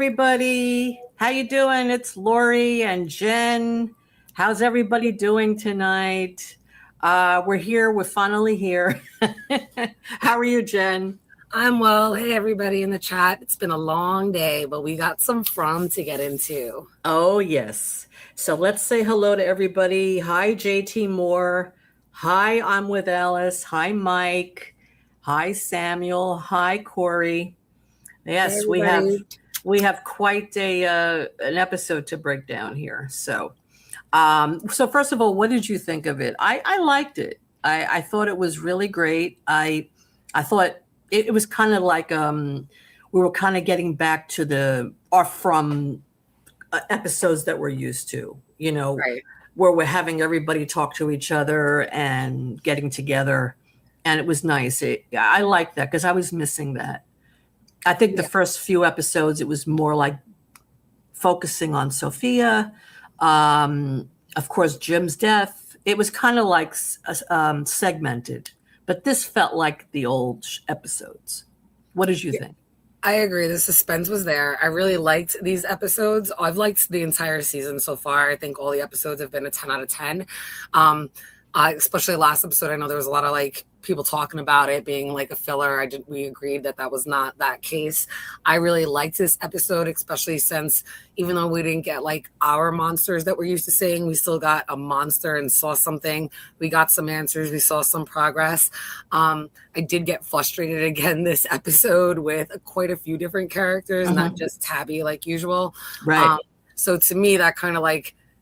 everybody. How you doing? It's Lori and Jen. How's everybody doing tonight? We're here. We're finally here. How are you, Jen? I'm well. Hey, everybody in the chat. It's been a long day, but we got some fun to get into. Oh, yes. So let's say hello to everybody. Hi, JT Moore. Hi, I'm with Alice. Hi, Mike. Hi, Samuel. Hi, Corey. Yes, Hey, we have quite an episode to break down here. So first of all, what did you think of it? I liked it. I thought it was really great. I thought it was kind of like we were kind of getting back to from episodes that we're used to, Right. where we're having everybody talk to each other and getting together, and it was nice. I liked that because I was missing that. I think the first few episodes, it was more like focusing on Sophia. Of course, Jim's death. It was kind of like segmented, but this felt like the old episodes. What did you think? I agree. The suspense was there. I really liked these episodes. I've liked the entire season so far. I think all the episodes have been a 10 out of 10. Especially last episode, I know there was a lot of people talking about it being like a filler. We agreed that was not that case. I really liked this episode, especially since even though we didn't get our monsters that we're used to seeing, we still got a monster and saw something. We got some answers. We saw some progress. I did get frustrated again this episode with quite a few different characters, not just Tabby like usual. Right. So to me, that kind of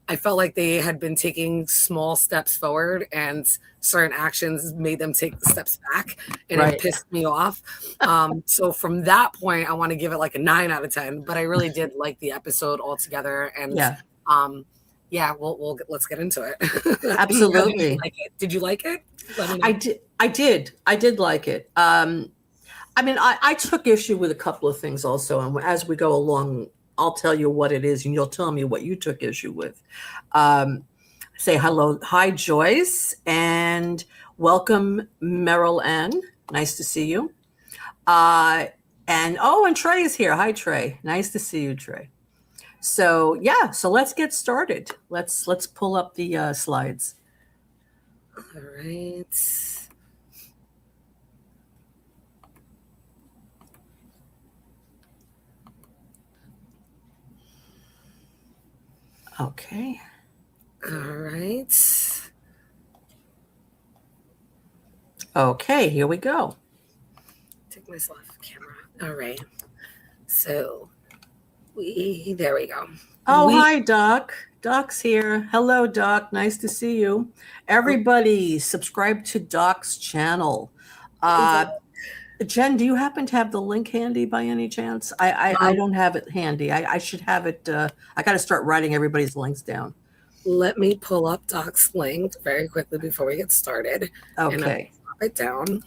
I felt like they had been taking small steps forward and certain actions made them take steps back, and It pissed me off. So from that point, I want to give it a 9 out of 10, but I really did like the episode altogether. And let's get into it. Absolutely. Did you like it? I did like it. I took issue with a couple of things also. And as we go along, I'll tell you what it is and you'll tell me what you took issue with. Say hello. Hi, Joyce, and welcome, Meryl Ann. Nice to see you. And Trey is here. Hi, Trey. Nice to see you, Trey. So let's get started. Let's pull up the slides. All right. Okay. All right. Okay, here we go. Take myself off camera. All right. So there we go. Hi, Doc. Doc's here. Hello, Doc. Nice to see you. Everybody, subscribe to Doc's channel. Jen, do you happen to have the link handy by any chance? I don't have it handy. I should have it. I got to start writing everybody's links down. Let me pull up Doc's link very quickly before we get started. Okay. And I'll drop it down.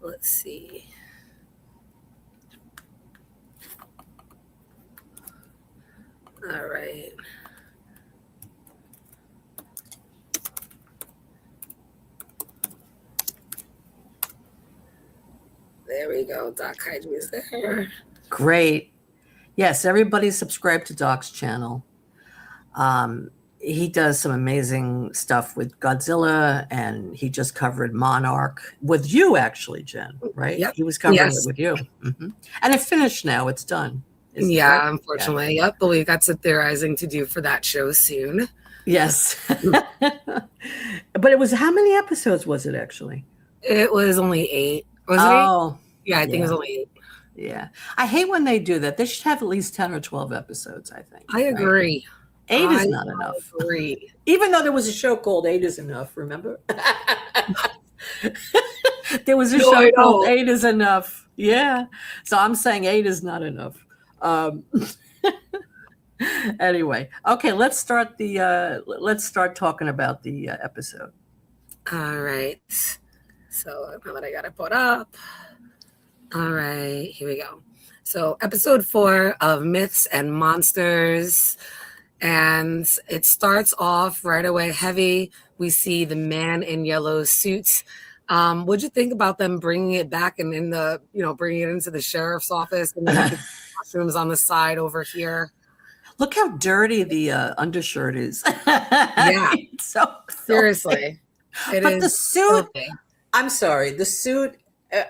Let's see. All right. There we go. Doc Kaiju is there. Great. Yes, everybody subscribe to Doc's channel. He does some amazing stuff with Godzilla, and he just covered Monarch with you, actually, Jen, right? Yep. He was covering it with you. Mm-hmm. And it finished now. It's done. Unfortunately. Yeah. Yep. But we've got some theorizing to do for that show soon. Yes. But it was, how many episodes was it actually? It was only 8. Was it 8? Yeah, I think it was only 8. Yeah. I hate when they do that. They should have at least 10 or 12 episodes, I think. I agree. Right? 8 is not enough. Agree. Even though there was a show called 8 is Enough, remember? There was a show called 8 is Enough. Yeah. So I'm saying 8 is not enough. Anyway, okay, let's start talking about the episode. All right. So now that I got it put up. All right, here we go. So episode 4 of Myths and Monsters. And it starts off right away heavy We see the man in yellow suits. What'd you think about them bringing it back and bringing it into the sheriff's office and then the mushrooms on the side over here? Look how dirty the undershirt is. Yeah, It's so seriously, it but is the suit, filthy. I'm sorry, the suit,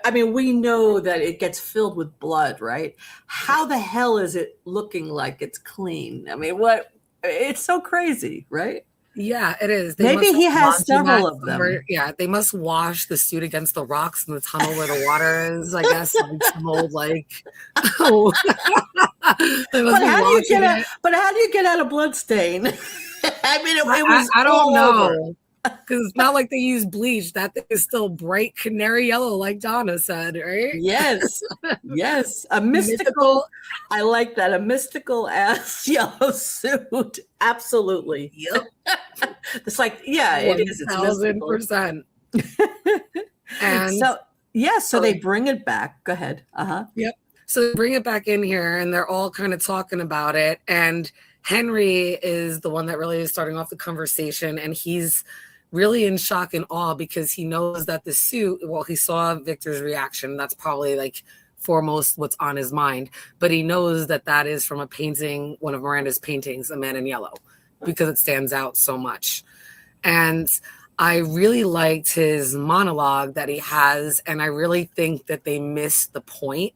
I mean, we know that it gets filled with blood, right? How the hell is it looking like it's clean? I mean, what? It's so crazy, right? Yeah, it is. They Maybe must he have has several laundromat of somewhere. them. Yeah, they must wash the suit against the rocks in the tunnel where the water is. I guess like some old like. Oh, they must But be how do you washing it. but how do you get out a blood stain? I mean, it was I don't all over. know because it's not like they use bleach. That thing is still bright canary yellow, like Donna said, right? Yes, yes, a Mythical. I like that. A mystical ass yellow suit. Absolutely. Yep, It's like, yeah, it is. It's mystical. 1000%. And So, yeah, so they oh, bring it back. Go ahead. Uh-huh. yep. So they bring it back in here and they're all kind of talking about it. And Henry is the one that really is starting off the conversation. And he's really in shock and awe because he knows that the suit, well, he saw Victor's reaction. That's probably like foremost what's on his mind. But he knows that that is from a painting, one of Miranda's paintings, A Man in Yellow, because it stands out so much. And I really liked his monologue that he has. And I really think that they missed the point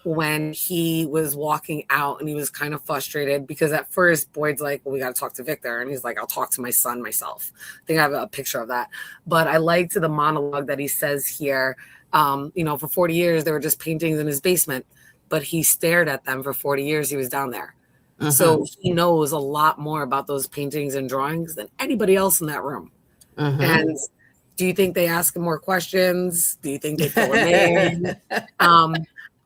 when he was walking out and he was kind of frustrated because at first Boyd's like, well, we got to talk to Victor. And he's like, I'll talk to my son myself. I think I have a picture of that. But I liked the monologue that he says here. For 40 years, they were just paintings in his basement, but he stared at them for 40 years. He was down there. Mhm. So he knows a lot more about those paintings and drawings than anybody else in that room. Mhm. And do you think they ask him more questions? Do you think they fill him in?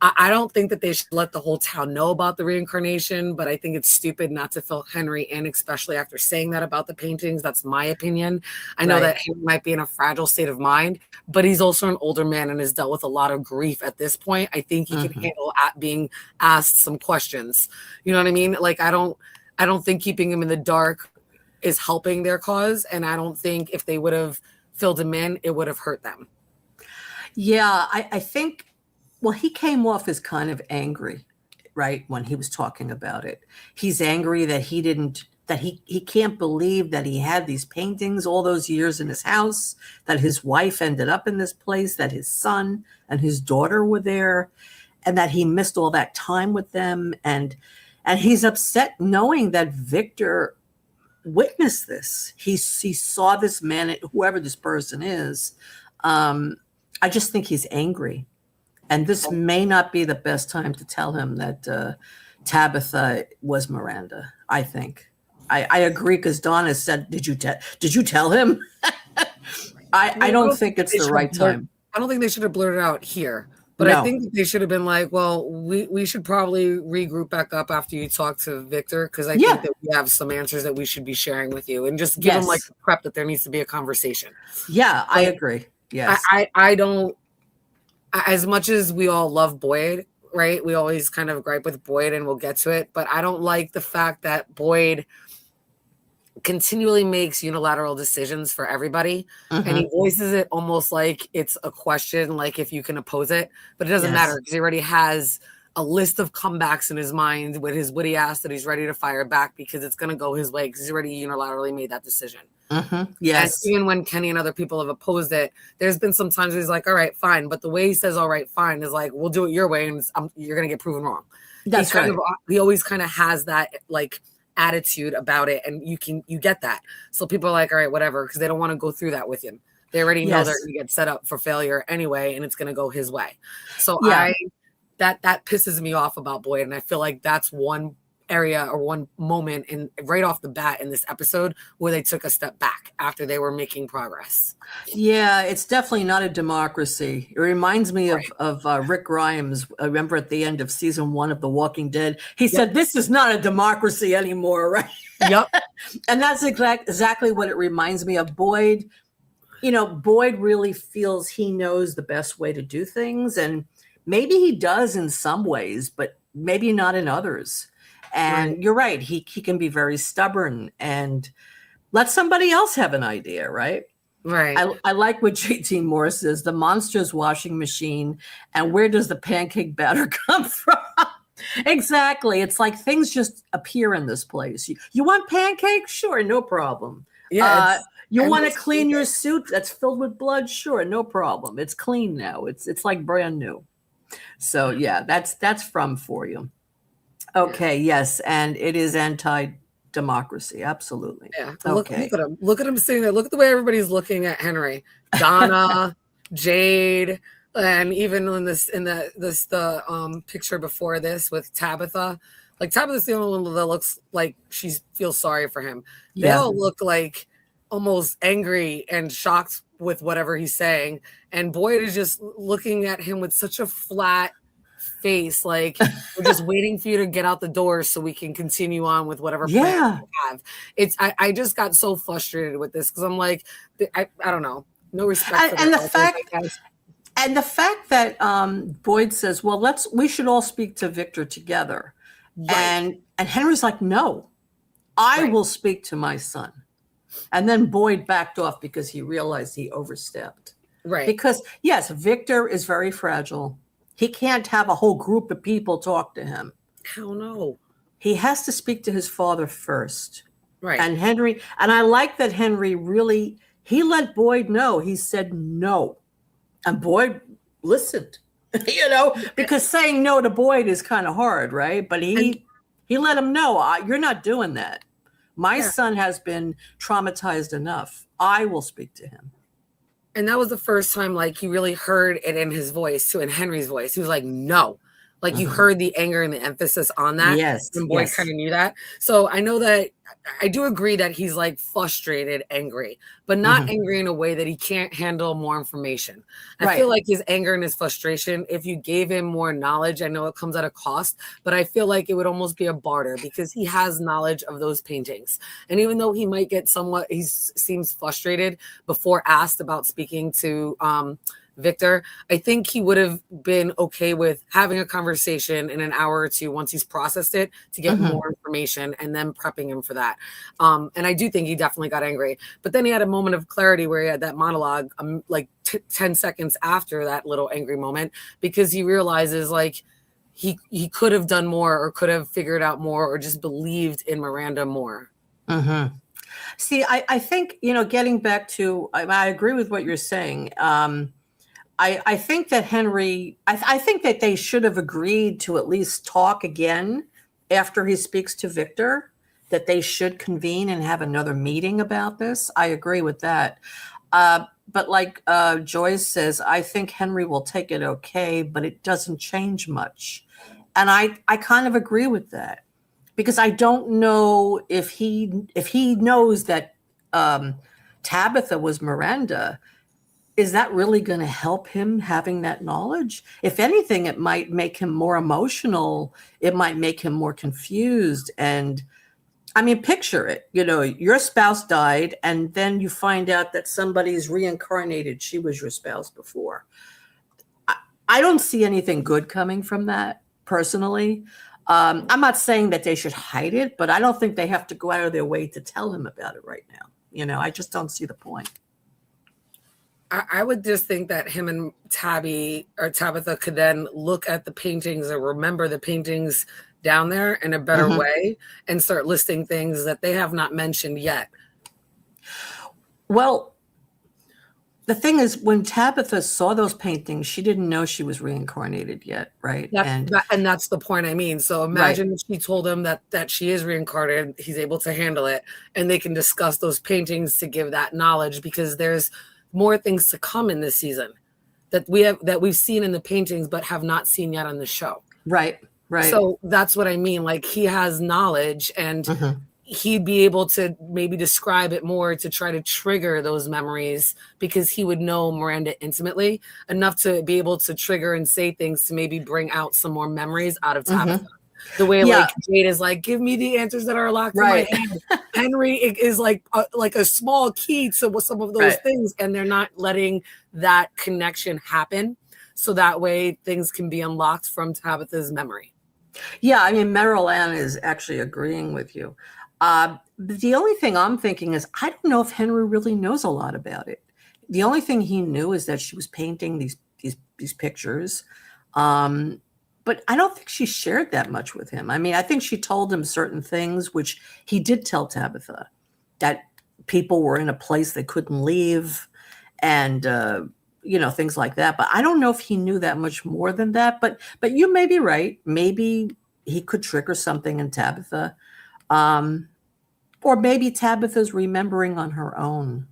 I don't think that they should let the whole town know about the reincarnation, but I think it's stupid not to fill Henry in, especially after saying that about the paintings. That's my opinion. I know Right. that Henry might be in a fragile state of mind, but he's also an older man and has dealt with a lot of grief at this point. I think he can handle being asked some questions. You know what I mean? Like, I don't think keeping him in the dark is helping their cause. And I don't think if they would have filled him in, it would have hurt them. Yeah, I think, well, he came off as kind of angry, right, when he was talking about it. He's angry that he can't believe that he had these paintings all those years in his house, that his wife ended up in this place, that his son and his daughter were there, and that he missed all that time with them. And he's upset knowing that Victor witnessed this. He saw this man, whoever this person is. I just think he's angry. And this may not be the best time to tell him that Tabitha was Miranda, I think. I agree because Donna said, did you tell him? I don't think it's the right time. I don't think they should have blurted out here. But No. I think they should have been like, well, we should probably regroup back up after you talk to Victor, because I think that we have some answers that we should be sharing with you, and just give them like the prep that there needs to be a conversation. Yeah, I agree. Yes. I don't, as much as we all love Boyd, right? We always kind of gripe with Boyd and we'll get to it, but I don't like the fact that Boyd continually makes unilateral decisions for everybody, and he voices it almost like it's a question, like if you can oppose it, but it doesn't matter because he already has a list of comebacks in his mind with his witty ass that he's ready to fire back because it's going to go his way because he's already unilaterally made that decision. Yes. And even when Kenny and other people have opposed it, there's been some times where he's like, all right, fine. But the way he says, all right, fine, is like, we'll do it your way, and you're going to get proven wrong. That's right. He always kind of has that like attitude about it, and you get that. So people are like, all right, whatever, because they don't want to go through that with him. They already know they're going to get set up for failure anyway, and it's going to go his way. So that pisses me off about Boyd, and I feel like that's one area or one moment in right off the bat in this episode where they took a step back after they were making progress. Yeah, it's definitely not a democracy. It reminds me of Rick Grimes. I remember at the end of season 1 of The Walking Dead, he said, "This is not a democracy anymore," right? Yep. And that's exactly what it reminds me of. Boyd, Boyd really feels he knows the best way to do things, and maybe he does in some ways, but maybe not in others. And you're right, he can be very stubborn, and Let somebody else have an idea, right? Right. I like what JT Morris says, the monster's washing machine, and where does the pancake batter come from? Exactly. It's like things just appear in this place. You want pancakes? Sure, no problem. Yeah. You want to clean your suit that's filled with blood? Sure, no problem. It's clean now. It's like brand new. So yeah, that's from for you. Okay, yes, and it is anti-democracy. Absolutely. Yeah. Okay. Look at him. Look at him sitting there. Look at the way everybody's looking at Henry. Donna, Jade, and even in the picture before this with Tabitha. Like Tabitha's the only one that looks like she feels sorry for him. They all look like almost angry and shocked with whatever he's saying. And Boyd is just looking at him with such a flat face, like we're just waiting for you to get out the door so we can continue on with whatever plan we have. I just got so frustrated with this because I'm like, I don't know, no respect. And the fact that Boyd says, well, we should all speak to Victor together. Right. And Henry's like, no, I will speak to my son. And then Boyd backed off because he realized he overstepped. Right. Because yes, Victor is very fragile. He can't have a whole group of people talk to him. Hell no. He has to speak to his father first. Right. And I like that Henry really, he let Boyd know. He said no. And Boyd listened, because saying no to Boyd is kind of hard, right? But he let him know, you're not doing that. My son has been traumatized enough. I will speak to him. And that was the first time, like, he really heard it in his voice, too, in Henry's voice. He was like, no. Like, you heard the anger and the emphasis on that. Yes. And Boyd kind of knew that. So I know that I do agree that he's, like, frustrated, angry, but not angry in a way that he can't handle more information. I feel like his anger and his frustration, if you gave him more knowledge, I know it comes at a cost, but I feel like it would almost be a barter because he has knowledge of those paintings. And even though he might get he seems frustrated before asked about speaking to Victor, I think he would have been okay with having a conversation in an hour or two once he's processed it to get more information and then prepping him for that. And I do think he definitely got angry. But then he had a moment of clarity where he had that monologue like 10 seconds after that little angry moment because he realizes like he could have done more or could have figured out more or just believed in Miranda more. See, I think, getting back to, I agree with what you're saying. I think that Henry, I think that they should have agreed to at least talk again after he speaks to Victor, that they should convene and have another meeting about this. I agree with that. But like Joyce says, I think Henry will take it okay, but it doesn't change much. And I kind of agree with that because I don't know if he knows that Tabitha was Miranda. Is that really going to help him having that knowledge? If anything, it might make him more emotional. It might make him more confused. And I mean, picture it, your spouse died and then you find out that somebody's reincarnated. She was your spouse before. I don't see anything good coming from that personally. I'm not saying that they should hide it, but I don't think they have to go out of their way to tell him about it right now. I just don't see the point. I would just think that him and Tabitha could then look at the paintings or remember the paintings down there in a better way and start listing things that they have not mentioned yet. Well, the thing is, when Tabitha saw those paintings, she didn't know she was reincarnated yet, right? And that's the point I mean. So imagine if she told him that she is reincarnated, he's able to handle it, and they can discuss those paintings to give that knowledge because there's more things to come in this season that we've seen in the paintings but have not seen yet on the show. Right. So that's what I mean. Like he has knowledge and he'd be able to maybe describe it more to try to trigger those memories because he would know Miranda intimately enough to be able to trigger and say things to maybe bring out some more memories out of Tabitha. The way like Jade is like, give me the answers that are locked in my head. Henry is like a small key to some of those things, and they're not letting that connection happen. So that way things can be unlocked from Tabitha's memory. Yeah, I mean, Meryl Ann is actually agreeing with you. The only thing I'm thinking is I don't know if Henry really knows a lot about it. The only thing he knew is that she was painting these pictures. But I don't think she shared that much with him. I mean, I think she told him certain things, which he did tell Tabitha, that people were in a place they couldn't leave, and things like that. But I don't know if he knew that much more than that. But you may be right. Maybe he could trigger something in Tabitha, or maybe Tabitha's remembering on her own,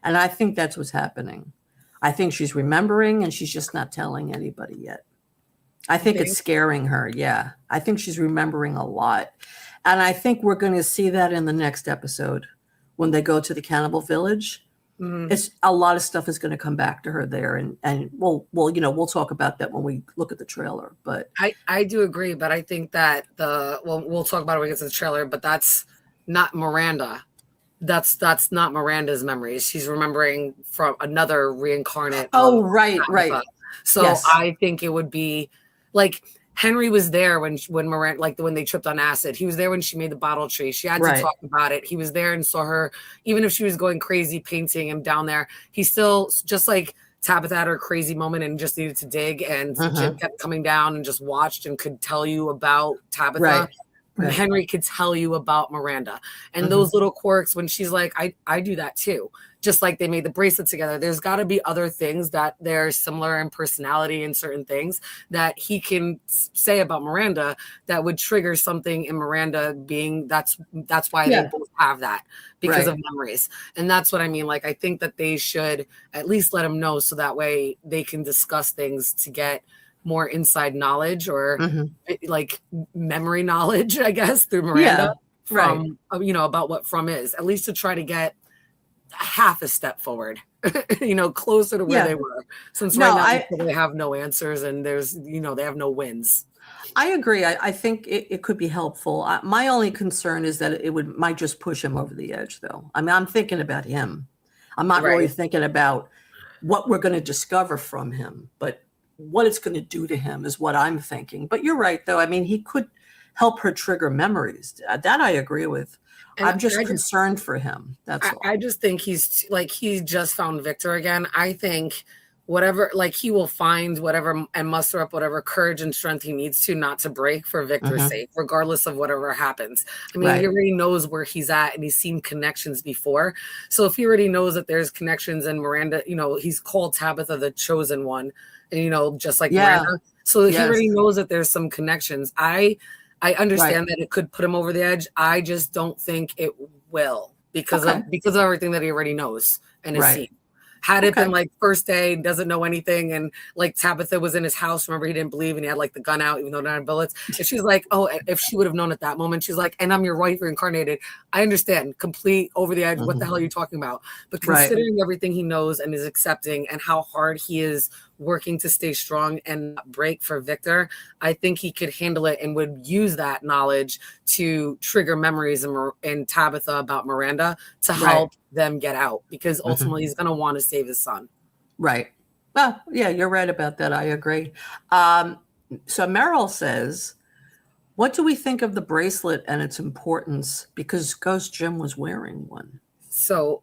and I think that's what's happening. I think she's remembering, and she's just not telling anybody yet. I think it's scaring her. Yeah, I think she's remembering a lot, and I think we're going to see that in the next episode when they go to the cannibal village. It's a lot of stuff is going to come back to her there, and we'll talk about that when we look at the trailer. But I do agree, but I think that we'll talk about it when we get to the trailer. But that's not Miranda. That's not Miranda's memories. She's remembering from another reincarnate. Oh, right. So yes. I think it would be like Henry was there when Miranda, like when they tripped on acid. He was there when she made the bottle tree. She had to talk about it. He was there and saw her, even if she was going crazy painting him down there. He still, just like Tabitha had her crazy moment and just needed to dig, and Jim kept coming down and just watched and could tell you about Tabitha. Right. Henry could tell you about Miranda, and those little quirks when she's like, I do that too. Just like they made the bracelet together. There's got to be other things that they're similar in personality and certain things that he can say about Miranda that would trigger something in Miranda being that's why they both have that because of memories. And that's what I mean. Like, I think that they should at least let him know so that way they can discuss things to get more inside knowledge or like memory knowledge, I guess, through Miranda from, about what From is, at least to try to get half a step forward, closer to where they were, since right now they have no answers and there's, they have no wins. I agree. I think it could be helpful. My only concern is that it might just push him over the edge, though. I mean, I'm thinking about him. I'm not really thinking about what we're going to discover from him, but what it's going to do to him is what I'm thinking. But you're right, though. I mean, he could help her trigger memories. That I agree with. And I'm just concerned for him. That's all. I just think he's like, he just found Victor again. I think whatever, like, he will find whatever and muster up whatever courage and strength he needs to not to break for Victor's sake, regardless of whatever happens. I mean, he already knows where he's at and he's seen connections before. So if he already knows that there's connections and Miranda, he's called Tabitha the chosen one, and, just like Miranda. So he already knows that there's some connections. I understand that it could put him over the edge. I just don't think it will because of everything that he already knows and has seen. Had it been like first day, doesn't know anything, and like Tabitha was in his house, remember he didn't believe and he had like the gun out, even though there aren't bullets. If she's like, if she would have known at that moment, she's like, and I'm your wife reincarnated. I understand, complete over the edge. What the hell are you talking about? But considering everything he knows and is accepting and how hard he is working to stay strong and not break for Victor, I think he could handle it and would use that knowledge to trigger memories in Tabitha about Miranda to help them get out, because ultimately he's going to want to save his son. Right. Well, yeah, you're right about that. I agree. So Meryl says, what do we think of the bracelet and its importance? Because Ghost Jim was wearing one. So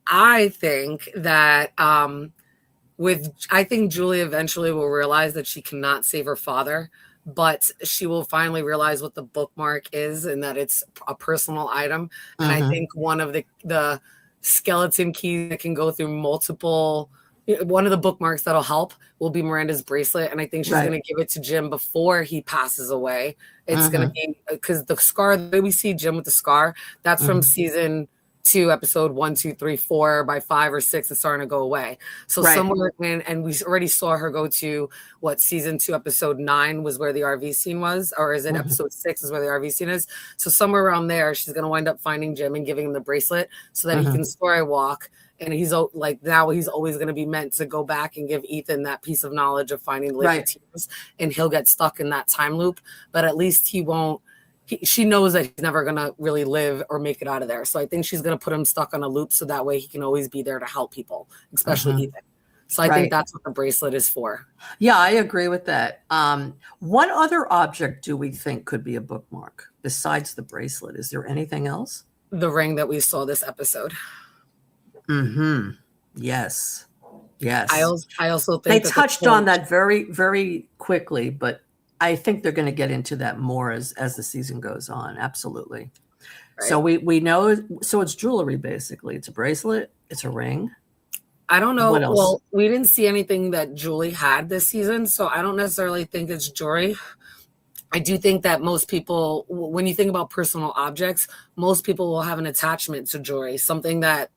I think that I think Julie eventually will realize that she cannot save her father, but she will finally realize what the bookmark is and that it's a personal item. And I think one of the skeleton keys that can go through multiple, one of the bookmarks that'll help will be Miranda's bracelet. And I think she's going to give it to Jim before he passes away. It's going to be, because the scar, the way we see Jim with the scar, that's from season 2, episode 1, 2, 3, 4, by 5 or 6, it's starting to go away. So somewhere in, and we already saw her go to season 2, episode 9 was where the RV scene was, or is it episode 6 is where the RV scene is? So somewhere around there, she's going to wind up finding Jim and giving him the bracelet so that he can story walk. And he's like, now he's always going to be meant to go back and give Ethan that piece of knowledge of finding the Lake of Tears, and he'll get stuck in that time loop. But at least he won't. She knows that he's never going to really live or make it out of there. So I think she's going to put him stuck on a loop so that way he can always be there to help people, especially Ethan. So I think Right. that's what the bracelet is for. Yeah, I agree with that. What other object do we think could be a bookmark besides the bracelet? Is there anything else? The ring that we saw this episode. Mm-hmm. Yes. I Yes. also, I also They think that the touched on coach, that very, very quickly, but I think they're going to get into that more as the season goes on. Absolutely. So right? we know, so it's jewelry basically. It's a bracelet, it's a ring. I don't What know. else? Well, we didn't see anything that Julie had this season, so I don't necessarily think it's jewelry. I do think that most people, when you think about personal objects, most people will have an attachment to jewelry, something that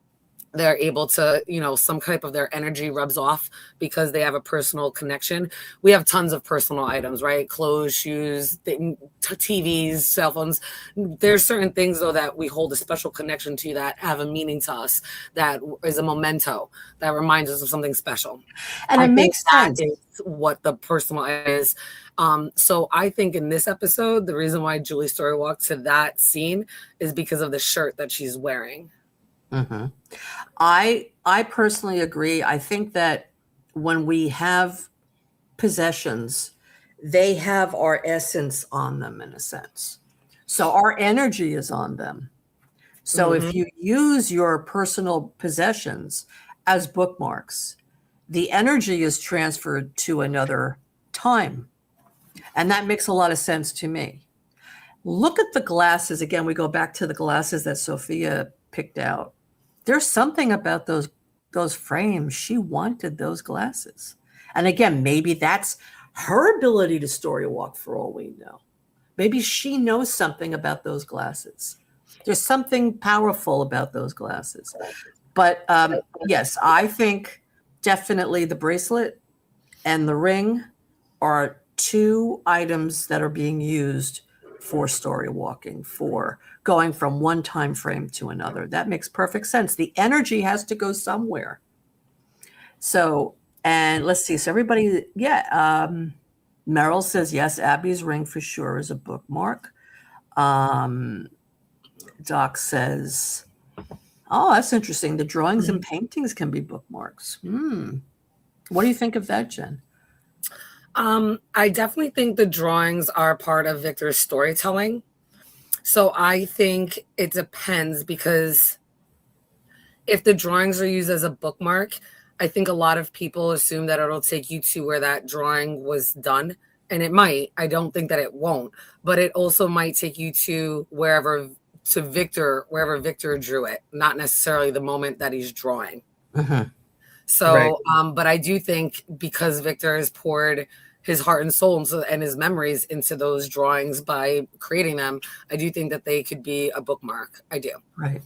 they're able to, some type of their energy rubs off because they have a personal connection. We have tons of personal items, right? Clothes, shoes, TVs, cell phones. There's certain things though that we hold a special connection to that have a meaning to us, that is a memento that reminds us of something special. And I it think makes that sense. is what the personal is. So I think in this episode, the reason why Julie Story walked to that scene is because of the shirt that she's wearing. Mm-hmm. I personally agree. I think that when we have possessions, they have our essence on them in a sense. So our energy is on them. So if Mm-hmm. you use your personal possessions as bookmarks, the energy is transferred to another time. And that makes a lot of sense to me. Look at the glasses. Again, we go back to the glasses that Sophia picked out. There's something about those frames. She wanted those glasses. And again, maybe that's her ability to story walk for all we know. Maybe she knows something about those glasses. There's something powerful about those glasses. But yes, I think definitely the bracelet and the ring are two items that are being used for story walking, for going from one time frame to another. That makes perfect sense. The energy has to go somewhere. So, and let's see. So everybody, yeah. Meryl says yes. Abby's ring for sure is a bookmark. Doc says, "Oh, that's interesting. The drawings and paintings can be bookmarks." What do you think of that, Jen? I definitely think the drawings are part of Victor's storytelling. So I think it depends, because if the drawings are used as a bookmark, I think a lot of people assume that it'll take you to where that drawing was done. And it might. I don't think that it won't. But it also might take you to wherever Victor drew it, not necessarily the moment that he's drawing. Mm-hmm. So, Right. but I do think because Victor has poured his heart and soul and his memories into those drawings by creating them, I do think that they could be a bookmark. I do.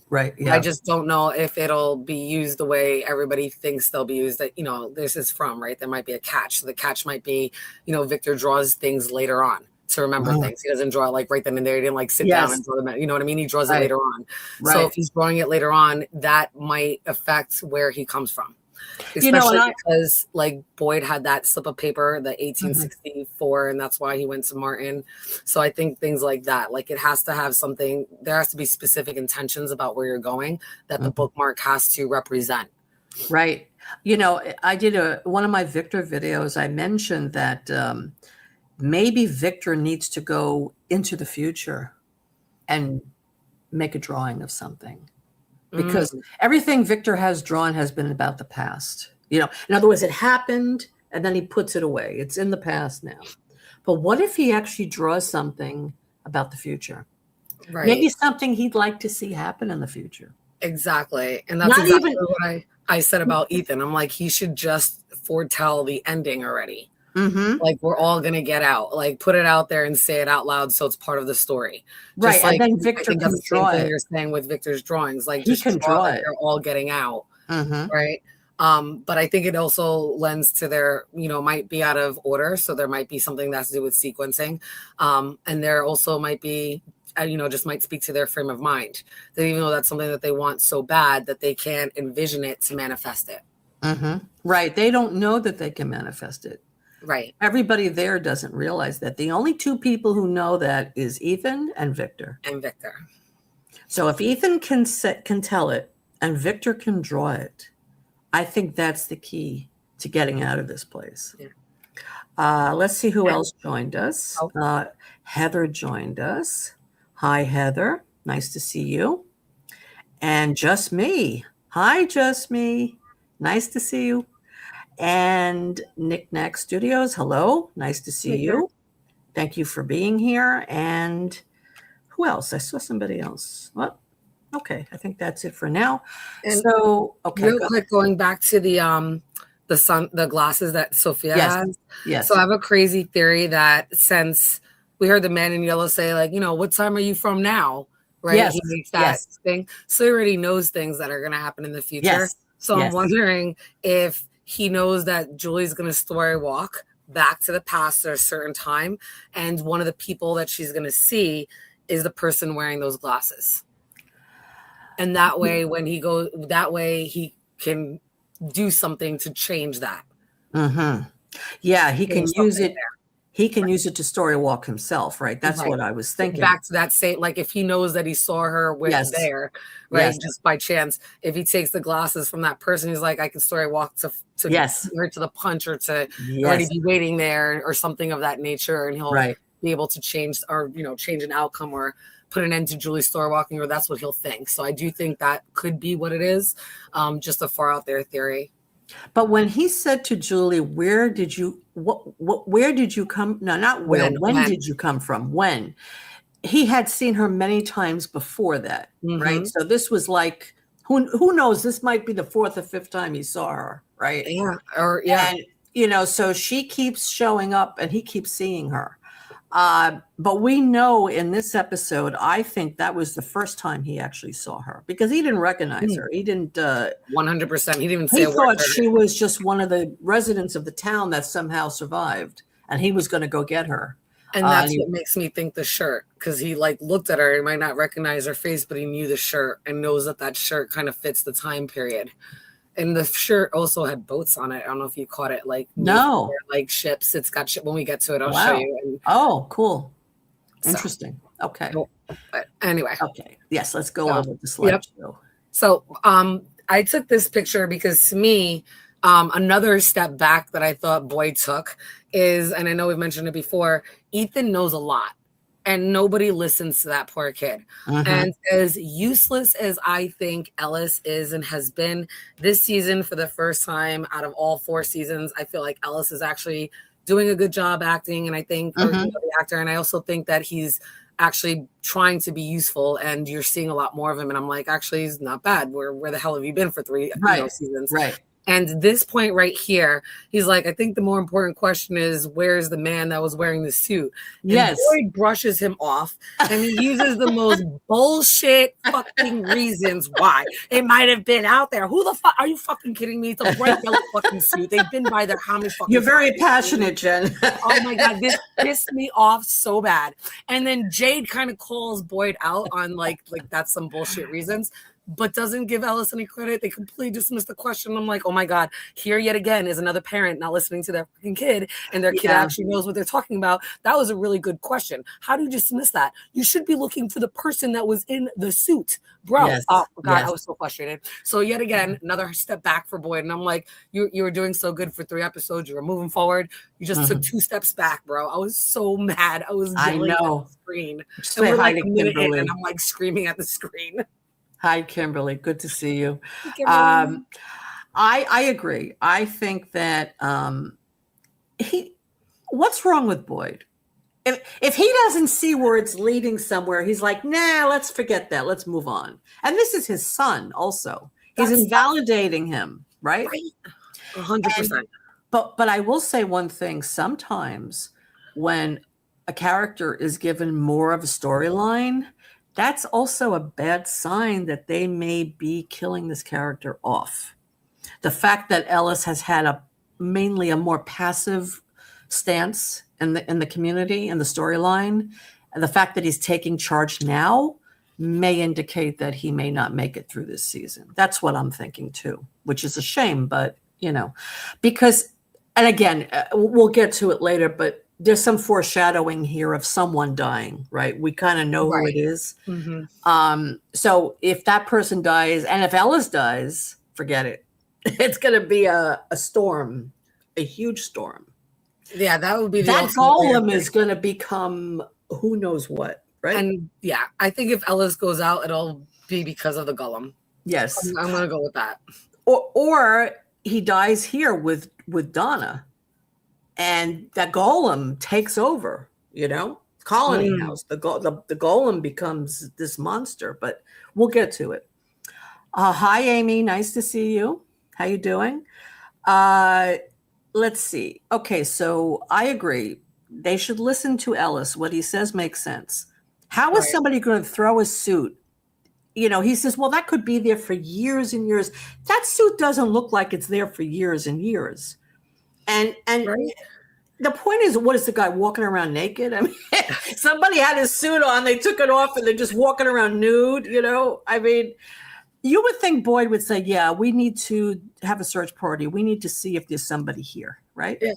Right. Yeah. I just don't know if it'll be used the way everybody thinks they'll be used. That, this is from, right? There might be a catch. So the catch might be, Victor draws things later on to remember things. He doesn't draw it like right then and there. He didn't like sit down and draw them. You know what I mean? He draws it later on. Right. So if he's drawing it later on, that might affect where he comes from. You know, Especially and because like Boyd had that slip of paper, the 1864, and that's why he went to Martin. So I think things like that, like it has to have something, there has to be specific intentions about where you're going that the bookmark has to represent. Right. You know, I did one of my Victor videos. I mentioned that maybe Victor needs to go into the future and make a drawing of something, because everything Victor has drawn has been about the past. You know, in other words, it happened and then he puts it away. It's in the past now. But what if he actually draws something about the future? Right. Maybe something he'd like to see happen in the future. Exactly. And that's Not exactly even what I said about Ethan. I'm like, he should just foretell the ending already. Like, we're all going to get out, like put it out there and say it out loud. So it's part of the story. Right. Just like, and then Victor I think can that's the draw same thing it. you're saying with Victor's drawings. Like, He just can draw draw it. it. They're all getting out. Right. But I think it also lends to their, might be out of order. So there might be something that's to do with sequencing. And there also might be, just might speak to their frame of mind. That even though that's something that they want so bad that they can't envision it to manifest it. Right. They don't know that they can manifest it. Right. Everybody there doesn't realize that. The only two people who know that is Ethan and Victor. So if Ethan can tell it and Victor can draw it, I think that's the key to getting out of this place. Yeah. Let's see who else joined us. Oh. Heather joined us. Hi, Heather. Nice to see you. And Just Me. Hi, Just Me. Nice to see you. And Knick Knack Studios. Hello. Nice to see you. Thank you for being here. And who else? I saw somebody else. Well, okay. I think that's it for now. And so, okay. Real quick, going back to the glasses that Sophia has. Yes. So I have a crazy theory that since we heard the man in yellow say, like, what time are you from now? Right? Yes. He makes that thing. So he already knows things that are going to happen in the future. Yes. So I'm wondering if he knows that Julie's going to story walk back to the past at a certain time. And one of the people that she's going to see is the person wearing those glasses. And that way, when he goes, that way he can do something to change that. Mm-hmm. Yeah, he can use it. He can use it to story walk himself, right? That's what I was thinking. Back to that same, like if he knows that he saw her there, right? Just by chance, if he takes the glasses from that person, he's like, I can story walk to her to the punch or to already be waiting there or something of that nature, and he'll be able to change or change an outcome or put an end to Julie's story walking, or that's what he'll think. So I do think that could be what it is. Just a far out there theory. But when he said to Julie, where did you come? No, not where. When did you come from? When? He had seen her many times before that, right? So this was like, who knows? This might be the fourth or fifth time he saw her, right? Yeah. And, so she keeps showing up and he keeps seeing her. But we know in this episode, I think that was the first time he actually saw her because he didn't recognize her. He didn't 100%. He didn't even say he thought she was just one of the residents of the town that somehow survived, and he was going to go get her. And that's what makes me think the shirt, because he looked at her. He might not recognize her face, but he knew the shirt and knows that shirt kind of fits the time period. And the shirt also had boats on it. I don't know if you caught it. No, like ships. It's got when we get to it, I'll show you. And, cool. Interesting. Okay. But anyway. Okay. Yes. Let's go on with the slideshow. So, I took this picture because to me, another step back that I thought Boyd took is, and I know we've mentioned it before, Ethan knows a lot. And nobody listens to that poor kid. And as useless as I think Ellis is and has been this season for the first time out of all 4 seasons, I feel like Ellis is actually doing a good job acting. And I think the actor, and I also think that he's actually trying to be useful. And you're seeing a lot more of him. And I'm like, actually, he's not bad. Where the hell have you been for 3 seasons? Right. And this point right here, he's like, I think the more important question is, where's the man that was wearing the suit? And Boyd brushes him off, and he uses the most bullshit fucking reasons why. It might have been out there. Who the fuck? Are you fucking kidding me? It's a bright yellow fucking suit. They've been by there how many fucking You're very passionate, Jen. Oh my God, this pissed me off so bad. And then Jade kind of calls Boyd out on like that's some bullshit reasons, but doesn't give Ellis any credit. They completely dismiss the question. I'm like, oh my God, here yet again is another parent not listening to their fucking kid, and their kid actually knows what they're talking about. That was a really good question. How do you dismiss that? You should be looking for the person that was in the suit, bro. Oh God, I was so frustrated. So yet again, another step back for Boyd. And I'm like, you were doing so good for 3 episodes. You were moving forward. You just took 2 steps back, bro. I was so mad. I was yelling at the screen. And we're like a minute in, and I'm like screaming at the screen. Hi, Kimberly. Good to see you. I agree. I think that what's wrong with Boyd? If he doesn't see where it's leading somewhere, he's like, nah, let's forget that. Let's move on. And this is his son also. He's invalidating him, right? 100%. But I will say one thing. Sometimes when a character is given more of a storyline, that's also a bad sign that they may be killing this character off. The fact that Ellis has had mainly a more passive stance in the community and the storyline, and the fact that he's taking charge now may indicate that he may not make it through this season. That's what I'm thinking too, which is a shame, but because, and again, we'll get to it later, but there's some foreshadowing here of someone dying, right? We kind of know who it is. So if that person dies, and if Ellis dies, forget it. It's going to be a storm, a huge storm. Yeah, that would be the That ultimate way of golem is going to become who knows what, right? And yeah, I think if Ellis goes out, it'll be because of the golem. Yes. I'm gonna go with that. Or he dies here with Donna, and that golem takes over. Colony House. The golem becomes this monster. But we'll get to it. Hi, Amy. Nice to see you. How you doing? Let's see. Okay, so I agree. They should listen to Ellis. What he says makes sense. How is somebody going to throw a suit? He says, well, that could be there for years and years. That suit doesn't look like it's there for years and years. And Right. The point is, what is the guy walking around naked? I mean, somebody had his suit on, they took it off, and they're just walking around nude, I mean, you would think Boyd would say, yeah, we need to have a search party. We need to see if there's somebody here, right? Yeah.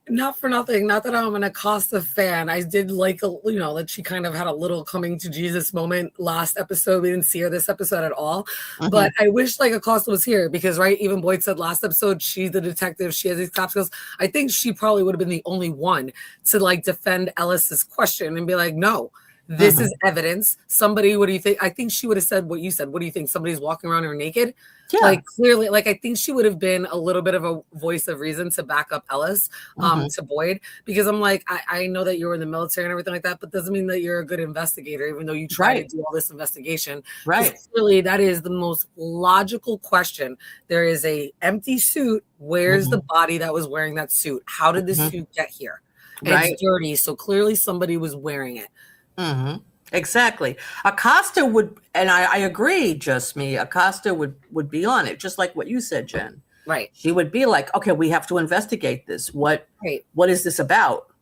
Not for nothing. Not that I'm an Acosta fan. I did like, that she kind of had a little coming to Jesus moment last episode. We didn't see her this episode at all. Mhm. But I wish Acosta was here because, right, even Boyd said last episode, she's the detective. She has these cop skills. I think she probably would have been the only one to defend Ellis's question and be like, no, this is evidence. Somebody, what do you think? I think she would have said what you said. What do you think? Somebody's walking around here naked? Yeah. Clearly, I think she would have been a little bit of a voice of reason to back up Ellis to Boyd, because I'm I know that you were in the military and everything like that, but doesn't mean that you're a good investigator, even though you try to do all this investigation. Right. Clearly, that is the most logical question. There is a empty suit. Where's the body that was wearing that suit? How did the suit get here? Right. It's dirty, so clearly somebody was wearing it. Mm-hmm. Exactly. Acosta would, and I agree, just me, Acosta would be on it, just like what you said, Jen. Right. She would be like, okay, we have to investigate this. What is this about?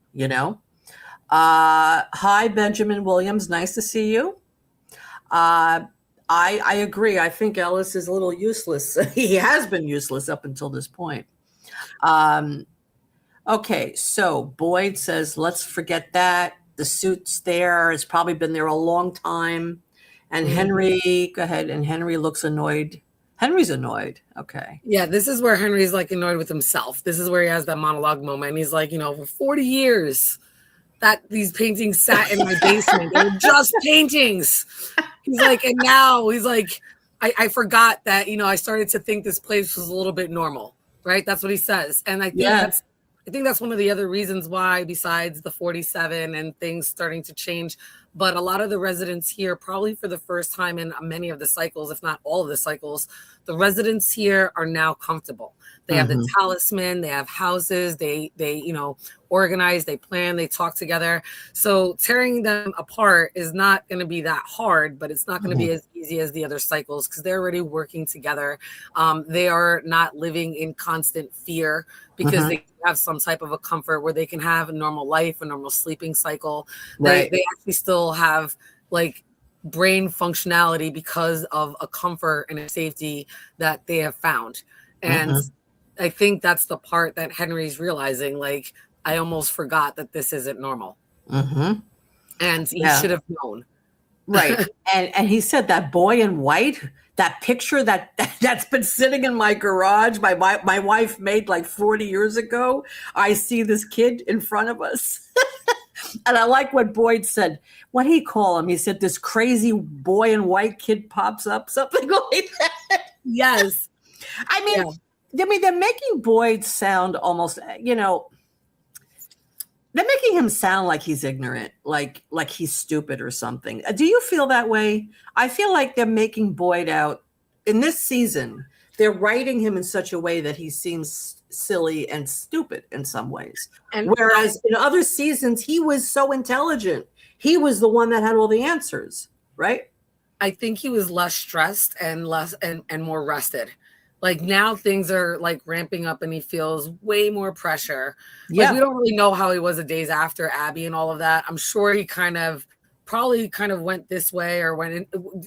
Hi, Benjamin Williams. Nice to see you. I agree. I think Ellis is a little useless. He has been useless up until this point. Okay, so Boyd says, let's forget that. The suit's there. It's probably been there a long time. And Henry, go ahead. And Henry looks annoyed. Henry's annoyed. Okay. Yeah, this is where Henry's annoyed with himself. This is where he has that monologue moment. He's for 40 years that these paintings sat in my basement. They were just paintings. He's and now he's I forgot that, I started to think this place was a little bit normal, right? That's what he says. And I think that's one of the other reasons why, besides the 47 and things starting to change, but a lot of the residents here, probably for the first time in many of the cycles, if not all of the cycles, the residents here are now comfortable. They have the talisman, they have houses, they organize, they plan, they talk together. So tearing them apart is not going to be that hard, but it's not going to be as easy as the other cycles because they're already working together. They are not living in constant fear because they have some type of a comfort where they can have a normal life, a normal sleeping cycle. They actually still have brain functionality because of a comfort and a safety that they have found. And I think that's the part that Henry's realizing, I almost forgot that this isn't normal. And he should have known. Right. And he said that boy in white, that picture that's been sitting in my garage, my wife made 40 years ago. I see this kid in front of us. And I like what Boyd said. What did he call him? He said, this crazy boy in white kid pops up, something like that. Yes. I mean, they're making Boyd sound almost, they're making him sound like he's ignorant, like he's stupid or something. Do you feel that way? I feel like they're making Boyd out in this season. They're writing him in such a way that he seems silly and stupid in some ways. And whereas in other seasons, he was so intelligent. He was the one that had all the answers, right? I think he was less stressed and less and more rested. Now things are ramping up and he feels way more pressure. We don't really know how he was the days after Abby and all of that. I'm sure he kind of probably kind of went this way or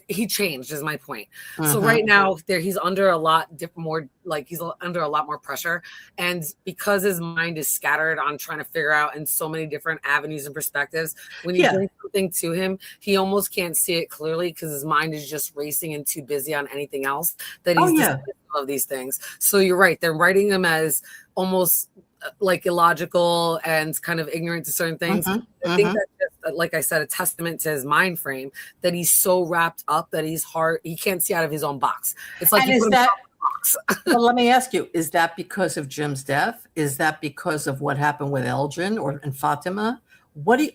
he changed is my point. So Mhm. right now he's under a lot more, like he's under a lot more pressure. And because his mind is scattered on trying to figure out in so many different avenues and perspectives, when you Yeah. bring something to him, he almost can't see it clearly because his mind is just racing and too busy on anything else that he's dismissive of these things. So you're right. They're writing him as almost like illogical and kind of ignorant to certain things. I think that's just, like I said, a testament to his mind frame that he's so wrapped up that he can't see out of his own box. It's like, and you is put that, him in a box. well, let me ask you, is that because of Jim's death? Is that because of what happened with Elgin and Fatima? What do you,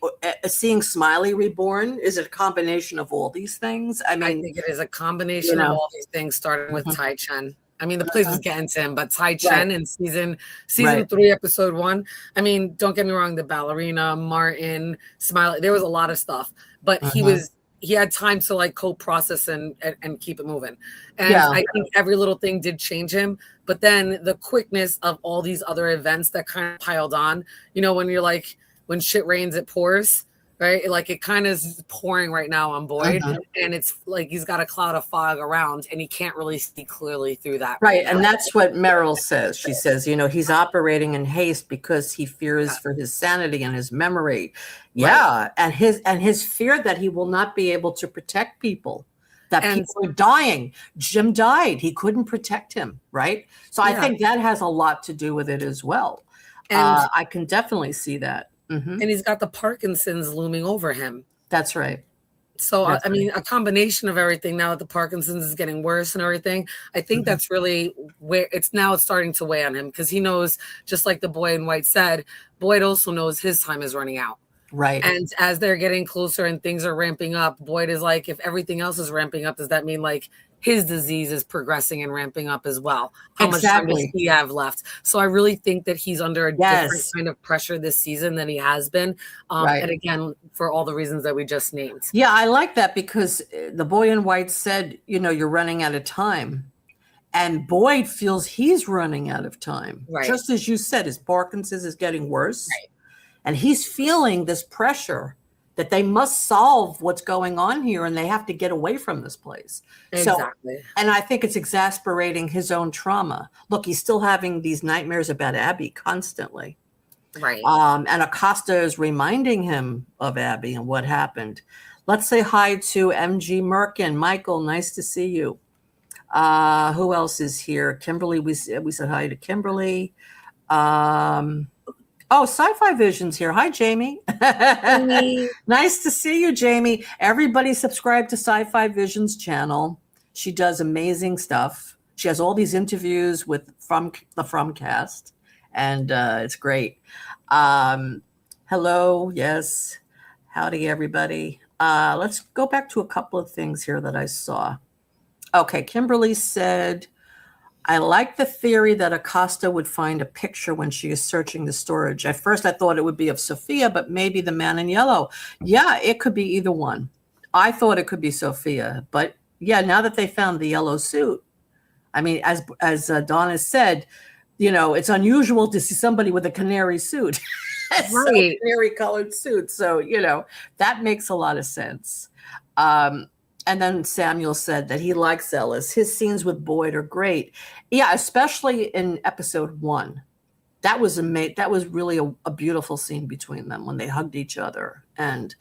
seeing Smiley reborn? Is it a combination of all these things? I mean, I think it is a combination of all these things, starting with Tai Chen. I mean, the place was getting to him, but Tai Chen in season 3, episode 1. I mean, don't get me wrong, the ballerina, Martin, Smiley, there was a lot of stuff, but he had time to like co-process and keep it moving. And I think every little thing did change him. But then the quickness of all these other events that kind of piled on, you know, when you're like, when shit rains, it pours. Right, like it kind of is pouring right now on Boyd, and it's like he's got a cloud of fog around, and he can't really see clearly through that. Right, and that's what Meryl says. She says, you know, he's operating in haste because he fears for his sanity and his memory. Yeah, and his fear that he will not be able to protect people, that people are dying. Jim died; he couldn't protect him. Right, so I think that has a lot to do with it as well. And I can definitely see that. And he's got the Parkinson's looming over him. That's right. So, I mean, a combination of everything now that the Parkinson's is getting worse and everything, I think that's really where it's starting to weigh on him because he knows, just like the boy in white said, Boyd also knows his time is running out. Right. And as they're getting closer and things are ramping up, Boyd is like, if everything else is ramping up, does that mean like his disease is progressing and ramping up as well? How much time does he have left? So I really think that he's under a different kind of pressure this season than he has been. And again, for all the reasons that we just named. Yeah, I like that because the boy in white said, you know, you're running out of time. And Boyd feels he's running out of time. Right. Just as you said, his Parkinson's is getting worse. Right. And he's feeling this pressure that they must solve what's going on here and they have to get away from this place. Exactly. So, and I think it's exasperating his own trauma. Look, he's still having these nightmares about Abby constantly. Right. And Acosta is reminding him of Abby and what happened. Let's say hi to MG Merkin. Michael, nice to see you. Who else is here? Kimberly, we said hi to Kimberly. Oh, Sci-Fi Vision's here. Hi, Jamie. Nice to see you, Jamie. Everybody subscribe to Sci-Fi Vision's channel. She does amazing stuff. She has all these interviews from the Fromcast, and it's great. Hello, yes. Howdy, everybody. Let's go back to a couple of things here that I saw. Okay, Kimberly said, I like the theory that Acosta would find a picture when she is searching the storage. At first, I thought it would be of Sophia, but maybe the man in yellow. Yeah, it could be either one. I thought it could be Sophia, but yeah, now that they found the yellow suit, I mean, as Donna said, you know, it's unusual to see somebody with a canary suit, right? Canary-colored suit. So, you know, that makes a lot of sense. And then Samuel said that he likes Ellis. His scenes with Boyd are great. Yeah, especially in episode 1. That was amazing. That was really a beautiful scene between them when they hugged each other. And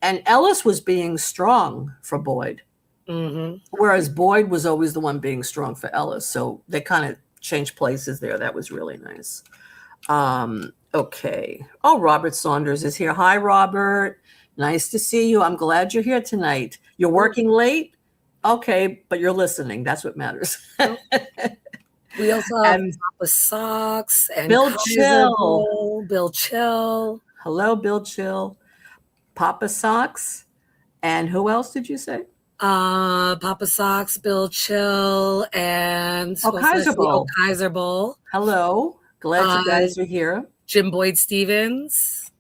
Ellis was being strong for Boyd. Whereas Boyd was always the one being strong for Ellis. So they kind of changed places there. That was really nice. Okay. Oh, Robert Saunders is here. Hi, Robert. Nice to see you. I'm glad you're here tonight. You're working late? Okay, but you're listening. That's what matters. We also have Papa Socks and Bill Chill. Bill Chill. Hello, Bill Chill. Papa Socks. And who else did you say? Papa Socks, Bill Chill, and Kaiser Bowl. Kaiser Bowl. Hello. Glad you guys are here. Jim Boyd Stevens.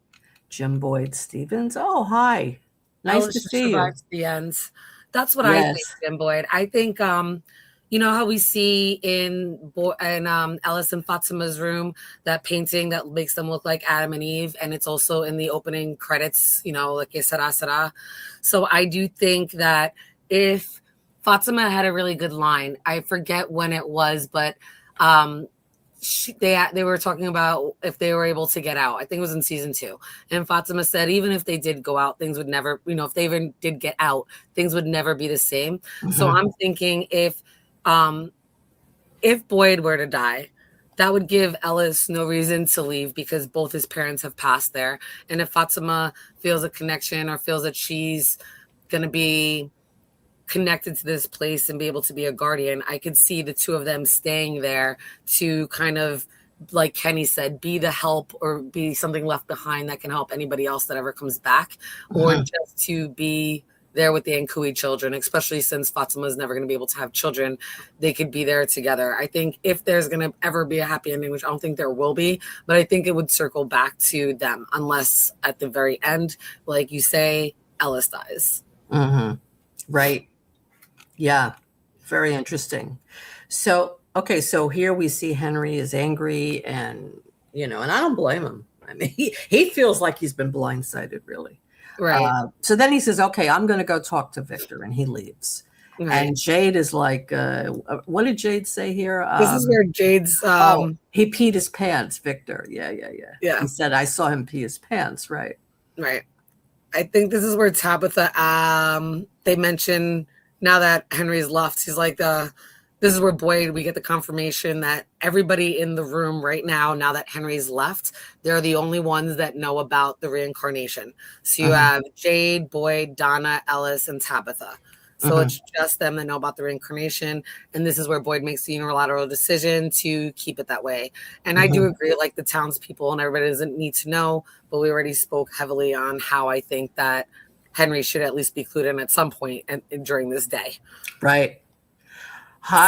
Jim Boyd Stevens. Oh, hi. Nice to see you. The ends. That's what I think, Jim Boyd. I think, You know how we see in Alice and Fatima's room that painting that makes them look like Adam and Eve, and it's also in the opening credits. You know, like que sera sera. So I do think that if Fatima had a really good line, I forget when it was, but they were talking about if they were able to get out. I think it was in season 2, and Fatima said even if they did go out, things would never. You know, if they even did get out, things would never be the same. So I'm thinking if Boyd were to die, that would give Ellis no reason to leave because both his parents have passed there. And if Fatima feels a connection or feels that she's going to be connected to this place and be able to be a guardian, I could see the two of them staying there to kind of, like Kenny said, be the help or be something left behind that can help anybody else that ever comes back, or just to be there with the Nkui children, especially since Fatima is never going to be able to have children. They could be there together. I think if there's going to ever be a happy ending, which I don't think there will be, but I think it would circle back to them unless at the very end, like you say, Ellis dies. Right. Yeah. Very interesting. So, okay. So here we see Henry is angry and, and I don't blame him. I mean, he feels like he's been blindsided, really. Right. So then he says, okay, I'm going to go talk to Victor, and he leaves. Right. And Jade is like, what did Jade say here? This is where Jade's... he peed his pants, Victor. Yeah. He said, I saw him pee his pants, right? Right. I think this is where Tabitha, they mention, now that Henry's left, he's like, this is where Boyd, we get the confirmation that everybody in the room right now that Henry's left, they're the only ones that know about the reincarnation. So you have Jade, Boyd, Donna, Ellis, and Tabitha. So it's just them that know about the reincarnation. And this is where Boyd makes the unilateral decision to keep it that way. And I do agree, like the townspeople and everybody doesn't need to know, but we already spoke heavily on how I think that Henry should at least be clued in at some point during this day. Right.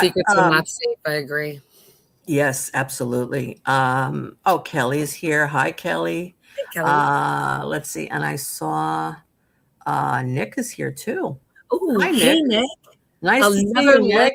Secrets are not safe. I agree. Yes, absolutely. Kelly's here. Hi, Kelly. Hey, Kelly. Let's see. And I saw Nick is here too. Oh, hey, Nick. Nice to see you, Nick.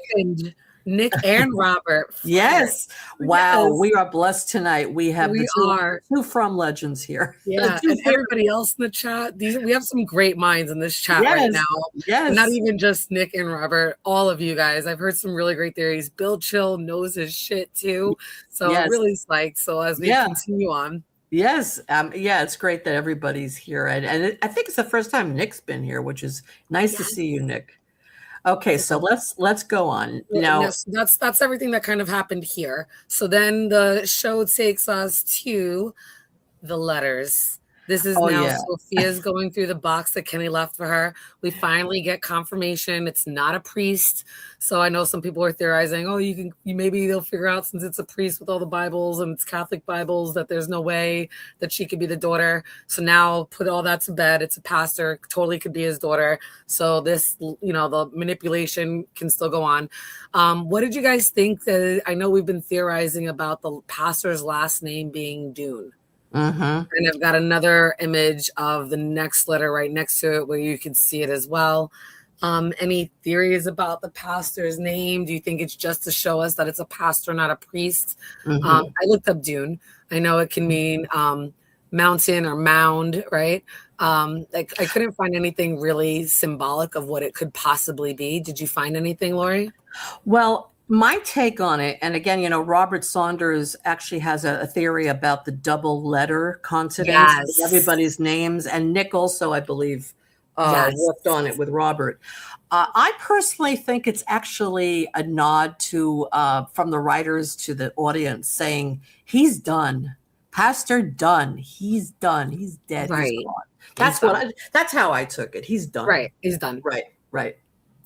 Nick and Robert. Yes. Wow. Yes. We are blessed tonight. We have two From Legends here. Yeah. And everybody else in the chat. We have some great minds in this chat right now. Yes. Not even just Nick and Robert, all of you guys. I've heard some really great theories. Bill Chill knows his shit too. So I'm really psyched. So as we continue on. Yes. It's great that everybody's here. And I think it's the first time Nick's been here, which is nice to see you, Nick. Okay, so let's go on. Now that's everything that kind of happened here. So then the show takes us to the letters. This is Sophia's going through the box that Kenny left for her. We finally get confirmation it's not a priest. So I know some people are theorizing, maybe they'll figure out since it's a priest with all the Bibles and it's Catholic Bibles that there's no way that she could be the daughter. So now put all that to bed. It's a pastor, totally could be his daughter. So this, the manipulation can still go on. What did you guys think? I know we've been theorizing about the pastor's last name being Dune. And I've got another image of the next letter right next to it where you can see it as well. Any theories about the pastor's name? Do you think it's just to show us that it's a pastor, not a priest? I looked up Dune. I know it can mean mountain or mound, right? I couldn't find anything really symbolic of what it could possibly be. Did you find anything, Lori? Well, my take on it, and again, Robert Saunders actually has a theory about the double letter consonants in everybody's names, and Nick also, I believe, worked on it with Robert. I personally think it's actually a nod to from the writers to the audience saying he's done, Pastor done, he's done, he's dead, right? He's gone. That's how I took it. He's done. Right, he's done. Right.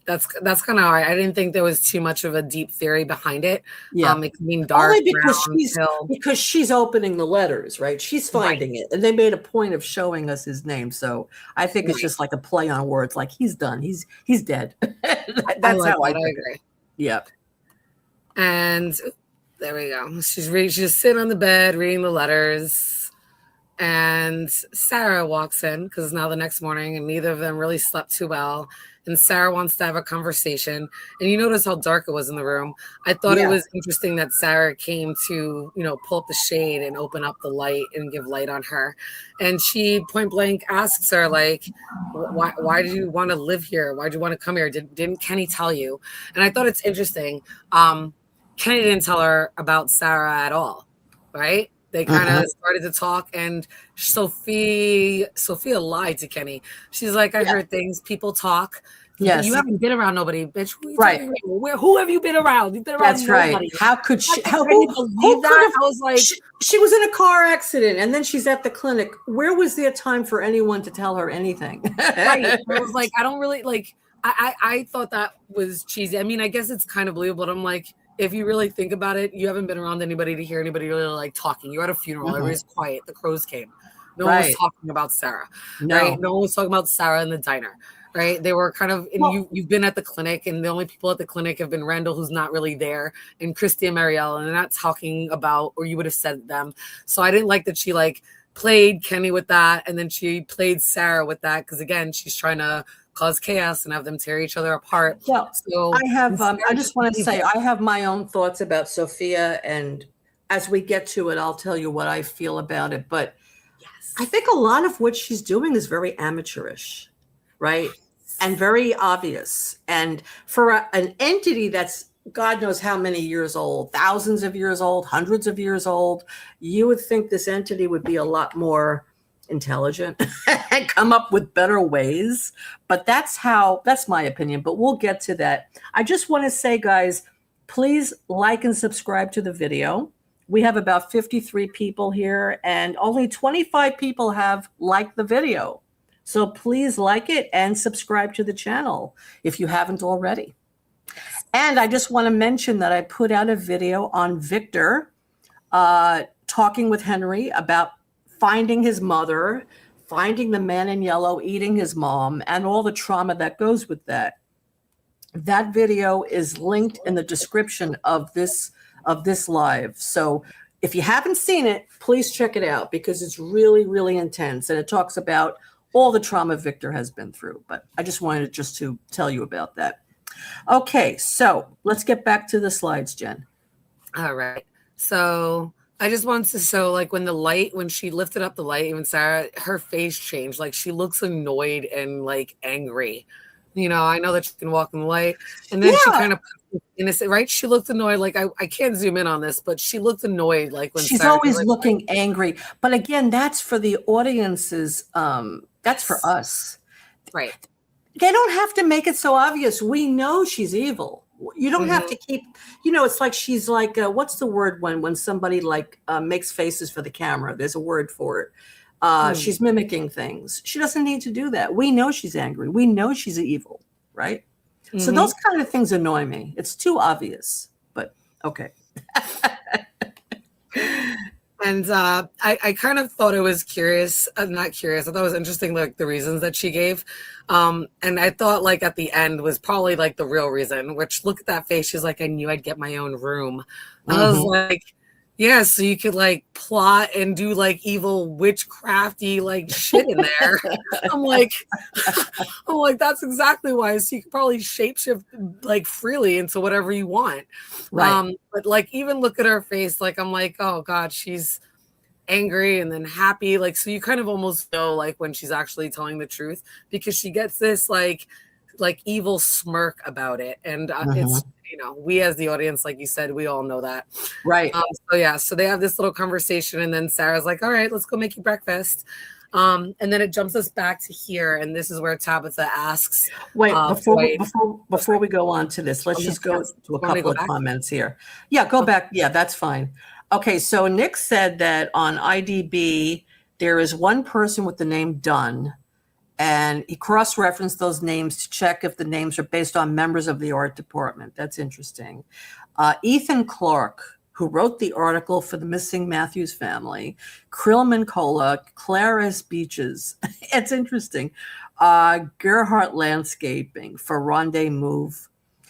That's kind of all right. I didn't think there was too much of a deep theory behind it. Yeah, it can mean dark. Only because she's opening the letters, right? She's finding it, and they made a point of showing us his name. So I think it's just like a play on words. Like he's done. He's dead. That's how I agree. Yeah. And there we go. She's just sitting on the bed reading the letters. And Sarah walks in because it's now the next morning and neither of them really slept too well. And Sarah wants to have a conversation. And you notice how dark it was in the room. I thought it Yeah. was interesting that Sarah came to, pull up the shade and open up the light and give light on her. And she point blank asks her, like, why do you want to live here? Why do you want to come here? Didn't Kenny tell you? And I thought it's interesting. Kenny didn't tell her about Sarah at all, right? They kind of started to talk, and Sophia lied to Kenny. She's like, I heard things. People talk. Yes. You haven't been around nobody, bitch. Right. Who have you been around? You've been around That's nobody. right. How could she? Who believe that? I was like, she was in a car accident, and then she's at the clinic. Where was there time for anyone to tell her anything? Right. I was like, I don't really like. I thought that was cheesy. I mean, I guess it's kind of believable, but I'm like, if you really think about it, you haven't been around anybody to hear anybody really like talking. You're at a funeral, everybody's quiet. The crows came. No one was talking about Sarah. No. Right? No one was talking about Sarah in the diner. Right? They were kind of, and you've been at the clinic, and the only people at the clinic have been Randall, who's not really there, and Christy and Marielle, and they're not talking about, or you would have said them. So I didn't like that she like played Kenny with that, and then she played Sarah with that, because again, she's trying to cause chaos and have them tear each other apart. Well, so I have, I just want to say, I have my own thoughts about Sophia, and as we get to it, I'll tell you what I feel about it. But I think a lot of what she's doing is very amateurish, right? And very obvious. And for an entity that's God knows how many years old, thousands of years old, hundreds of years old, you would think this entity would be a lot more intelligent and come up with better ways. But that's my opinion, but we'll get to that. I just want to say, guys, please like and subscribe to the video. We have about 53 people here, and only 25 people have liked the video. So please like it and subscribe to the channel if you haven't already. And I just want to mention that I put out a video on Victor talking with Henry about finding his mother, finding the man in yellow, eating his mom, and all the trauma that goes with that. That video is linked in the description of this live. So if you haven't seen it, please check it out, because it's really, really intense. And it talks about all the trauma Victor has been through. But I just wanted to tell you about that. Okay, so let's get back to the slides, Jen. All right. So I just wanted to show, like, when she lifted up the light, even Sarah, her face changed. Like, she looks annoyed and like angry. I know that she can walk in the light. And then she kind of innocent, right? She looked annoyed. Like, I can't zoom in on this, but she looked annoyed. Like, when she's Sarah always looking angry. But again, that's for the audience's, that's for us. Right. They don't have to make it so obvious. We know she's evil. You don't have to keep, it's like she's like, what's the word when somebody like makes faces for the camera? There's a word for it. She's mimicking things. She doesn't need to do that. We know she's angry. We know she's evil, right? So those kind of things annoy me. It's too obvious, but okay. And I kind of thought it was curious, not curious. I thought it was interesting, like the reasons that she gave. And I thought like at the end was probably like the real reason, which look at that face. She's like, I knew I'd get my own room. I was like, yeah, so you could like plot and do like evil witchcrafty like shit in there. I'm like, that's exactly why. So you could probably shapeshift like freely into whatever you want. Right. But like, even look at her face. Like, I'm like, oh God, she's angry and then happy. Like, so you kind of almost know like when she's actually telling the truth, because she gets this like evil smirk about it. And it's, we as the audience, like you said, we all know that. Right. So they have this little conversation, and then Sarah's like, all right, let's go make you breakfast. And then it jumps us back to here. And this is where Tabitha asks. Wait, before we go on to this, let's just go to a couple of comments here. Yeah, go back. Yeah, that's fine. Okay. So Nick said that on IDB, there is one person with the name Dunn, and he cross-referenced those names to check if the names are based on members of the art department. That's interesting. Ethan Clark, who wrote the article for the Missing Matthews family, Krill Cola, Clarice Beaches. It's interesting. Gerhardt Landscaping for Rendezvous.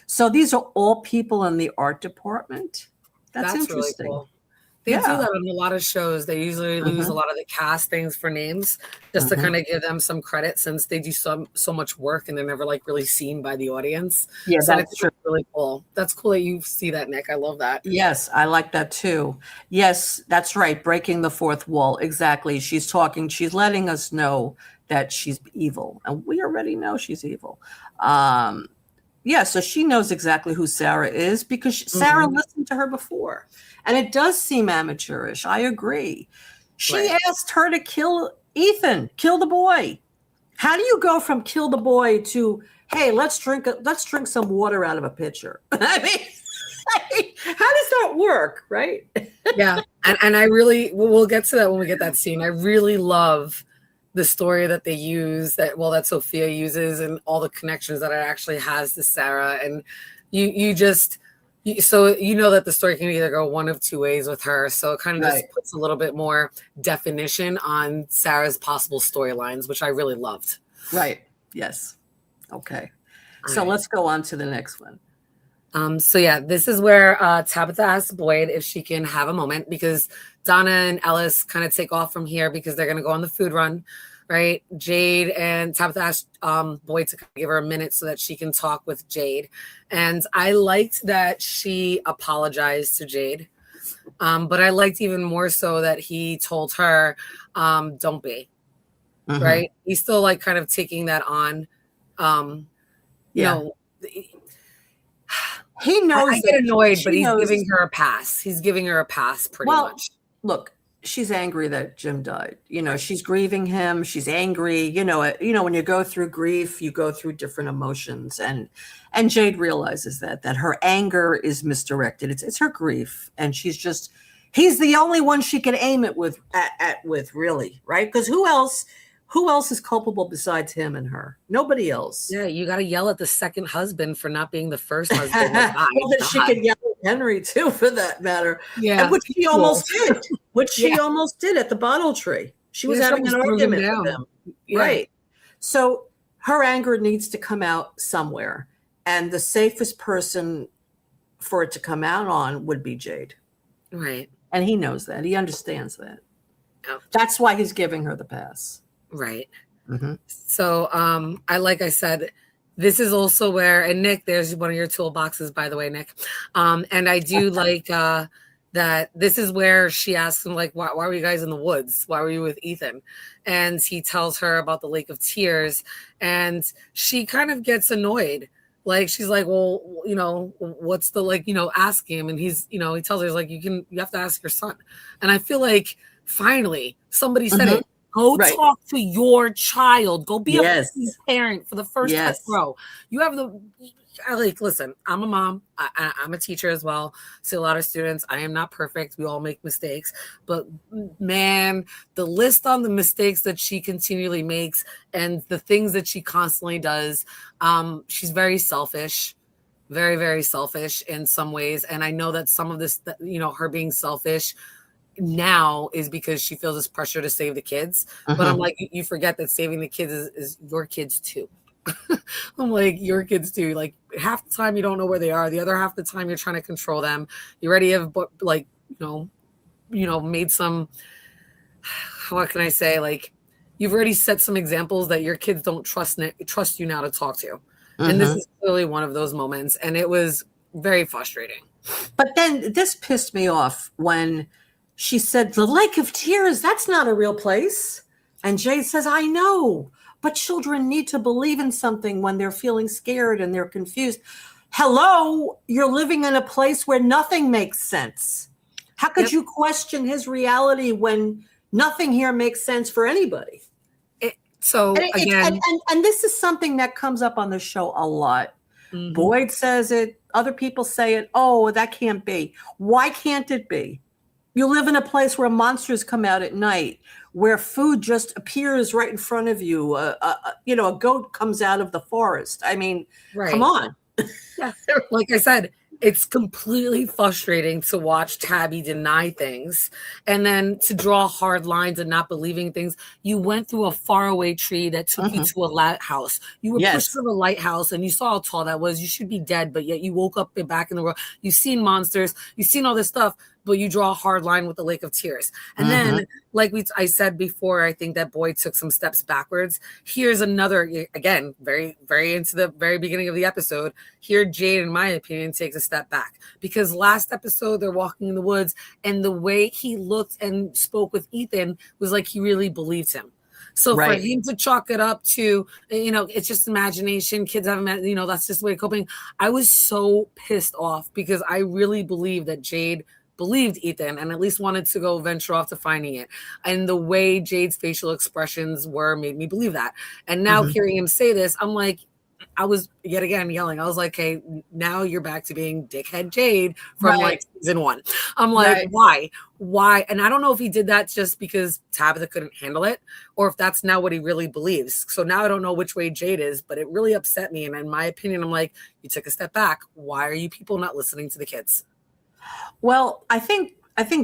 So these are all people in the art department. That's interesting. Really cool. They do Yeah. that on a lot of shows. They usually use a lot of the cast things for names just to kind of give them some credit since they do so much work and they're never like really seen by the audience. Yeah, So I that's think true. that's really cool. That's cool that you see that, Nick. I love that. Yes, I like that too. Yes, that's right. Breaking the fourth wall. Exactly. She's letting us know that she's evil. And we already know she's evil. Yeah, so she knows exactly who Sarah is because Sarah listened to her before. And it does seem amateurish. I agree. She asked her to kill Ethan, kill the boy. How do you go from kill the boy to, hey, let's drink some water out of a pitcher? I mean, how does that work, right? Yeah. And I really, we'll get to that when we get that scene. I really love the story that they use that Sophia uses and all the connections that it actually has to Sarah. And so you know that the story can either go one of two ways with her. So it kind of just puts a little bit more definition on Sarah's possible storylines, which I really loved. Right. Yes. Okay. So let's go on to the next one. So yeah, this is where Tabitha asks Boyd if she can have a moment because Donna and Ellis kind of take off from here because they're going to go on the food run, right? Jade and Tabitha asked Boyd to give her a minute so that she can talk with Jade. And I liked that she apologized to Jade. But I liked even more so that he told her, don't be, right? He's still like kind of taking that on. You know, he knows. I get annoyed, but he's giving her a pass. He's giving her a pass pretty much. Look, she's angry that Jim died. You know, she's grieving him. She's angry. You know, when you go through grief, you go through different emotions, and Jade realizes that her anger is misdirected. It's her grief, and he's the only one she can aim it with really, right? Because who else is culpable besides him and her? Nobody else. Yeah, you got to yell at the second husband for not being the first husband. Well, then she could yell at Henry too, for that matter. Yeah, and which she almost did. Which she almost did at the bottle tree. She was having an argument with him. Yeah. Right. So her anger needs to come out somewhere, and the safest person for it to come out on would be Jade. Right. And he knows that. He understands that. Oh. That's why he's giving her the pass. Right. So I said, this is also where, and Nick, there's one of your toolboxes, by the way, Nick. And I do like that this is where she asks him, like, why were you guys in the woods? Why were you with Ethan? And he tells her about the Lake of Tears. And she kind of gets annoyed. Like, she's like, well, you know, what's the, ask him. And he's, he tells her, he's like, you have to ask your son. And I feel like finally somebody said it. Go talk to your child. Go be a parent for the first row. You have listen, I'm a mom. I'm a teacher as well. See a lot of students. I am not perfect. We all make mistakes. But man, the list on the mistakes that she continually makes and the things that she constantly does, she's very selfish. Very, very selfish in some ways. And I know that some of this, her being selfish now is because she feels this pressure to save the kids. But I'm like, you forget that saving the kids is your kids too. I'm like, your kids too. Like, half the time you don't know where they are. The other half the time you're trying to control them. You already have made some, what can I say? Like, you've already set some examples that your kids don't trust you now to talk to. And this is clearly one of those moments. And it was very frustrating. But then this pissed me off when she said, the Lake of Tears, that's not a real place. And Jade says, I know, but children need to believe in something when they're feeling scared and they're confused. Hello, you're living in a place where nothing makes sense. How could you question his reality when nothing here makes sense for anybody? And this is something that comes up on the show a lot. Boyd says it. Other people say it. Oh, that can't be. Why can't it be? You live in a place where monsters come out at night, where food just appears right in front of you. A goat comes out of the forest. I mean, come on. Yeah. Like I said, it's completely frustrating to watch Tabby deny things and then to draw hard lines and not believing things. You went through a faraway tree that took you to a lighthouse. You were pushed to the lighthouse and you saw how tall that was. You should be dead, but yet you woke up back in the world. You've seen monsters. You've seen all this stuff. but you draw a hard line with the Lake of Tears. And then, like I said before, I think that Boyd took some steps backwards. Here's another, again, very, very into the very beginning of the episode. Here, Jade, in my opinion, takes a step back, because last episode they're walking in the woods, and the way he looked and spoke with Ethan was like he really believed him. So for him to chalk it up to, it's just imagination, kids haven't met, that's just the way of coping. I was so pissed off, because I really believe that Jade believed Ethan and at least wanted to go venture off to finding it. And the way Jade's facial expressions were made me believe that. And now hearing him say this, I'm like, I was yet again yelling. I was like, hey, now you're back to being dickhead Jade from like season 1. I'm like, why? And I don't know if he did that just because Tabitha couldn't handle it, or if that's now what he really believes. So now I don't know which way Jade is, but it really upset me. And in my opinion, I'm like, you took a step back. Why are you people not listening to the kids? Well, I think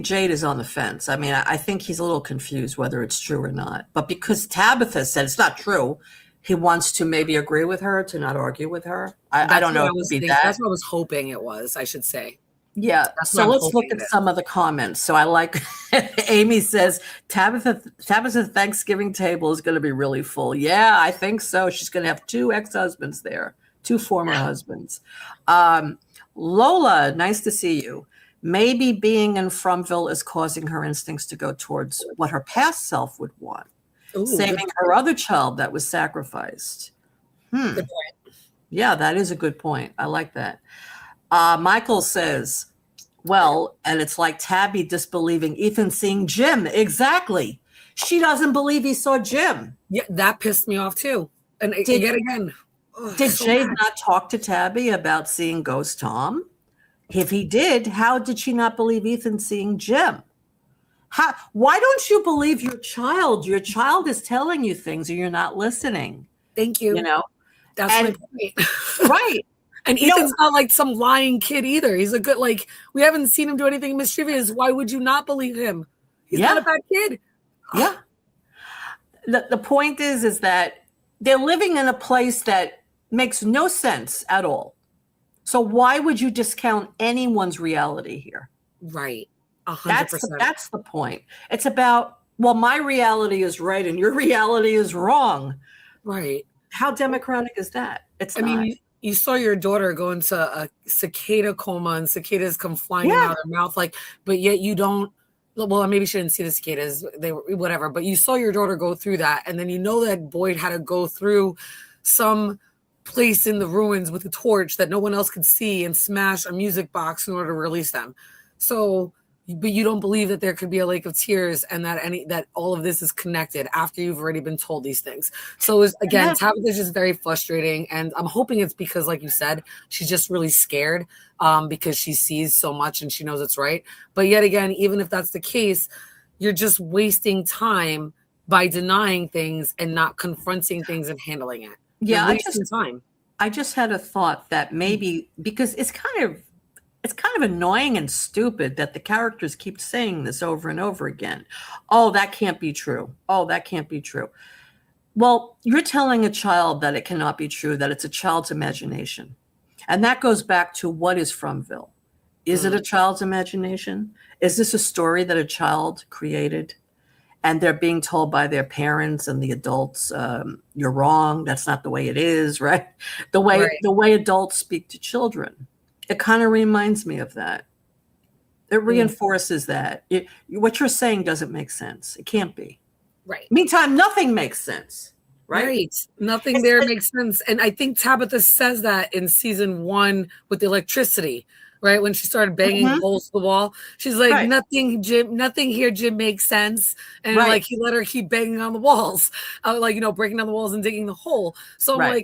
Jade is on the fence. I mean, I think he's a little confused whether it's true or not. But because Tabitha said it's not true, he wants to maybe agree with her, to not argue with her. I don't know if it would be that. That's what I was hoping it was, I should say. Yeah. So let's look at some of the comments. So I like Amy says, Tabitha's Thanksgiving table is going to be really full. Yeah, I think so. She's going to have 2 ex-husbands there, 2 former husbands. Lola, nice to see you. Maybe being in Fromville is causing her instincts to go towards what her past self would want. Ooh, saving her other child that was sacrificed. Good point. Yeah, that is a good point. I like that. Michael says, well, and it's like Tabby disbelieving Ethan seeing Jim. Exactly. She doesn't believe he saw Jim. Yeah, that pissed me off too. And yet again. Did Jade not talk to Tabby about seeing Ghost Tom? If he did, how did she not believe Ethan seeing Jim? Why don't you believe your child? Your child is telling you things and you're not listening. Thank you. That's my point. Right. And Ethan's not like some lying kid either. He's a good, we haven't seen him do anything mischievous. Why would you not believe him? He's not a bad kid. Yeah. The point is that they're living in a place that makes no sense at all. So why would you discount anyone's reality here? Right. 100%. That's the point. It's about, well, my reality is right and your reality is wrong. Right. How democratic is that? I mean, you saw your daughter go into a cicada coma and cicadas come flying out of their mouth, but yet you don't. Well, maybe she didn't see the cicadas. They were whatever, but you saw your daughter go through that, and then you know that Boyd had to go through some place in the ruins with a torch that no one else could see and smash a music box in order to release them. So. But you don't believe that there could be a Lake of Tears and that all of this is connected after you've already been told these things. So Tabitha is just very frustrating, and I'm hoping it's because, like you said, she's just really scared because she sees so much and she knows it's right. But yet again, even if that's the case, you're just wasting time by denying things and not confronting things and handling it. Yeah, I just had a thought that maybe because it's kind of annoying and stupid that the characters keep saying this over and over again. Oh, that can't be true. Oh, that can't be true. Well, you're telling a child that it cannot be true, that it's a child's imagination. And that goes back to what is Fromville? Is it a child's imagination? Is this a story that a child created? And they're being told by their parents and the adults, you're wrong. That's not the way it is, right? The way adults speak to children. It kind of reminds me of that. It reinforces that. What you're saying doesn't make sense. It can't be. Right. Meantime, nothing makes sense. Right. Nothing there makes sense. And I think Tabitha says that in season 1 with the electricity, right? When she started banging holes to the wall. She's like, nothing here, Jim, makes sense. And he let her keep banging on the walls, breaking down the walls and digging the hole. So I'm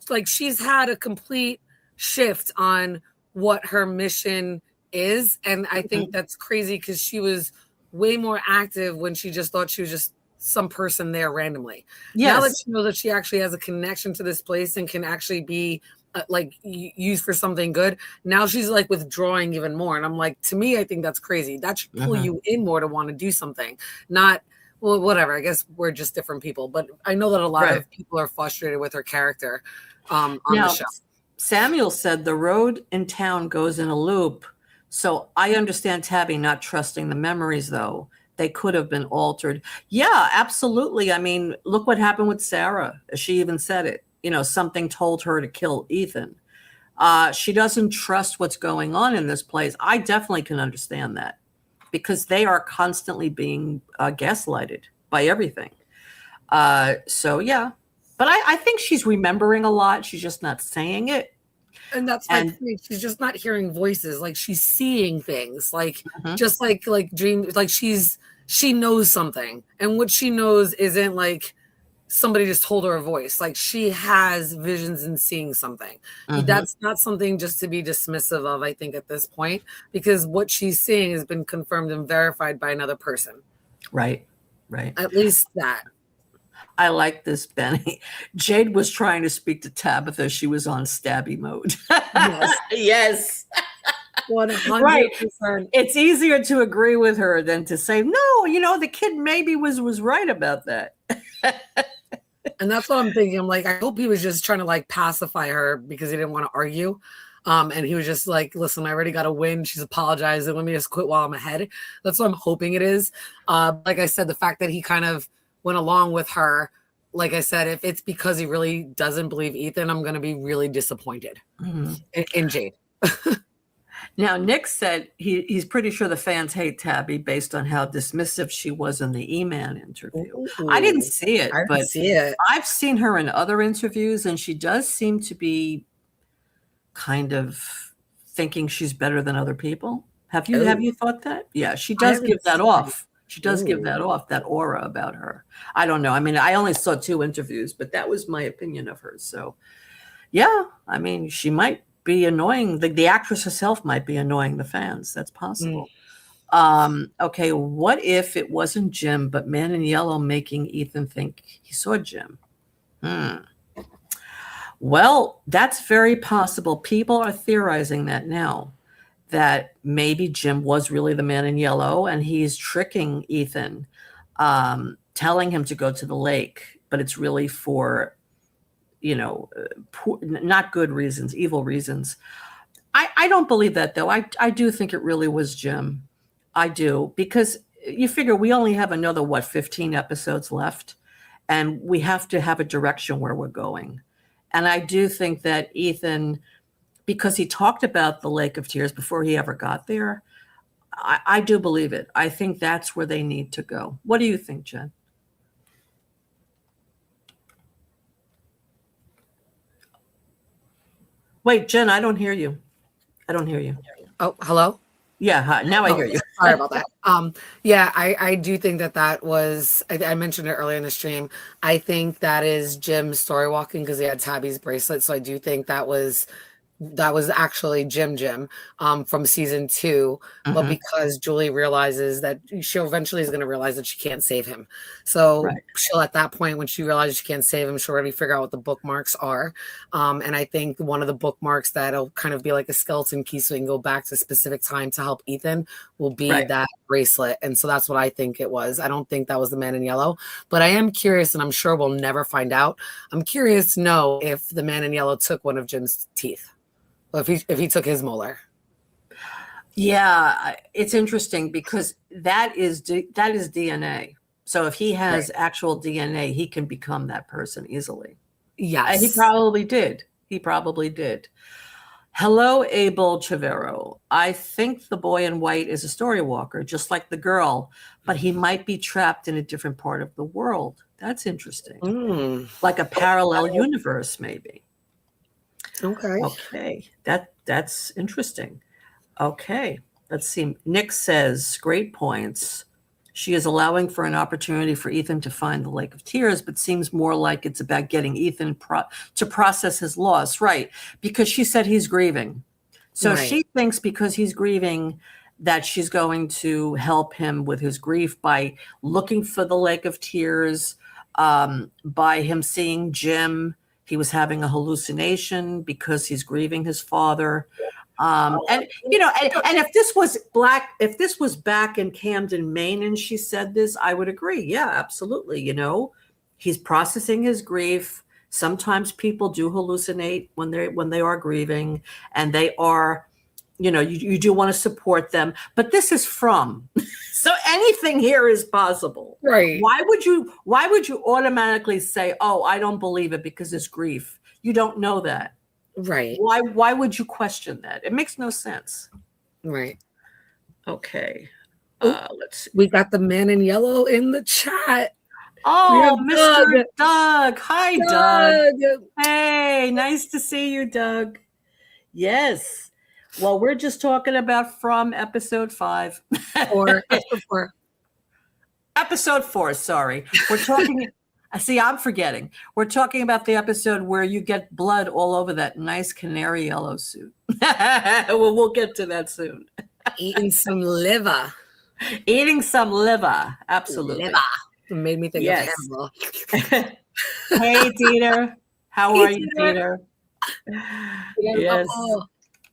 like, she's had a complete shift on what her mission is, and I think that's crazy because she was way more active when she just thought she was just some person there randomly. Now that she knows that she actually has a connection to this place and can actually be used for something good, now she's withdrawing even more. And I'm like, to me, I think that's crazy. That should pull you in more to want to do something, not whatever. I guess we're just different people, but I know that a lot of people are frustrated with her character on the show. Samuel said the road in town goes in a loop So I understand Tabby not trusting the memories, though. They could have been altered. Yeah, absolutely. I mean, look what happened with Sarah. She even said it. You know, something told her to kill Ethan. She doesn't trust what's going on in this place. I definitely can understand that because they are constantly being gaslighted by everything. So, yeah. But I think she's remembering a lot. She's just not saying it. And that's my point. She's just not hearing voices. Like she's seeing things. Like just like dreams. Like she knows something, and what she knows isn't like somebody just told her a voice. Like she has visions and seeing something. That's not something just to be dismissive of. I think at this point, because what she's seeing has been confirmed and verified by another person. Right. Right. At least that. I like this, Benny. Jade was trying to speak to Tabitha. She was on stabby mode. Yes. Yes. 100%. Right. It's easier to agree with her than to say, no, you know, the kid maybe was right about that. And that's what I'm thinking. I'm like, I hope he was just trying to like pacify her because he didn't want to argue. And he was just like, listen, I already got a win. She's apologizing. Let me just quit while I'm ahead. That's what I'm hoping it is. Like I said, the fact that he kind of went along with her, like I said, if it's because he really doesn't believe Ethan, I'm going to be really disappointed in Jade. Now, Nick said he's pretty sure the fans hate Tabby based on how dismissive she was in the E-Man interview. Ooh, I didn't see it, but see it. I've seen her in other interviews, and she does seem to be kind of thinking she's better than other people. Have you thought that? Yeah, she does give that off. She does give that off, that aura about her. I don't know. I mean, I only saw 2 interviews, but that was my opinion of her. So, yeah, I mean, she might be annoying. The actress herself might be annoying the fans. That's possible. Okay, what if it wasn't Jim, but Man in Yellow making Ethan think he saw Jim? Well, that's very possible. People are theorizing that now, that maybe Jim was really the Man in Yellow and he's tricking Ethan, telling him to go to the lake, but it's really for, you know, not good reasons, evil reasons. I don't believe that, though. I do think it really was Jim. I do, because you figure we only have another, 15 episodes left, and we have to have a direction where we're going. And I do think that Ethan, because he talked about the Lake of Tears before he ever got there, I do believe it. I think that's where they need to go. What do you think, Jen? Wait, Jen, I don't hear you. I don't hear you. Oh, hello? Yeah, hi. Now I hear you. Sorry about that. Yeah, I do think that was, I mentioned it earlier in the stream. I think that is Jim's story walking because he had Tabby's bracelet. So I do think that was actually Jim from season 2, but because Julie realizes that she eventually is going to realize that she can't save him. So she'll, at that point, when she realizes she can't save him, she'll already figure out what the bookmarks are. And I think one of the bookmarks that'll kind of be like a skeleton key so we can go back to a specific time to help Ethan will be that bracelet. And so that's what I think it was. I don't think that was the Man in Yellow, but I am curious, and I'm sure we'll never find out. I'm curious to know if the Man in Yellow took one of Jim's teeth. Well, if he took his molar. Yeah, it's interesting because that is DNA. So if he has actual DNA, he can become that person easily. Yes. He probably did. Hello, Abel Chavero. I think the boy in white is a story walker, just like the girl, but he might be trapped in a different part of the world. That's interesting. Like a parallel universe, maybe. Okay. That's interesting. Okay. Let's see. Nick says, great points. She is allowing for an opportunity for Ethan to find the Lake of Tears, but seems more like it's about getting Ethan to process his loss. Right. Because she said he's grieving. So she thinks because he's grieving that she's going to help him with his grief by looking for the Lake of Tears, by him seeing Jim. He was having a hallucination because he's grieving his father. And if this was back in Camden, Maine, and she said this, I would agree. Yeah, absolutely. You know, he's processing his grief. Sometimes people do hallucinate when they are grieving, and they are you do want to support them, but this is from. So anything here is possible. Right. Why would you automatically say, oh, I don't believe it because it's grief? You don't know that. Right. Why would you question that? It makes no sense. Right. Okay. Oh, Let's see. We got the man in yellow in the chat. Oh, We Mr. have Doug. Hi, Doug. Hey, nice to see you, Doug. Yes. Well, we're just talking about from episode 5. Or episode 4. Episode 4, sorry. We're talking. See, I'm forgetting. We're talking about the episode where you get blood all over that nice canary yellow suit. We'll get to that soon. Eating some liver. Eating some liver. Absolutely. Liver. It made me think of Hannibal. Hey, Dieter. How are you, Dieter? Yes.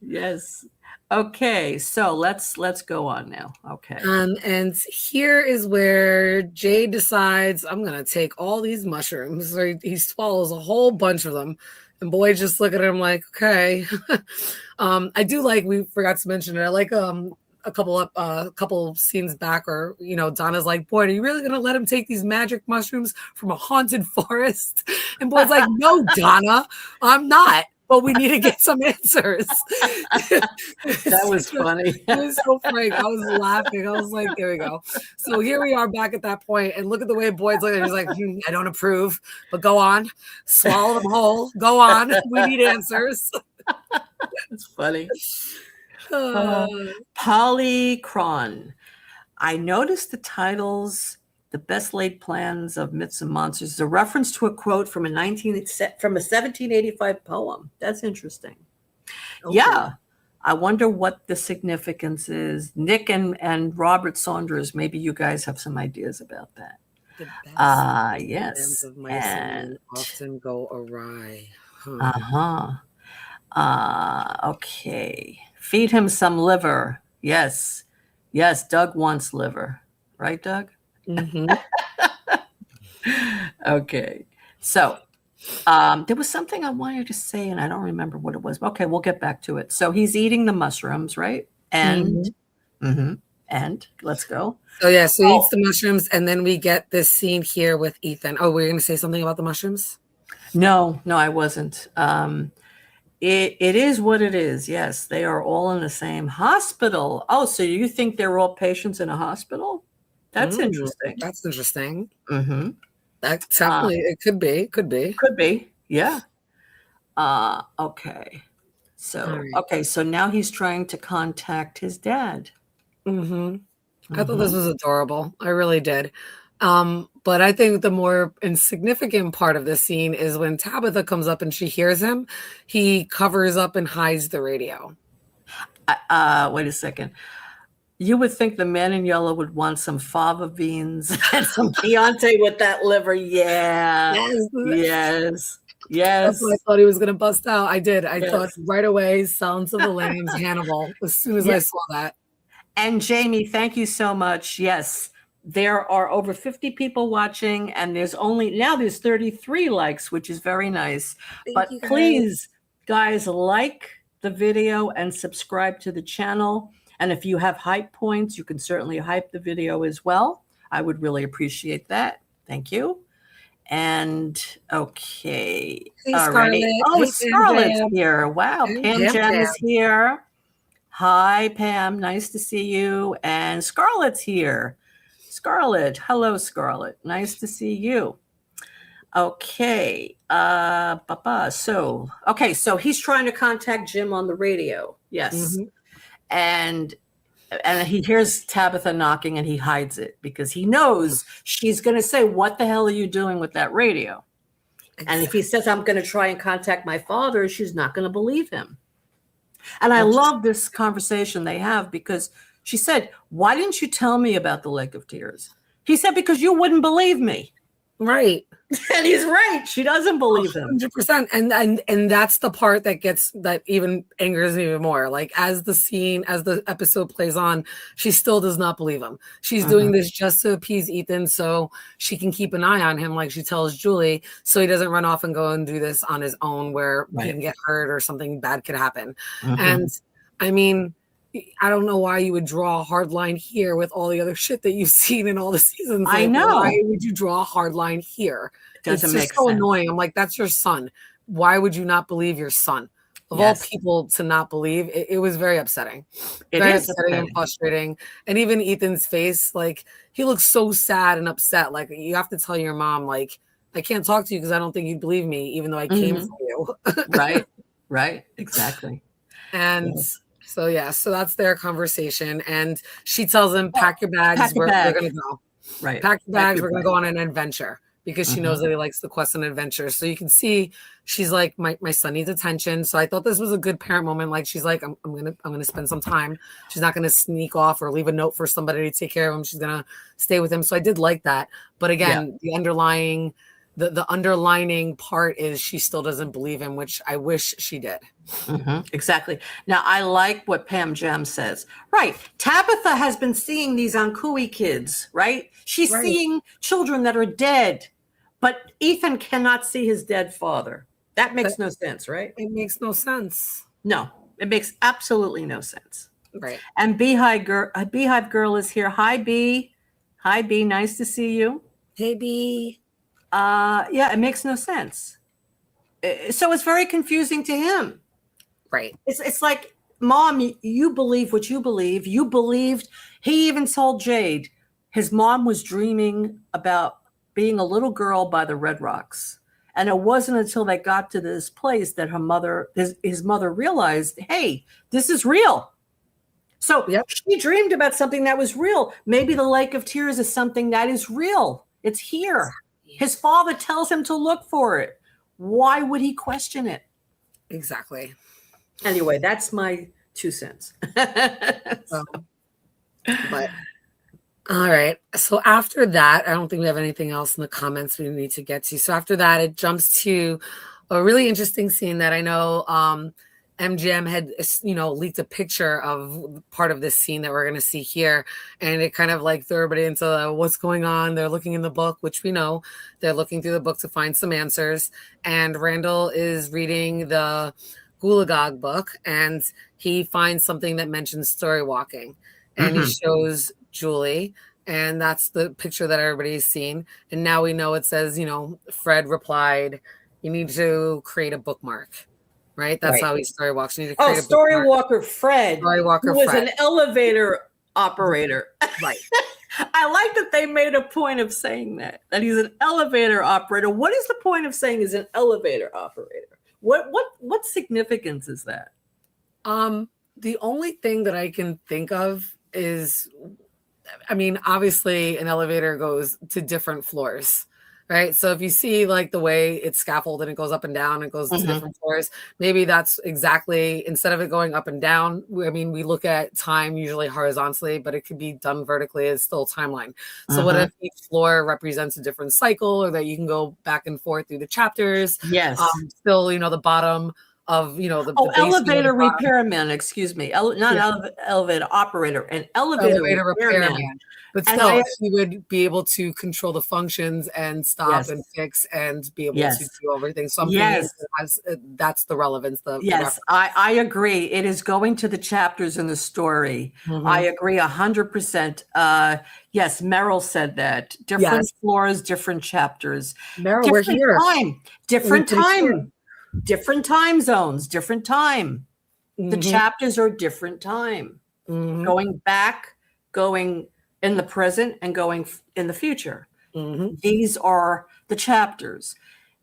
Yes. Okay, so let's go on now. Okay. And here is where Jay decides, I'm gonna take all these mushrooms. So he swallows a whole bunch of them, and boy just look at him like, okay. I do like, we forgot to mention it. I like a couple scenes back, or Donna's like, boy, are you really gonna let him take these magic mushrooms from a haunted forest? And boy's like, no, Donna, I'm not. But we need to get some answers. That was funny. It was so frank. I was laughing. I was like, there we go. So here we are back at that point, and look at the way Boyd's looking. He's like, I don't approve, but go on. Swallow them whole. Go on. We need answers. It's funny. Polychron. I noticed the titles, The Best Laid Plans of Myths and Monsters, is a reference to a quote from a 1785 poem. That's interesting. Okay. Yeah. I wonder what the significance is. Nick and Robert Saunders, maybe you guys have some ideas about that. Yes. Of my and often go awry. Okay. Feed him some liver. Yes. Yes, Doug wants liver. Right, Doug? Mm-hmm. Okay. So there was something I wanted to say, and I don't remember what it was. Okay, we'll get back to it. So he's eating the mushrooms, right? And and let's go. So yeah, so he eats the mushrooms, and then we get this scene here with Ethan. Oh, we're going to say something about the mushrooms? No, I wasn't. It is what it is. Yes, they are all in the same hospital. Oh, so you think they're all patients in a hospital? That's interesting. That's interesting. Mm-hmm. That definitely, it could be. Could be. Yeah. Okay. So, okay. So now he's trying to contact his dad. Mm-hmm. I thought this was adorable. I really did. But I think the more insignificant part of this scene is when Tabitha comes up and she hears him, he covers up and hides the radio. Wait a second. You would think the man in yellow would want some fava beans and some Chianti with that liver. Yeah. Yes. That's what I thought he was going to bust out. I did. I thought right away, Silence of the Lambs, Hannibal, as soon as I saw that. And Jamie, thank you so much. Yes. There are over 50 people watching, and there's 33 likes, which is very nice. But please, guys, like the video and subscribe to the channel. And if you have hype points, you can certainly hype the video as well. I would really appreciate that. Thank you. And okay. Hey, Scarlett. Oh, hey, Scarlett's here. Wow. Pam Jam is here. Hi, Pam. Nice to see you. And Scarlett's here. Scarlett. Hello, Scarlett. Nice to see you. Okay. So he's trying to contact Jim on the radio. Yes. And he hears Tabitha knocking and he hides it because he knows she's going to say, what the hell are you doing with that radio? And if he says, I'm going to try and contact my father, she's not going to believe him. And I love this conversation they have because she said, why didn't you tell me about the Lake of Tears? He said, because you wouldn't believe me. Right. And he's right. She doesn't believe him. 100%. And that's the part that even angers me even more. Like as the episode plays on, she still does not believe him. She's doing this just to appease Ethan so she can keep an eye on him, like she tells Julie, so he doesn't run off and go and do this on his own where he can get hurt or something bad could happen. And I mean, I don't know why you would draw a hard line here with all the other shit that you've seen in all the seasons. I Like, know. why would you draw a hard line here? Doesn't It's make just so sense. annoying. I'm like, that's your son. Why would you not believe your son? Of all Yes. people to not believe, it was very upsetting. It Very is upsetting and upsetting. frustrating. And even Ethan's face, like, he looks so sad and upset. Like, you have to tell your mom, like, I can't talk to you because I don't think you'd believe me, even though I came Mhm. from you. Right, exactly. And Yes. so yeah, so that's their conversation. And she tells him, pack your Pack bags, your we're bag. gonna go. Right. Pack your Pack bags, your we're gonna bag. go on an adventure because she knows Mhm. that he likes the quest and adventure. So you can see she's like, my son needs attention. So I thought this was a good parent moment. Like she's like, I'm gonna spend some time. She's not gonna sneak off or leave a note for somebody to take care of him. She's gonna stay with him. So I did like that. But Yeah. again, the underlining part is she still doesn't believe him, which I wish she did. Exactly. Now, I like what Pam Gem says. Right. Tabitha has been seeing these Ankui kids, right? She's Right. seeing children that are dead, but Ethan cannot see his dead father. That makes no sense, right? It makes no sense. No, it makes absolutely no sense. Right. And Beehive Girl is here. Hi, B. Hi, B. Nice to see you. Hey, B. Yeah, it makes no sense. So it's very confusing to him. Right. It's like, Mom, you believe what you believe. You believed. He even told Jade his mom was dreaming about being a little girl by the Red Rocks. And it wasn't until they got to this place that his mother realized, hey, this is real. So Yep. she dreamed about something that was real. Maybe the Lake of Tears is something that is real. It's here. His father tells him to look for it. Why would he question it? Exactly. Anyway, that's my 2 cents. But all right. So after that, I don't think we have anything else in the comments we need to get to. So after that, it jumps to a really interesting scene that I know MGM had, leaked a picture of part of this scene that we're going to see here. And it kind of like threw everybody into what's going on. They're looking in the book, which we know they're looking through the book to find some answers. And Randall is reading the Gulagog book and he finds something that mentions story walking. And he shows Julie, and that's the picture that everybody's seen. And now we know it says, Fred replied, you need to create a bookmark, right? That's how he story walks. You need to create a Story bookmark. Walker Fred, Story Walker who was Fred. an elevator operator. Right. I like that they made a point of saying that he's an elevator operator. What is the point of saying he's an elevator operator? What significance is that? The only thing that I can think of is, obviously an elevator goes to different floors, right? So if you see like the way it's scaffolded and it goes up and down, it goes to different floors. Maybe that's exactly, instead of it going up and down, we look at time usually horizontally, but it could be done vertically as still timeline. So what if each floor represents a different cycle, or that you can go back and forth through the chapters? Yes. Still, the bottom of the elevator repairman, excuse me, elevator operator, an elevator repairman. But still, he would be able to control the functions and stop and fix and be able to do everything. So I'm thinking that's the relevance. I agree. It is going to the chapters in the story. I agree 100%. Yes, Meryl said that. Different floors, different chapters. Meryl, we're here. Different time. Different time zones, different time. The chapters are different time. Going back, going in the present, and going in the future. These are the chapters.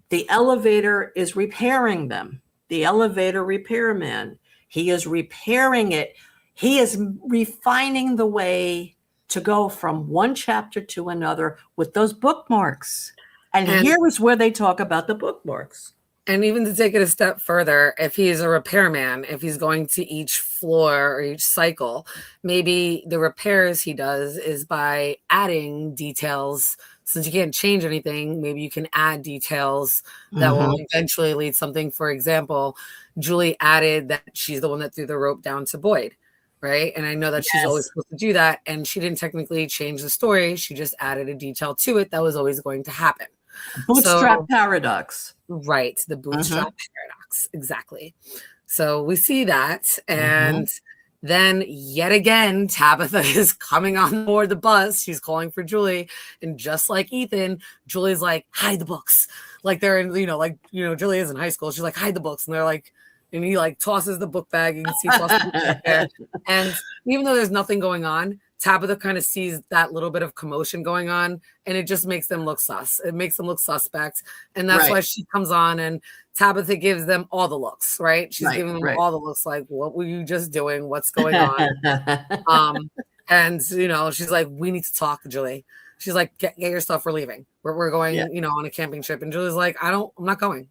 The elevator is repairing them. The elevator repairman, he is repairing it. He is refining the way to go from one chapter to another with those bookmarks. And here is where they talk about the bookmarks. And even to take it a step further, if he's a repairman, if he's going to each floor or each cycle, maybe the repairs he does is by adding details. Since you can't change anything, maybe you can add details that will eventually lead something. For example, Julie added that she's the one that threw the rope down to Boyd, right? And I know that she's always supposed to do that. And she didn't technically change the story. She just added a detail to it that was always going to happen. Bootstrap paradox. Right. The bootstrap paradox. Exactly. So we see that. Mm-hmm. And then yet again, Tabitha is coming on board the bus. She's calling for Julie. And just like Ethan, Julie's like, hide the books. Like they're in, Julie is in high school. She's like, hide the books. And they're like, and he like tosses the book bag. You can see tosses the book bag there. And even though there's nothing going on, Tabitha kind of sees that little bit of commotion going on, and it just makes them look sus. It makes them look suspect. And that's why she comes on, and Tabitha gives them all the looks, right? She's giving them all the looks like, what were you just doing? What's going on? And, she's like, we need to talk, Julie. She's like, get your stuff. We're leaving. We're going, on a camping trip. And Julie's like, I'm not going.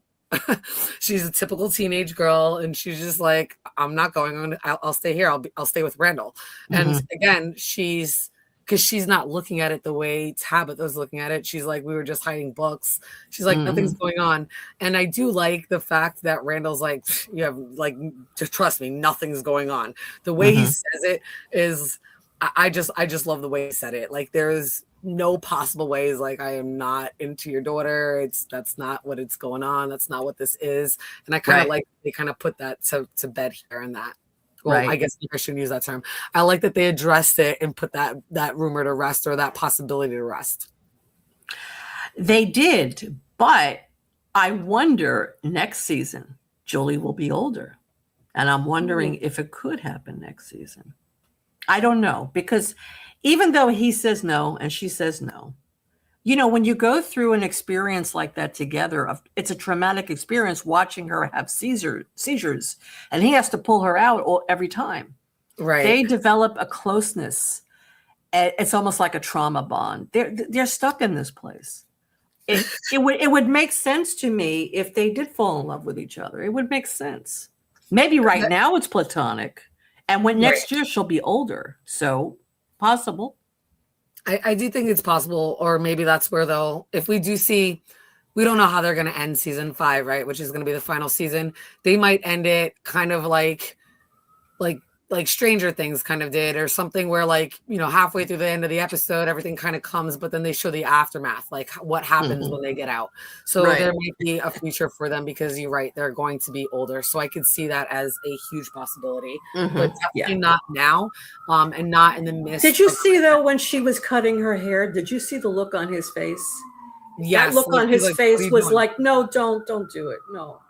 She's a typical teenage girl, and she's just like, I'm not going. I'll stay here. I'll stay with Randall. And again, because she's not looking at it the way Tabitha's looking at it. She's like, we were just hiding books. She's like, nothing's going on. And I do like the fact that Randall's like, you have like, just trust me, nothing's going on. The way he says it is, I just love the way he said it. Like there's no possible ways like I am not into your daughter. That's not what it's going on. That's not what this is. And I kind of like they kind of put that to bed here and that. Well, I guess I shouldn't use that term. I like that they addressed it and put that rumor to rest, or that possibility to rest. They did, but I wonder next season Julie will be older, and I'm wondering if it could happen next season. I don't know, because even though he says no and she says no, when you go through an experience like that together, it's a traumatic experience watching her have seizures, and he has to pull her out every time. Right. They develop a closeness. It's almost like a trauma bond. They're stuck in this place. It would make sense to me if they did fall in love with each other. It would make sense. Maybe right now it's platonic, and when next year she'll be older. So possible. I do think it's possible, or maybe that's where if we do see, we don't know how they're going to end season 5, right? Which is going to be the final season. They might end it kind of like Stranger Things kind of did, or something where halfway through the end of the episode, everything kind of comes, but then they show the aftermath, like what happens when they get out. So there might be a future for them, because you're right, they're going to be older. So I could see that as a huge possibility, but definitely not now, and not in the midst. Did you see though, when she was cutting her hair, did you see the look on his face? Yes. That look on his face was like, no, don't do it. No.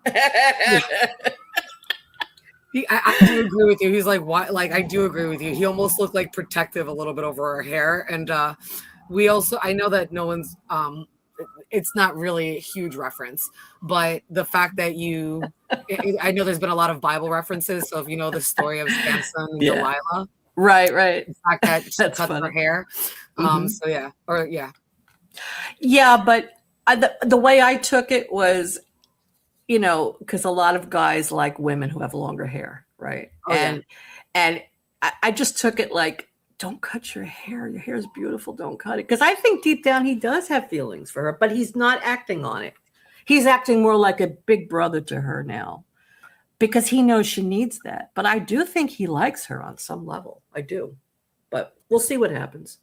I do agree with you. He's like, why? Like, I do agree with you. He almost looked like protective a little bit over her hair. And I know that no one's, it's not really a huge reference, but the fact that I know there's been a lot of Bible references. So if you know the story of Samson and Delilah. Right. The fact that she cut her hair. So yeah. Yeah, but the way I took it was, because a lot of guys like women who have longer hair, right? And I just took it like, don't cut your hair. Your hair is beautiful. Don't cut it. Because I think deep down he does have feelings for her, but he's not acting on it. He's acting more like a big brother to her now, because he knows she needs that. But I do think he likes her on some level. I do. But we'll see what happens.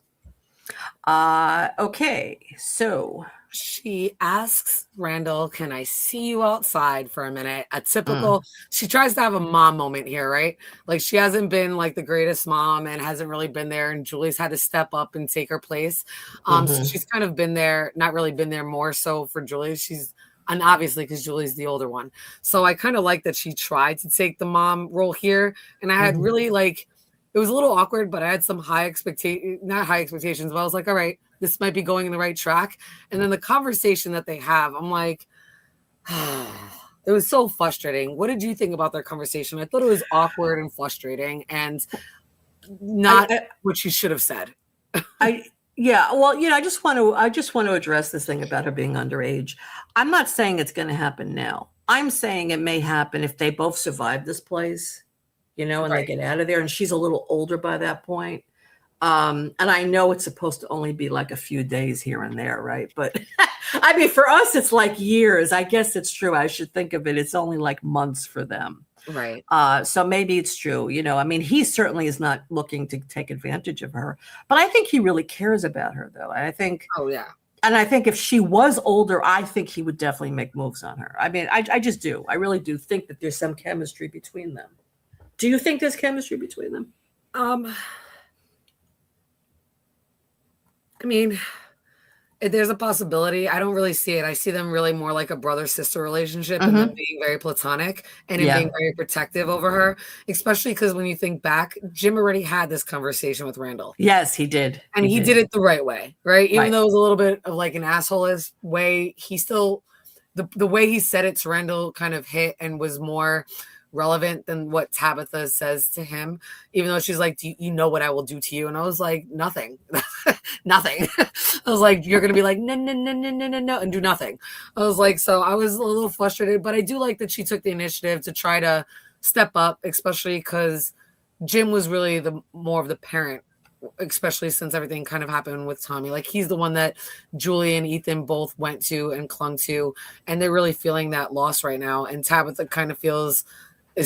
Okay, so she asks Randall, can I see you outside for a minute? A typical, she tries to have a mom moment here, right? Like, she hasn't been like the greatest mom and hasn't really been there. And Julie's had to step up and take her place. So she's kind of been there, not really been there more so for Julie. And obviously because Julie's the older one. So I kind of like that she tried to take the mom role here. And I had really it was a little awkward, but I had some not high expectations, but I was like, all right, this might be going in the right track. And then the conversation that they have, I'm like, it was so frustrating. What did you think about their conversation? I thought it was awkward and frustrating, and not what she should have said. I just want to address this thing about her being underage. I'm not saying it's going to happen now. I'm saying it may happen if they both survive this place, and they get out of there, and she's a little older by that point. And I know it's supposed to only be like a few days here and there, right? But I mean, for us, it's like years. I guess it's true. I should think of it. It's only like months for them. Right. So maybe it's true. I mean, he certainly is not looking to take advantage of her, but I think he really cares about her, though. I think, And I think if she was older, I think he would definitely make moves on her. I mean, I just do. I really do think that there's some chemistry between them. Do you think there's chemistry between them? I mean, there's a possibility. I don't really see it. I see them really more like a brother-sister relationship and them being very platonic and him being very protective over her, especially because when you think back, Jim already had this conversation with Randall. Yes, he did. And he did it the right way, right? Even though it was a little bit of like an asshole-ish way, he still, the way he said it to Randall kind of hit and was more relevant than what Tabitha says to him, even though she's like, you know what I will do to you? And I was like, nothing. Nothing. I was like, you're gonna be like, no, no, no, no, no, no, no, and do nothing. I was like, so I was a little frustrated, but I do like that she took the initiative to try to step up, especially because Jim was really the more of the parent, especially since everything kind of happened with Tommy. Like, he's the one that Julie and Ethan both went to and clung to, and they're really feeling that loss right now. And Tabitha kind of is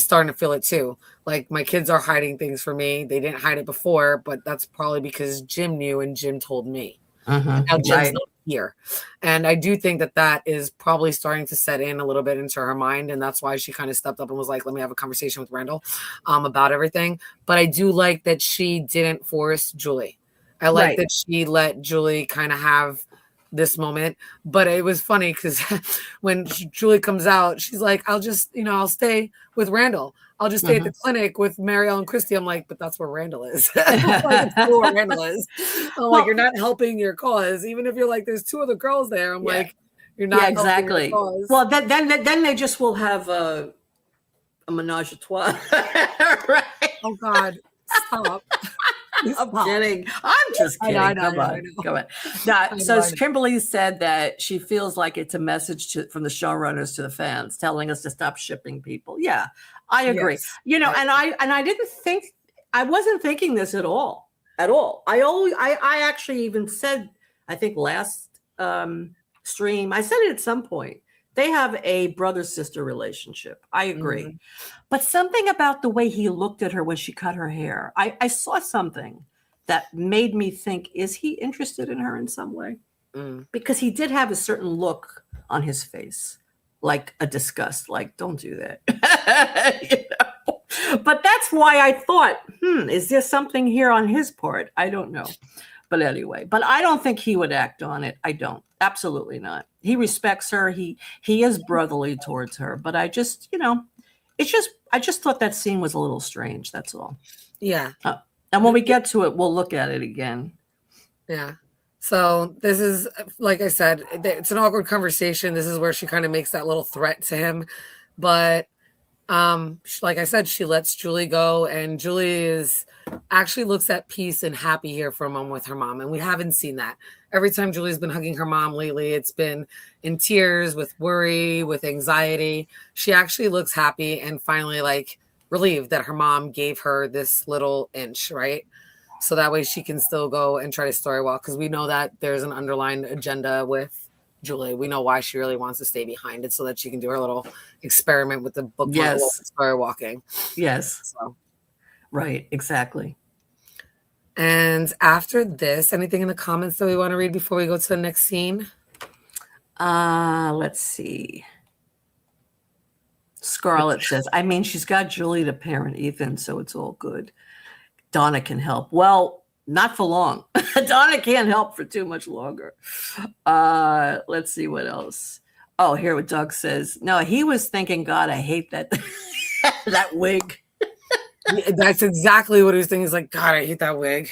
starting to feel it too. Like, my kids are hiding things from me. They didn't hide it before, but that's probably because Jim knew and Jim told me. And now Jim's not here. And I do think that is probably starting to set in a little bit into her mind. And that's why she kind of stepped up and was like, let me have a conversation with Randall about everything. But I do like that she didn't force Julie. I like that she let Julie kind of have this moment. But it was funny because when Julie comes out, she's like, I'll just, I'll stay with Randall. I'll just stay at the clinic with Marielle and Christy. I'm like, but that's where Randall is. Like, it's still where Randall is. I'm like, you're not helping your cause. Even if you're like, there's two other girls there. I'm like, you're not exactly. helping your cause. Well, then they just will have a menage a trois. Right? Oh God, stop. I'm kidding. I'm just kidding. Come on. Now, so Kimberly said that she feels like it's a message from the showrunners to the fans, telling us to stop shipping people. Yeah, I agree. Yes. And I wasn't thinking this at all. I actually even said, I think last stream, I said it at some point. They have a brother-sister relationship. I agree. But something about the way he looked at her when she cut her hair, I saw something that made me think, is he interested in her in some way? Because he did have a certain look on his face, like a disgust, like, don't do that. But that's why I thought, is there something here on his part? I don't know. But anyway, I don't think he would act on it. I don't. Absolutely not. He respects her. He is brotherly towards her. But I just, I just thought that scene was a little strange. That's all. Yeah. And when we get to it, we'll look at it again. Yeah. So this is, like I said, it's an awkward conversation. This is where she kind of makes that little threat to him. But like I said, she lets Julie go, and Julie actually looks at peace and happy here for a moment with her mom. And we haven't seen that. Every time Julie's been hugging her mom lately, it's been in tears, with worry, with anxiety. She actually looks happy and finally like relieved that her mom gave her this little inch, right? So that way she can still go and try to story walk, because we know that there's an underlying agenda with Julie. We know why she really wants to stay behind it, so that she can do her little experiment with the book. Story walking. Yes. So. Right. Exactly. And after this, anything in the comments that we want to read before we go to the next scene? Let's see. Scarlett says, I mean, she's got Julie to parent Ethan, so it's all good. Donna can help. Well, not for long. Donna can't help for too much longer. Let's see what else. Oh, here what Doug says. No, he was thinking, God, I hate that that wig. That's exactly what he was thinking. He's like, God, I hate that wig.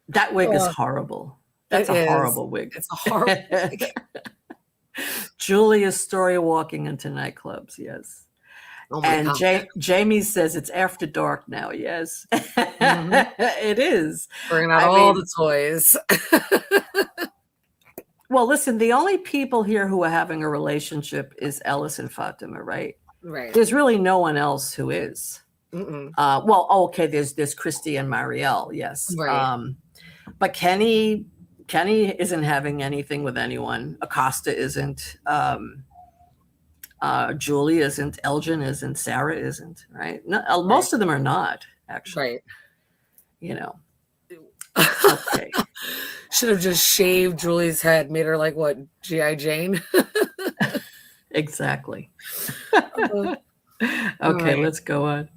That wig is horrible. That's a horrible wig. It's a horrible wig. Julie is story walking into nightclubs. Yes. Oh and Jamie says it's after dark now. Yes, it is. Bringing out all the toys. Well, listen, the only people here who are having a relationship is Ellis and Fatima, right? Right. There's really no one else who is. Okay. There's Christy and Marielle. Yes. Right. But Kenny isn't having anything with anyone. Acosta isn't. Julie isn't. Elgin isn't. Sarah isn't. Right. No, most of them are not actually. Right. Okay. Should have just shaved Julie's head, made her like what, G.I. Jane? Exactly. All Okay, right. let's go on.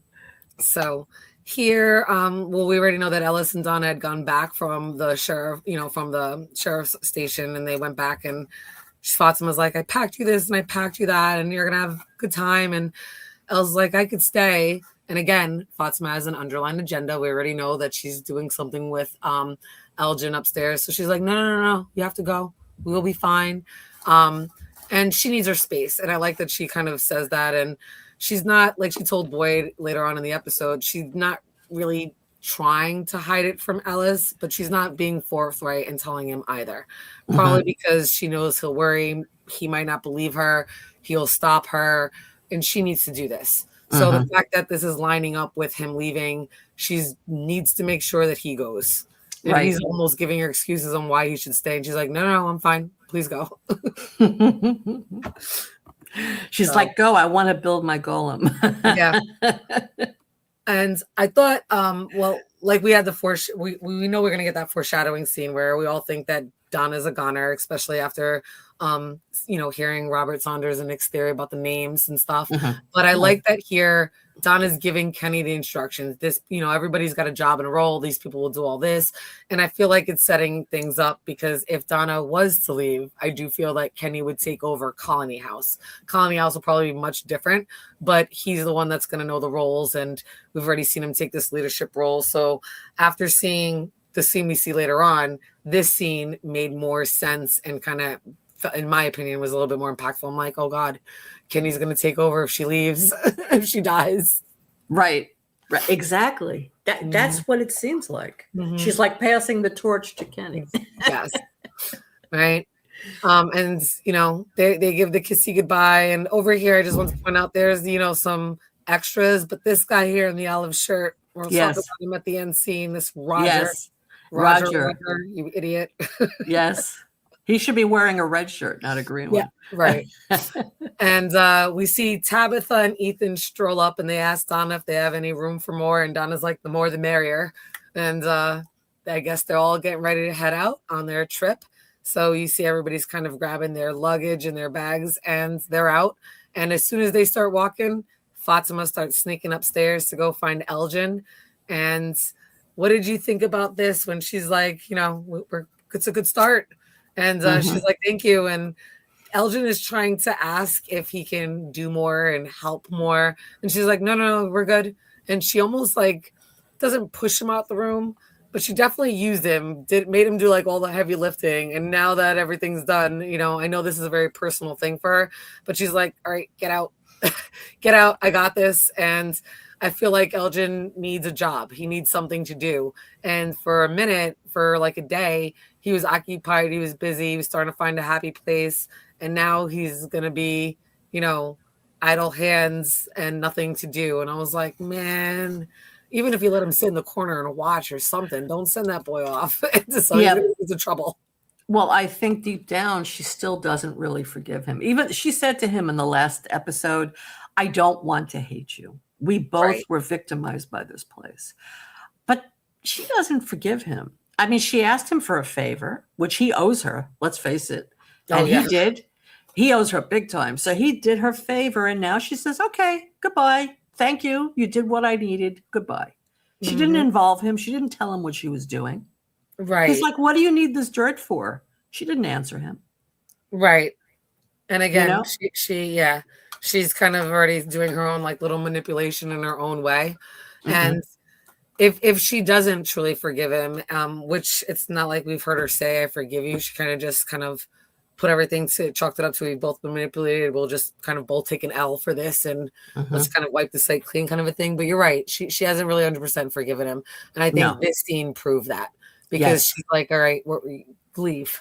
So here, well, we already know that Ellis and Donna had gone back from the sheriff, from the sheriff's station, and they went back, and Fatima's like, I packed you this and I packed you that, and you're gonna have a good time. And Elle's like, I could stay. And again, Fatima has an underlying agenda. We already know that she's doing something with Elgin upstairs. So she's like, no, you have to go. We will be fine. And she needs her space. And I like that she kind of says that. And she's not, like she told Boyd later on in the episode, she's not really trying to hide it from Ellis, but she's not being forthright and telling him either. Probably because she knows he'll worry. He might not believe her. He'll stop her. And she needs to do this. So the fact that this is lining up with him leaving, she needs to make sure that he goes. And he's almost giving her excuses on why he should stay. And she's like, no, I'm fine. Please go. She's like, go, I want to build my golem. Yeah. And I thought, well, like we had we know we're going to get that foreshadowing scene where we all think that Donna's a goner, especially after, hearing Robert Saunders and Nick's theory about the names and stuff. But I like that here, Donna's giving Kenny the instructions. This, everybody's got a job and a role. These people will do all this. And I feel like it's setting things up because if Donna was to leave, I do feel like Kenny would take over Colony House. Colony House will probably be much different, but he's the one that's going to know the roles. And we've already seen him take this leadership role. So after seeing the scene we see later on, this scene made more sense and kind of, in my opinion, was a little bit more impactful. I'm like, oh God, Kenny's going to take over if she leaves, if she dies. Right. Exactly. That's what it seems like. She's like passing the torch to Kenny. Yes. Right. And they give the kissy goodbye. And over here, I just want to point out there's some extras, but this guy here in the olive shirt, we'll talk about him at the end scene. This Roger. Yes. Roger, you idiot. Yes. He should be wearing a red shirt, not a green one. Yeah, right. And we see Tabitha and Ethan stroll up and they ask Donna if they have any room for more. And Donna's like, the more the merrier. And I guess they're all getting ready to head out on their trip. So you see everybody's kind of grabbing their luggage and their bags and they're out. And as soon as they start walking, Fatima starts sneaking upstairs to go find Elgin. And what did you think about this when she's like, it's a good start? And she's like, thank you. And Elgin is trying to ask if he can do more and help more. And she's like, no, we're good. And she almost like doesn't push him out the room, but she definitely used him, made him do like all the heavy lifting. And now that everything's done, I know this is a very personal thing for her, but she's like, all right, get out, get out. I got this. And I feel like Elgin needs a job. He needs something to do. And for a minute, for like a day, he was occupied. He was busy. He was starting to find a happy place. And now he's going to be, idle hands and nothing to do. And I was like, man, even if you let him sit in the corner and watch or something, don't send that boy off into trouble. Well, I think deep down, she still doesn't really forgive him. Even she said to him in the last episode, I don't want to hate you. We both were victimized by this place. But she doesn't forgive him. I mean, she asked him for a favor, which he owes her. Let's face it. And he did. He owes her big time. So he did her favor. And now she says, okay, goodbye. Thank you. You did what I needed. Goodbye. She didn't involve him. She didn't tell him what she was doing. Right. He's like, what do you need this dirt for? She didn't answer him. Right. And again, she's kind of already doing her own like little manipulation in her own way. And if she doesn't truly forgive him, which it's not like we've heard her say, I forgive you. She kind of put everything chalked it up to we've both been manipulated. We'll just kind of both take an L for this and let's kind of wipe the slate clean kind of a thing. But you're right. She hasn't really 100% forgiven him. And I think this scene proved that because she's like, all right, leave.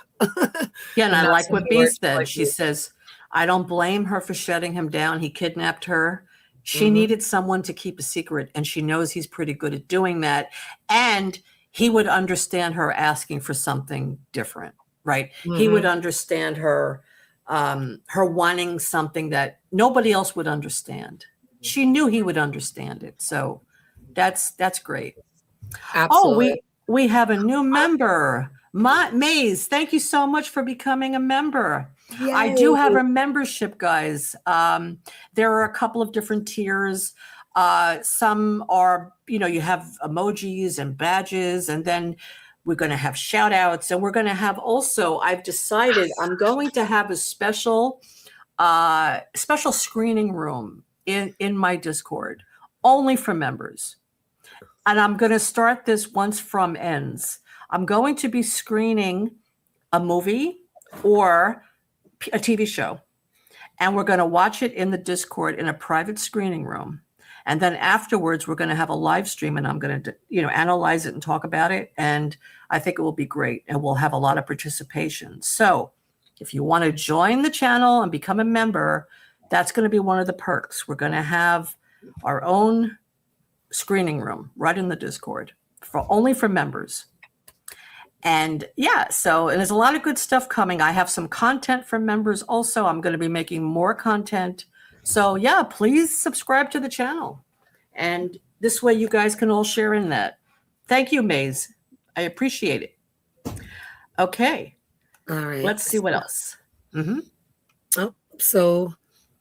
Yeah. And I like what B said. She says, I don't blame her for shutting him down. He kidnapped her. She needed someone to keep a secret, and she knows he's pretty good at doing that. And he would understand her asking for something different, right? He would understand her wanting something that nobody else would understand. She knew he would understand it. So that's great. Absolutely. We have a new member. Maze, thank you so much for becoming a member. I do have a membership, guys. There are a couple of different tiers. Some are, you have emojis and badges, and then we're going to have shout outs, and we're going to have also, I've decided I'm going to have a special screening room in my Discord only for members. And I'm going to start this once From ends. I'm going to be screening a movie or a TV show, and we're going to watch it in the Discord in a private screening room. And then afterwards, we're going to have a live stream, and I'm going to, analyze it and talk about it. And I think it will be great, and we'll have a lot of participation. So if you want to join the channel and become a member, that's going to be one of the perks. We're going to have our own screening room right in the Discord only for members. And yeah, and there's a lot of good stuff coming. I have some content for members also. I'm going to be making more content. So yeah, please subscribe to the channel. And this way you guys can all share in that. Thank you, Maze. I appreciate it. Okay. All right. Let's see what else. Mm-hmm. Oh, so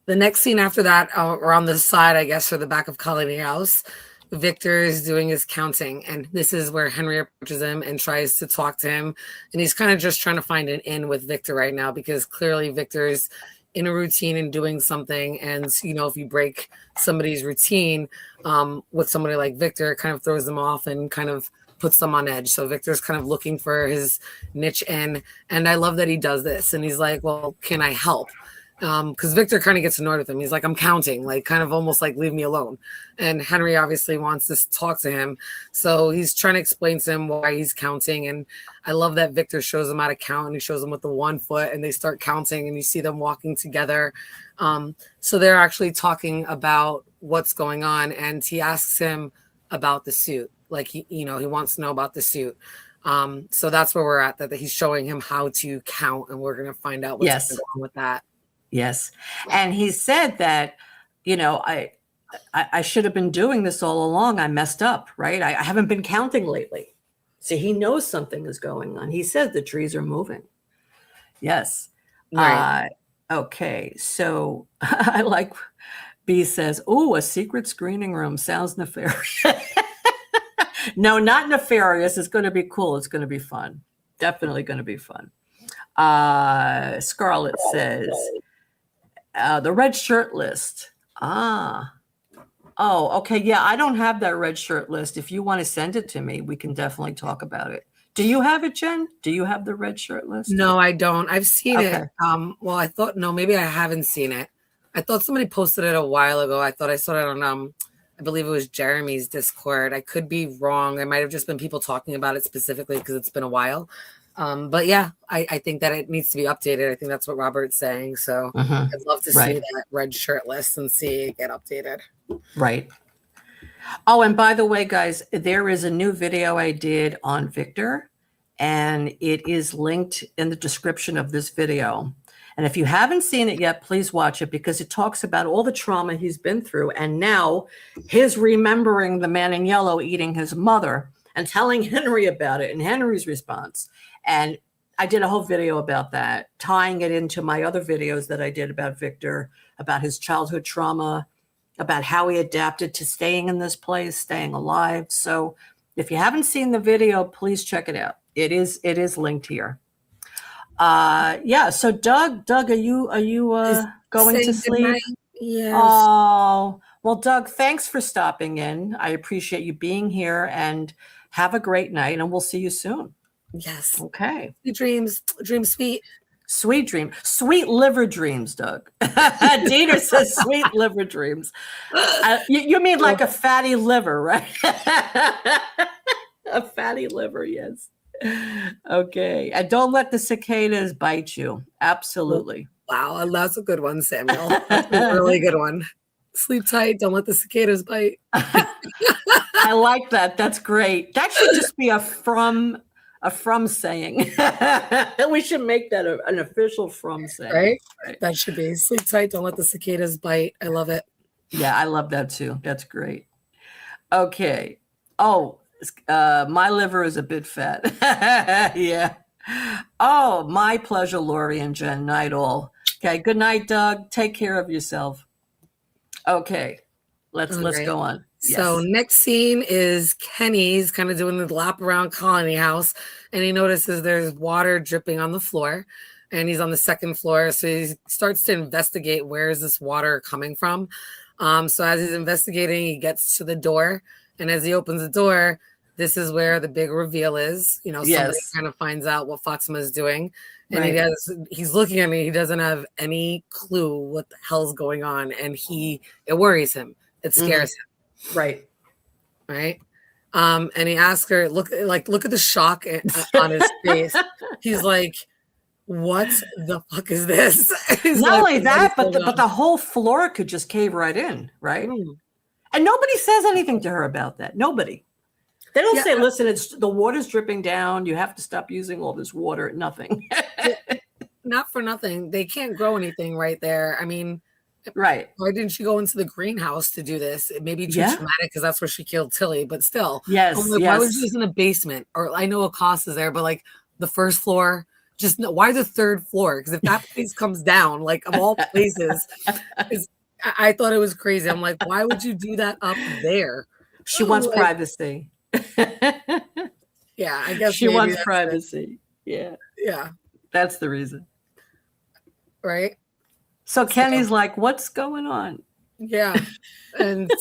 the next scene after that, or on the side, I guess, or the back of Colony House, Victor is doing his counting, and this is where Henry approaches him and tries to talk to him, and he's kind of just trying to find an in with Victor right now, because clearly Victor's in a routine and doing something, and if you break somebody's routine with somebody like Victor, it kind of throws them off and kind of puts them on edge. So Victor's kind of looking for his niche in, and I love that he does this, and he's like, well, can I help? Because Victor kind of gets annoyed with him. He's like, I'm counting, like kind of almost like leave me alone. And Henry obviously wants to talk to him. So he's trying to explain to him why he's counting. And I love that Victor shows him how to count, and he shows him with the 1 foot, and they start counting, and you see them walking together. So they're actually talking about what's going on. And he asks him about the suit. Like he wants to know about the suit. So that's where we're at, that he's showing him how to count, and we're going to find out what's going on with that. Yes. And he said that, I should have been doing this all along. I messed up, right? I haven't been counting lately. See, he knows something is going on. He says the trees are moving. Yes. Right. Okay. So I like B says, oh, a secret screening room sounds nefarious. No, not nefarious. It's going to be cool. It's going to be fun. Definitely going to be fun. Scarlett says, the red shirt list. Oh, okay. Yeah, I don't have that red shirt list. If you want to send it to me, we can definitely talk about it. Do you have it, Jen? Do you have the red shirt list? No, I don't. I've seen it. Well, I thought, no, maybe I haven't seen it. I thought somebody posted it a while ago. I thought I saw it on, I believe it was Jeremy's Discord. I could be wrong. It might have just been people talking about it specifically because it's been a while. But yeah, I think that it needs to be updated. I think that's what Robert's saying. So I'd love to see that red shirt list and see it get updated. Right. Oh, and by the way, guys, there is a new video I did on Victor, and it is linked in the description of this video. And if you haven't seen it yet, please watch it, because it talks about all the trauma he's been through, and now his remembering the man in yellow eating his mother and telling Henry about it and Henry's response. And I did a whole video about that, tying it into my other videos that I did about Victor, about his childhood trauma, about how he adapted to staying in this place, staying alive. So if you haven't seen the video, please check it out. It is linked here. Yeah. So Doug, are you going to sleep? Yes. Oh, well, Doug, thanks for stopping in. I appreciate you being here, and have a great night, and we'll see you soon. Yes. Okay. Sweet dreams. Dream sweet. Sweet dream. Sweet liver dreams, Doug. Dieter says sweet liver dreams. You mean like a fatty liver, right? A fatty liver, yes. Okay. And don't let the cicadas bite you. Absolutely. Wow. That's a good one, Samuel. That's a really good one. Sleep tight. Don't let the cicadas bite. I like that. That's great. That should just be a from saying. We should make that an official from saying. Right? That should be sleep tight. Don't let the cicadas bite. I love it. Yeah, I love that too. That's great. Okay. Oh, My liver is a bit fat. Yeah. Oh, my pleasure, Lori and Jen. Night all. Okay. Good night, Doug. Take care of yourself. Okay. Let's Okay. go on. So Yes. next scene is Kenny's kind of doing the lap around Colony House, and he notices there's water dripping on the floor, and he's on the second floor. So he starts to investigate where is this water coming from. So as he's investigating, he gets to the door, and as he opens the door, this is where the big reveal is. Somebody Yes. kind of finds out what Fatima is doing, and Right. he's looking at me. He doesn't have any clue what the hell's going on, and it worries him. It scares him. Right. Right. And he asks her, look at the shock on his face. He's like, what the fuck is this? Not only that, but the whole floor could just cave right in, right? And nobody says anything to her about that. Nobody. They don't say, listen, the water's dripping down. You have to stop using all this water. Nothing. Not for nothing. They can't grow anything right there. I mean, right. Why didn't she go into the greenhouse to do this? It may be too traumatic because that's where she killed Tilly, but still. Yes. Why was she just in a basement? Or I know Acosta's there, but like the first floor, just no, why the third floor? Because if that place comes down, like of all places, I thought it was crazy. I'm like, why would you do that up there? She wants privacy. Yeah, I guess she wants privacy. Yeah. Yeah. That's the reason. Right. So Kenny's like, what's going on? Yeah. And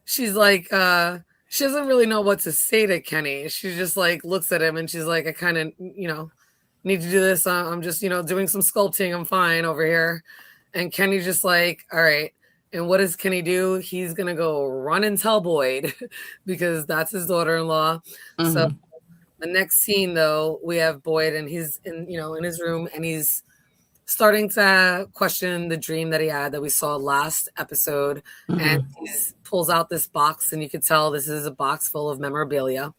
she's like, she doesn't really know what to say to Kenny. She just like looks at him and she's like, I kind of, need to do this. I'm just, doing some sculpting. I'm fine over here. And Kenny's just like, all right. And what does Kenny do? He's going to go run and tell Boyd because that's his daughter-in-law. Mm-hmm. So the next scene, though, we have Boyd and he's in his room and he's starting to question the dream that he had that we saw last episode. Mm-hmm. And he pulls out this box and you could tell this is a box full of memorabilia.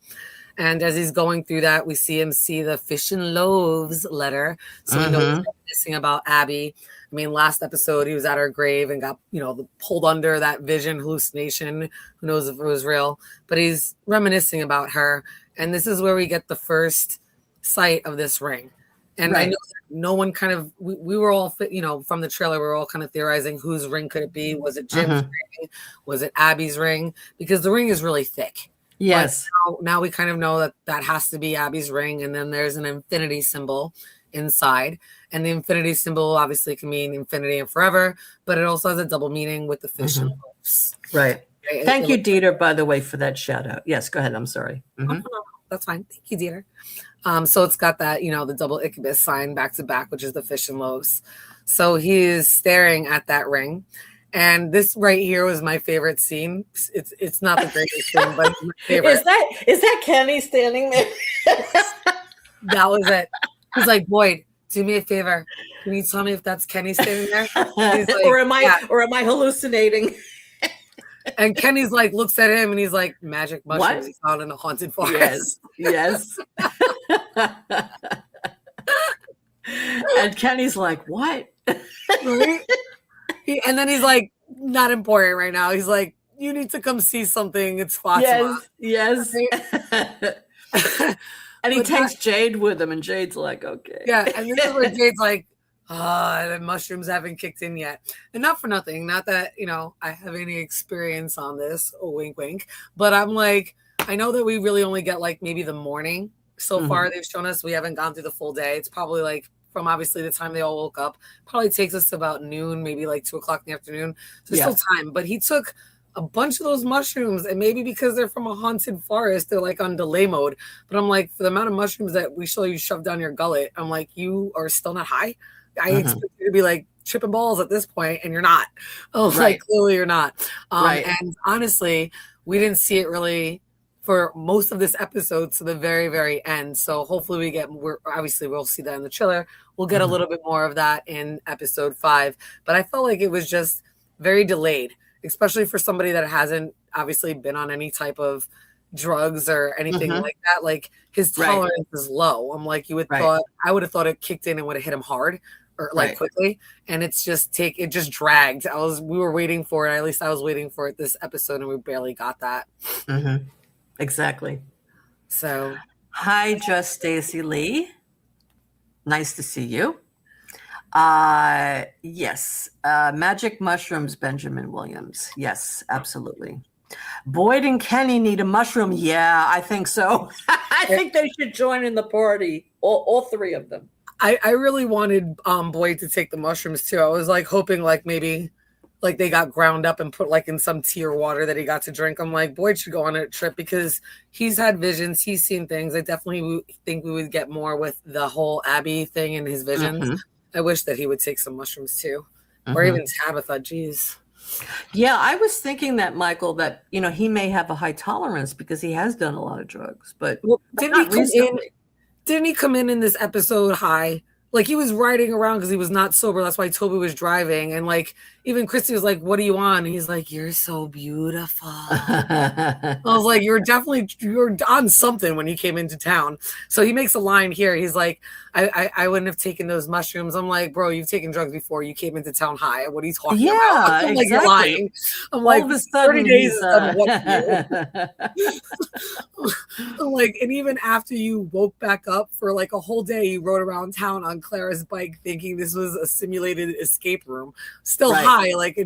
And as he's going through that, we see him see the Fish and Loaves letter. So we know he's missing about Abby. I mean, last episode, he was at her grave and got, pulled under that vision hallucination. Who knows if it was real, but he's reminiscing about her. And this is where we get the first sight of this ring. And I know no one kind of, we were all, from the trailer, we were all kind of theorizing whose ring could it be? Was it Jim's ring? Was it Abby's ring? Because the ring is really thick. Yes. Now we kind of know that has to be Abby's ring. And then there's an infinity symbol inside. And the infinity symbol obviously can mean infinity and forever, but it also has a double meaning with the fish and loaves. Right. Thank you, Dieter, by the way, for that shout out. Yes, go ahead. I'm sorry. Mm-hmm. Oh, no, that's fine. Thank you, Dieter. So it's got that, the double Ichabus sign back to back, which is the fish and loaves. So he is staring at that ring. And this right here was my favorite scene. It's not the greatest thing, but it's my favorite. Is that Kenny standing there? That was it. He's like, Boyd, do me a favor. Can you tell me if that's Kenny standing there? Like, or am I hallucinating? And Kenny's like, looks at him and he's like, magic mushrooms he found in a haunted forest. Yes. And Kenny's like, what? Right? And then he's like, not important right now. He's like, you need to come see something. It's Fatima. Yes. And he takes Jade with him, and Jade's like, okay. Yeah, and this is where Jade's like, the mushrooms haven't kicked in yet. And not for nothing, not that, I have any experience on this, wink, wink. But I'm like, I know that we really only get like maybe the morning so far they've shown us. We haven't gone through the full day. It's probably like from obviously the time they all woke up, probably takes us to about noon, maybe like 2:00 in the afternoon. So there's still time. But he took a bunch of those mushrooms, and maybe because they're from a haunted forest, they're like on delay mode. But I'm like, for the amount of mushrooms that we saw you shove down your gullet, I'm like, you are still not high. I expect you to be like tripping balls at this point, and you're not. Like clearly you're not. And honestly, we didn't see it really for most of this episode to the very, very end. So hopefully we'll see that in the trailer. We'll get a little bit more of that in episode 5. But I felt like it was just very delayed, especially for somebody that hasn't obviously been on any type of drugs or anything like that. Like his tolerance is low. I'm like, I would have thought it kicked in and would have hit him hard or like quickly. And it just dragged. We were waiting for it. At least I was waiting for it this episode, and we barely got that. Exactly. So Hi, just Stacy Lee. Nice to see you. Yes. Magic mushrooms, Benjamin Williams. Yes, absolutely. Boyd and Kenny need a mushroom. Yeah, I think so. I think they should join in the party. All three of them. I really wanted Boyd to take the mushrooms too. I was like hoping like maybe like they got ground up and put like in some tea or water that he got to drink. I'm like, Boyd should go on a trip because he's had visions, he's seen things. I definitely think we would get more with the whole Abby thing in his visions. I wish that he would take some mushrooms too, or even Tabitha. Geez. Yeah, I was thinking that, Michael, that he may have a high tolerance because he has done a lot of drugs, but didn't he come in this episode high? Like he was riding around because he was not sober. That's why Toby was driving. And like even Christy was like, "What are you on?" And he's like, "You're so beautiful." I was like, you're on something when you came into town. So he makes a line here. He's like, I wouldn't have taken those mushrooms. I'm like, bro, you've taken drugs before. You came into town high. What are you talking about? I'm like, you're lying. I'm like, all of a sudden 30 days is done what you? I'm like, and even after you woke back up for like a whole day, you rode around town on Clara's bike thinking this was a simulated escape room, still high, like I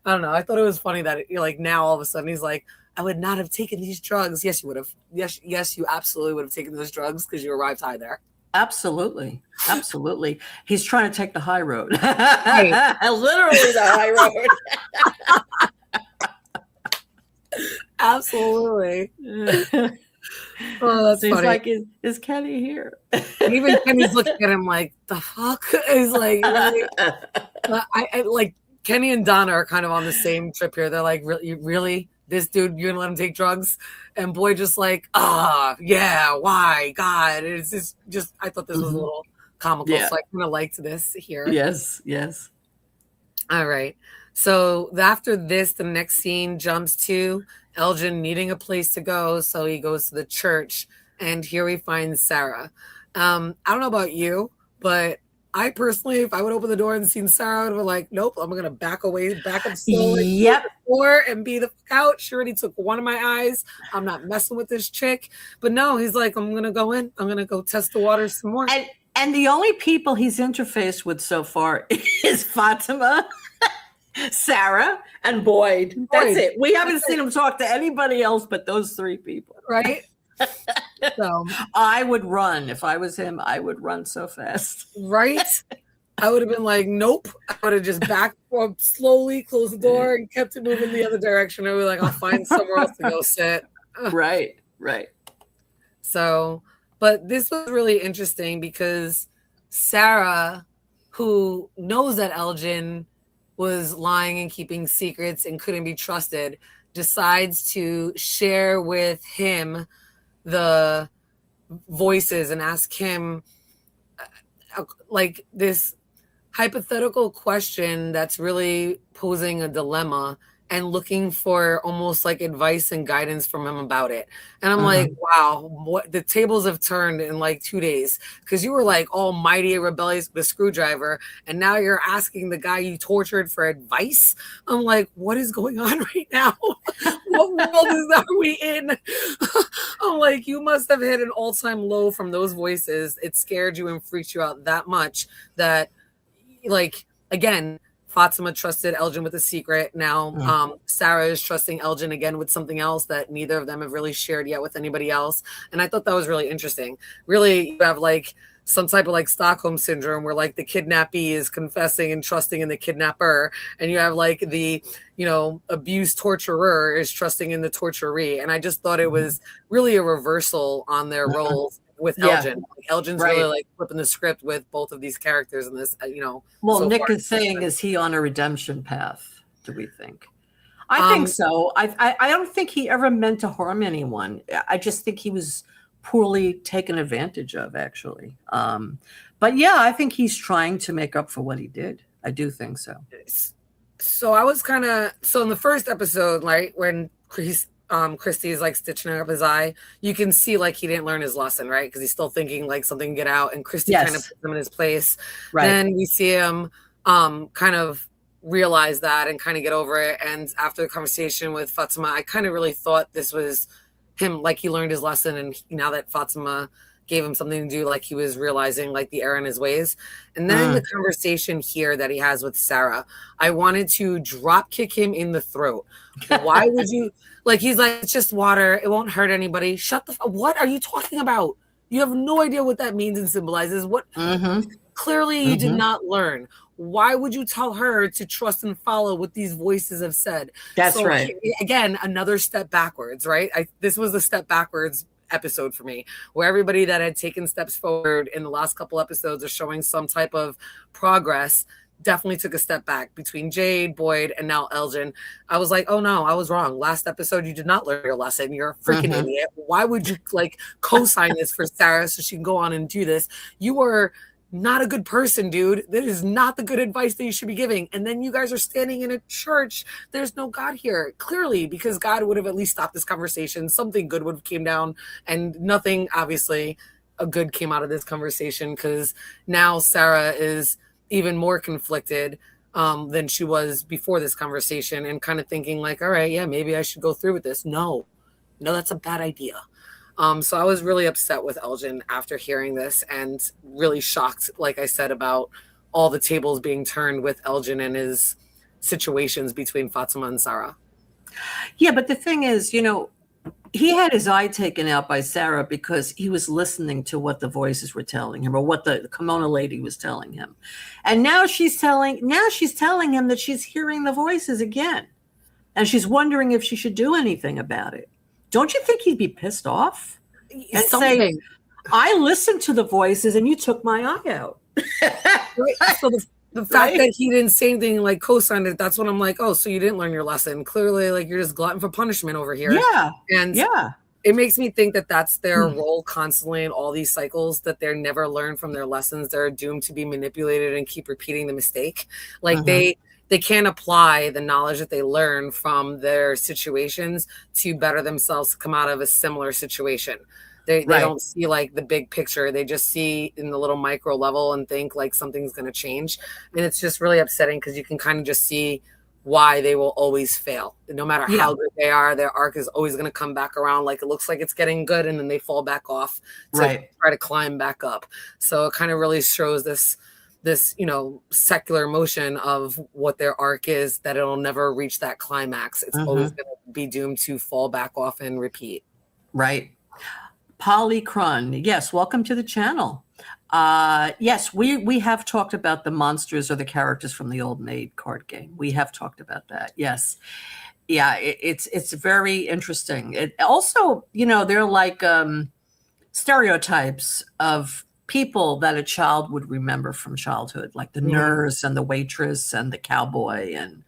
don't know. I thought it was funny that like now all of a sudden he's like, I would not have taken these drugs. Yes, you would have. Yes, you absolutely would have taken those drugs because you arrived high there. Absolutely. He's trying to take the high road. Right. Literally the high road. Absolutely. Oh, that's so funny. He's like, is Kenny here? Even Kenny's looking at him like, the fuck? He's like, really? I like Kenny and Donna are kind of on the same trip here. They're like, really? This dude, you're gonna let him take drugs? And Boyd just like, yeah, why? God, it's just I thought this was a little comical. So I kind of liked this here. Yes. All right. So after this, the next scene jumps to Elgin needing a place to go. So he goes to the church, and here we find Sarah. I don't know about you, but I personally, if I would open the door and seen Sarah, I would be like, nope, I'm going to back up slowly. Yep. And be the out. She already took one of my eyes. I'm not messing with this chick. But no, he's like, I'm going to go in. I'm going to go test the water some more. And the only people he's interfaced with so far is Fatima, Sarah, and Boyd. That's it. We haven't seen him talk to anybody else but those three people. Right? So I would run. If I was him, I would run so fast. Right? I would have been like, nope. I would have just backed up slowly, closed the door, and kept it moving the other direction. I would be like, I'll find somewhere else to go sit. Right. So, but this was really interesting because Sarah, who knows that Elgin was lying and keeping secrets and couldn't be trusted, decides to share with him the voices and ask him like this hypothetical question that's really posing a dilemma and looking for almost like advice and guidance from him about it. And I'm like, wow, what the tables have turned in like 2 days, because you were like almighty rebellious with a screwdriver, and now you're asking the guy you tortured for advice. I'm like, what is going on right now? What world are we in? I'm like, you must have hit an all-time low from those voices. It scared you and freaked you out that much that, like, again, Fatima trusted Elgin with a secret. Now Sarah is trusting Elgin again with something else that neither of them have really shared yet with anybody else. And I thought that was really interesting. Really, you have like some type of like Stockholm syndrome where like the kidnappee is confessing and trusting in the kidnapper. And you have like the, abused torturer is trusting in the torturee. And I just thought it was really a reversal on their roles with Elgin. Like, Elgin's really like flipping the script with both of these characters in this, Well, so Nick far. is saying, is he on a redemption path? Do we think? I think so. I don't think he ever meant to harm anyone. I just think he was poorly taken advantage of, actually. But yeah, I think he's trying to make up for what he did. I do think so. So I was in the first episode, right, when Christy is like stitching up his eye, you can see like he didn't learn his lesson, right? Because he's still thinking like something can get out, and Christy kind of puts him in his place. Right. Then we see him kind of realize that and kind of get over it. And after the conversation with Fatima, I kind of really thought this was him, like he learned his lesson, and now that Fatima gave him something to do, like he was realizing like the error in his ways. And then the conversation here that he has with Sarah, I wanted to drop kick him in the throat. Why would you, like, he's like, it's just water, it won't hurt anybody. Shut the what are you talking about? You have no idea what that means and symbolizes. What clearly you did not learn. Why would you tell her to trust and follow what these voices have said? That's right. Again, another step backwards, right? This was a step backwards episode for me, where everybody that had taken steps forward in the last couple episodes are showing some type of progress definitely took a step back between Jade, Boyd, and now Elgin. I was like, oh no, I was wrong. Last episode, you did not learn your lesson. You're a freaking idiot. Why would you like co-sign this for Sarah so she can go on and do this? You were not a good person, dude. That is not the good advice that you should be giving. And then you guys are standing in a church. There's no God here, clearly, because God would have at least stopped this conversation. Something good would have came down, and nothing, obviously, a good came out of this conversation, because now Sarah is even more conflicted than she was before this conversation, and kind of thinking like, all right, yeah, maybe I should go through with this. No, that's a bad idea. So I was really upset with Elgin after hearing this, and really shocked, like I said, about all the tables being turned with Elgin and his situations between Fatima and Sarah. Yeah, but the thing is, he had his eye taken out by Sarah because he was listening to what the voices were telling him, or what the kimono lady was telling him. And now she's telling him that she's hearing the voices again. And she's wondering if she should do anything about it. Don't you think he'd be pissed off and say, I listened to the voices and you took my eye out? So the fact that he didn't say anything, like co-signed it, that's when I'm like, oh, so you didn't learn your lesson. Clearly, like, you're just glutton for punishment over here. Yeah. And it makes me think that that's their role constantly in all these cycles, that they're never learn from their lessons. They're doomed to be manipulated and keep repeating the mistake. Like they can't apply the knowledge that they learn from their situations to better themselves to come out of a similar situation. They don't see like the big picture. They just see in the little micro level and think like something's going to change. And it's just really upsetting, because you can kind of just see why they will always fail. No matter how good they are, their arc is always going to come back around. Like, it looks like it's getting good, and then they fall back off to try to climb back up. So it kind of really shows this secular motion of what their arc is, that it'll never reach that climax. It's always going to be doomed to fall back off and repeat. Right. Polly Crun, yes, welcome to the channel. Yes, we have talked about the monsters or the characters from the Old Maid card game. We have talked about that. Yes. Yeah, it's very interesting. It also, they're like stereotypes of people that a child would remember from childhood, like the nurse and the waitress and the cowboy, and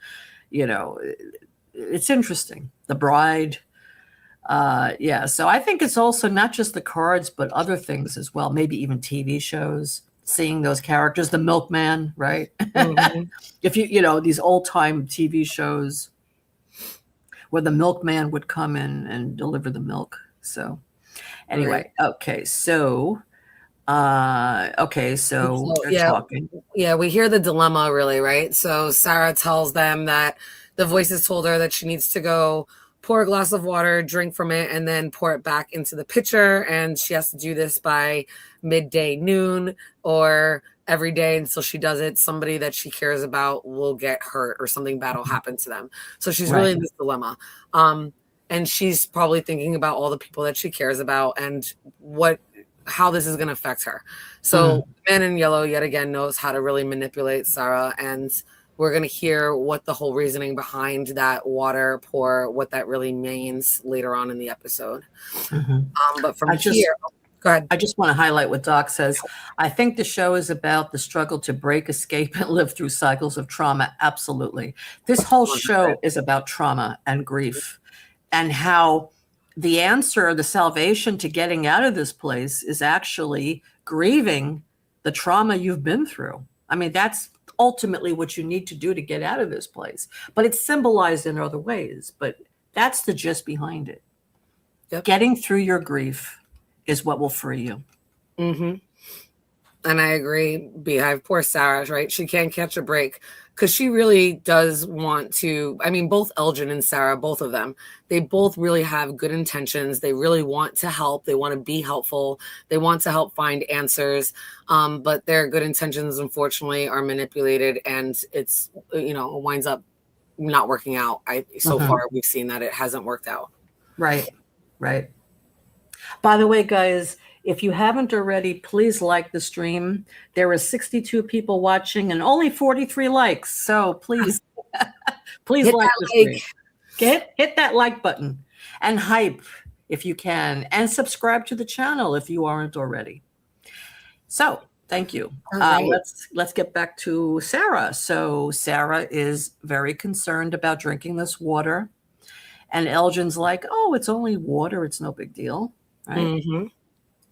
it's interesting. The bride. So I think it's also not just the cards, but other things as well. Maybe even TV shows, seeing those characters, the milkman, right? If these old time TV shows where the milkman would come in and deliver the milk. So anyway, okay. So talking. Yeah, we hear the dilemma, really, right? So Sarah tells them that the voices told her that she needs to go pour a glass of water, drink from it, and then pour it back into the pitcher. And she has to do this by midday, noon, or every day until she does it. Somebody that she cares about will get hurt, or something bad will happen to them. So she's really in this dilemma. And she's probably thinking about all the people that she cares about and how this is going to affect her. So the man in yellow, yet again, knows how to really manipulate Sarah, and we're going to hear what the whole reasoning behind that water pour, what that really means later on in the episode. But from here, go ahead. I just want to highlight what Doc says. I think the show is about the struggle to break, escape, and live through cycles of trauma. Absolutely. This whole show is about trauma and grief, and how the answer, the salvation to getting out of this place is actually grieving the trauma you've been through. I mean, that's ultimately what you need to do to get out of this place. But it's symbolized in other ways. But that's the gist behind it. Getting through your grief is what will free you. And I agree, Beehive. Poor Sarah, right? She can't catch a break because she really does want to. I mean, both Elgin and Sarah, both of them, they both really have good intentions. They really want to help. They want to be helpful. They want to help find answers. But their good intentions, unfortunately, are manipulated, and it's it winds up not working out. So far we've seen that it hasn't worked out. Right. By the way, guys, if you haven't already, please like the stream. There are 62 people watching and only 43 likes. So please, please like the stream. Hit that like button and hype if you can, and subscribe to the channel if you aren't already. So thank you. Right. Let's get back to Sarah. So Sarah is very concerned about drinking this water. And Elgin's like, oh, it's only water. It's no big deal. Right. Mm-hmm.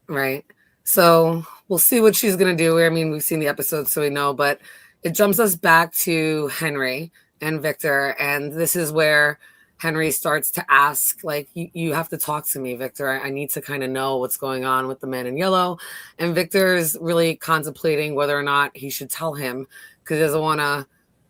Right. So we'll see what she's going to do. I mean, we've seen the episode, so we know, but it jumps us back to Henry and Victor. And this is where Henry starts to ask, like, you have to talk to me, Victor. I need to kind of know what's going on with the man in yellow. And Victor is really contemplating whether or not he should tell him because he doesn't want to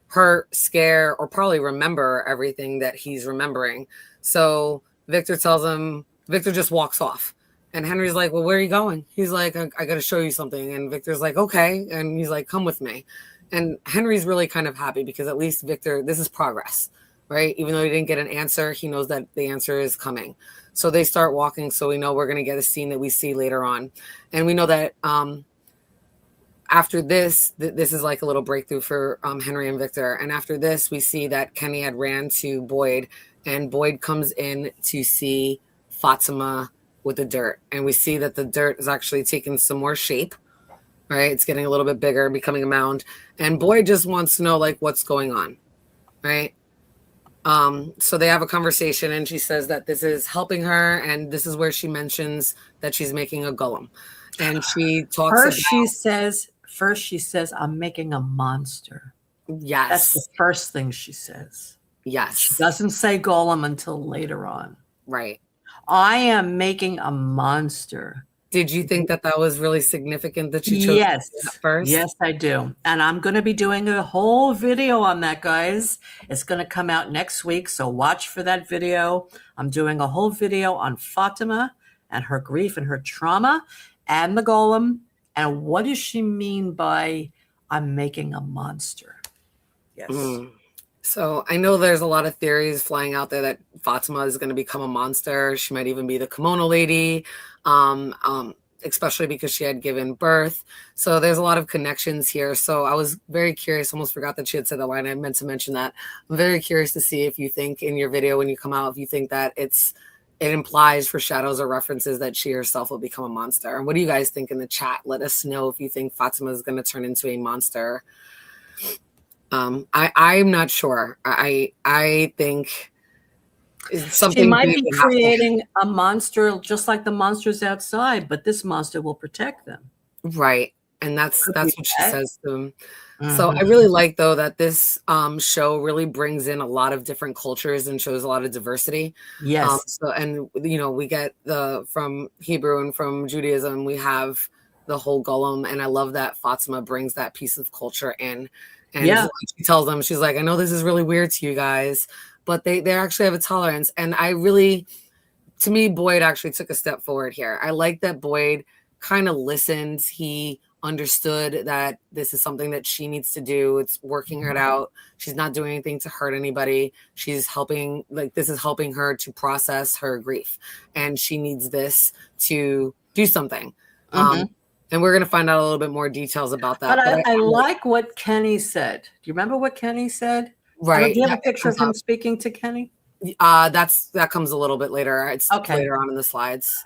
hurt, scare, or probably remember everything that he's remembering. So Victor tells him, Victor just walks off. And Henry's like, well, where are you going? He's like, I got to show you something. And Victor's like, okay. And he's like, come with me. And Henry's really kind of happy because at least Victor, this is progress, right? Even though he didn't get an answer, he knows that the answer is coming. So they start walking. So we know we're going to get a scene that we see later on. And we know that after this, this is like a little breakthrough for Henry and Victor. And after this, we see that Kenny had ran to Boyd, and Boyd comes in to see Fatima with the dirt. And we see that the dirt is actually taking some more shape, right? It's getting a little bit bigger, becoming a mound. And Boyd just wants to know, like, what's going on, right? So they have a conversation, and she says that this is helping her, and this is where she mentions that she's making a golem. And she talks First she says, I'm making a monster. Yes. That's the first thing she says. Yes. She doesn't say golem until later on. Right. I am making a monster. Did you think that was really significant that she chose yes. that first? Yes, I do. And I'm going to be doing a whole video on that, guys. It's going to come out next week, so watch for that video. I'm doing a whole video on Fatima and her grief and her trauma and the golem. And what does she mean by I'm making a monster? Yes. So I know there's a lot of theories flying out there that Fatima is going to become a monster. She might even be the kimono lady, especially because she had given birth. So there's a lot of connections here. So I was very curious. Almost forgot that she had said that line. I meant to mention that. I'm very curious to see if you think in your video when you come out, if you think that it implies foreshadows or references that she herself will become a monster. What do you guys think in the chat? Let us know if you think Fatima is going to turn into a monster. I'm not sure. I think something she might be creating a monster just like the monsters outside, but this monster will protect them. Right. And that's what she says to him. Mm-hmm. So I really like, though, that this show really brings in a lot of different cultures and shows a lot of diversity. Yes. We get from Hebrew and from Judaism, we have the whole golem. And I love that Fatima brings that piece of culture in. And she tells them, she's like, I know this is really weird to you guys, but they actually have a tolerance. And to me, Boyd actually took a step forward here. I like that Boyd kind of listened. He understood that this is something that she needs to do. It's working her out. She's not doing anything to hurt anybody. She's helping, this is helping her to process her grief. And she needs this to do something. And we're going to find out a little bit more details about that. But I like what Kenny said. Do you remember what Kenny said? Right. Do you have a picture of him speaking to Kenny? That comes a little bit later. It's later on in the slides.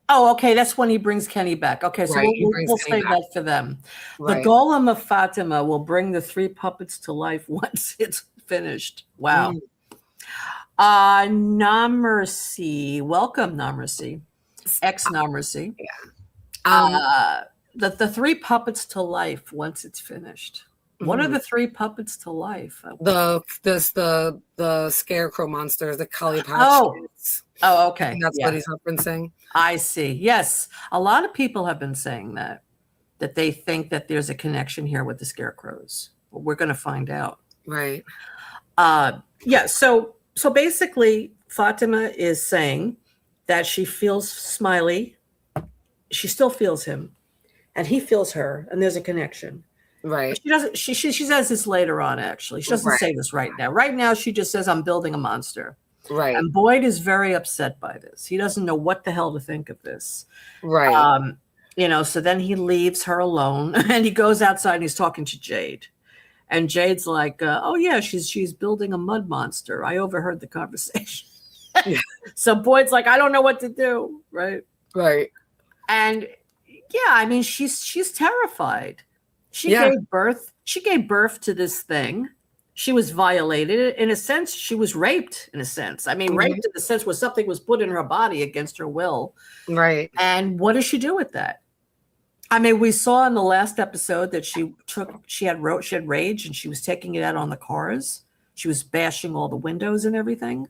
Oh, okay. That's when he brings Kenny back. Okay, so we'll save that for them. Right. The golem of Fatima will bring the 3 puppets to life once it's finished. Wow. Namercy. Welcome, Namercy. Namercy. Yeah. The 3 puppets to life once it's finished. What are the 3 puppets to life? The scarecrow monsters, the Kali Patch Kids. Oh, okay. That's what he's referencing. I see. Yes. A lot of people have been saying that. that they think that there's a connection here with the scarecrows. Well, we're going to find out. Right. Yeah. So basically, Fatima is saying that she feels Smiley. She still feels him, and he feels her, and there's a connection. Right. But she doesn't. She says this later on. Actually, she doesn't Right. say this right now. Right now, she just says, "I'm building a monster." Right. And Boyd is very upset by this. He doesn't know what the hell to think of this. Right. So then he leaves her alone, and he goes outside and he's talking to Jade. And Jade's like, "Oh yeah, she's building a mud monster. I overheard the conversation." Yeah. So Boyd's like, "I don't know what to do." Right. Right. And yeah, I mean, she's terrified. She Yeah. gave birth to this thing. She was violated. In a sense, she was raped, in a sense. I mean, raped in the sense where something was put in her body against her will. Right. And what does she do with that? I mean, we saw in the last episode that she had rage, and she was taking it out on the cars. She was bashing all the windows and everything.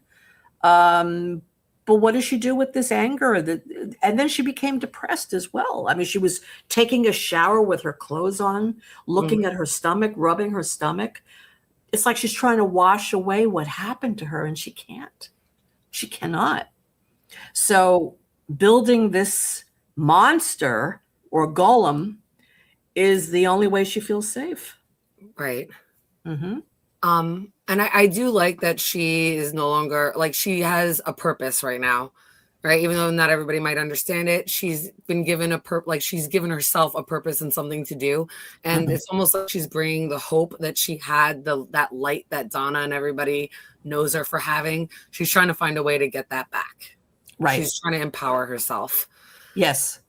But what does she do with this anger? And then she became depressed as well. I mean, she was taking a shower with her clothes on, looking at her stomach, rubbing her stomach. It's like she's trying to wash away what happened to her, and she can't. She cannot. So building this monster or golem is the only way she feels safe. Right. Mm-hmm. And I do like that she is no longer, like, she has a purpose right now, right? Even though not everybody might understand it, she's been given she's given herself a purpose and something to do. And it's almost like she's bringing the hope that she had, that light that Donna and everybody knows her for having. She's trying to find a way to get that back. Right. She's trying to empower herself. Yes.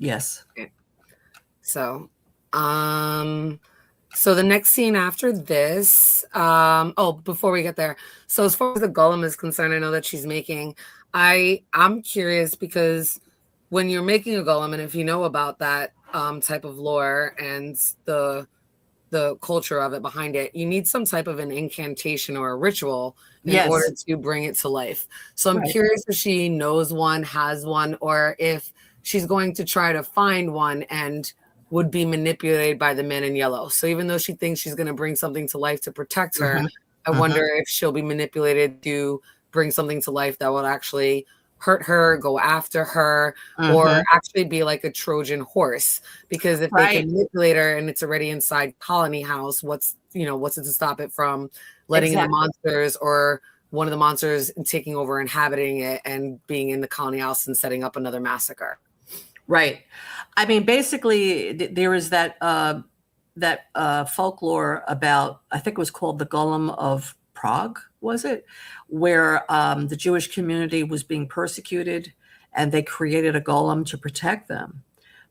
Okay. So the next scene after this, before we get there. So as far as the golem is concerned, I know that she's making, I'm curious because when you're making a golem, and if you know about that type of lore and the culture of it behind it, you need some type of an incantation or a ritual in order to bring it to life. So I'm curious if she knows one, has one, or if she's going to try to find one and would be manipulated by the man in yellow. So even though she thinks she's going to bring something to life to protect her, I wonder if she'll be manipulated to bring something to life that will actually hurt her, go after her, or actually be like a Trojan horse. Because if they can manipulate her and it's already inside Colony House, what's it to stop it from letting in the monsters or one of the monsters taking over, inhabiting it, and being in the Colony House and setting up another massacre? Right. I mean, basically, there is that folklore about, I think it was called the Golem of Prague, was it? Where the Jewish community was being persecuted, and they created a golem to protect them.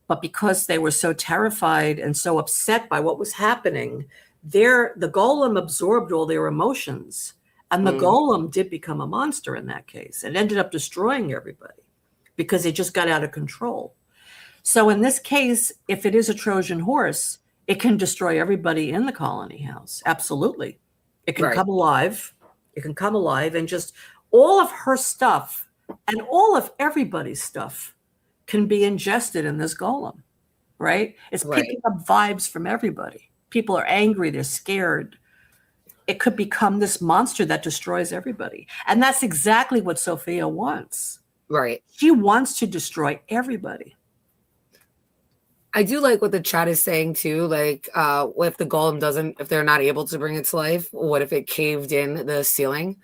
But because they were so terrified and so upset by what was happening, the golem absorbed all their emotions. And the golem did become a monster in that case. It ended up destroying everybody because it just got out of control. So in this case, if it is a Trojan horse, it can destroy everybody in the Colony House. Absolutely. It can come alive. It can come alive, and just all of her stuff and all of everybody's stuff can be ingested in this golem, right? It's picking up vibes from everybody. People are angry. They're scared. It could become this monster that destroys everybody. And that's exactly what Sophia wants. Right. She wants to destroy everybody. I do like what the chat is saying too. Like, what if the golem if they're not able to bring it to life, what if it caved in the ceiling?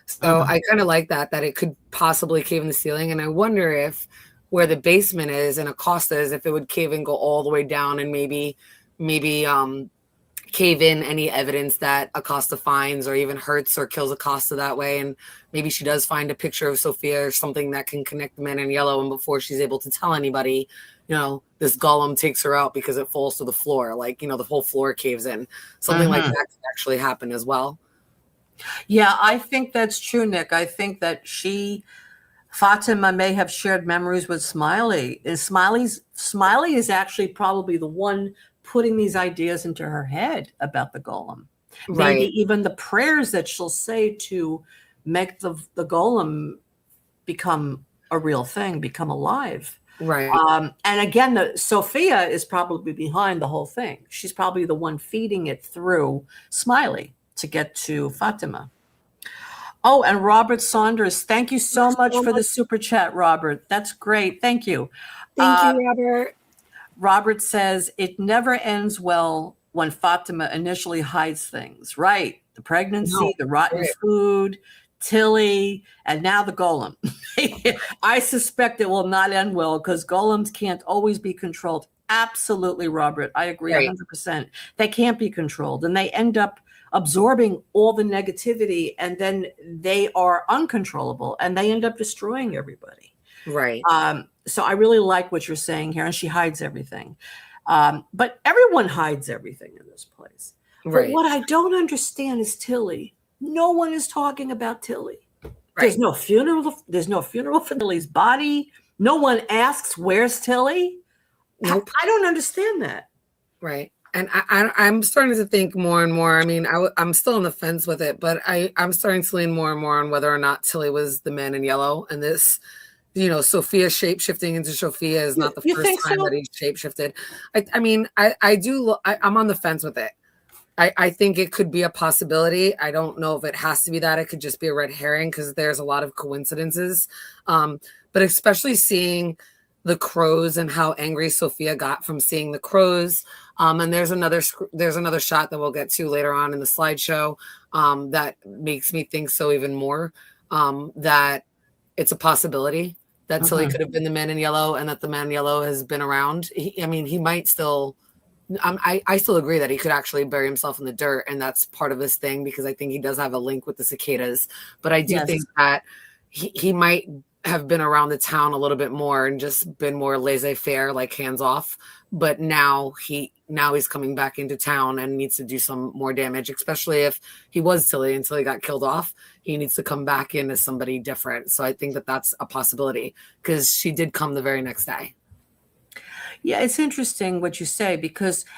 So I kind of like that it could possibly cave in the ceiling. And I wonder if where the basement is and Acosta is, if it would cave and go all the way down and maybe cave in any evidence that Acosta finds, or even hurts or kills Acosta that way. And maybe she does find a picture of Sophia or something that can connect the man in yellow. And before she's able to tell anybody, this golem takes her out because it falls to the floor. Like, the whole floor caves in. Something like that could actually happen as well. Yeah, I think that's true, Nick. I think that Fatima may have shared memories with Smiley. Smiley is actually probably the one putting these ideas into her head about the golem. Right. Maybe even the prayers that she'll say to make the golem become a real thing, become alive. Right. And again, Sophia is probably behind the whole thing. She's probably the one feeding it through Smiley to get to Fatima. Oh, and Robert Saunders, thank you so much for the super chat, Robert. That's great. Thank you. Thank you, Robert. Robert says, it never ends well when Fatima initially hides things. Right. The pregnancy, the rotten food, Tilly, and now the golem. I suspect it will not end well because golems can't always be controlled. Absolutely, Robert. I agree 100%. They can't be controlled, and they end up absorbing all the negativity, and then they are uncontrollable, and they end up destroying everybody. Right. So I really like what you're saying here, and she hides everything. But everyone hides everything in this place. Right. But what I don't understand is Tilly. No one is talking about Tilly. Right. There's no funeral. There's no funeral for Tilly's body. No one asks, where's Tilly? Nope. I don't understand that. Right. And I'm starting to think more and more. I mean, I'm still on the fence with it, but I'm starting to lean more and more on whether or not Tilly was the man in yellow. And this, Sophia shape-shifting into Sophia is not the first time that he shape-shifted. I'm on the fence with it. I think it could be a possibility. I don't know if it has to be that. It could just be a red herring because there's a lot of coincidences. But especially seeing the crows and how angry Sophia got from seeing the crows. And there's another shot that we'll get to later on in the slideshow that makes me think so even more, that it's a possibility that Tilly could have been the man in yellow and that the man in yellow has been around. He might still... I still agree that he could actually bury himself in the dirt, and that's part of this thing because I think he does have a link with the cicadas. But I do think that he might have been around the town a little bit more and just been more laissez-faire, like hands off. But now he's coming back into town and needs to do some more damage, especially if he was Tilly until he got killed off. He needs to come back in as somebody different. So I think that that's a possibility because she did come the very next day. Yeah, it's interesting what you say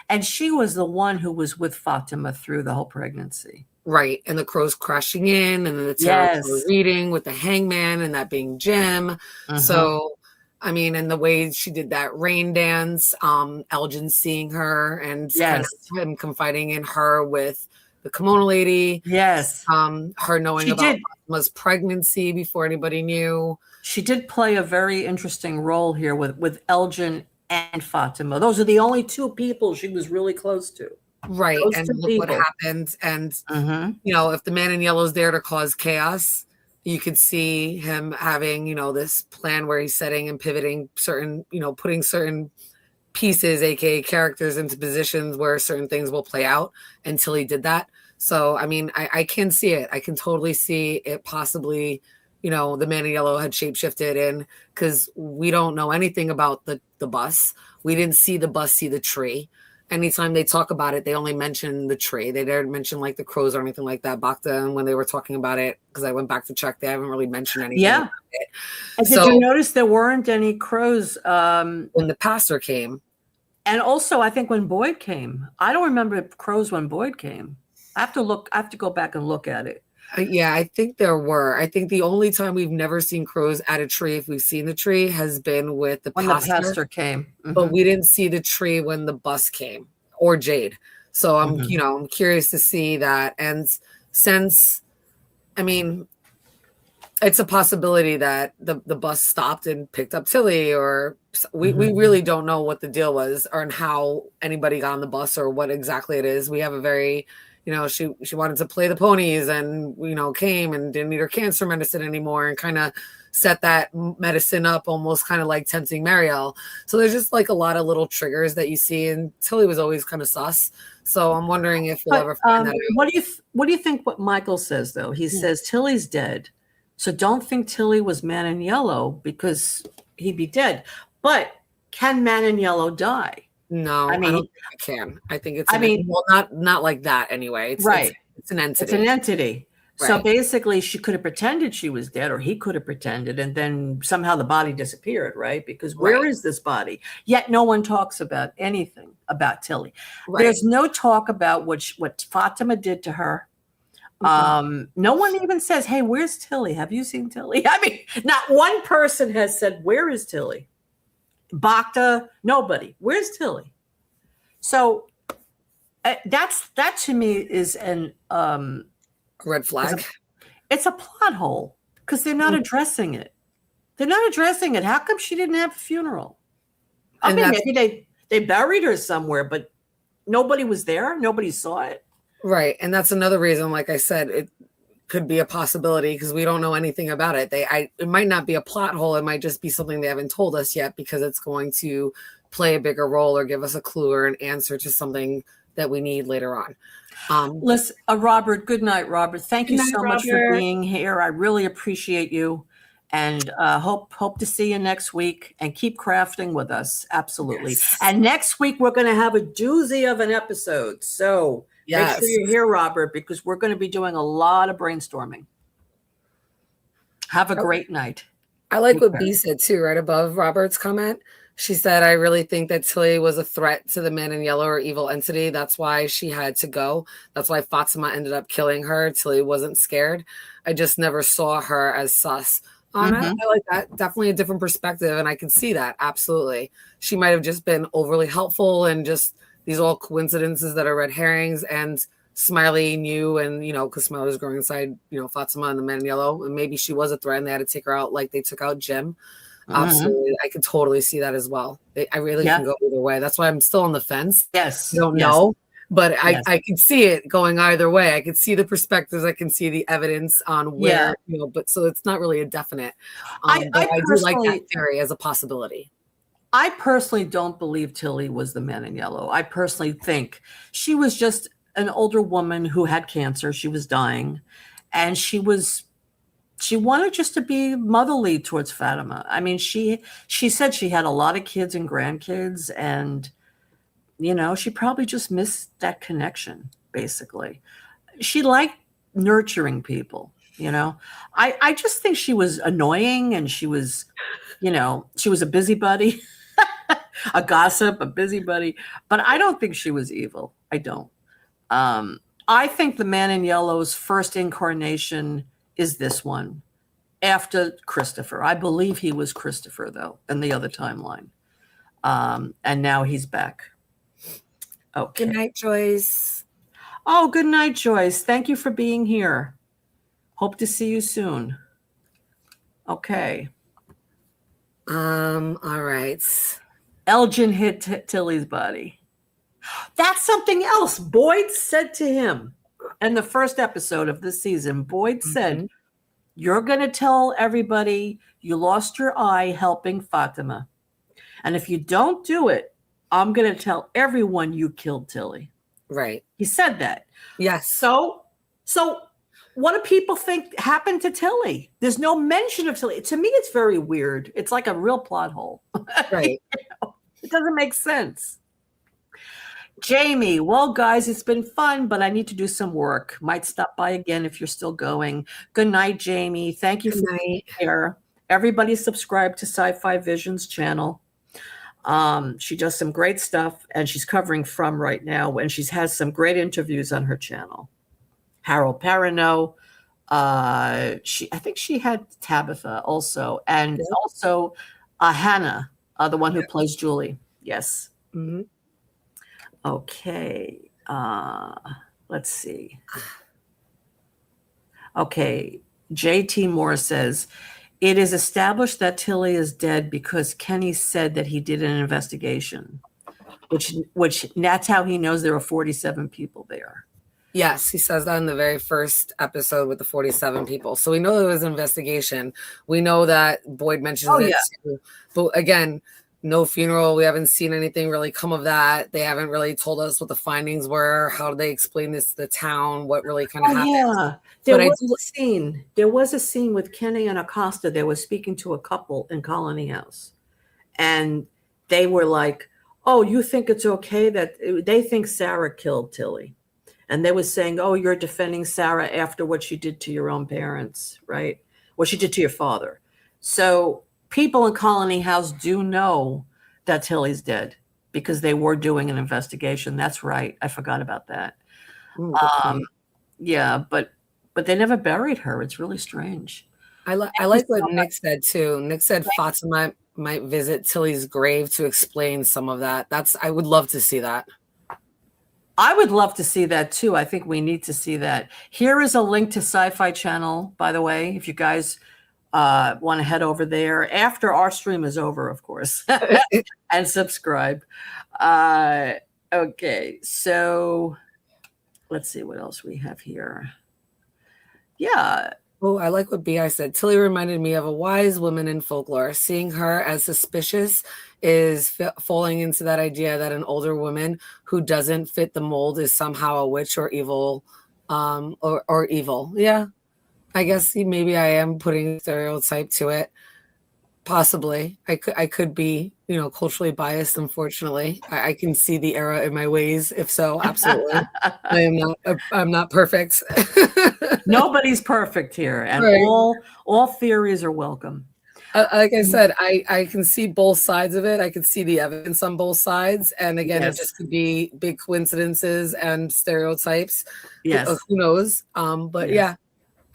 and she was the one who was with Fatima through the whole pregnancy. Right. And the crows crashing in and then the tarot reading with the hangman and that being Jim. So, I mean, and the way she did that rain dance, Elgin seeing her and kind of him confiding in her with the kimono lady. Yes. Her knowing about Fatima's pregnancy before anybody knew. She did play a very interesting role here with Elgin and Fatima. Those are the only two people she was really close to. Right. And look what happened. And, if the man in yellow is there to cause chaos, you could see him having, this plan where he's setting and pivoting certain, putting certain pieces, aka characters, into positions where certain things will play out until he did that. So, I mean, I can see it. I can totally see it possibly, the man in yellow had shapeshifted in because we don't know anything about the bus. We didn't see the bus see the tree. Anytime they talk about it, they only mention the tree. They didn't mention like the crows or anything like that back then when they were talking about it, because I went back to check. They haven't really mentioned anything. Yeah. And did you notice there weren't any crows when the pastor came? And also, I think when Boyd came. I don't remember crows when Boyd came. I have to go back and look at it. Yeah, I think there were. I think the only time we've never seen crows at a tree, if we've seen the tree, has been with when the pastor came. But we didn't see the tree when the bus came or Jade. So I'm, I'm curious to see that. And since, I mean, it's a possibility that the bus stopped and picked up Tilly, or we really don't know what the deal was or how anybody got on the bus or what exactly it is. We have a very... she wanted to play the ponies and, came and didn't need her cancer medicine anymore and kind of set that medicine up almost kind of like tempting Marielle. So there's just like a lot of little triggers that you see. And Tilly was always kind of sus. So I'm wondering if we'll ever find that out. What do you think what Michael says, though? He says Tilly's dead. So don't think Tilly was Man in Yellow because he'd be dead. But can Man in Yellow die? No, I don't think it can. I think it's not like that anyway. It's an entity. It's an entity. Right. So basically she could have pretended she was dead, or he could have pretended, and then somehow the body disappeared, right? Because where is this body? Yet no one talks about anything about Tilly. Right. There's no talk about what Fatima did to her. No one even says, hey, where's Tilly? Have you seen Tilly? I mean, not one person has said, where is Tilly? Bacta, nobody. Where's Tilly? So that to me is red flag. It's a plot hole because they're not addressing it. They're not addressing it. How come she didn't have a funeral? I mean, maybe they buried her somewhere, but nobody was there. Nobody saw it. Right. And that's another reason, like I said, it could be a possibility because we don't know anything about it. It might not be a plot hole. It might just be something they haven't told us yet because it's going to play a bigger role or give us a clue or an answer to something that we need later on. Listen, Robert, good night, Robert. Thank you so much for being here. I really appreciate you. And hope to see you next week and keep crafting with us. Absolutely. Yes. And next week, we're going to have a doozy of an episode. So make sure you're here, Robert, because we're going to be doing a lot of brainstorming. Have a great night. I like what B said, too, right above Robert's comment. She said, I really think that Tilly was a threat to the man in yellow or evil entity. That's why she had to go. That's why Fatima ended up killing her. Tilly wasn't scared. I just never saw her as sus. I like that. Definitely a different perspective. And I can see that. Absolutely. She might have just been overly helpful and just these all coincidences that are red herrings. And Smiley knew, and, because Smiley was growing inside, Fatima and the man in yellow. And maybe she was a threat and they had to take her out like they took out Jim. Absolutely. I could totally see that as well. I really can go either way. That's why I'm still on the fence. Yes. I don't know. But I could see it going either way. I could see the perspectives. I can see the evidence on where, but so it's not really a definite. I do like that theory as a possibility. I personally don't believe Tilly was the man in yellow. I personally think she was just an older woman who had cancer. She was dying. And she wanted just to be motherly towards Fatima. I mean, she said she had a lot of kids and grandkids, and she probably just missed that connection, basically. She liked nurturing people, I just think she was annoying, and she was a busybody, a gossip, a busybody, but I don't think she was evil. I don't. I think the man in yellow's first incarnation is this one after Christopher. I believe he was Christopher, though, in the other timeline. And now he's back. Okay. Good night, Joyce. Oh, good night, Joyce. Thank you for being here. Hope to see you soon. Okay. All right. Elgin hit Tilly's body. That's something else. Boyd said to him in the first episode of this season, Boyd said, you're going to tell everybody you lost your eye helping Fatima. And if you don't do it, I'm going to tell everyone you killed Tilly. Right. He said that. Yes. So what do people think happened to Tilly? There's no mention of Tilly. To me, it's very weird. It's like a real plot hole. Right. It doesn't make sense. Jamie, well, guys, it's been fun, but I need to do some work. Might stop by again if you're still going. Good night, Jamie. Thank you for being here. Everybody subscribe to Sci-Fi Visions channel. She does some great stuff, and she's covering From right now, and she's had some great interviews on her channel. Harold Perrineau. I think she had Tabitha also, and also Hannah, the one who plays Julie. Yes. Mm-hmm. Okay. Let's see. Okay. JT Moore says, it is established that Tilly is dead because Kenny said that he did an investigation, which that's how he knows there were 47 people there. Yes, he says that in the very first episode with the 47 people. So we know there was an investigation. We know that Boyd mentions it too. But again, no funeral. We haven't seen anything really come of that. They haven't really told us what the findings were. How do they explain this to the town? What really kind of happened? Yeah. There was a scene with Kenny and Acosta. They were speaking to a couple in Colony House. And they were like, oh, you think it's okay that they think Sarah killed Tilly. And they were saying, oh, you're defending Sarah after what she did to your own parents, right? What she did to your father. So people in Colony House do know that Tilly's dead because they were doing an investigation. That's right. I forgot about that. Yeah, but they never buried her. It's really strange. I like what Nick said too. Nick said Fatima might visit Tilly's grave to explain some of that. I would love to see that. I would love to see that too. I think we need to see that. Here is a link to Sci-Fi Channel, by the way, if you guys want to head over there after our stream is over, of course, and subscribe. Okay, so let's see what else we have here. Yeah. Oh, I like what Bi said. Tilly reminded me of a wise woman in folklore. Seeing her as suspicious is falling into that idea that an older woman who doesn't fit the mold is somehow a witch or evil, or evil. Yeah, I guess maybe I am putting stereotype to it. Possibly, I could be, culturally biased. Unfortunately, I can see the error in my ways. If so, absolutely, I'm not perfect. Nobody's perfect here, and right. all theories are welcome. Like I said, I can see both sides of it. I can see the evidence on both sides, and again, yes. It just could be big coincidences and stereotypes. Yes, who knows? But yes. Yeah.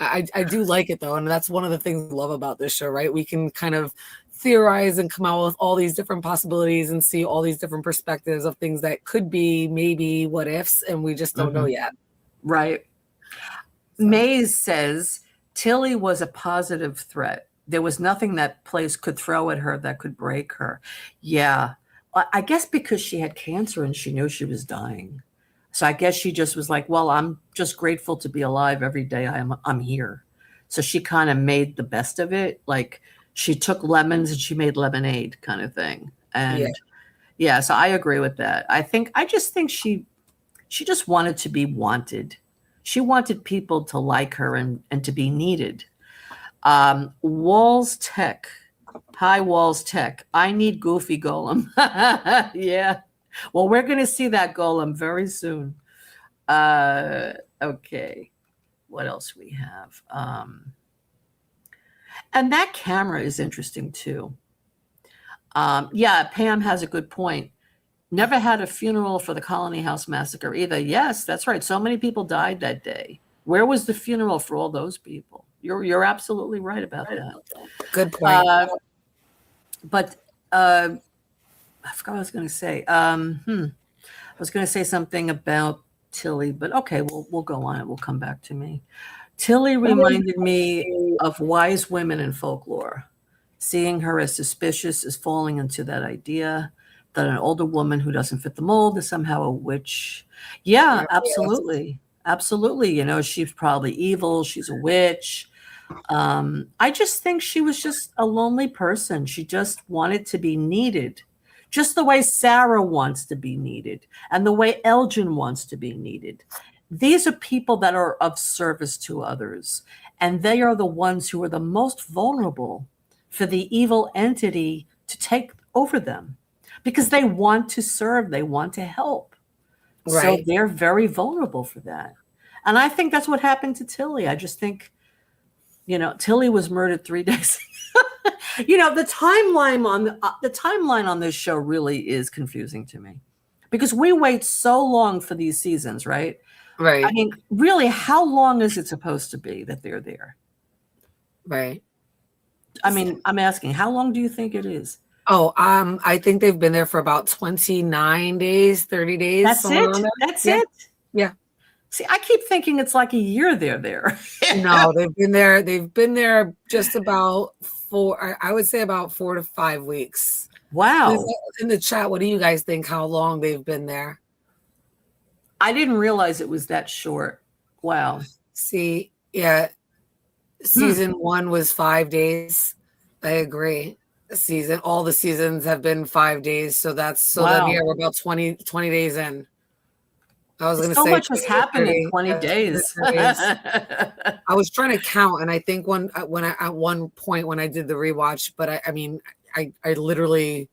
I do like it though, and that's one of the things I love about this show, right? We can kind of theorize and come out with all these different possibilities and see all these different perspectives of things that could be maybe what ifs, and we just don't know yet. Right. So. Maze says Tilly was a positive threat. There was nothing that place could throw at her that could break her. Yeah. I guess because she had cancer and she knew she was dying. So I guess she just was like, well, I'm just grateful to be alive every day I'm here. So she kind of made the best of it. Like she took lemons and she made lemonade kind of thing. And yeah, so I agree with that. I just think she just wanted to be wanted. She wanted people to like her and to be needed. Walls Tech. Hi, Walls Tech. I need Goofy Golem. Yeah. Well, we're going to see that Golem very soon. Okay. What else we have? And that camera is interesting too. Yeah, Pam has a good point. Never had a funeral for the Colony House Massacre either. Yes, that's right. So many people died that day. Where was the funeral for all those people? You're absolutely right about that. Good point. But I forgot what I was going to say. I was going to say something about Tilly, but okay, we'll go on. It will come back to me. Tilly reminded me of wise women in folklore. Seeing her as suspicious is falling into that idea that an older woman who doesn't fit the mold is somehow a witch. Yeah, absolutely. Absolutely. She's probably evil. She's a witch. I just think she was just a lonely person. She just wanted to be needed, just the way Sarah wants to be needed and the way Elgin wants to be needed. These are people that are of service to others, and they are the ones who are the most vulnerable for the evil entity to take over them because they want to serve, they want to help. Right. So they're very vulnerable for that. And I think that's what happened to Tilly. I just think, Tilly was murdered 3 days. The timeline on this show really is confusing to me because we wait so long for these seasons, right? Right. I mean, really, how long is it supposed to be that they're there? Right. I mean, I'm asking, how long do you think it is? Oh, I think they've been there for about 29 days, 30 days. That's it. That's it. Yeah. See, I keep thinking it's like a year they're there. No, they've been there. They've been there just about I would say about 4 to 5 weeks. Wow. In the chat, what do you guys think? How long they've been there? I didn't realize it was that short. Wow. See, yeah. Season 1 was 5 days. I agree. All the seasons have been 5 days. So that's then we're about 20 days in. I was going to say so much has happened in 20 days. I was trying to count, and I think at one point when I did the rewatch, but I literally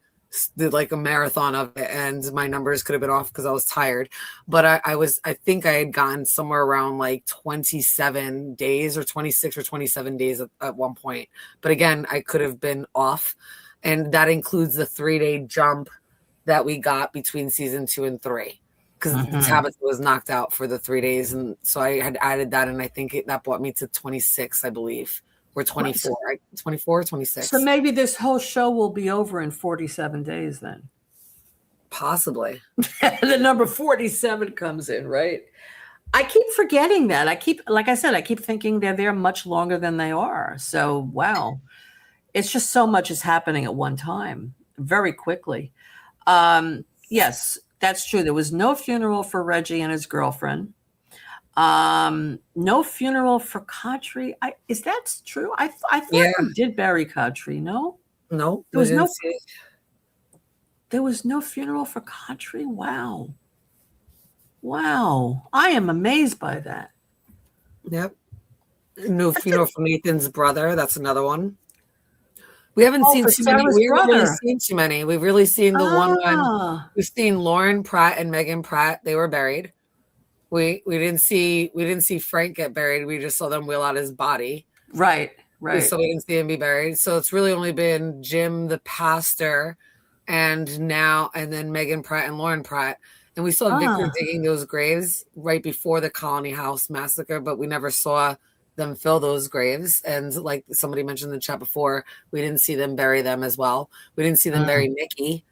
did like a marathon of it, and my numbers could have been off because I was tired. But I think I had gotten somewhere around like 27 days or 26 or 27 days at one point. But again, I could have been off, and that includes the 3-day jump that we got between season 2 and 3. Because Tabitha was knocked out for the 3 days. And so I had added that. And I think that brought me to 26, I believe. or 24, right? 24, 26. So maybe this whole show will be over in 47 days then. Possibly. The number 47 comes in, right? I keep forgetting that. Like I said, I keep thinking they're there much longer than they are. So, wow. It's just so much is happening at one time very quickly. Yes, that's true. There was no funeral for Reggie and his girlfriend. No funeral for Kadri. Is that true? I thought they did bury Kadri. No, no, there was no. There was no funeral for Kadri. Wow, wow! I am amazed by that. Yep. No funeral for Nathan's brother. That's another one. We haven't seen too many. We've really seen too many. We've really seen the one. We've seen Lauren Pratt and Megan Pratt. They were buried. We didn't see Frank get buried. We just saw them wheel out his body. Right. So we didn't see him be buried. So it's really only been Jim, the pastor, and then Megan Pratt and Lauren Pratt. And we saw Victor digging those graves right before the Colony House massacre, but we never saw them fill those graves. And like somebody mentioned in the chat before, we didn't see them bury them as well. We didn't see them bury Nikki,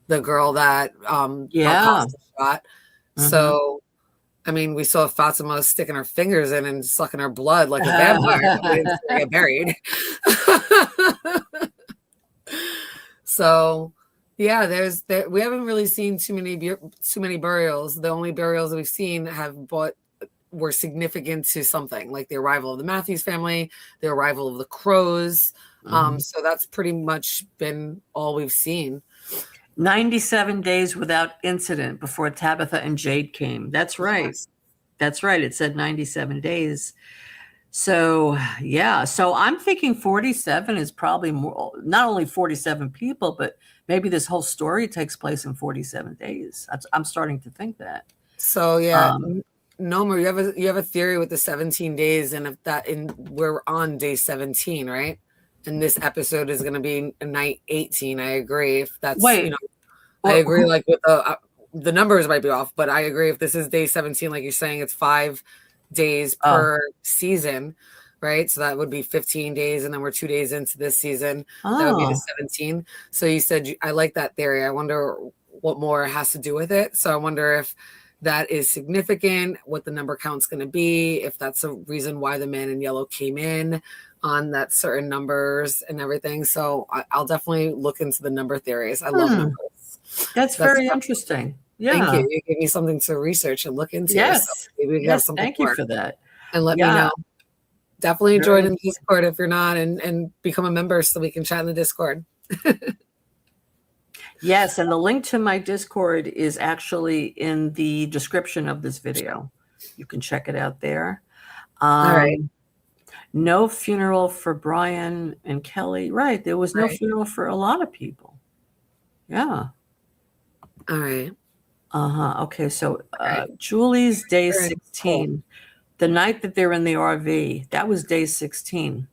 the girl that shot. So I mean, we saw Fatima sticking her fingers in and sucking her blood like a vampire. We didn't see her get buried. So, yeah, we haven't really seen too many burials. The only burials that we've seen were significant to something, like the arrival of the Matthews family, the arrival of the Crows. So that's pretty much been all we've seen. 97 days without incident before Tabitha and Jade came. That's right. Yes. That's right. It said 97 days. So, yeah. So I'm thinking 47 is probably more, not only 47 people, but maybe this whole story takes place in 47 days. I'm starting to think that. So, yeah. Nomer, you have a theory with the 17 days, and we're on day 17, right? And this episode is going to be night 18. I agree. If that's I agree. Like with the numbers might be off, but I agree. If this is day 17, like you're saying, it's 5 days per season, right? So that would be 15 days, and then we're 2 days into this season. That would be the 17. So you said I like that theory. I wonder what more has to do with it. So I wonder if that is significant, what the number count's going to be, if that's a reason why the man in yellow came in on that certain numbers and everything. So I'll definitely look into the number theories. I love numbers. That's very interesting. Yeah. Thank you. You gave me something to research and look into. Yes. So maybe we have something. Thank you for that. And let me know. Definitely join in the Discord if you're not, and become a member so we can chat in the Discord. Yes, and the link to my Discord is actually in the description of this video. You can check it out there. All right. No funeral for Brian and Kelly. Right. There was no funeral for a lot of people. Yeah. All right. Okay. So Julie's day 16. The night that they're in the RV, that was day 16.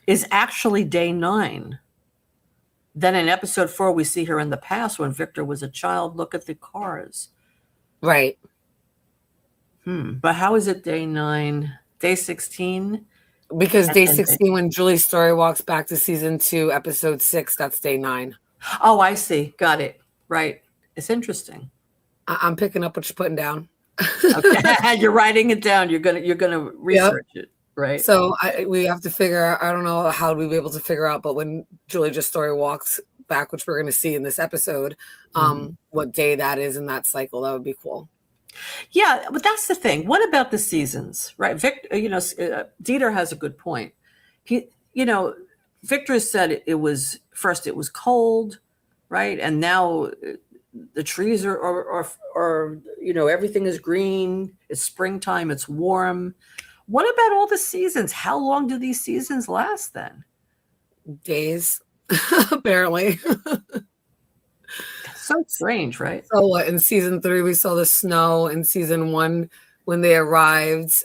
Is actually day 9. Then in episode 4, we see her in the past when Victor was a child. Look at the cars. Right. But how is it day 9? Day 16? Because day 16, when Julie's story walks back to season 2, episode 6, that's day 9. Oh, I see. Got it. Right. It's interesting. I'm picking up what you're putting down. Okay. You're writing it down. You're gonna research it. Right. So we have to figure out, I don't know how we'll be able to figure out, but when Julie just story walks back, which we're going to see in this episode, what day that is in that cycle, that would be cool. Yeah, but that's the thing. What about the seasons, right? Victor, Dieter has a good point. Victor said it was cold, right? And now the trees are everything is green. It's springtime. It's warm. What about all the seasons? How long do these seasons last then? Days, apparently. So strange, right? So what? In season 3, we saw the snow. In season 1, when they arrived,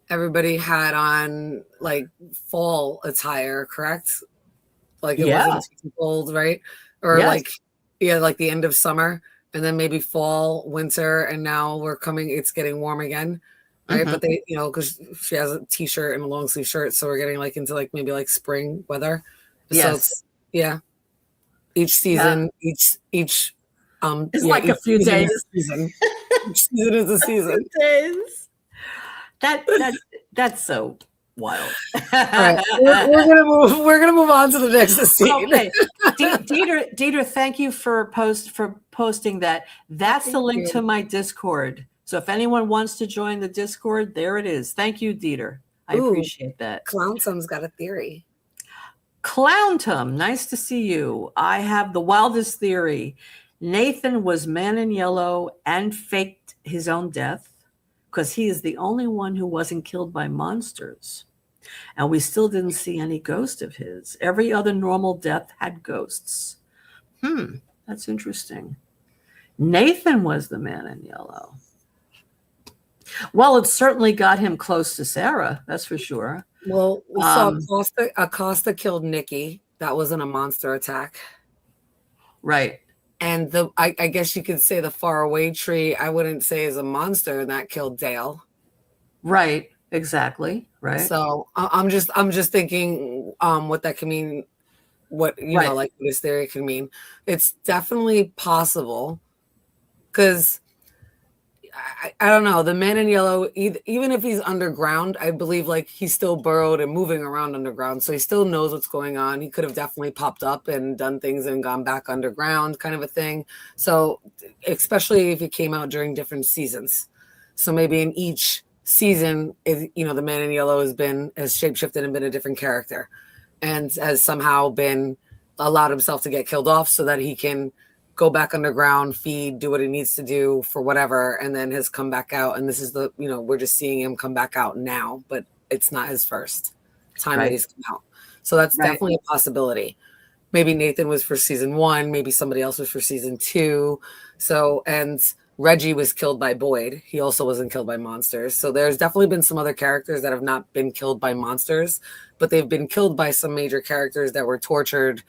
everybody had on like fall attire, correct? Like it wasn't too cold, right? Or like the end of summer, and then maybe fall, winter, and now it's getting warm again. right? But they, because she has a t-shirt and a long sleeve shirt, so we're getting like into like maybe like spring weather. So Yes. it's each season, each it's like a few days. Each season is a season. Days. That's so wild. All right. We're gonna move on to the next scene. Okay. Dieter, thank you for posting that. That's the link to my Discord. So if anyone wants to join the Discord, there it is. Thank you, Dieter. I appreciate that. Clowntum's got a theory. Clowntum, nice to see you. I have the wildest theory. Nathan was Man in Yellow and faked his own death because he is the only one who wasn't killed by monsters. And we still didn't see any ghost of his. Every other normal death had ghosts. That's interesting. Nathan was the Man in Yellow. Well, it certainly got him close to Sarah, that's for sure. Well, we saw Acosta killed Nikki. That wasn't a monster attack. Right. And I guess you could say the faraway tree, I wouldn't say is a monster, and that killed Dale. Right. Exactly. Right. So I'm just thinking what that can mean, what know, like this theory can mean. It's definitely possible because I don't know. The Man in Yellow, even if he's underground, I believe like he's still burrowed and moving around underground. So he still knows what's going on. He could have definitely popped up and done things and gone back underground kind of a thing. So especially if he came out during different seasons. So maybe in each season, the Man in Yellow has shapeshifted and been a different character and has somehow been allowed himself to get killed off so that he can go back underground, feed, do what he needs to do for whatever, and then has come back out. And this is we're just seeing him come back out now, but it's not his first time that he's come out. So that's definitely a possibility. Maybe Nathan was for season 1, maybe somebody else was for season 2. So, and Reggie was killed by Boyd. He also wasn't killed by monsters. So there's definitely been some other characters that have not been killed by monsters, but they've been killed by some major characters that were tortured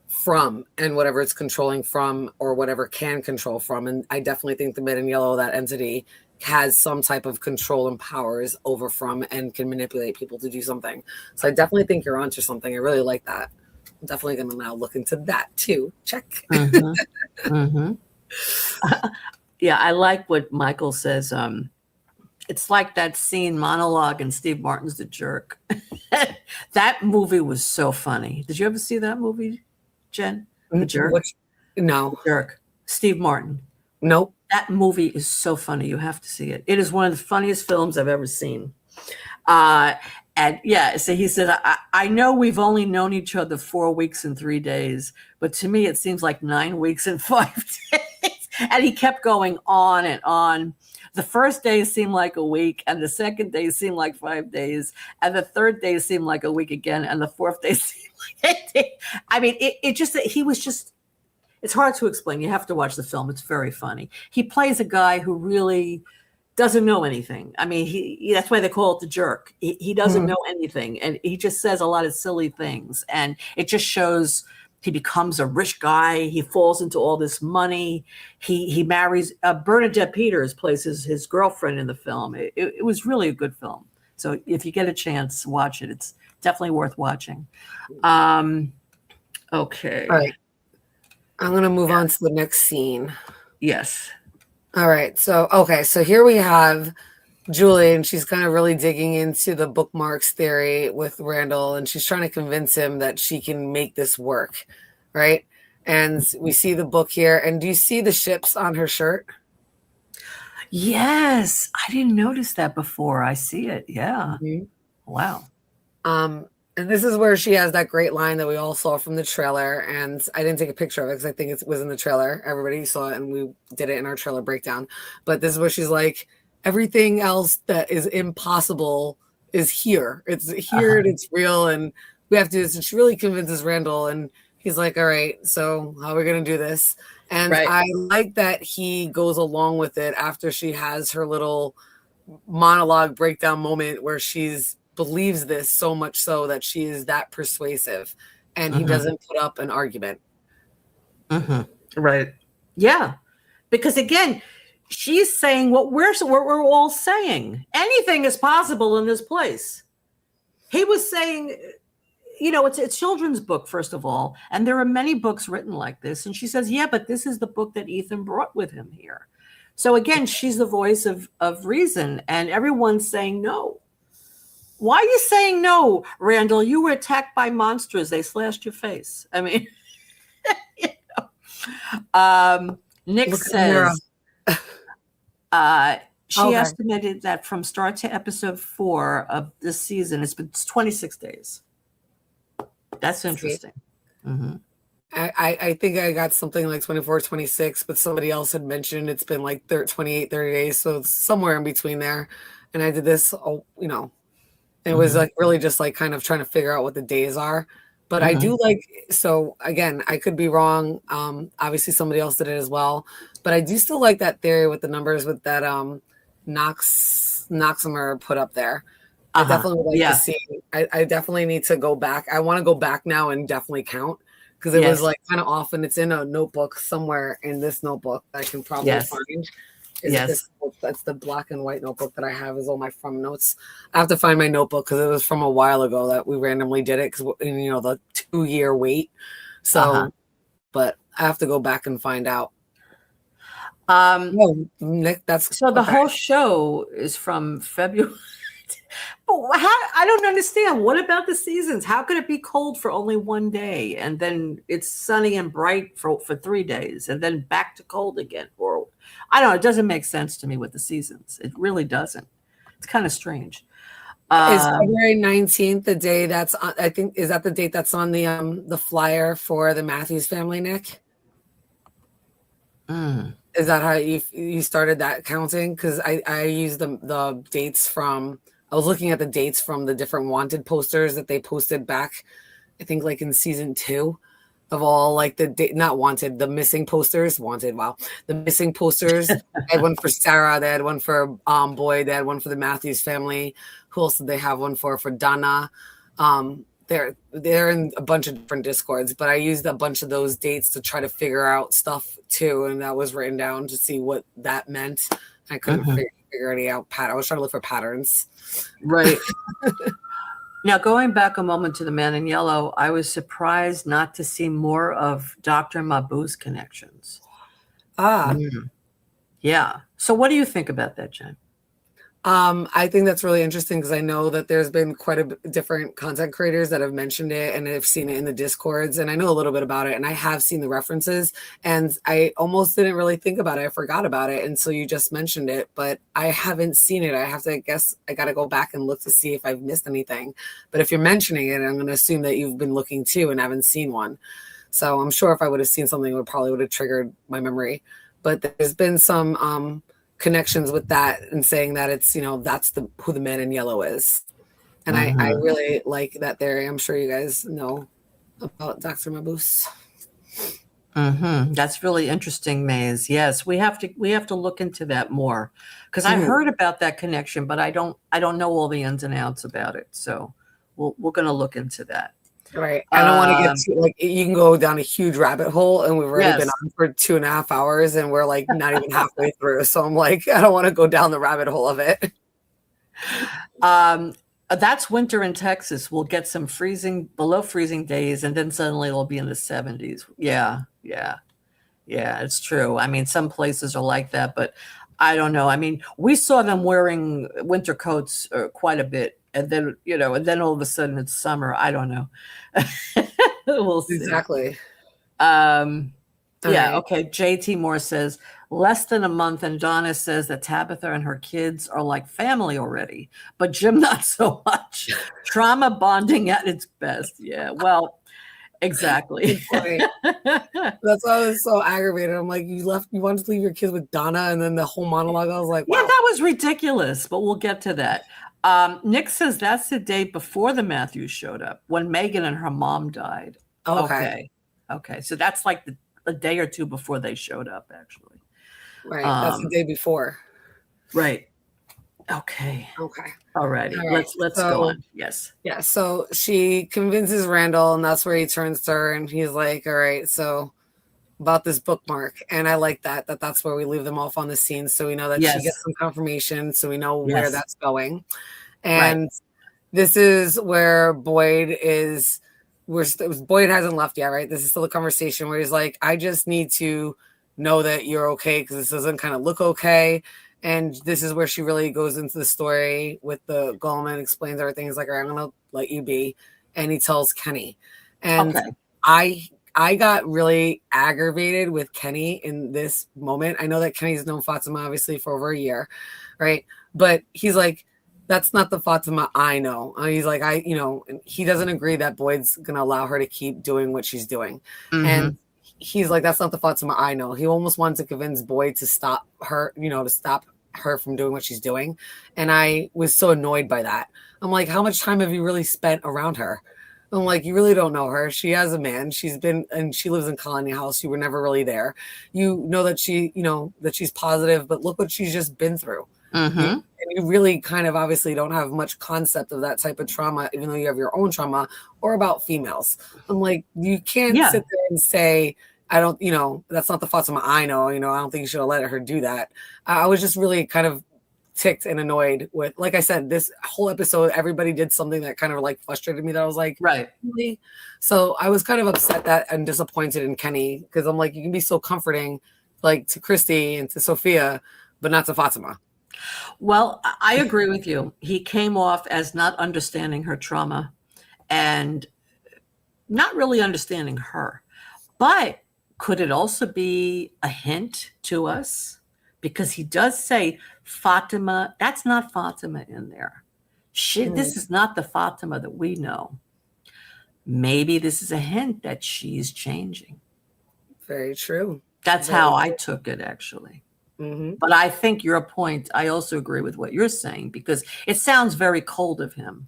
from and whatever it's controlling from or whatever can control from. And I definitely think the Man in Yellow, that entity, has some type of control and powers over from and can manipulate people to do something. So I definitely think you're onto something. I really like that. I'm definitely going to now look into that too. Check. Yeah, I like what Michael says. It's like that scene monologue in Steve Martin's The Jerk. That movie was so funny. Did you ever see that movie, Jen? The Jerk? No. The Jerk. Steve Martin. Nope. That movie is so funny. You have to see it. It is one of the funniest films I've ever seen. And yeah, so he said, I know we've only known each other 4 weeks and 3 days, but to me, it seems like 9 weeks and 5 days. And he kept going on and on. The first day seemed like a week, and the second day seemed like 5 days, and the third day seemed like a week again, and the fourth day seemed like a day. I mean, he was just, it's hard to explain. You have to watch the film. It's very funny. He plays a guy who really doesn't know anything. I mean, that's why they call it The Jerk. He doesn't know anything, and he just says a lot of silly things, and it just shows he becomes a rich guy. He falls into all this money. He marries Bernadette Peters plays his girlfriend in the film. It was really a good film. So if you get a chance, watch it. It's definitely worth watching. Okay. All right. I'm going to move on to the next scene. Yes. All right. So here we have Julie, and she's kind of really digging into the bookmarks theory with Randall, and she's trying to convince him that she can make this work, right? And we see the book here. And do you see the ships on her shirt? Yes. I didn't notice that before. I see it. Yeah. Mm-hmm. Wow. And this is where she has that great line that we all saw from the trailer. And I didn't take a picture of it because I think it was in the trailer. Everybody saw it, and we did it in our trailer breakdown. But this is where she's like, everything else that is impossible is here. It's here and it's real, and we have to do this. And she really convinces Randall, and he's like, all right, so how are we going to do this? And I like that he goes along with it after she has her little monologue breakdown moment where she's believes this so much so that she is that persuasive, and he doesn't put up an argument. Right. Yeah. Because again, she's saying what we're all saying. Anything is possible in this place. He was saying, it's a children's book, first of all, and there are many books written like this. And she says, yeah, but this is the book that Ethan brought with him here. So again, she's the voice of reason, and everyone's saying no. Why are you saying no, Randall? You were attacked by monsters. They slashed your face. I mean, Nick says she estimated that from start to episode 4 of this season, it's 26 days. That's interesting. Mm-hmm. I think I got something like 24, 26, but somebody else had mentioned it's been like 28, 30 days. So it's somewhere in between there. And I did this, it was like really just like kind of trying to figure out what the days are. But I do like, so again, I could be wrong. Obviously somebody else did it as well, but I do still like that theory with the numbers with that Noximer put up there. I definitely would like to see, I definitely need to go back. I want to go back now and definitely count, because it was like kind of off, and it's in a notebook somewhere in this notebook that I can probably find. That's the black and white notebook that I have, is all my from notes. I have to find my notebook because it was from a while ago that we randomly did it, because the 2-year wait. So, but I have to go back and find out. Nick, that's so the whole show is from February. But I don't understand. What about the seasons? How could it be cold for only one day, and then it's sunny and bright for 3 days, and then back to cold again? Or I don't know. It doesn't make sense to me with the seasons. It really doesn't. It's kind of strange. Is February 19th the day that's on, I think, is that the date that's on the flyer for the Matthews family, Nick? Is that how you started that counting? Because I used the dates from, I was looking at the dates from the different wanted posters that they posted back, I think like in season 2 of all like not wanted, the missing posters. Wanted, wow. The missing posters. They had one for Sarah, they had one for Boyd, they had one for the Matthews family. Who else did they have one for Donna? They're in a bunch of different Discords, but I used a bunch of those dates to try to figure out stuff too, and that was written down to see what that meant. I couldn't figure any out. I was trying to look for patterns. Right. Now, going back a moment to the Man in Yellow, I was surprised not to see more of Dr. Mabuse connections. Yeah. So what do you think about that, Jen? I think that's really interesting, because I know that there's been quite a different content creators that have mentioned it, and I've seen it in the Discords, and I know a little bit about it, and I have seen the references, and I almost didn't really think about it. I forgot about it until you just mentioned it, but I haven't seen it. I have to, I guess I got to go back and look to see if I've missed anything. But if you're mentioning it, I'm going to assume that you've been looking too and haven't seen one. So I'm sure if I would have seen something, it probably would have triggered my memory. But there's been some connections with that, and saying that it's, that's who the Man in Yellow is. And I really like that theory. I'm sure you guys know about Dr. Mabuse. That's really interesting, Maze. Yes, we have to look into that more, because I heard about that connection, but I don't know all the ins and outs about it. So we're going to look into that. Right. I don't want to get too, like, you can go down a huge rabbit hole, and we've already been on for 2.5 hours, and we're like not even halfway through. So I'm like, I don't want to go down the rabbit hole of it. That's winter in Texas. We'll get some below freezing days, and then suddenly it'll be in the 70s. Yeah, it's true. I mean, some places are like that, but I don't know. I mean, we saw them wearing winter coats quite a bit. And then, and then all of a sudden it's summer. I don't know. We'll see. Exactly. Okay. JT Moore says less than a month. And Donna says that Tabitha and her kids are like family already, but Jim, not so much. Trauma bonding at its best. Yeah. Well, exactly. That's why I was so aggravated. I'm like, you wanted to leave your kids with Donna, and then the whole monologue, I was like, wow. Yeah, that was ridiculous, but we'll get to that. Nick says that's the day before the Matthews showed up, when Megan and her mom died. Okay. So that's like a day or two before they showed up, actually. Right. That's the day before. Right. Okay. All right. Let's go on. Yes. Yeah. So she convinces Randall, and that's where he turns to her, and he's like, all right, so about this bookmark, and I like that's where we leave them off on the scene, so we know that she Yes. gets some confirmation, so we know where Yes. that's going. Right. And this is where Boyd is. Boyd hasn't left yet, right? This is still a conversation where he's like, I just need to know that you're okay because this doesn't kind of look okay. And this is where she really goes into the story with the Goldman, explains everything. He's like, all right, I'm gonna let you be, and he tells Kenny. And Okay. I got really aggravated with Kenny in this moment. I know that Kenny's known Fatima obviously for over a year, right? But he's like, that's not the Fatima I know. He's like, he doesn't agree that Boyd's going to allow her to keep doing what she's doing. Mm-hmm. And he's like, that's not the Fatima I know. He almost wanted to convince Boyd to stop her, to stop her from doing what she's doing. And I was so annoyed by that. I'm like, how much time have you really spent around her? I'm like, you really don't know her. She has a man. She lives in Colony House. You were never really there. You know that that she's positive, but look what she's just been through. Mm-hmm. You really kind of obviously don't have much concept of that type of trauma, even though you have your own trauma or about females. I'm like, you can't sit there and say, I don't, that's not the Fatima I know. I don't think you should have let her do that. I was just really kind of ticked and annoyed with, like I said, this whole episode, everybody did something that kind of like frustrated me, that I was like, right. Really? So I was kind of upset that and disappointed in Kenny, because I'm like, you can be so comforting, like to Christy and to Sophia, but not to Fatima. Well, I agree with you. He came off as not understanding her trauma and not really understanding her. But could it also be a hint to us? Because he does say Fatima, that's not Fatima in there. This is not the Fatima that we know. Maybe this is a hint that she's changing. Very true. That's how I took it, actually. Mm-hmm. But I think your point, I also agree with what you're saying, because it sounds very cold of him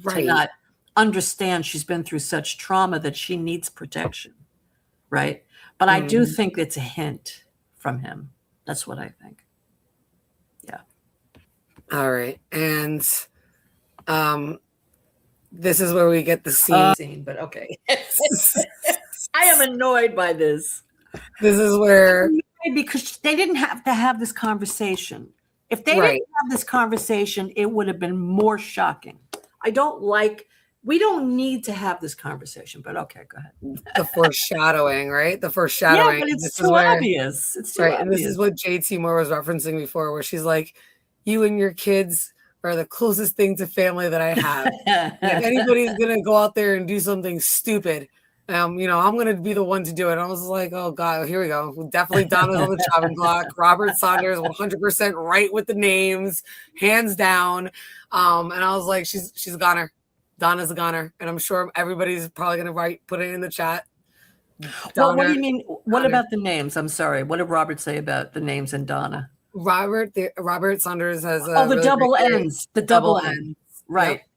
to not understand she's been through such trauma that she needs protection, right? But I do think it's a hint from him. That's what I think. Yeah. All right. And this is where we get the scene. But okay. I am annoyed by this. This is where... Because they didn't have to have this conversation. If they didn't have this conversation, it would have been more shocking. We don't need to have this conversation, but okay, go ahead. The foreshadowing, right? The foreshadowing. Yeah, but it's too obvious. It's too obvious. And this is what JT Moore was referencing before, where she's like, you and your kids are the closest thing to family that I have. If anybody's going to go out there and do something stupid, I'm going to be the one to do it. I was like, oh God, here we go. Definitely Donna's on the chopping block. Robert Saunders, 100% right with the names, hands down. And I was like, she's a goner. Donna's a goner. And I'm sure everybody's probably going to put it in the chat. Well, what do you mean? What about the names? I'm sorry. What did Robert say about the names and Donna? Robert Saunders has the really double ends. The double ends. Right. Yep.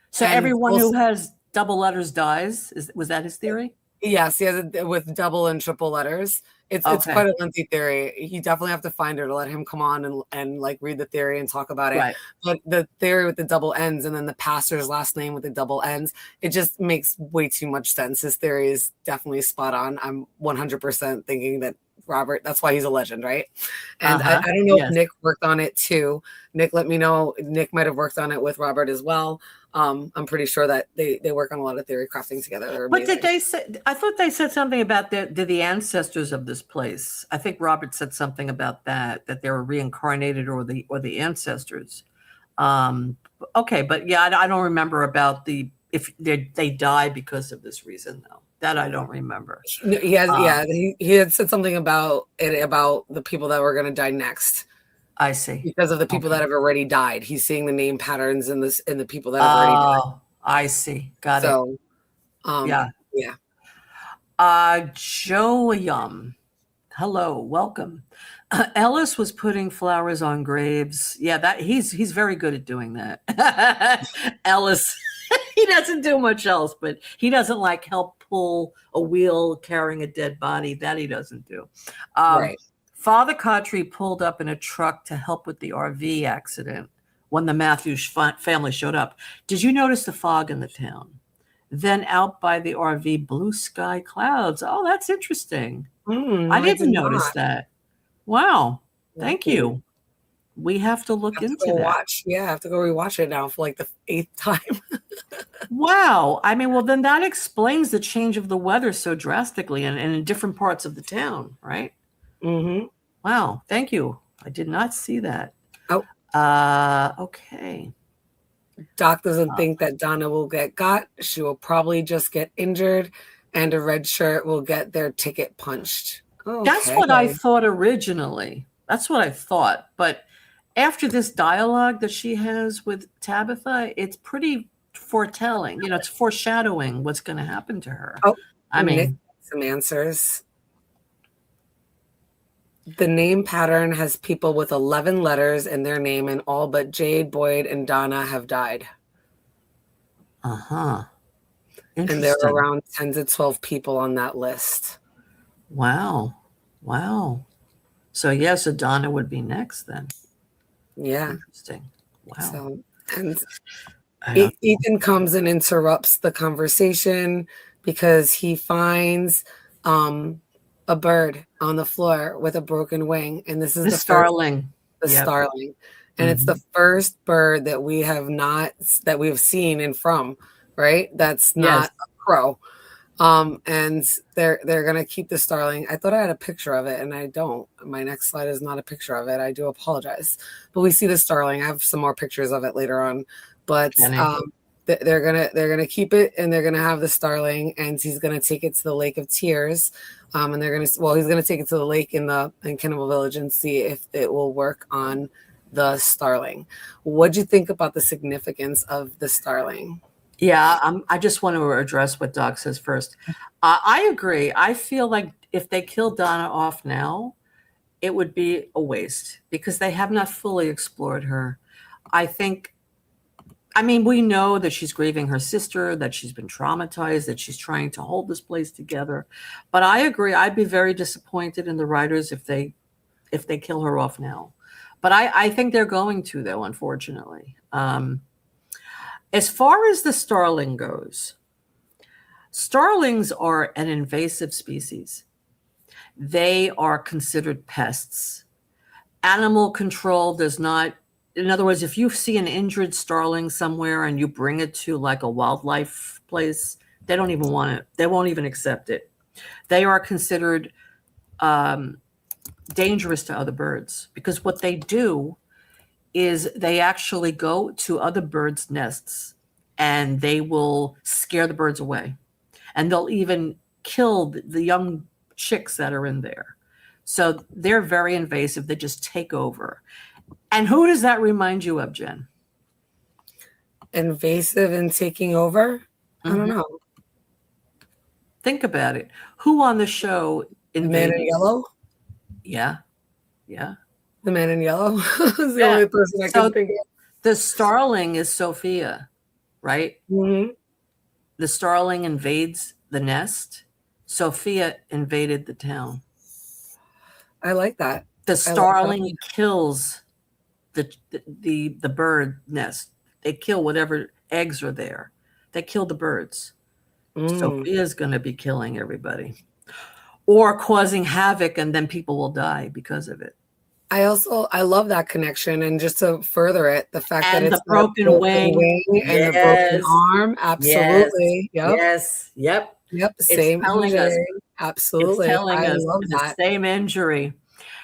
So and everyone who has double letters dies. Was that his theory? Yes, he has it with double and triple letters. It's quite a lengthy theory. You definitely have to find her to let him come on and like read the theory and talk about it. Right. But the theory with the double ends and then the pastor's last name with the double ends, it just makes way too much sense. His theory is definitely spot on. I'm 100% thinking that Robert, that's why he's a legend, right? And I don't know if Nick worked on it too. Nick, let me know. Nick might have worked on it with Robert as well. I'm pretty sure that they work on a lot of theory crafting together. What did they say? I thought they said something about the ancestors of this place. I think Robert said something about that they were reincarnated or the ancestors. Okay, but yeah, I don't remember about if they die because of this reason though. That I don't remember. He had said something about the people that were going to die next. I see. Because of the people that have already died. He's seeing the name patterns in the people that have already died. Oh, I see. Got it. Yeah. Joeyum. Hello, welcome. Ellis was putting flowers on graves. Yeah, he's very good at doing that. Ellis, he doesn't do much else, but he doesn't like help pull a wheel carrying a dead body. That he doesn't do. Right. Father Khatri pulled up in a truck to help with the RV accident when the Matthews family showed up. Did you notice the fog in the town? Then out by the RV, blue sky clouds. Oh, that's interesting. I I didn't did notice not. that. Wow. Thank Ooh. you. We have to look I have to into go that. watch. Yeah, I have to go rewatch it now for like the 8th time. Wow. I mean, well, then that explains the change of the weather so drastically and in different parts of the town, right? Mm-hmm. Wow. Thank you. I did not see that. Oh, Okay. Doc doesn't think that Donna will get got. She will probably just get injured, and a red shirt will get their ticket punched. That's Okay. what I thought originally. That's what I thought. But after this dialogue that she has with Tabitha, it's pretty foretelling. It's foreshadowing what's going to happen to her. Oh, I Nick, mean, some answers. The name pattern has people with 11 letters in their name, and all but Jade, Boyd, and Donna have died. uh-huh. And there Interesting. are around 10 to 12 people on that list. Wow. Wow. So yes, Donna would be next then. Yeah. Interesting. Wow. So, and Ethan comes and interrupts the conversation because he finds a bird on the floor with a broken wing, and this is the starling. Starling, and it's the first bird that we have seen and from, right? That's not a crow. And they're gonna keep the starling. I thought I had a picture of it, and I don't. My next slide is not a picture of it. I do apologize, but we see the starling. I have some more pictures of it later on, but they're gonna keep it, and they're gonna have the starling, and he's gonna take it to the Lake of Tears, and he's gonna take it to the lake in Cannibal Village and see if it will work on the starling. What'd you think about the significance of the starling? Yeah, I just want to address what Doc says first. I agree. I feel like if they kill Donna off now, it would be a waste because they have not fully explored her. We know that she's grieving her sister, that she's been traumatized, that she's trying to hold this place together. But I agree. I'd be very disappointed in the writers if they kill her off now. But I think they're going to, though, unfortunately. As far as the starling goes, starlings are an invasive species. They are considered pests. Animal control does not, in other words, if you see an injured starling somewhere and you bring it to like a wildlife place, they don't even want it. They won't even accept it. They are considered dangerous to other birds because what they do is they actually go to other birds' nests and they will scare the birds away. And they'll even kill the young chicks that are in there. So they're very invasive. They just take over. And who does that remind you of, Jen? Invasive and taking over? I don't know. Think about it. Who on the show invaded? The Man in Yellow? Yeah. Yeah. The Man in Yellow is the only person I can think of. The starling is Sophia, right? Mm-hmm. The starling invades the nest. Sophia invaded the town. I like that. The starling kills the bird nest. They kill whatever eggs are there. They kill the birds. Sophia's going to be killing everybody or causing havoc, and then people will die because of it. I love that connection, and just to further it, the fact that it's the broken wing and the broken arm, absolutely. Yes. Yep. Same injury. Absolutely. It's telling us love the same injury.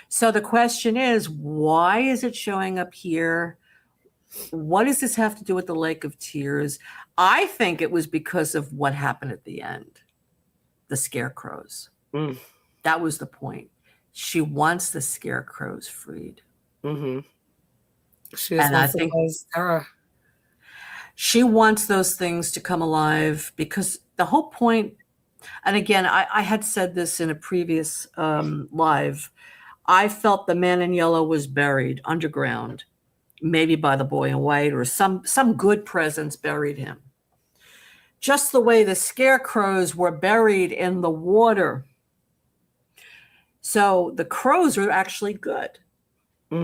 So the question is, why is it showing up here? What does this have to do with the Lake of Tears? I think it was because of what happened at the end, the scarecrows. That was the point. She wants the scarecrows freed. Mm-hmm. She wants those things to come alive because the whole point, and again, I had said this in a previous live, I felt the Man in Yellow was buried underground, maybe by the Boy in White or some good presence buried him. Just the way the scarecrows were buried in the water. So the crows are actually good.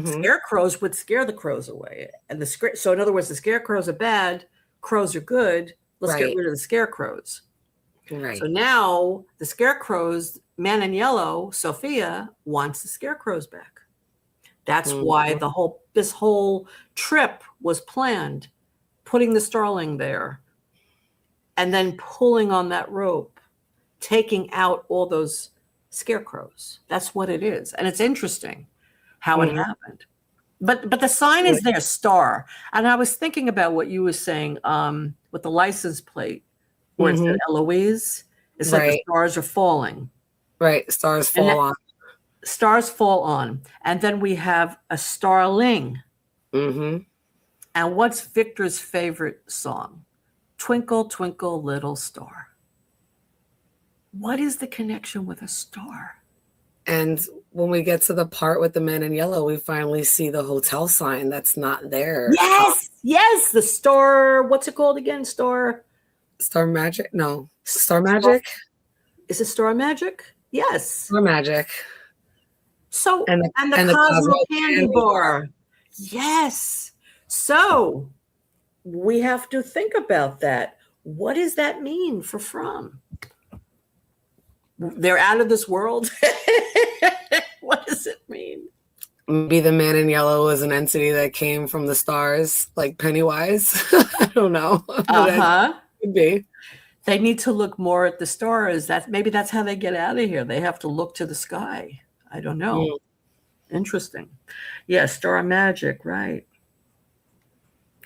Scarecrows would scare the crows away. So in other words, the scarecrows are bad, crows are good. Let's get Right. rid of the scarecrows. Right. So now the scarecrows, Man in Yellow, Sophia wants the scarecrows back. That's why this whole trip was planned, putting the starling there and then pulling on that rope, taking out all those scarecrows. That's what it is. And it's interesting how it happened. But the sign is there, star. And I was thinking about what you were saying with the license plate, where it said Eloise. It said the stars are falling. Right. Stars fall on. Stars fall on. And then we have a starling. Mm-hmm. And what's Victor's favorite song? Twinkle, Twinkle, Little Star. What is the connection with a star? And when we get to the part with the Man in Yellow, we finally see the hotel sign that's not there. Yes. The star. What's it called again? Star Magic? No. Star Magic? Is it Star Magic? Yes. Star Magic. So, and the Cosmo Candy Bar. Yes. So we have to think about that. What does that mean for From? They're out of this world. What does it mean? Maybe the Man in Yellow was an entity that came from the stars, like Pennywise. I don't know. Could be. They need to look more at the stars. Maybe that's how they get out of here. They have to look to the sky. I don't know. Interesting. Yeah, Star Magic, right.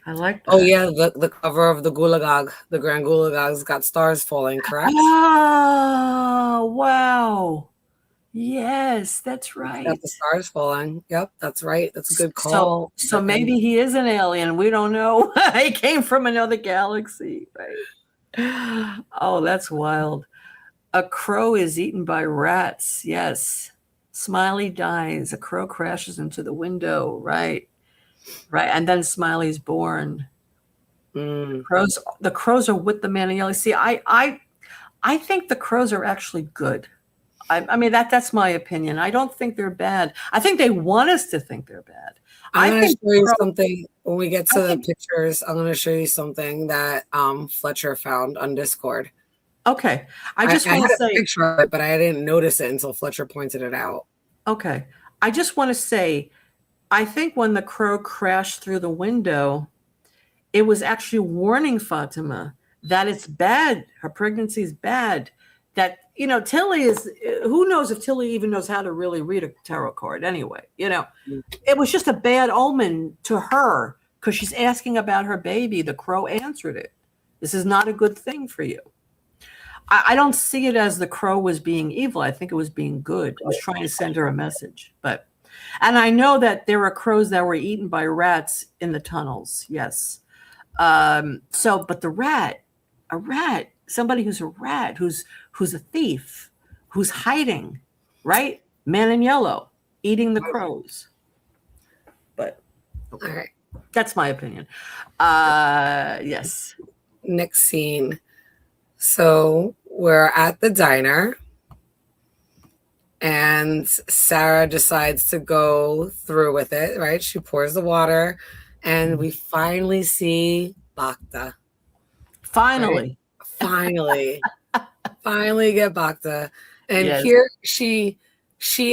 I like that. Oh, yeah, the cover of the Gulagag, the Grand Gulagag's got stars falling, correct? Oh, wow. Yes, that's right. Got the stars falling. Yep, that's right. That's a good call. So maybe he is an alien. We don't know. He came from another galaxy, right? Oh, that's wild. A crow is eaten by rats. Yes. Smiley dies. A crow crashes into the window. Right. And then Smiley's born. The crows are with the Man in Yellow. See, I think the crows are actually good. I mean, that's my opinion. I don't think they're bad. I think they want us to think they're bad. I'm going to show you something when we get to the pictures. I'm going to show you something that Fletcher found on Discord. Okay. I want to say a picture of it, but I didn't notice it until Fletcher pointed it out. Okay. I just want to say, I think when the crow crashed through the window, it was actually warning Fatima that it's bad. Her pregnancy is bad. That, Tilly is, who knows if Tilly even knows how to really read a tarot card anyway. It was just a bad omen to her because she's asking about her baby. The crow answered it. This is not a good thing for you. I don't see it as the crow was being evil. I think it was being good. It was trying to send her a message. And I know that there were crows that were eaten by rats in the tunnels. Yes. But a rat, somebody who's a rat, who's a thief, who's hiding, right? Man in Yellow, eating the crows. But okay. All right. That's my opinion. Yes. Next scene. So we're at the diner and Sarah decides to go through with it, right? She pours the water and we finally see Bacta. Finally. Right? Finally get Bacta. And here she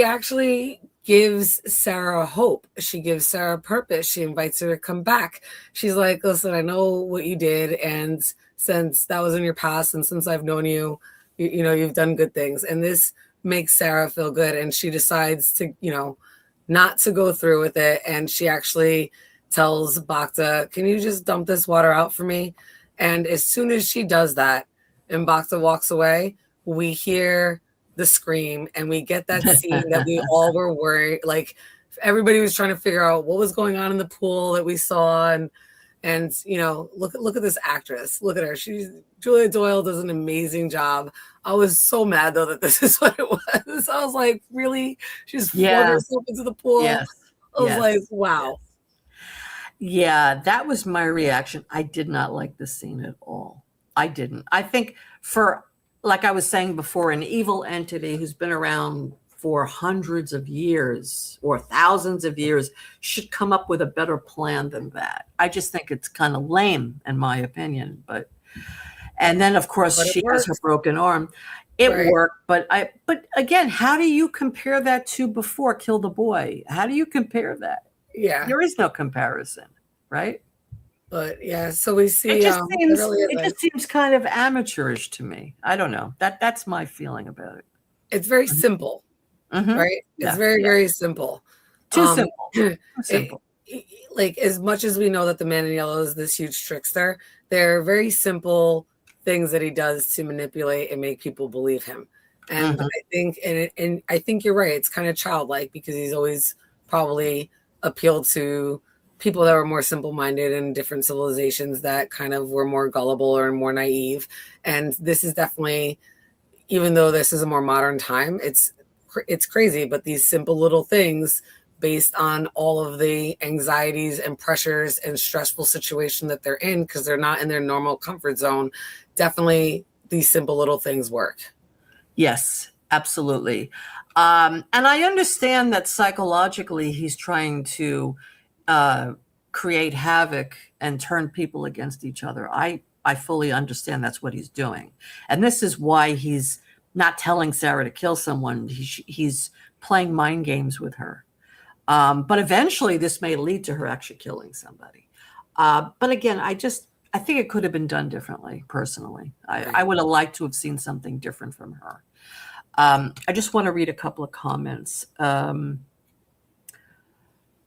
actually gives Sarah hope. She gives Sarah purpose. She invites her to come back. She's like, listen, I know what you did. And since that was in your past and since I've known you, you've done good things. And this makes Sarah feel good. And she decides to, not to go through with it. And she actually tells Bacta, can you just dump this water out for me? And as soon as she does that and Bacta walks away, we hear the scream and we get that scene that we all were worried. Like everybody was trying to figure out what was going on in the pool that we saw. And look at this actress. Look at her. Julia Doyle does an amazing job. I was so mad though that this is what it was. I was like, really? She's flung herself into the pool. Yes. I was like, wow. Yeah, that was my reaction. I did not like this scene at all. I didn't. I think like I was saying before, an evil entity who's been around for hundreds of years or thousands of years should come up with a better plan than that. I just think it's kind of lame in my opinion, but And then, of course, But it she has her works. broken arm. It Right. worked, but again, how do you compare that to before Kill the Boy? How do you compare that? Yeah. There is no comparison, right? But yeah, so we see It just it really seems kind of amateurish to me. I don't know. That's my feeling about it. it's very Mhm. simple, Mhm. right? It's Yeah, very, yeah. very simple. Too simple. Too it- simple. like as much as we know that the man in yellow is this huge trickster, they're very simple things that he does to manipulate and make people believe him. And Mhm. I think, and I think you're right. It's kind of childlike because he's always probably appealed to people that were more simple-minded in different civilizations that kind of were more gullible or more naive. And this is definitely, even though this is a more modern time, it's crazy, but these simple little things based on all of the anxieties and pressures and stressful situation that they're in because they're not in their normal comfort zone, definitely these simple little things work. Yes, absolutely. And I understand that psychologically he's trying to create havoc and turn people against each other. I fully understand that's what he's doing. And this is why he's not telling Sarah to kill someone. He's playing mind games with her. But eventually this may lead to her actually killing somebody. But again, I think it could have been done differently, personally. I would have liked to have seen something different from her. I just want to read a couple of comments.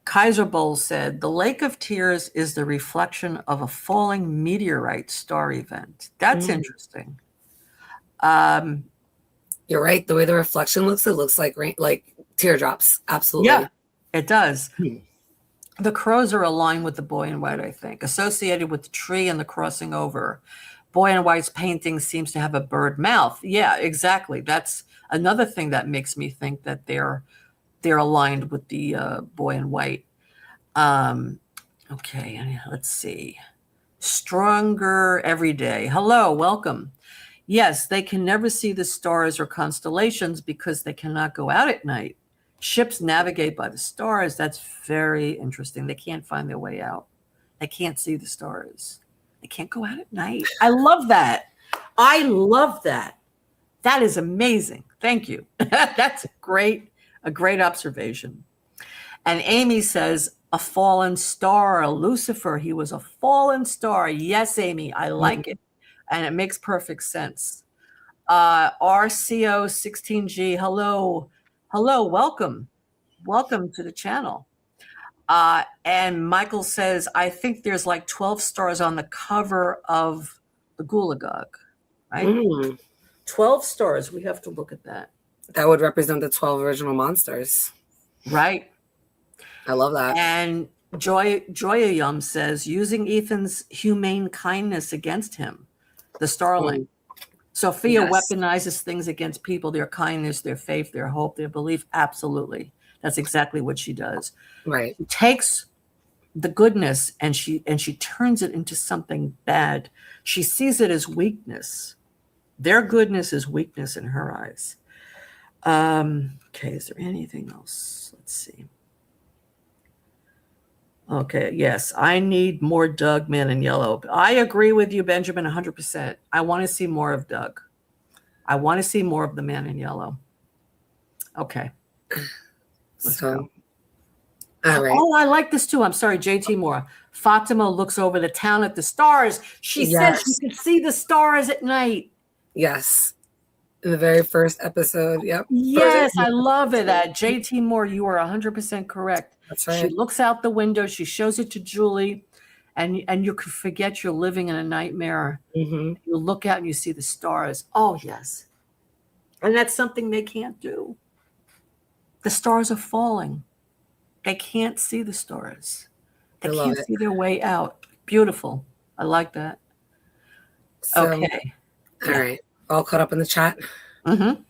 Kaiser Bowl said, "The Lake of Tears is the reflection of a falling meteorite star event." That's interesting. You're right. The way the reflection looks, it looks like rain, like teardrops. Absolutely. Yeah, it does. The crows are aligned with the boy in white, I think, associated with the tree and the crossing over. Boy in white's painting seems to have a bird mouth. Yeah, exactly. That's another thing that makes me think that they're aligned with the boy in white. Okay, let's see. Stronger every day. Hello, welcome. Yes, they can never see the stars or constellations because they cannot go out at night. Ships navigate by the stars. That's very interesting. They can't find their way out. They can't see the stars. They can't go out at night. I love that. I love that. That is amazing. Thank you. That's a great observation. And Amy says, a fallen star, Lucifer. He was a fallen star. Yes, Amy, I like it. And it makes perfect sense. RCO16G, hello, welcome to the channel. And Michael says, I think there's like 12 stars on the cover of the Gulagog, right? 12 stars. We have to look at that. That would represent the 12 original monsters. Right. I love that. And Joya Yum says, using Ethan's humane kindness against him, the starling. Sophia weaponizes things against people, their kindness, their faith, their hope, their belief. Absolutely. That's exactly what she does. Right. She takes the goodness and she turns it into something bad. She sees it as weakness. Their goodness is weakness in her eyes. Okay, is there anything else? Let's see. Okay, yes, I need more Doug, Man in Yellow. I agree with you, Benjamin, 100%. I want to see more of Doug. I want to see more of the Man in Yellow. Okay. Let's go. All right. Oh, I like this too. I'm sorry, JT Moore. Fatima looks over the town at the stars. She says she can see the stars at night. Yes. In the very first episode. Yep. Yes, I love it. JT Moore, you are 100% correct. That's right. She looks out the window. She shows it to Julie, and you could forget you're living in a nightmare. You look out and you see the stars. Oh, yes. And that's something they can't do. The stars are falling. They can't see the stars. They can't see their way out. Beautiful. I like that. So, okay. All right. All caught up in the chat?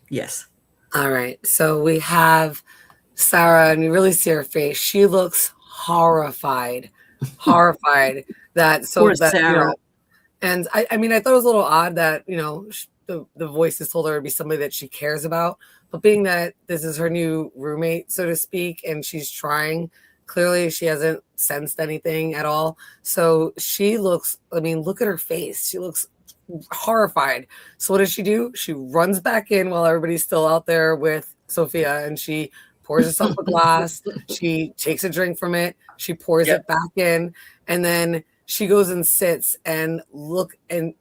Yes. All right. So we have Sarah, and you really see her face. She looks horrified. That Poor Sarah. And I mean, I thought it was a little odd that, the voices told her to be somebody that she cares about. But being that this is her new roommate, so to speak, and she's trying, clearly she hasn't sensed anything at all. So she looks, I mean, look at her face. She looks horrified. So what does she do? She runs back in while everybody's still out there with Sophia, and she pours herself a glass. She takes a drink from it. She pours Yep. it back in, and then she goes and sits and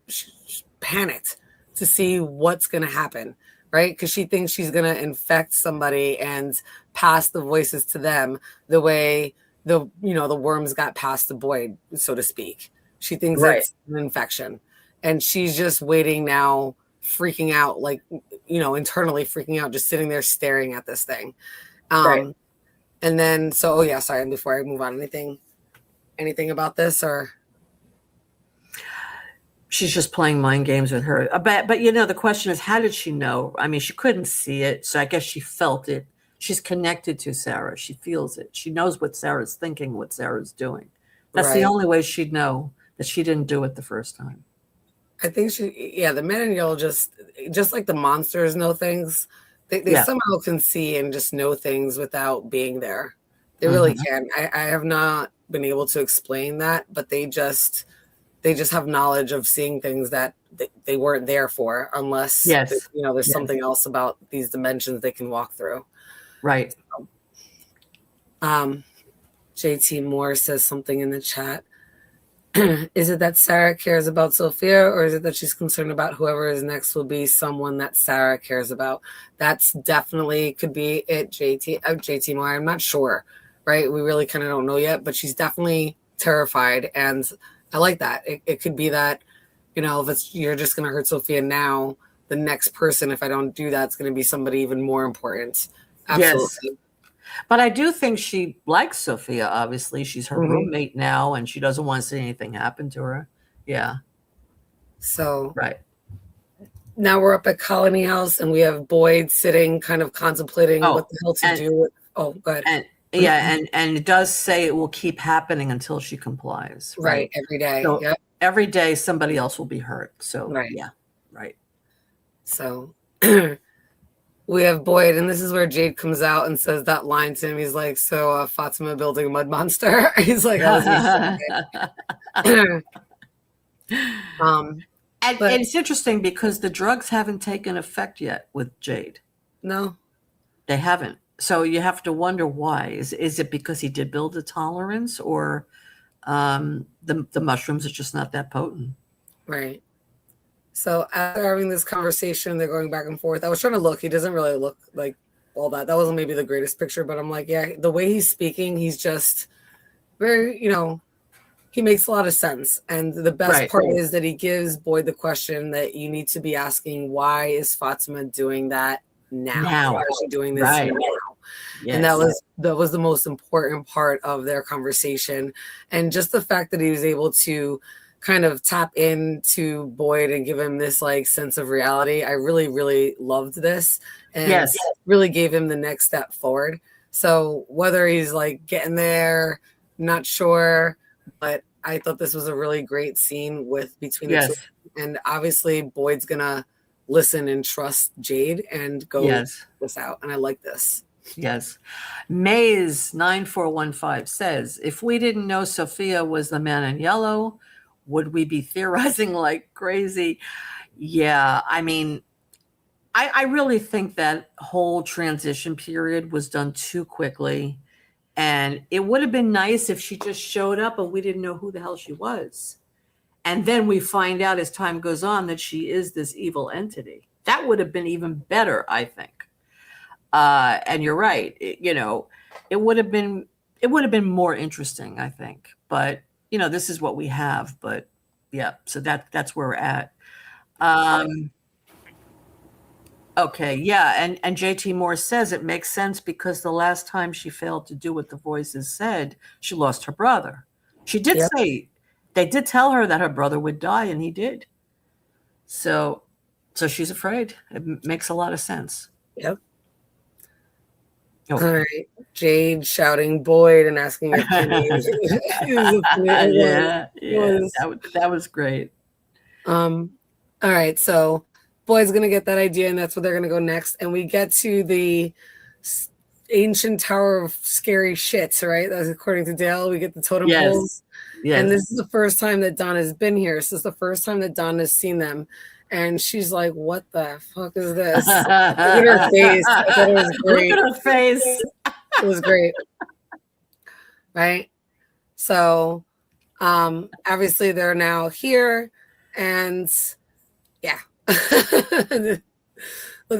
she's panicked to see what's going to happen, right? Because she thinks she's going to infect somebody and pass the voices to them the way the worms got past the Boyd, so to speak. She thinks Right. that's an infection, and she's just waiting now, freaking out, like, internally freaking out, just sitting there staring at this thing. Right. And then, so, oh yeah, sorry. And before I move on, anything about this, or? She's just playing mind games with her. But the question is, how did she know? I mean, she couldn't see it, so I guess she felt it. She's connected to Sarah. She feels it. She knows what Sarah's thinking, what Sarah's doing. That's the Right. only way she'd know that she didn't do it the first time. I think the men in yellow just like the monsters know things. They Yeah. somehow can see and just know things without being there. They really can. I have not been able to explain that, but they just have knowledge of seeing things that they weren't there for, unless Yes. there's Yes. something else about these dimensions they can walk through. Right. JT Moore says something in the chat. Is it that Sarah cares about Sophia, or is it that she's concerned about whoever is next will be someone that Sarah cares about? That's definitely could be it, JT Moore. I'm not sure, right? We really kind of don't know yet, but she's definitely terrified, and I like that. It could be that, if you're just going to hurt Sophia now, the next person, if I don't do that, it's going to be somebody even more important. Absolutely. Yes. But I do think she likes Sophia, obviously. She's her roommate now, and she doesn't want to see anything happen to her. Yeah. So right. Now we're up at Colony House, and we have Boyd sitting, kind of contemplating what the hell to do with. Oh, go ahead. And it does say it will keep happening until she complies. Right. Every day. So yep. Every day somebody else will be hurt. So right. Yeah. Right. So we have Boyd, and this is where Jade comes out and says that line to him. He's like, so Fatima building a mud monster. He's like, and it's interesting because the drugs haven't taken effect yet with Jade. No. They haven't. So you have to wonder why. Is it because he did build a tolerance, or the mushrooms are just not that potent? Right. So after having this conversation, they're going back and forth. I was trying to look. He doesn't really look like all that. That wasn't maybe the greatest picture, but I'm like, yeah, the way he's speaking, he's just very, he makes a lot of sense. And the best part is that he gives Boyd the question that you need to be asking, why is Fatima doing that now? Why is she doing this now? Yes. And that was the most important part of their conversation. And just the fact that he was able to kind of tap into Boyd and give him this like sense of reality. I really, really loved this, and really gave him the next step forward. So whether he's like getting there, not sure, but I thought this was a really great scene between the two. And obviously Boyd's gonna listen and trust Jade and go this out. And I like this. Yes. Maze 9415 says, if we didn't know Sophia was the man in yellow, would we be theorizing like crazy? Yeah, I mean, I really think that whole transition period was done too quickly. And it would have been nice if she just showed up and we didn't know who the hell she was. And then we find out as time goes on that she is this evil entity. That would have been even better, I think. And you're right. It would have been more interesting, I think. But this is what we have, but yeah, so that's where we're at. Okay, yeah, and JT Moore says it makes sense because the last time she failed to do what the voices said, she lost her brother. She did say, they did tell her that her brother would die, and he did. So she's afraid. It makes a lot of sense. Yep. Okay. All right, Jade shouting Boyd and asking if that was great. All right, so Boyd's gonna get that idea, and that's where they're gonna go next. And we get to the ancient tower of scary shits, right? That's according to Dale. We get the totem poles. Yes. And this is the first time that Donna's been here. This is the first time that Donna's seen them. And she's like, what the fuck is this? Look at her face. I thought it was great. Look at her face. It was great. Right? So obviously they're now here. And yeah. Look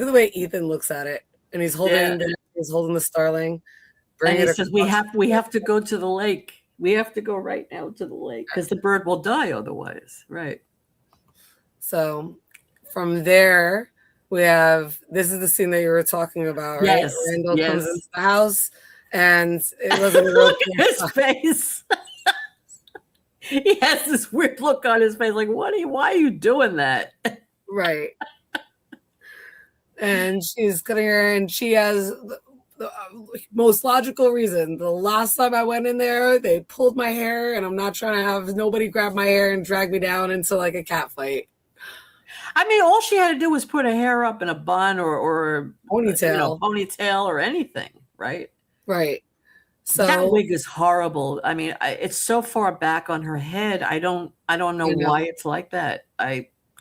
at the way Ethan looks at it. And he's holding the starling. And he says, we have to go to the lake. We have to go right now to the lake because the bird will die otherwise. Right. So from there, this is the scene that you were talking about, right? Yes. Randall comes into the house and it wasn't a real look at his face. He has this weird look on his face, like, why are you doing that? Right. And she's cutting her, and she has the most logical reason. The last time I went in there, they pulled my hair, and I'm not trying to have nobody grab my hair and drag me down into like a cat fight. I mean, all she had to do was put her hair up in a bun or ponytail, ponytail or anything, right? Right. So that wig is horrible. I mean, it's so far back on her head. I don't know why it's like that.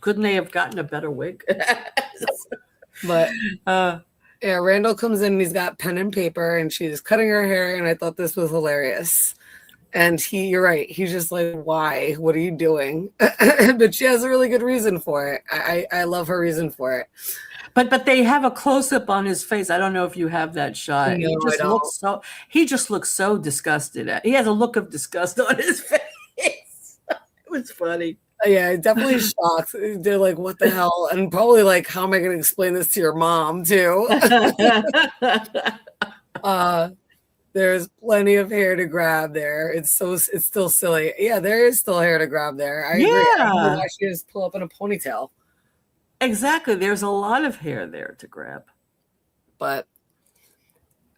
Couldn't they have gotten a better wig? But Randall comes in and he's got pen and paper and she's cutting her hair, and I thought this was hilarious. And you're right. He's just like, why? What are you doing? But she has a really good reason for it. I love her reason for it. But they have a close up on his face. I don't know if you have that shot. No, he just looks so disgusted. He has a look of disgust on his face. It was funny. Yeah, definitely shocked. They're like, what the hell? And probably like, how am I going to explain this to your mom too? There's plenty of hair to grab there. It's still silly. Yeah, there is still hair to grab there. I agree. I why she just pull up in a ponytail. Exactly. There's a lot of hair there to grab. But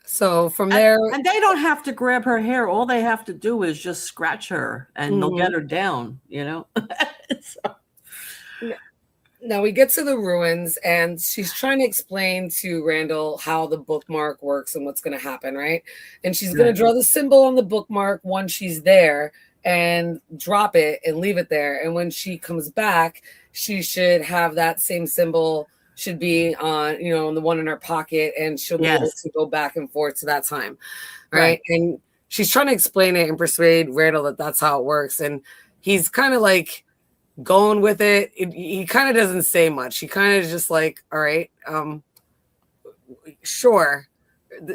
so from there, and they don't have to grab her hair. All they have to do is just scratch her, and they'll get her down. So. Now we get to the ruins, and she's trying to explain to Randall how the bookmark works and what's going to happen, right? And she's going to draw the symbol on the bookmark once she's there and drop it and leave it there. And when she comes back, she should have that same symbol should be on, on the one in her pocket, and she'll be able to go back and forth to that time, right? And she's trying to explain it and persuade Randall that that's how it works. And he's kind of like going with it. He kind of doesn't say much. He kind of just like, all right, sure,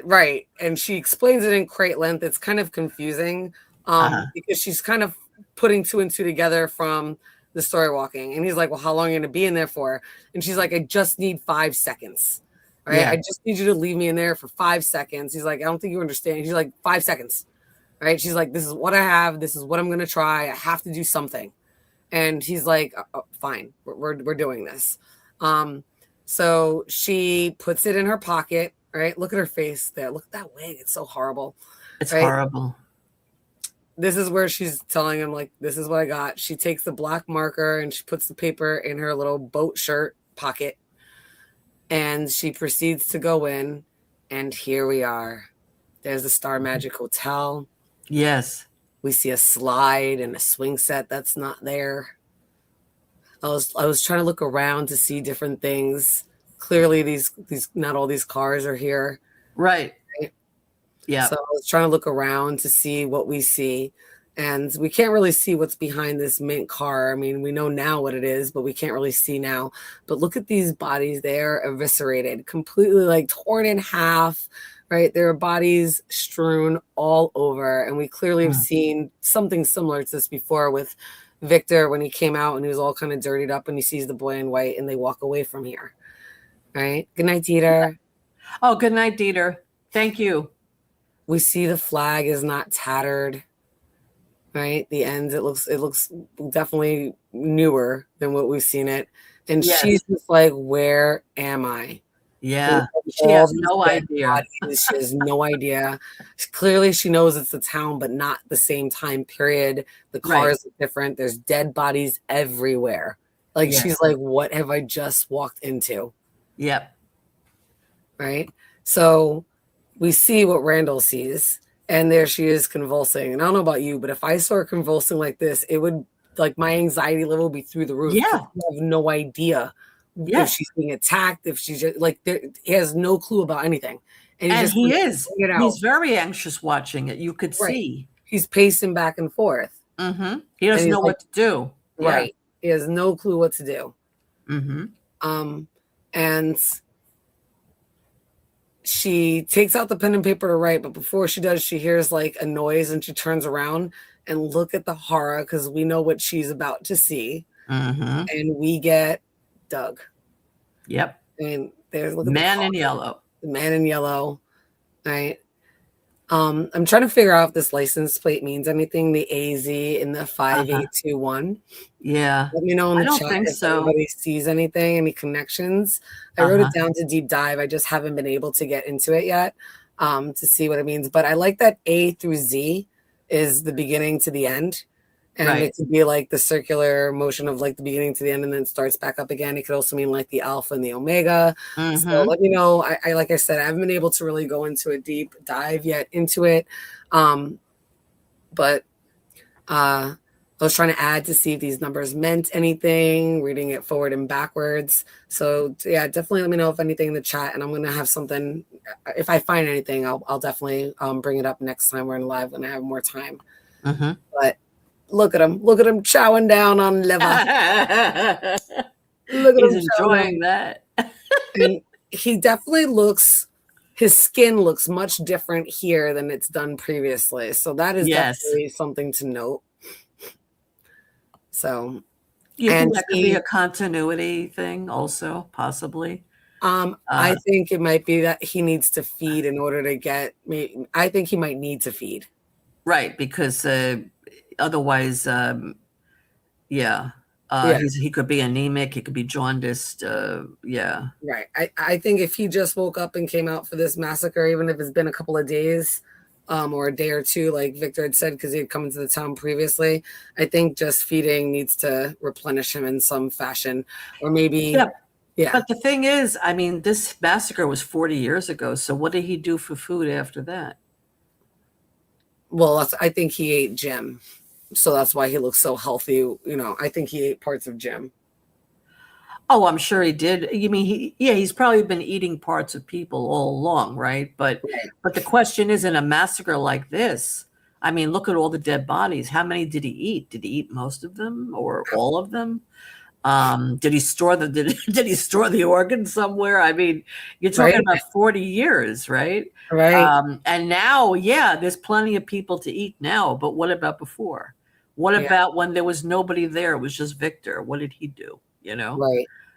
right. And she explains it in great length. It's kind of confusing because she's kind of putting two and two together from the story walking. And he's like, well, how long are you going to be in there for? And she's like, I just need 5 seconds. Right. Yeah. I just need you to leave me in there for 5 seconds. He's like, I don't think you understand. He's like, 5 seconds. Right. She's like, this is what I have. This is what I'm going to try. I have to do something. And he's like, oh, fine, we're doing this. So she puts it in her pocket, right? Look at her face there. Look at that wig. It's so horrible. It's horrible. This is where she's telling him, like, this is what I got. She takes the black marker and she puts the paper in her little boat shirt pocket. And she proceeds to go in. And here we are. There's the Star Magic Hotel. Yes. We see a slide and a swing set that's not there. I was trying to look around to see different things. Clearly, these not all these cars are here. Right. Yeah. So I was trying to look around to see what we see. And we can't really see what's behind this mint car. I mean, we know now what it is, but we can't really see now. But look at these bodies. They're eviscerated, completely like torn in half, right? There are bodies strewn all over. And we clearly have seen something similar to this before with Victor when he came out and he was all kind of dirtied up and he sees the boy in white and they walk away from here. Right? Good night, Dieter. Oh, good night, Dieter. Thank you. We see the flag is not tattered. Right? The ends, it looks definitely newer than what we've seen it. And she's just like, where am I? Yeah. She has no idea. Bodies. She has no idea. Clearly she knows it's the town, but not the same time period. The cars are different. There's dead bodies everywhere. Like she's like, what have I just walked into? Yep. Right? So we see what Randall sees, and there she is convulsing. And I don't know about you, but if I saw her convulsing like this, it would like my anxiety level would be through the roof. Yeah. You have no idea if she's being attacked, if she's just like he has no clue about anything. And he is. He's very anxious watching it. You could see. He's pacing back and forth. Mm-hmm. He doesn't know what to do. Right. He has no clue what to do. Mm-hmm. And she takes out the pen and paper to write, but before she does, she hears like a noise and she turns around and look at the horror because we know what she's about to see. Mm-hmm. And we get Doug. Yep. And there's the man in yellow. The man in yellow. Right. I'm trying to figure out if this license plate means anything. The AZ in the 5821. Yeah. Let me know in the chat if anybody sees anything, any connections. I wrote it down to deep dive. I just haven't been able to get into it yet to see what it means. But I like that A through Z is the beginning to the end. And it could be like the circular motion of like the beginning to the end and then starts back up again. It could also mean like the alpha and the omega. So let me know. I like I said, I haven't been able to really go into a deep dive yet into it. But I was trying to add to see if these numbers meant anything, reading it forward and backwards. So yeah, definitely let me know if anything in the chat, and I'm going to have something. If I find anything, I'll definitely bring it up next time we're in live when I have more time. But look at him chowing down on liver. He's enjoying that. And he definitely looks, his skin looks much different here than it's done previously. So that is definitely something to note. So you think that could be a continuity thing also, possibly? I think it might be that he needs to feed in order to get me. I think he might need to feed. Right, because otherwise, he could be anemic. He could be jaundiced. Right. I think if he just woke up and came out for this massacre, even if it's been a couple of days or a day or two, like Victor had said, because he had come into the town previously, I think just feeding needs to replenish him in some fashion, or maybe. Yeah. But the thing is, I mean, this massacre was 40 years ago. So what did he do for food after that? Well, I think he ate Jim. So that's why he looks so healthy. You know, I think he ate parts of Jim. Oh, I'm sure he did. You mean he's probably been eating parts of people all along, right? But the question is, in a massacre like this, I mean, look at all the dead bodies. How many did he eat? Did he eat most of them or all of them? Did he store the organ somewhere? I mean, you're talking about 40 years, right? Right. And now, there's plenty of people to eat now, but what about before? What about when there was nobody there? It was just Victor. What did he do? You know?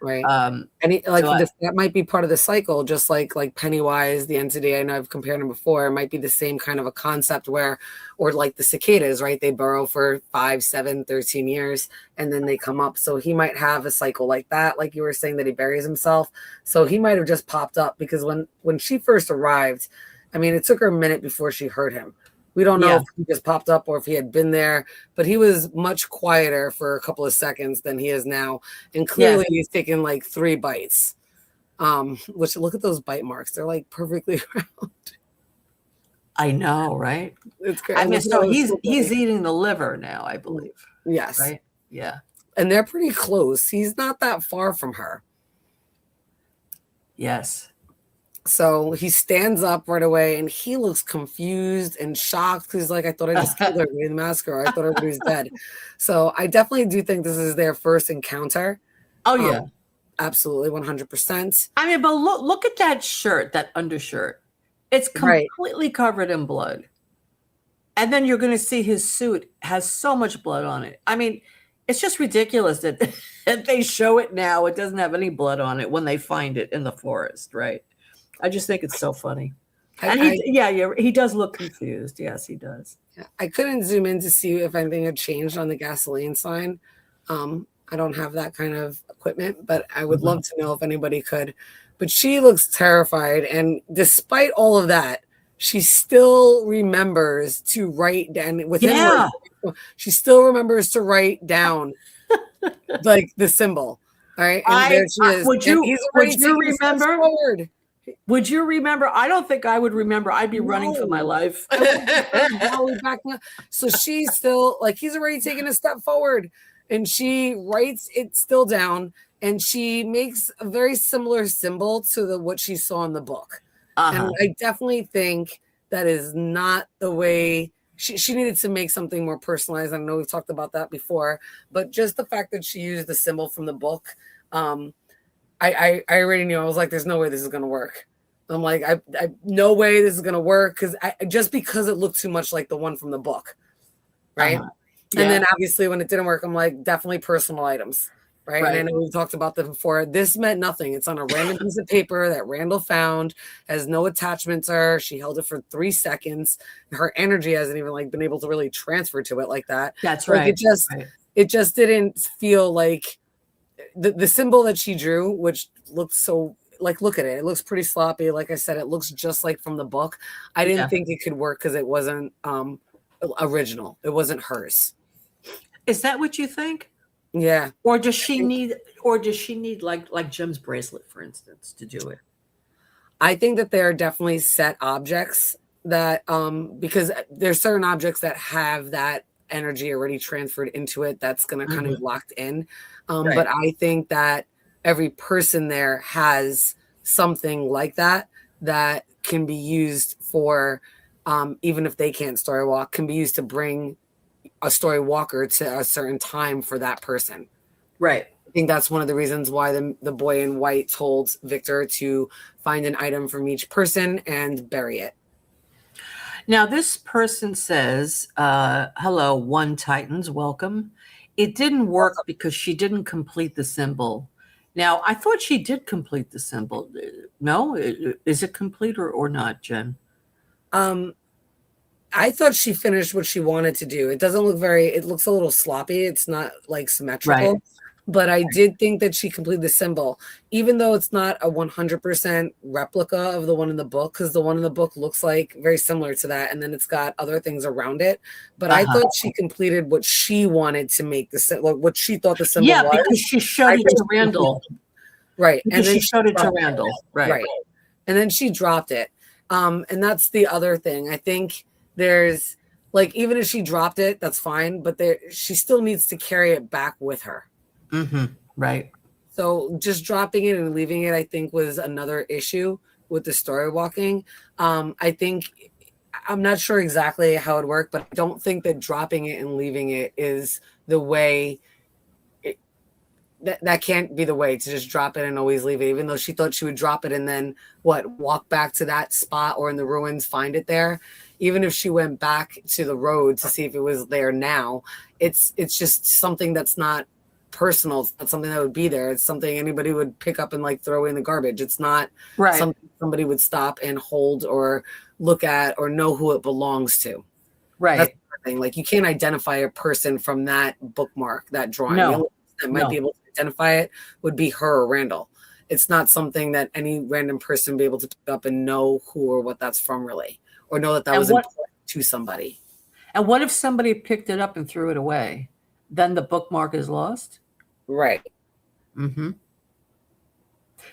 Right. And that might be part of the cycle, just like Pennywise, the entity. I know I've compared him before. It might be the same kind of a concept or like the cicadas, right? They burrow for 5, 7, 13 years, and then they come up. So he might have a cycle like that, like you were saying, that he buries himself. So he might have just popped up because when she first arrived, I mean, it took her a minute before she heard him. We don't know if he just popped up or if he had been there, but he was much quieter for a couple of seconds than he is now. And clearly he's taken like 3 bites, which look at those bite marks. They're like perfectly round. I know, right? It's great. I mean, so he's eating the liver now, I believe. Yes. Right? Yeah. And they're pretty close. He's not that far from her. Yes. So he stands up right away and he looks confused and shocked. He's like, I thought I just killed everybody in the massacre. I thought everybody was dead. So I definitely do think this is their first encounter. Oh, yeah. Absolutely, 100%. I mean, but look at that shirt, that undershirt. It's completely covered in blood. And then you're going to see his suit has so much blood on it. I mean, it's just ridiculous that they show it now. It doesn't have any blood on it when they find it in the forest, right? I just think it's so funny. And he does look confused. Yes, he does. I couldn't zoom in to see if anything had changed on the gasoline sign. I don't have that kind of equipment, but I would love to know if anybody could. But she looks terrified. And despite all of that, she still remembers to write down she still rememers to write down like the symbol. All right. And there she is. Would you remember? Would you remember? I don't think I would remember. I'd be running for my No. life. I would be Wally back now. So she's still like, he's already taken a step forward, and she writes it still down, and she makes a very similar symbol to what she saw in the book. Uh-huh. And I definitely think that is not the way she needed to make something more personalized. I know we've talked about that before, but just the fact that she used the symbol from the book, I already knew. I was like, there's no way this is gonna work. I'm like, I no way this is gonna work, because it looked too much like the one from the book, right? Uh-huh. And then obviously when it didn't work, I'm like, definitely personal items, right? Right. And I know we've talked about this before. This meant nothing. It's on a random piece of paper that Randall found, has no attachment to her. She held it for 3 seconds. Her energy hasn't even like been able to really transfer to it like that. That's Like, right. it just didn't feel like the symbol that she drew, which looks so like, look at it. It looks pretty sloppy. Like I said, it looks just like from the book. I didn't think it could work because it wasn't original. It wasn't hers. Is that what you think? Yeah. Or does she need like Jim's bracelet, for instance, to do it? I think that there are definitely set objects that because there's certain objects that have that energy already transferred into it that's going to kind of locked in. But I think that every person there has something like that can be used for, even if they can't story walk, can be used to bring a story walker to a certain time for that person. Right. I think that's one of the reasons why the boy in white told Victor to find an item from each person and bury it. Now, this person says, hello, One Titans, welcome. It didn't work because she didn't complete the symbol. Now, I thought she did complete the symbol. No? Is it complete or not, Jen? I thought she finished what she wanted to do. It doesn't look it looks a little sloppy. It's not like symmetrical. Right. But I did think that she completed the symbol, even though it's not a 100% replica of the one in the book, because the one in the book looks like very similar to that. And then it's got other things around it. But I thought she completed what she wanted to make what she thought the symbol was. Yeah, because she showed it to Randall. Right. And then she showed it to Randall. Right. And then she dropped it. And that's the other thing. I think there's like, even if she dropped it, that's fine. But she still needs to carry it back with her. Right. So just dropping it and leaving it, I think, was another issue with the story walking. I think, I'm not sure exactly how it worked, but I don't think that dropping it and leaving it is the way. That can't be the way, to just drop it and always leave it, even though she thought she would drop it and then walk back to that spot or in the ruins, find it there. Even if she went back to the road to see if it was there now, it's just something that's not personal. It's not something that would be there. It's something anybody would pick up and like throw in the garbage. It's not something somebody would stop and hold or look at or know who it belongs to. Right. That's the thing. Like, you can't identify a person from that bookmark, that drawing. No. The only person that might be able to identify it would be her or Randall. It's not something that any random person would be able to pick up and know who or what that's from, really, or know that was important to somebody. And what if somebody picked it up and threw it away? Then the bookmark is lost? Right.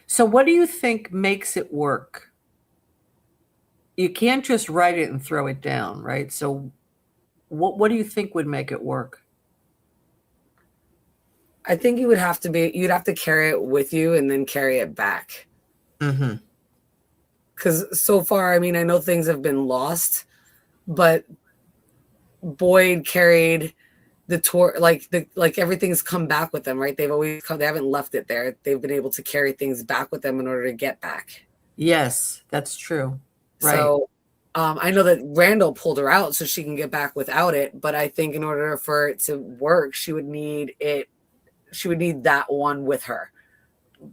So what do you think makes it work? You can't just write it and throw it down, right? So what do you think would make it work? I think you'd have to carry it with you and then carry it back. Because so far, I mean, I know things have been lost, but Boyd carried the tour, like everything's come back with them, right? They haven't left it there. They've been able to carry things back with them in order to get back. Yes, that's true. Right. So I know that Randall pulled her out so she can get back without it, but I think in order for it to work, she would need that one with her.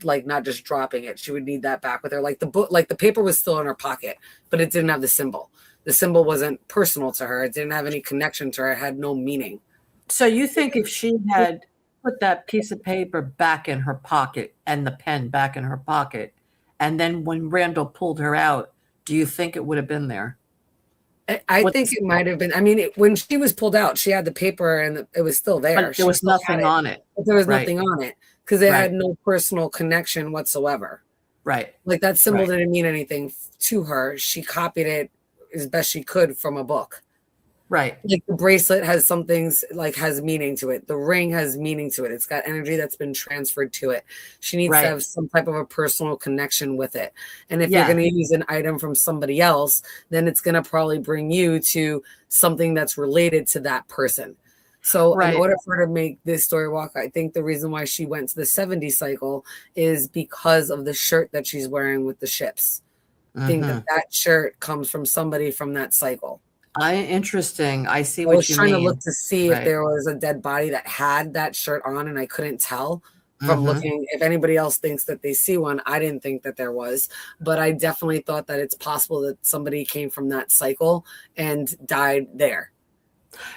Like, not just dropping it. She would need that back with her. Like the book, like the paper was still in her pocket, but it didn't have the symbol. The symbol wasn't personal to her. It didn't have any connection to her. It had no meaning. So you think if she had put that piece of paper back in her pocket and the pen back in her pocket, and then when Randall pulled her out, do you think it would have been there? I think it might have been. I mean, when she was pulled out, she had the paper and it was still there. But there was nothing on it. But there was nothing on it because it had no personal connection whatsoever. Right. Like that symbol Right. didn't mean anything to her. She copied it as best she could from a book. Right. Like the bracelet has some things like has meaning to it. The ring has meaning to it. It's got energy that's been transferred to it. She needs to Right. have some type of a personal connection with it. And if you're Yeah. going to use an item from somebody else, then it's going to probably bring you to something that's related to that person. So in Right. order for her to make this story walk, I think the reason why she went to the 70 cycle is because of the shirt that she's wearing with the ships. I think that Mm-hmm. that shirt comes from somebody from that cycle. Interesting. I see I was what you trying to look mean. to see if Right. there was a dead body that had that shirt on, and I couldn't tell from Mm-hmm. looking. If anybody else thinks that they see one, I didn't think that there was, but I definitely thought that it's possible that somebody came from that cycle and died there.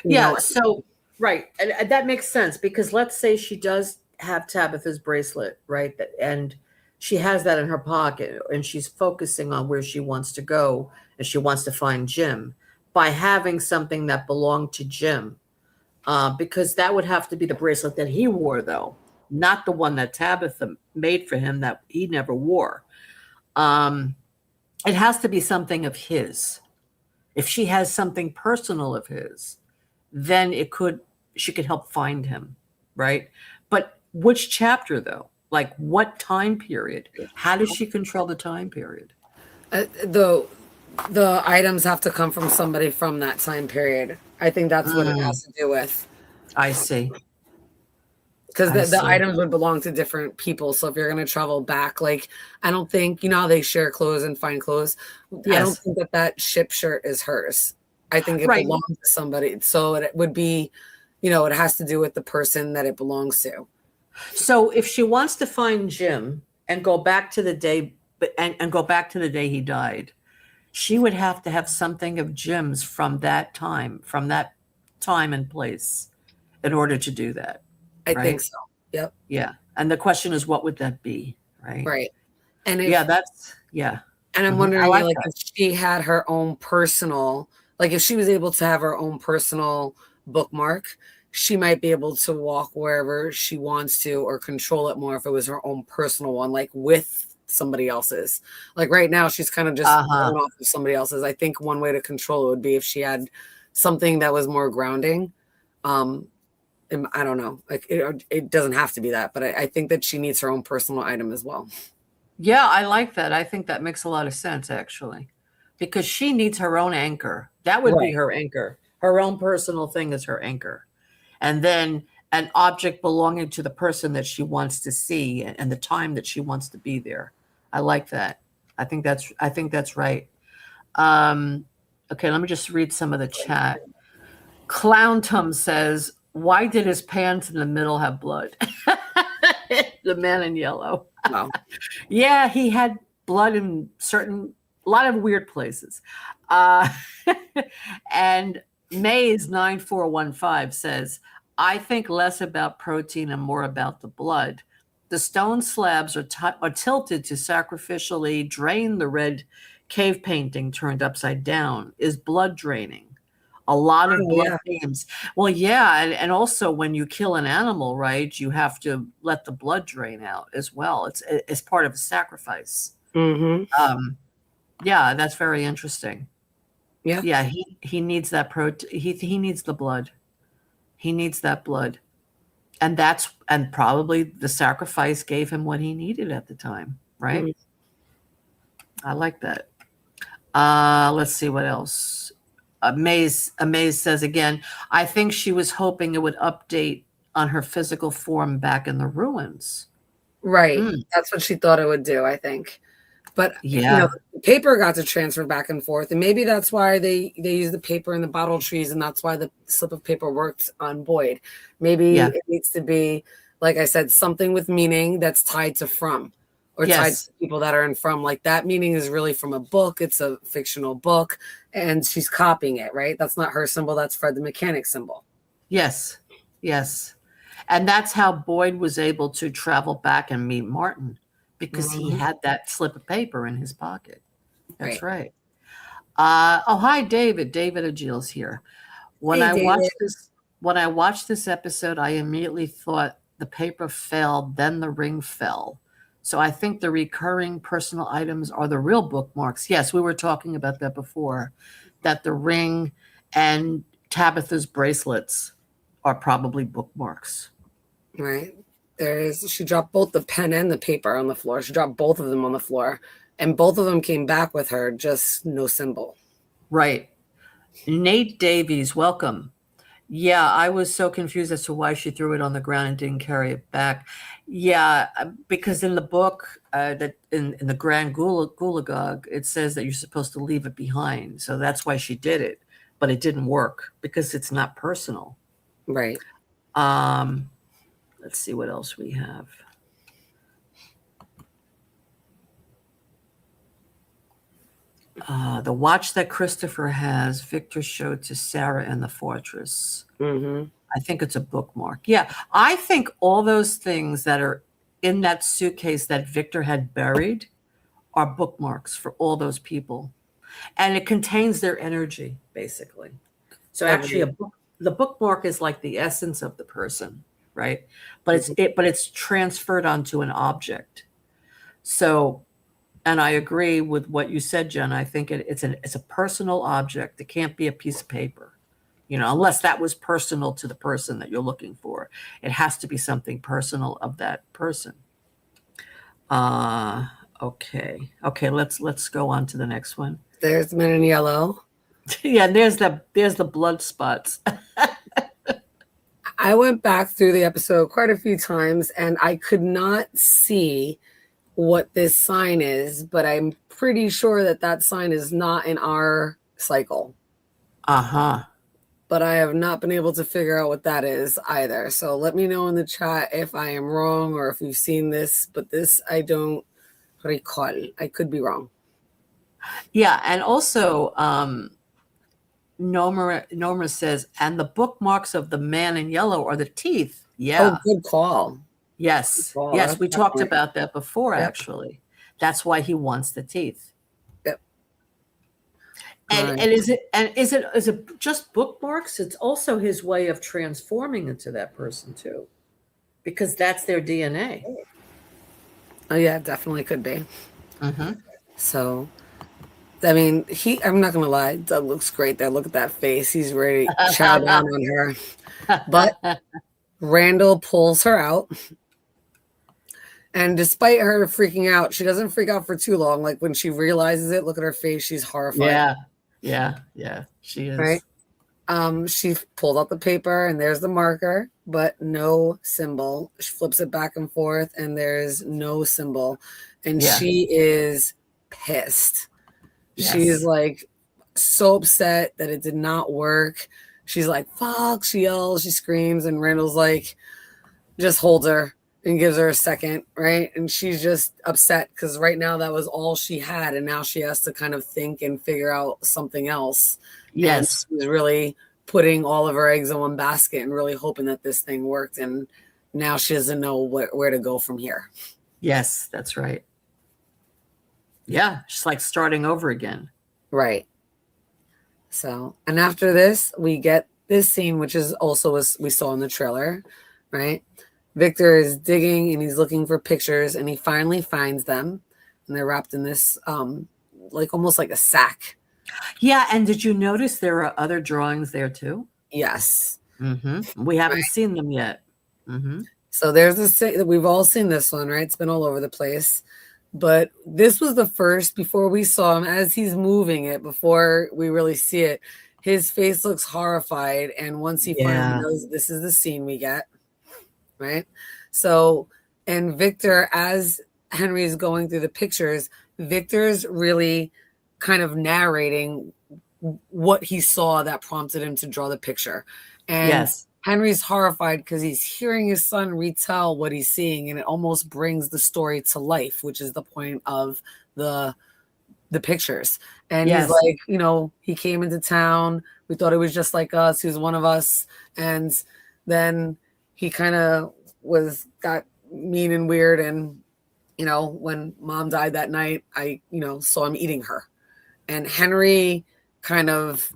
You Yeah. know, So, right. And that makes sense because let's say she does have Tabitha's bracelet, right? And she has that in her pocket and she's focusing on where she wants to go and she wants to find Jim by having something that belonged to Jim. Because that would have to be the bracelet that he wore, though, not the one that Tabitha made for him that he never wore. Um, it has to be something of his. If she has something personal of his, then she could help find him, right? But which chapter though? Like what time period? How does she control the time period? the items have to come from somebody from that time period. I think that's what it Mm, has to do with. I see. Because I the see. items would belong to different people. So if you're going to travel back, like I don't think how they share clothes and find clothes. I don't Yes. think that ship shirt is hers. I think it Right. belongs to somebody. So it would be, it has to do with the person that it belongs to. So if she wants to find Jim and go back to the day, and go back to the day he died, she would have to have something of Jim's from that time and place in order to do that. I think Right. so. Yep. Yeah. And the question is, what would that be? Right. Right. And Yeah. Yeah. and I'm I wondering, like like, that. if she had her own personal, like, if she was able to have her own personal bookmark, she might be able to walk wherever she wants to or control it more if it was her own personal one, like with somebody else's. Like right now, she's kind of just Uh-huh. going off of somebody else's. I think one way to control it would be if she had something that was more grounding. And I don't know, like it doesn't have to be that, but I think that she needs her own personal item as well. Yeah, I like that. I think that makes a lot of sense, actually, because she needs her own anchor. That would be Right. her anchor. Her own personal thing is her anchor. And then an object belonging to the person that she wants to see and the time that she wants to be there. I like that. I think that's right. Okay, let me just read some of the chat. Clown Tum says, "Why did his pants in the middle have blood?" The man in yellow. Wow. Yeah, he had blood in a lot of weird places. Uh, and Mays 9415 says, I think less about protein and more about the blood. The stone slabs are tilted to sacrificially drain the red cave painting turned upside down. Is blood draining? A lot of Oh, blood yeah. themes. Well, yeah, and also when you kill an animal, right, you have to let the blood drain out as well. It's part of a sacrifice. Mm-hmm. Yeah, that's very interesting. Yeah. Yeah, he needs that protein. He needs the blood. He needs that blood, and probably the sacrifice gave him what he needed at the time, right? Mm-hmm. I like that. Let's see what else. Amaze says again, I think she was hoping it would update on her physical form back in the ruins. Right. That's what she thought it would do, I think. But Yeah. the paper got to transfer back and forth, and maybe that's why they use the paper in the bottle trees, and that's why the slip of paper worked on Boyd. Maybe it needs to be, like I said, something with meaning that's tied to From, or tied to people that are in From. Like that meaning is really from a book. It's a fictional book, and she's copying it, right? That's not her symbol. That's Fred the Mechanic symbol. Yes. And that's how Boyd was able to travel back and meet Martin, because he had that slip of paper in his pocket. That's right. Hi, David. David Agil's here. When I watched this episode, I immediately thought the paper fell, then the ring fell. So I think the recurring personal items are the real bookmarks. Yes, we were talking about that before, that the ring and Tabitha's bracelets are probably bookmarks. Right. She dropped both the pen and the paper on the floor. She dropped both of them on the floor, and both of them came back with her, just no symbol. Right. Nate Davies, welcome. Yeah, I was so confused as to why she threw it on the ground and didn't carry it back. Yeah, because in the book, that in the Grand Gulagog, it says that you're supposed to leave it behind. So that's why she did it, but it didn't work because it's not personal. Right. Let's see what else we have. The watch that Christopher has, Victor showed to Sarah in the fortress. Mm-hmm. I think it's a bookmark. Yeah, I think all those things that are in that suitcase that Victor had buried are bookmarks for all those people. And it contains their energy, basically. So actually, the bookmark is like the essence of the person, right? But it's transferred onto an object. So, and I agree with what you said, Jen. I think it's a personal object. It can't be a piece of paper, unless that was personal to the person that you're looking for. It has to be something personal of that person. Okay. Let's go on to the next one. There's Men in Yellow. Yeah, there's the blood spots. I went back through the episode quite a few times, and I could not see what this sign is, but I'm pretty sure that sign is not in our cycle. Uh-huh. But I have not been able to figure out what that is either. So let me know in the chat if I am wrong or if you've seen this, but this I don't recall. I could be wrong. Yeah, and also Norma says, and the bookmarks of the man in yellow are the teeth. Yeah. Oh, good call. Yes. Good call. Yes, we talked about that before, Yep. actually. That's why he wants the teeth. Yep. And is it just bookmarks? It's also his way of transforming into that person too, because that's their DNA. Oh yeah, definitely could be. Mm-hmm. So, I mean, I'm not gonna lie, Doug looks great there. Look at that face. He's ready to chow down on her. But Randall pulls her out. And despite her freaking out, she doesn't freak out for too long. Like when she realizes it, look at her face. She's horrified. Yeah. She is. Right. She pulled out the paper and there's the marker, but no symbol. She flips it back and forth and there's no symbol. And she is pissed. Yes. She's like so upset that it did not work. She's like, fuck, she yells, she screams, and Randall's like, just holds her and gives her a second, right? And she's just upset because right now that was all she had, and now she has to kind of think and figure out something else. Yes. And she's really putting all of her eggs in one basket and really hoping that this thing worked, and now she doesn't know where to go from here. Yes, that's right. Yeah, she's like starting over again. Right. So, and after this, we get this scene, which is also as we saw in the trailer, right? Victor is digging and he's looking for pictures and he finally finds them and they're wrapped in this like almost like a sack. Yeah, and did you notice there are other drawings there too? Yes. Mm-hmm. We haven't seen them yet. Mm-hmm. So there's we've all seen this one, right? It's been all over the place. But this was the first, before we saw him, as he's moving it, before we really see it, his face looks horrified. And once he finally knows this is the scene we get, right? So, and Victor, as Henry's going through the pictures, Victor's really kind of narrating what he saw that prompted him to draw the picture. And Henry's horrified because he's hearing his son retell what he's seeing, and it almost brings the story to life, which is the point of the pictures. And he's like, he came into town. We thought it was just like us. He was one of us. And then he kind of got mean and weird. And, when mom died that night, I, saw him eating her. And Henry kind of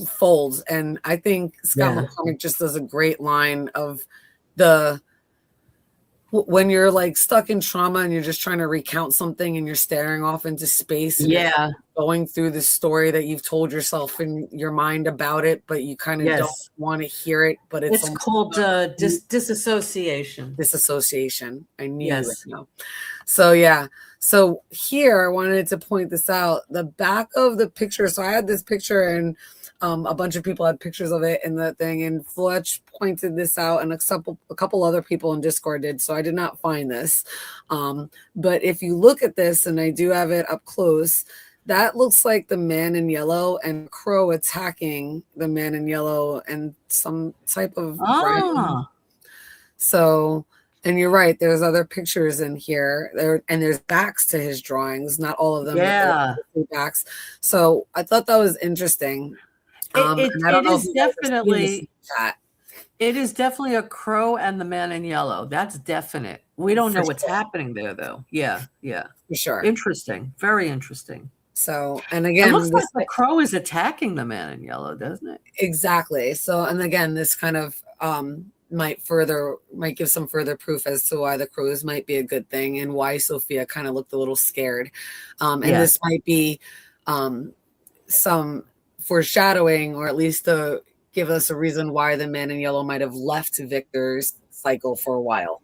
folds, and I think Scott McCormick just does a great line of when you're like stuck in trauma and you're just trying to recount something and you're staring off into space and you're Yeah. going through the story that you've told yourself in your mind about it, but you kind of don't Yes. want to hear it, but it's It's almost called disassociation. disassociation. I knew you would Yes. know. So yeah. So here I wanted to point this out. The back of the picture. So I had this picture and a bunch of people had pictures of it in the thing, and Fletch pointed this out, and a couple other people in Discord did. So I did not find this. But if you look at this, and I do have it up close, that looks like the man in yellow and Crow attacking the man in yellow and some type of ground. Ah, So, and you're right, there's other pictures in here there, and there's backs to his drawings, not all of them, yeah. but there are backs. So I thought that was interesting. And I don't It know if is you guys have seen this in definitely the chat. it is definitely a Crow and the man in yellow. That's definite. We don't For know what's sure. happening there though. Yeah, yeah. For sure. Interesting. Very interesting. So, and It again, looks like the Crow is attacking the man in yellow, doesn't it? exactly. So, and again, this kind of might give some further proof as to why the crows might be a good thing and why Sophia kind of looked a little scared. And this might be some foreshadowing, or at least to give us a reason why the man in yellow might have left Victor's cycle for a while.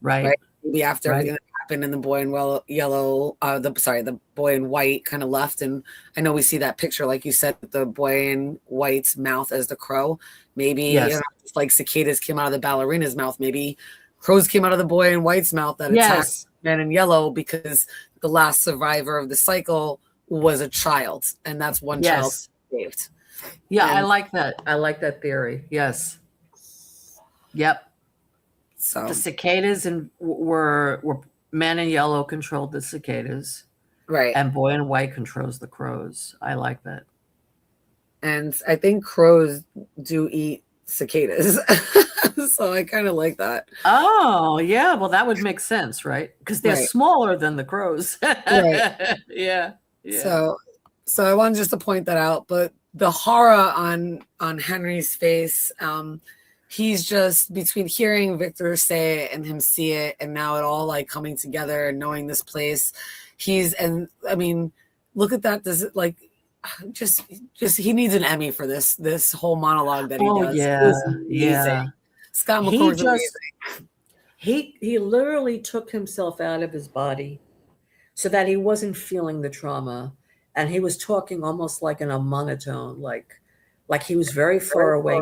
Right. Maybe after everything that happened and the boy in yellow, the boy in white kind of left. And I know we see that picture, like you said, the boy in white's mouth as the crow. Maybe just like cicadas came out of the ballerina's mouth, maybe crows came out of the boy in white's mouth that attacked man in yellow, because the last survivor of the cycle was a child, and that's one child saved. Yeah, I like that. I like that theory. Yes. Yep. So the cicadas were man in yellow controlled the cicadas, right, and boy in white controls the crows. I like that. And I think crows do eat cicadas. So I kind of like that. Oh, yeah. Well, that would make sense, right? Because they're smaller than the crows. Right. Yeah. So I wanted just to point that out. But the horror on Henry's face, he's just between hearing Victor say it and him see it, and now it all like coming together and knowing this place. Look at that. Does it like just he needs an Emmy for this whole monologue that he does. Yeah. Scott McClour's amazing. He literally took himself out of his body so that he wasn't feeling the trauma, and he was talking almost like in a monotone, like he was very far away,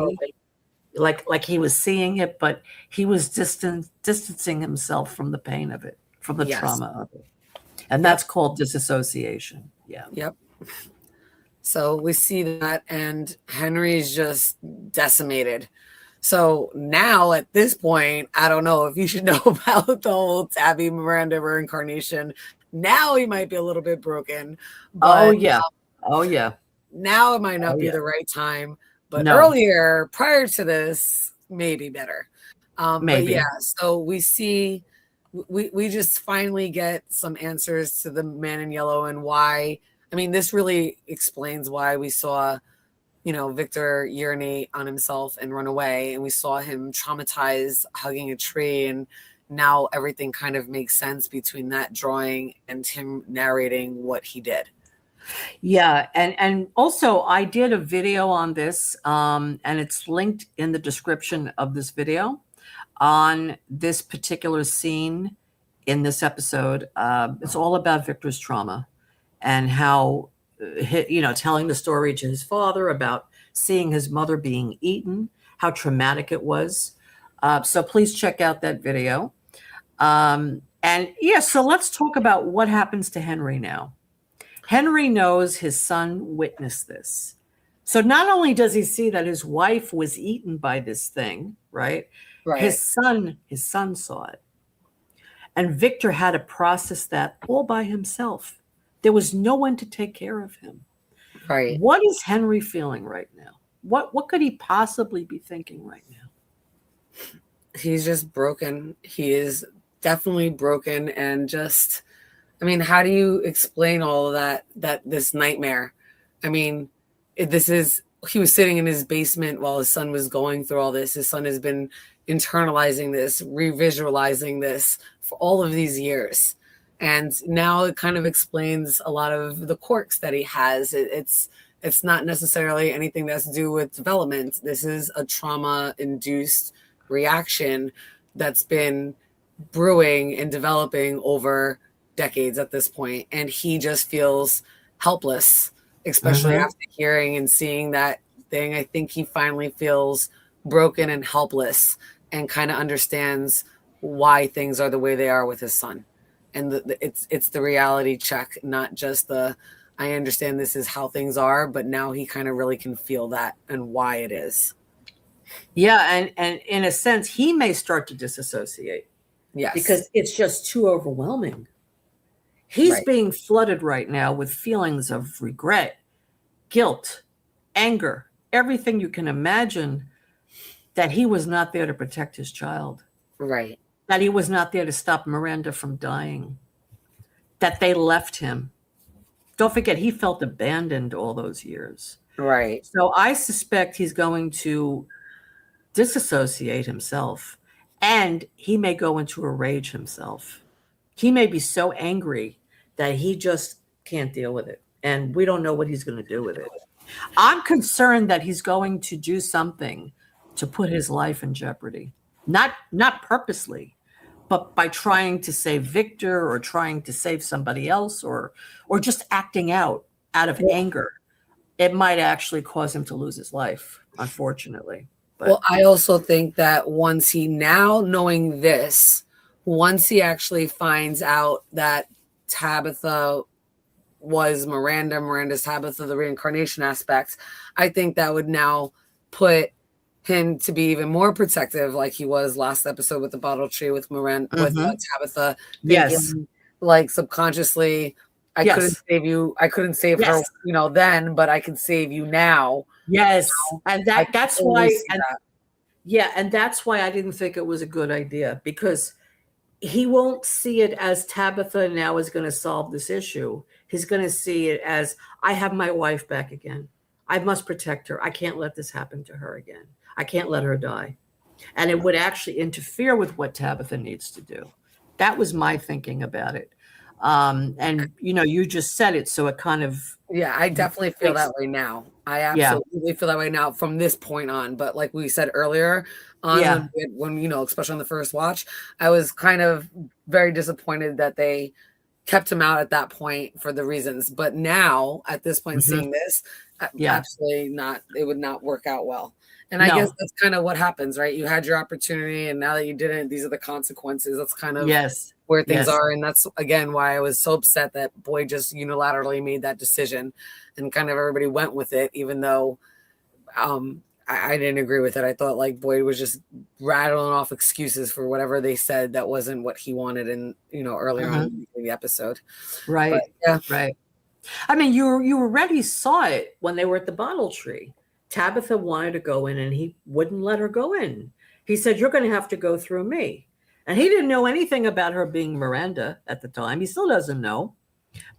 like he was seeing it, but he was distancing himself from the pain of it, from the trauma of it, and that's called disassociation. Yeah. Yep. So we see that, and Henry's just decimated. So now at this point, I don't know if you should know about the whole Tabby Miranda reincarnation. Now he might be a little bit broken. But, oh yeah. Now it might not be the right time. But earlier, prior to this, maybe better. Maybe. But yeah, so we see, we just finally get some answers to the man in yellow and why. I mean, this really explains why we saw, Victor urinate on himself and run away, and we saw him traumatized hugging a tree, and now everything kind of makes sense between that drawing and him narrating what he did. Yeah, and also I did a video on this, and it's linked in the description of this video on this particular scene in this episode. It's all about Victor's trauma and how, telling the story to his father about seeing his mother being eaten, how traumatic it was. So please check out that video. So let's talk about what happens to Henry now. Henry knows his son witnessed this. So not only does he see that his wife was eaten by this thing, right? His son saw it. And Victor had to process that all by himself. There was no one to take care of him. Right. What is Henry feeling right now? What could he possibly be thinking right now? He's just broken. He is definitely broken, and just, how do you explain all of that this nightmare? He was sitting in his basement while his son was going through all this. His son has been internalizing this, revisualizing this for all of these years. And now it kind of explains a lot of the quirks that he has. It's not necessarily anything that's to do with development. This is a trauma-induced reaction that's been brewing and developing over decades at this point, and he just feels helpless, especially after hearing and seeing that thing. I think he finally feels broken and helpless and kind of understands why things are the way they are with his son. And it's the reality check, not just the I understand this is how things are, but now he kind of really can feel that and why it is. Yeah, and in a sense, he may start to disassociate. Yes. Because it's just too overwhelming. He's being flooded right now with feelings of regret, guilt, anger, everything you can imagine, that he was not there to protect his child. Right. That he was not there to stop Miranda from dying. That they left him. Don't forget, he felt abandoned all those years. Right. So I suspect he's going to disassociate himself, and he may go into a rage himself. He may be so angry that he just can't deal with it, and we don't know what he's going to do with it. I'm concerned that he's going to do something to put his life in jeopardy, not purposely, but by trying to save Victor or trying to save somebody else, or just acting out of anger. It might actually cause him to lose his life, unfortunately. But well, I also think that once he, now knowing this, once he actually finds out that Tabitha was Miranda's Tabitha, the reincarnation aspect, I think that would now put him to be even more protective, like he was last episode with the bottle tree with Miranda, with Tabitha. Yes. Like subconsciously, I couldn't save you. I couldn't save her, then, but I can save you now. Yes. And that's why, and that's why I didn't think it was a good idea, because he won't see it as Tabitha now is going to solve this issue. He's going to see it as, I have my wife back again. I must protect her. I can't let this happen to her again. I can't let her die. And it would actually interfere with what Tabitha needs to do. That was my thinking about it. And you just said it, so it kind of, I definitely feel that way now. I absolutely feel that way now from this point on. But like we said earlier on, when especially on the first watch, I was kind of very disappointed that they kept him out at that point for the reasons. But now at this point, seeing this, absolutely not. It would not work out well. And I guess that's kind of what happens, right? You had your opportunity, and now that you didn't, these are the consequences. That's kind of where things are. And that's, again, why I was so upset that Boyd just unilaterally made that decision, and kind of everybody went with it, even though I didn't agree with it. I thought like Boyd was just rattling off excuses for whatever they said that wasn't what he wanted in, earlier on in the episode. Right. But, right. I mean, you already saw it when they were at the bottle tree. Tabitha wanted to go in, and he wouldn't let her go in. He said, "You're going to have to go through me." And he didn't know anything about her being Miranda at the time. He still doesn't know.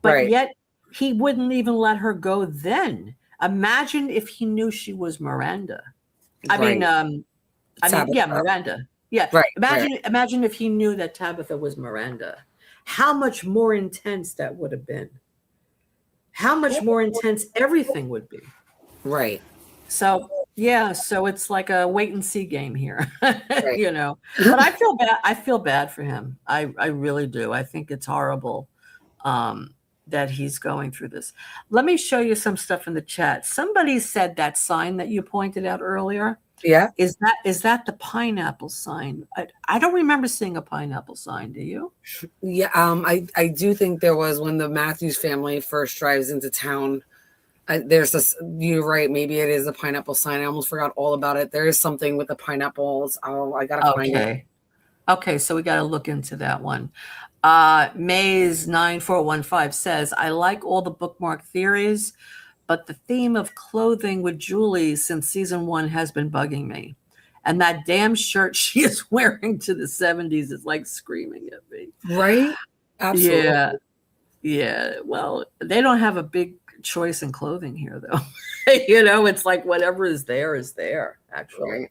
But yet he wouldn't even let her go then. Imagine if he knew she was Miranda. Miranda. Yeah. Right. Imagine if he knew that Tabitha was Miranda. How much more intense that would have been. How much more intense everything would be. Right. So so it's like a wait and see game here, But I feel bad. I feel bad for him. I really do. I think it's horrible that he's going through this. Let me show you some stuff in the chat. Somebody said that sign that you pointed out earlier. Yeah. Is that the pineapple sign? I don't remember seeing a pineapple sign. Do you? Yeah. I do think there was when the Matthews family first drives into town. There's this, you're right, maybe it is a pineapple sign. I almost forgot all about it. There is something with the pineapples. I gotta find it. Okay, so we gotta look into that one. Maze 9415 says, I like all the bookmark theories, but the theme of clothing with Julie since season 1 has been bugging me. And that damn shirt she is wearing to the 70s is like screaming at me. Right? Absolutely. Yeah. Well, they don't have a big choice in clothing here, though. It's like whatever is there, actually.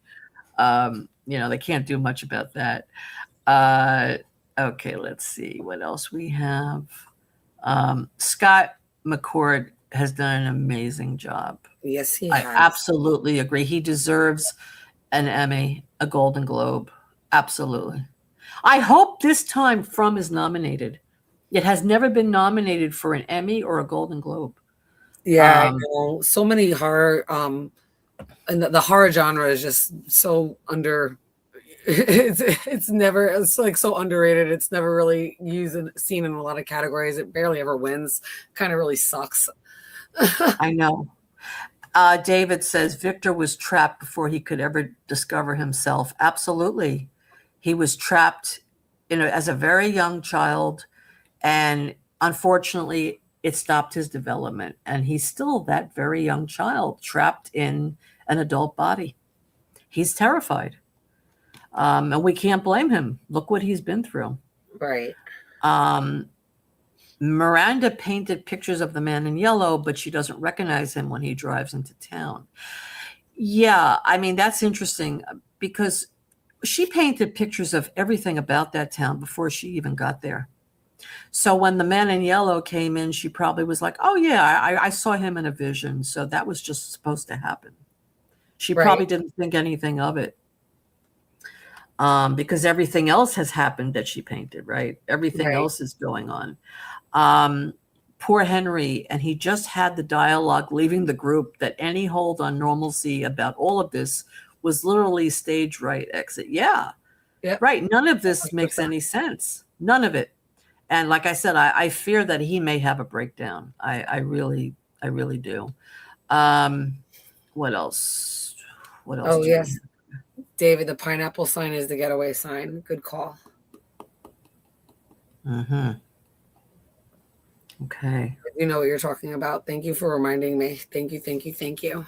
they can't do much about that. Okay, let's see what else we have. Scott McCord has done an amazing job. Yes, he I has. absolutely agree. He deserves an Emmy, a Golden Globe. Absolutely. I hope this time From is nominated. It has never been nominated for an Emmy or a Golden Globe. Yeah, I know. So many horror, and the horror genre is just so under. It's like so underrated. It's never really used and seen in a lot of categories. It barely ever wins. Kind of really sucks. I know. David says Victor was trapped before he could ever discover himself. Absolutely. He was trapped, as a very young child, and unfortunately, it stopped his development. And he's still that very young child trapped in an adult body. He's terrified. And we can't blame him. Look what he's been through. Right. Miranda painted pictures of the man in yellow, but she doesn't recognize him when he drives into town. Yeah, I mean, that's interesting because she painted pictures of everything about that town before she even got there. So when the man in yellow came in, she probably was like, oh, yeah, I saw him in a vision. So that was just supposed to happen. She probably didn't think anything of it. Because everything else has happened that she painted, right? Everything else is going on. Poor Henry, and he just had the dialogue leaving the group that any hold on normalcy about all of this was literally stage right exit. Yeah, right. None of this makes any sense. None of it. And like I said, I fear that he may have a breakdown. I really do. What else? What else? Oh, yes. David, the pineapple sign is the getaway sign. Good call. Mm-hmm. Okay. You know what you're talking about. Thank you for reminding me. Thank you.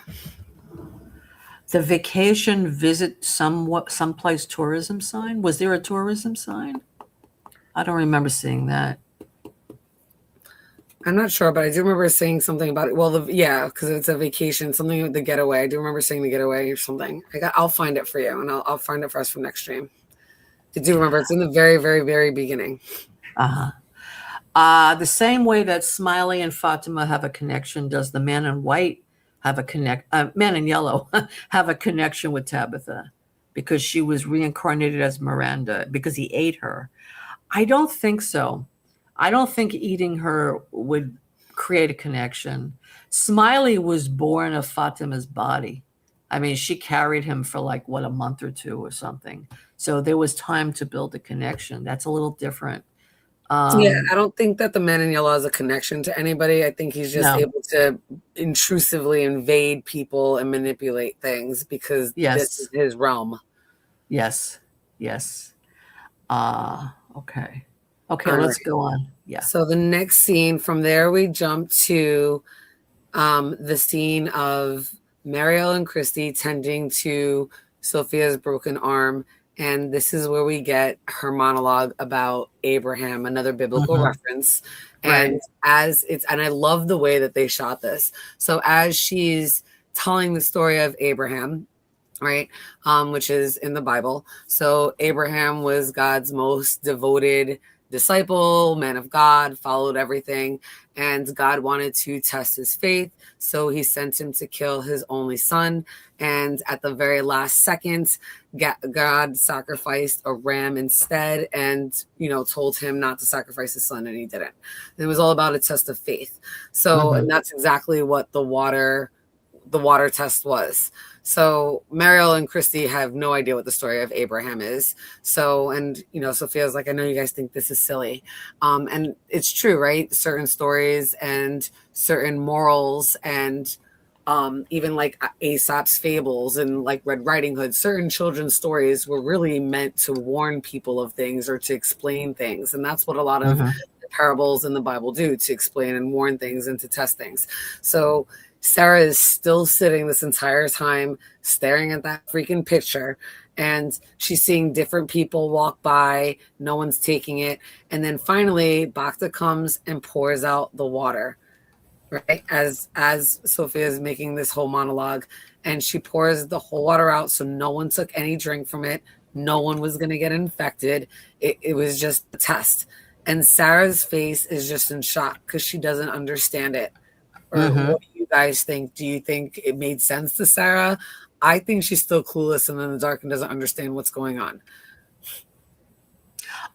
The vacation visit someplace tourism sign. Was there a tourism sign? I don't remember seeing that. I'm not sure, but I do remember saying something about it. Well, because it's a vacation, something with the getaway. I do remember saying the getaway or something. I'll find it for you, and I'll find it for us for next stream. I do remember it's in the very, very, very beginning. The same way that Smiley and Fatima have a connection, does the man in white have a man in yellow have a connection with Tabitha because she was reincarnated as Miranda because he ate her? I don't think so. I don't think eating her would create a connection. Smiley was born of Fatima's body. I mean, she carried him for like, a month or two or something. So there was time to build a connection. That's a little different. I don't think that the man in yellow has a connection to anybody. I think he's just able to intrusively invade people and manipulate things because this is his realm. Yes. Okay. Let's go on. Yeah. So the next scene, from there we jump to the scene of Mariel and Christy tending to Sophia's broken arm. And this is where we get her monologue about Abraham, another biblical reference. And and I love the way that they shot this. So as she's telling the story of Abraham, right, which is in the Bible. So Abraham was God's most devoted disciple, man of God, followed everything. And God wanted to test his faith. So he sent him to kill his only son. And at the very last second, God sacrificed a ram instead and, told him not to sacrifice his son. And he didn't. It was all about a test of faith. So, and that's exactly what the water test was. So Mariel and Christy have no idea what the story of Abraham is. So, and, Sophia's like, I know you guys think this is silly. And it's true, right? Certain stories and certain morals and even like Aesop's fables and like Red Riding Hood, certain children's stories were really meant to warn people of things or to explain things. And that's what a lot of the parables in the Bible do, to explain and warn things and to test things. So Sarah is still sitting this entire time staring at that freaking picture, and she's seeing different people walk by. No one's taking it. And then finally, Bacta comes and pours out the water, right? As Sophia is making this whole monologue, and she pours the whole water out, so no one took any drink from it. No one was going to get infected. It was just a test. And Sarah's face is just in shock because she doesn't understand it. Or what do you guys think? Do you think it made sense to Sarah? I think she's still clueless and in the dark and doesn't understand what's going on.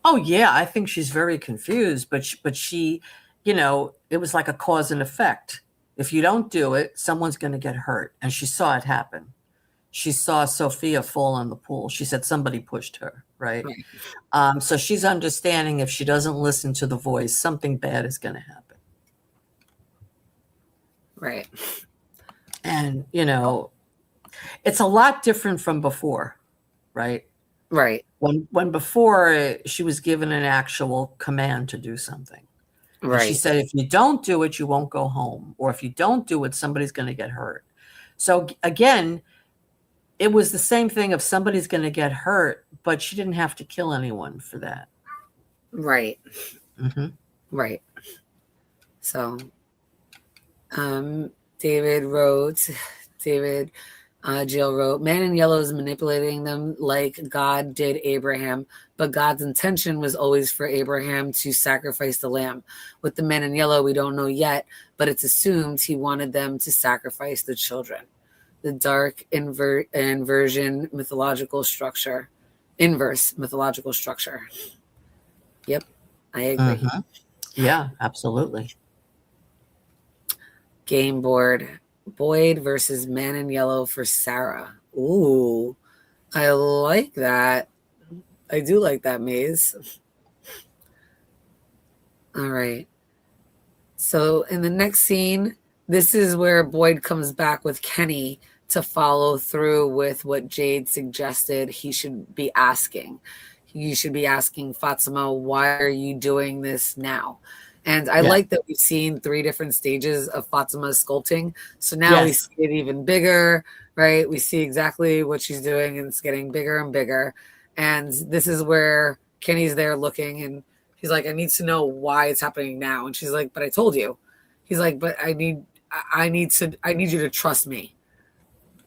Oh yeah, I think she's very confused, but she, it was like a cause and effect. If you don't do it, someone's going to get hurt, and she saw it happen. She saw Sophia fall in the pool. She said somebody pushed her, right? So she's understanding if she doesn't listen to the voice, something bad is going to happen. Right. And, it's a lot different from before, right? Right. When before she was given an actual command to do something. Right. And she said, if you don't do it, you won't go home. Or if you don't do it, somebody's going to get hurt. So again, it was the same thing if somebody's going to get hurt, but she didn't have to kill anyone for that. Right. Mm-hmm. Right. So, David Jill wrote, Man in Yellow is manipulating them like God did Abraham, but God's intention was always for Abraham to sacrifice the lamb. With the Man in Yellow, we don't know yet, but it's assumed he wanted them to sacrifice the children. The dark inverse mythological structure. Yep, I agree. Mm-hmm. Yeah, absolutely. Game board. Boyd versus Man in Yellow for Sarah. Ooh, I like that. I do like that, Maze. All right. So in the next scene, this is where Boyd comes back with Kenny to follow through with what Jade suggested he should be asking. You should be asking Fatima, why are you doing this now? And I like that we've seen 3 different stages of Fatima's sculpting. So now we see it even bigger, right? We see exactly what she's doing, and it's getting bigger and bigger. And this is where Kenny's there looking, and he's like, I need to know why it's happening now. And she's like, but I told you. He's like, but I need you to trust me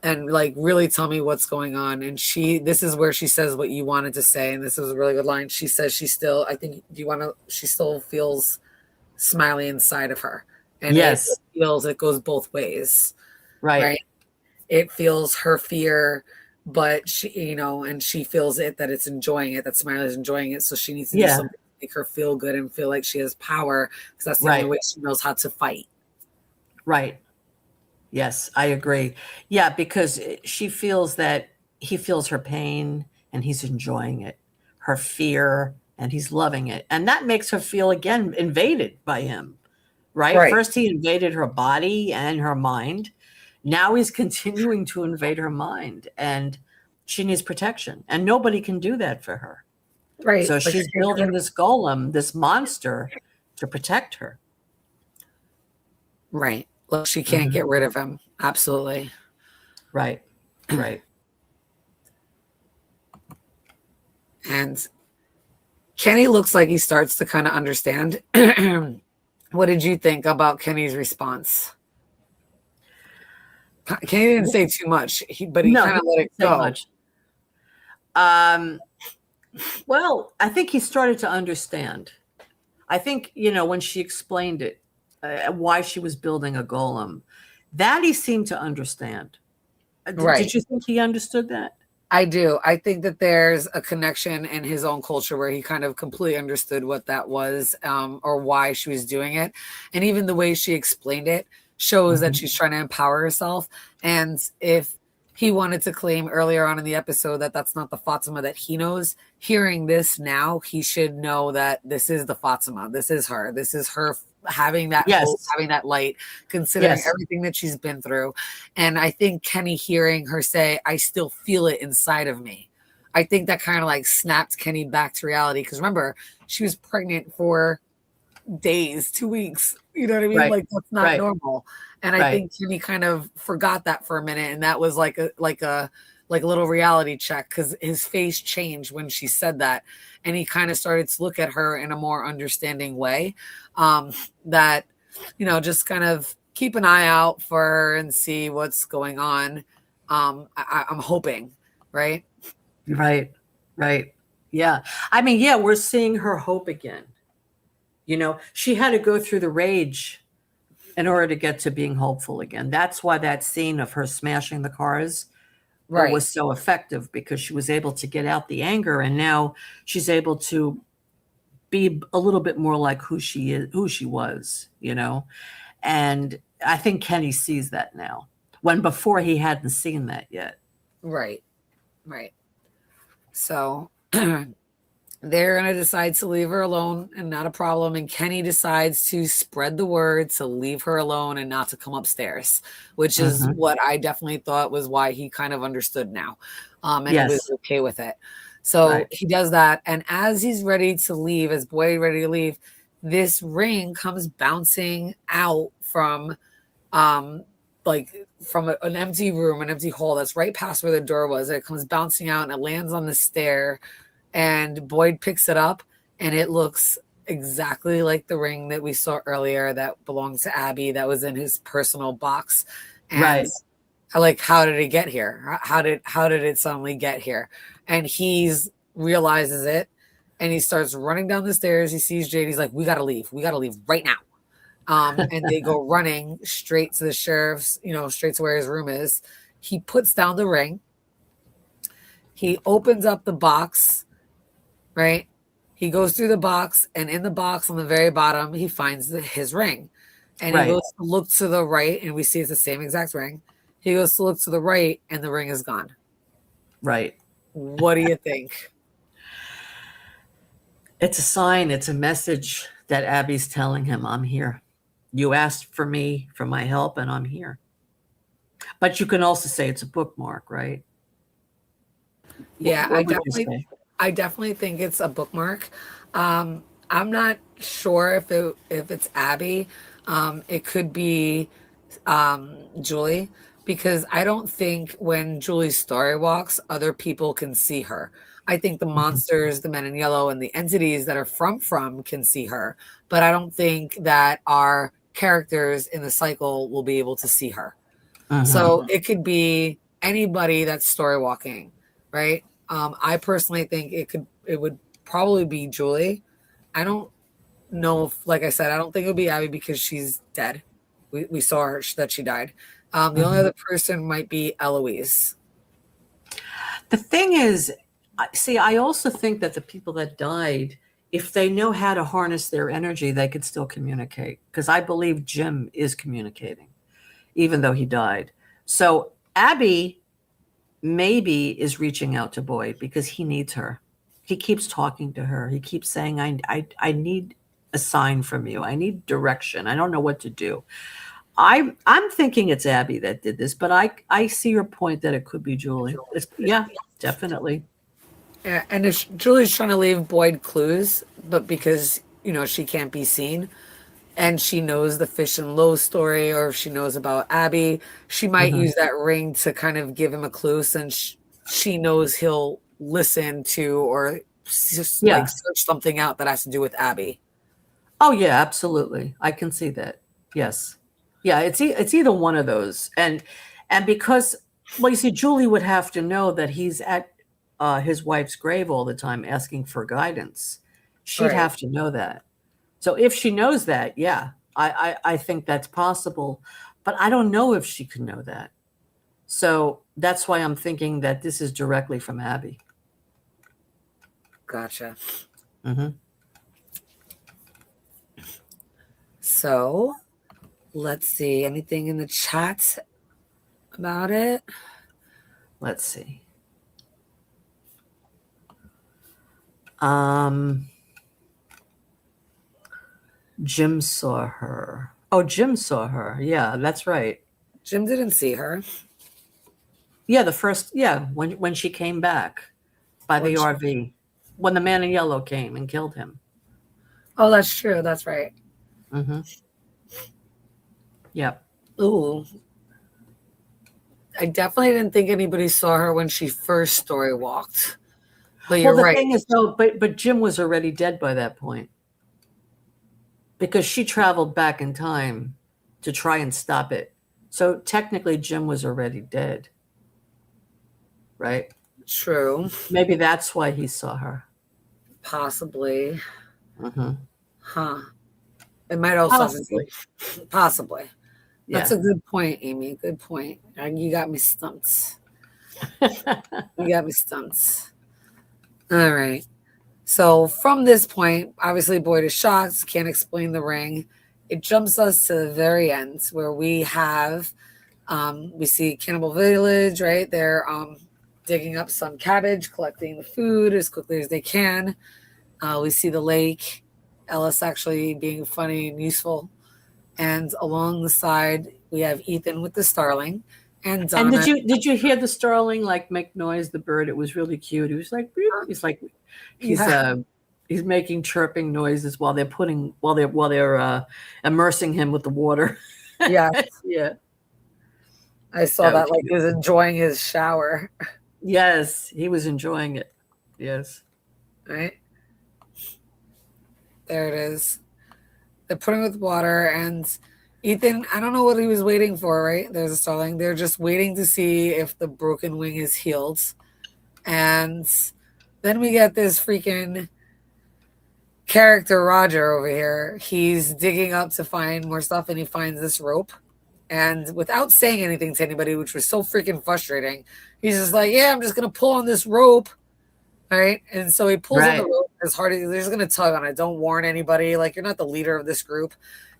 and like really tell me what's going on. And this is where she says what you wanted to say. And this was a really good line. She says she still feels Smiley inside of her. And it goes both ways. Right. It feels her fear, but she, and she feels it, that it's enjoying it, that Smiley's enjoying it. So she needs to do something to make her feel good and feel like she has power, because that's the only way she knows how to fight. Right. Yes, I agree. Yeah, because she feels that he feels her pain and he's enjoying it, her fear, and he's loving it. And that makes her feel, again, invaded by him, right? First, he invaded her body and her mind. Now he's continuing to invade her mind, and she needs protection. And nobody can do that for her. Right. So she's building this golem, this monster, to protect her. Right. Look, she can't get rid of him. Absolutely. Right. Right. And Kenny looks like he starts to kind of understand. What did you think about Kenny's response? Kenny didn't say too much, but he kind of let it go. Much. Well, I think he started to understand. I think, when she explained it, why she was building a golem, that he seemed to understand. Did you think he understood that? I do. I think that there's a connection in his own culture where he kind of completely understood what that was, or why she was doing it. And even the way she explained it shows that she's trying to empower herself. And if he wanted to claim earlier on in the episode that that's not the Fatima that he knows, hearing this now, he should know that this is the Fatima. This is her. This is her having that hope, having that light, considering everything that she's been through. And I think Kenny hearing her say, I still feel it inside of me, I think that kind of like snapped Kenny back to reality. Because remember, she was pregnant for days, 2 weeks. You know what I mean? Like, that's not normal. And I think Kenny kind of forgot that for a minute. And that was like a little reality check, because his face changed when she said that. And he kind of started to look at her in a more understanding way, that, just kind of keep an eye out for her and see what's going on. I'm hoping, right? Right. Right. Yeah. I mean, yeah, we're seeing her hope again. You know, she had to go through the rage in order to get to being hopeful again. That's why that scene of her smashing the cars Right. was so effective, because she was able to get out the anger, and now she's able to be a little bit more like who she is, who she was, you know. And I think Kenny sees that now, when before he hadn't seen that yet. Right. Right. So they're going to decide to leave her alone and not a problem. And Kenny decides to spread the word to leave her alone and not to come upstairs, which is what I definitely thought was why he kind of understood now. And he was okay with it. So he does that. And as he's ready to leave, as Boyd ready to leave, this ring comes bouncing out from from an empty room, an empty hall that's right past where the door was. It comes bouncing out and it lands on the stair, and Boyd picks it up, and it looks exactly like the ring that we saw earlier that belonged to Abby, that was in his personal box. And I like, how did it get here? How did it suddenly get here? And he's realizes it, and he starts running down the stairs. He sees Jade. He's like, we gotta leave right now. And they go running straight to the sheriff's, straight to where his room is. He puts down the ring. He opens up the box, right? He goes through the box, and in the box on the very bottom, he finds his ring. And he goes to look to the right, and we see it's the same exact ring. He goes to look to the right, and the ring is gone. Right. What do you think? It's a sign, it's a message that Abby's telling him, I'm here. You asked for me, for my help, and I'm here. But you can also say it's a bookmark, right? Yeah, I definitely think it's a bookmark. I'm not sure if it's Abby. It could be Julie, because I don't think when Julie story walks, other people can see her. I think the monsters, the men in yellow, and the entities that are from can see her, but I don't think that our characters in the cycle will be able to see her. So it could be anybody that's story walking, right? I personally think it would probably be Julie. I don't know if, like I said, I don't think it would be Abby because she's dead. We saw her that she died. The only other person might be Eloise. The thing is, see, I also think that the people that died, if they know how to harness their energy, they could still communicate. Because I believe Jim is communicating, even though he died. So Abby maybe is reaching out to Boyd because he needs her. He keeps talking to her. He keeps saying, I need a sign from you. I need direction. I don't know what to do. I'm thinking it's Abby that did this, but I see your point that it could be Julie. Yeah, definitely. Yeah, and if Julie's trying to leave Boyd clues, but because she can't be seen, and she knows the Fish and Low story, or if she knows about Abby, she might use that ring to kind of give him a clue, since she knows he'll listen to or just like search something out that has to do with Abby. Oh yeah, absolutely. I can see that. Yes. Yeah, it's either one of those. And because, well, you see, Julie would have to know that he's at his wife's grave all the time asking for guidance. She'd have to know that. So if she knows that, yeah, I think that's possible. But I don't know if she could know that. So that's why I'm thinking that this is directly from Abby. Gotcha. So let's see. Anything in the chat about it? Let's see. Jim saw her. Oh, Jim saw her. Yeah, that's right. Jim didn't see her. Yeah, when she came back by the RV, when the man in yellow came and killed him. Oh, that's true. That's right. Yep. Ooh. I definitely didn't think anybody saw her when she first story walked. But you're right. The thing is, though, but Jim was already dead by that point, because she traveled back in time to try and stop it. So technically, Jim was already dead, right? True. Maybe that's why he saw her. Possibly. Mm-hmm. Huh. It might also have Possibly. been possibly. Yeah. That's a good point, Amy. Good point. You got me stumped. You got me stumped. All right. So from this point, obviously Boyd is shocked, can't explain the ring. It jumps us to the very end where we have we see Cannibal Village, right? They're digging up some cabbage, collecting the food as quickly as they can. We see the lake, Ellis actually being funny and useful. And along the side, we have Ethan with the starling and And Donna. did you hear the starling like make noise? The bird. It was really cute. He was like, "Beep." He's making chirping noises while they're immersing him with the water. Yeah, Yeah. I saw that was like cute. he was enjoying his shower. Yes, he was enjoying it. Yes. Right there it is. They're putting with water, and Ethan, I don't know what he was waiting for, right? There's a starling. They're just waiting to see if the broken wing is healed. And then we get this freaking character, Roger, over here. He's digging up to find more stuff, and he finds this rope. And without saying anything to anybody, which was so freaking frustrating, he's just like, yeah, I'm just going to pull on this rope. Right. And so he pulls on the rope as hard as he's just going to tug on it. Don't warn anybody. Like, you're not the leader of this group.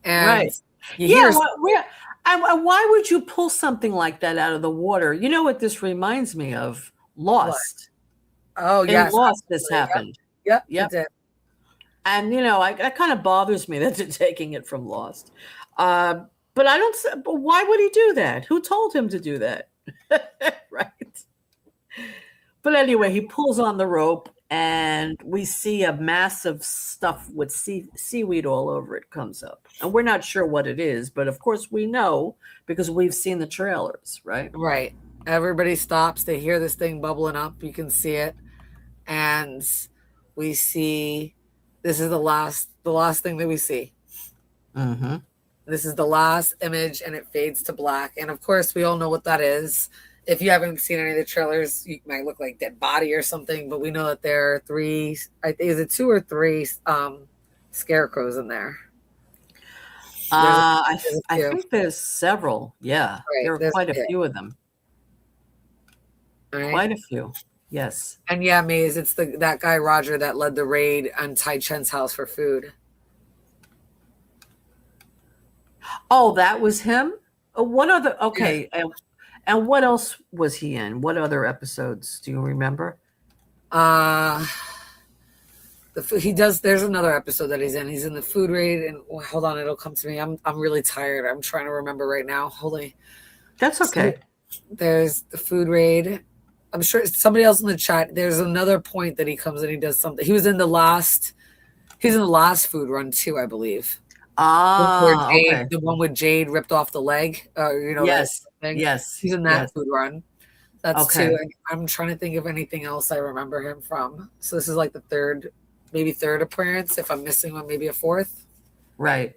And why would you pull something like that out of the water? You know what this reminds me of? Lost. What? Oh, yes. Lost, this happened. Yep. It did. And, that kind of bothers me that they're taking it from Lost. But why would he do that? Who told him to do that? Right. But anyway, he pulls on the rope and we see a massive stuff with seaweed all over it comes up. And we're not sure what it is, but of course we know because we've seen the trailers, right? Right. Everybody stops. They hear this thing bubbling up. You can see it. And we see this is the last thing that we see. Mm-hmm. This is the last image and it fades to black. And of course, we all know what that is. If you haven't seen any of the trailers, you might look like Dead Body or something, but we know that there are three, is it 2 or 3 scarecrows in there? I think there's several. Yeah. Right, there are quite a few of them. Right. Quite a few. Yes. And yeah, Maze, it's that guy, Roger, that led the raid on Tai Chen's house for food. Oh, that was him? What other? Okay. Yeah. And what else was he in? What other episodes do you remember? He does. There's another episode that he's in. He's in the food raid. And hold on, it'll come to me. I'm really tired. I'm trying to remember right now. Holy. That's okay. So there's the food raid. I'm sure somebody else in the chat. There's another point that he comes and he does something. He's in the last food run too, I believe. Okay. The one with Jade ripped off the leg. Yes. Thing. Yes. He's in that food run. That's okay. 2. I'm trying to think of anything else I remember him from. So this is like the third appearance. If I'm missing one, maybe a 4th. Right.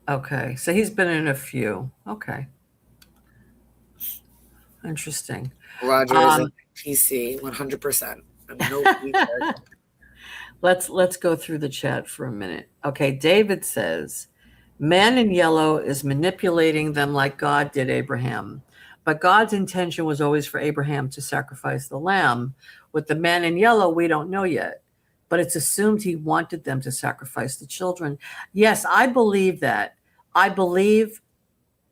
Okay. So he's been in a few. Okay. Interesting. Roger is a PC 100%. No Let's go through the chat for a minute. Okay, David says, Man in Yellow is manipulating them like God did Abraham. But God's intention was always for Abraham to sacrifice the lamb. With the Man in Yellow, we don't know yet. But it's assumed he wanted them to sacrifice the children. Yes, I believe that. I believe,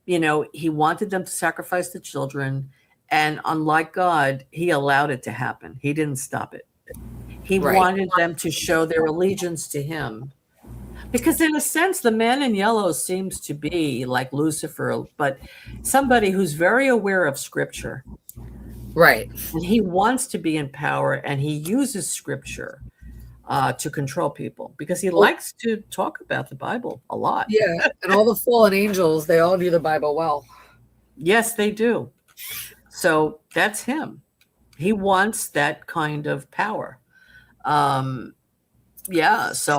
he wanted them to sacrifice the children. And unlike God, he allowed it to happen. He didn't stop it. He wanted them to show their allegiance to him. Because in a sense, the Man in Yellow seems to be like Lucifer, but somebody who's very aware of Scripture. Right. And he wants to be in power, and he uses Scripture to control people because he likes to talk about the Bible a lot. Yeah, and all the fallen angels, they all knew the Bible well. Yes, they do. So that's him. He wants that kind of power. So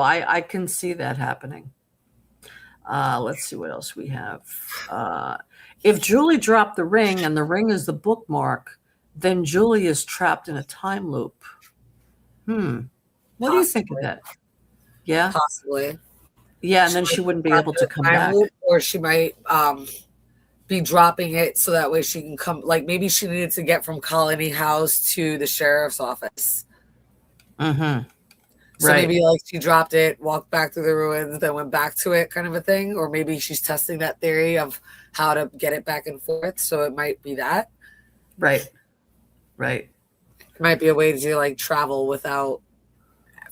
I can see that happening. Let's see what else we have. If Julie dropped the ring and the ring is the bookmark, then Julie is trapped in a time loop. What do you think of that? Yeah. Possibly. Yeah, and then she wouldn't be able to come back. Or she might be dropping it so that way she can come. Like maybe she needed to get from Colony House to the sheriff's office. Mm-hmm. So maybe like she dropped it, walked back through the ruins, then went back to it, kind of a thing. Or maybe she's testing that theory of how to get it back and forth. So it might be that. Right. It might be a way to like travel without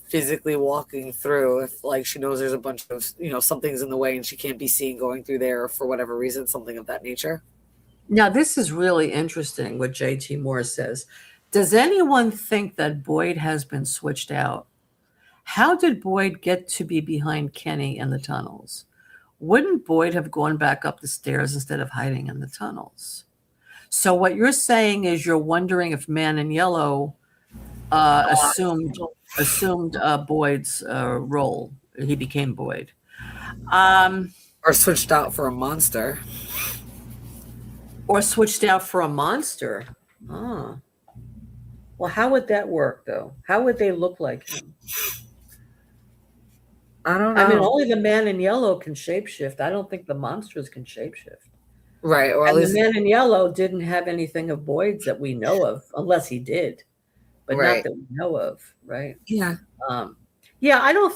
physically walking through, if like she knows there's a bunch of something's in the way and she can't be seen going through there for whatever reason, something of that nature. Now this is really interesting what JT Moore says. Does anyone think that Boyd has been switched out? How did Boyd get to be behind Kenny in the tunnels? Wouldn't Boyd have gone back up the stairs instead of hiding in the tunnels? So what you're saying is you're wondering if Man in Yellow assumed Boyd's role. He became Boyd. Or switched out for a monster. Or switched out for a monster. Well, how would that work, though? How would they look like him? I don't know. I mean, only the Man in Yellow can shapeshift. I don't think the monsters can shapeshift. Right. Or at and least the Man in Yellow didn't have anything of Boyd's that we know of, unless he did. But not that we know of, right? Yeah. Yeah, I don't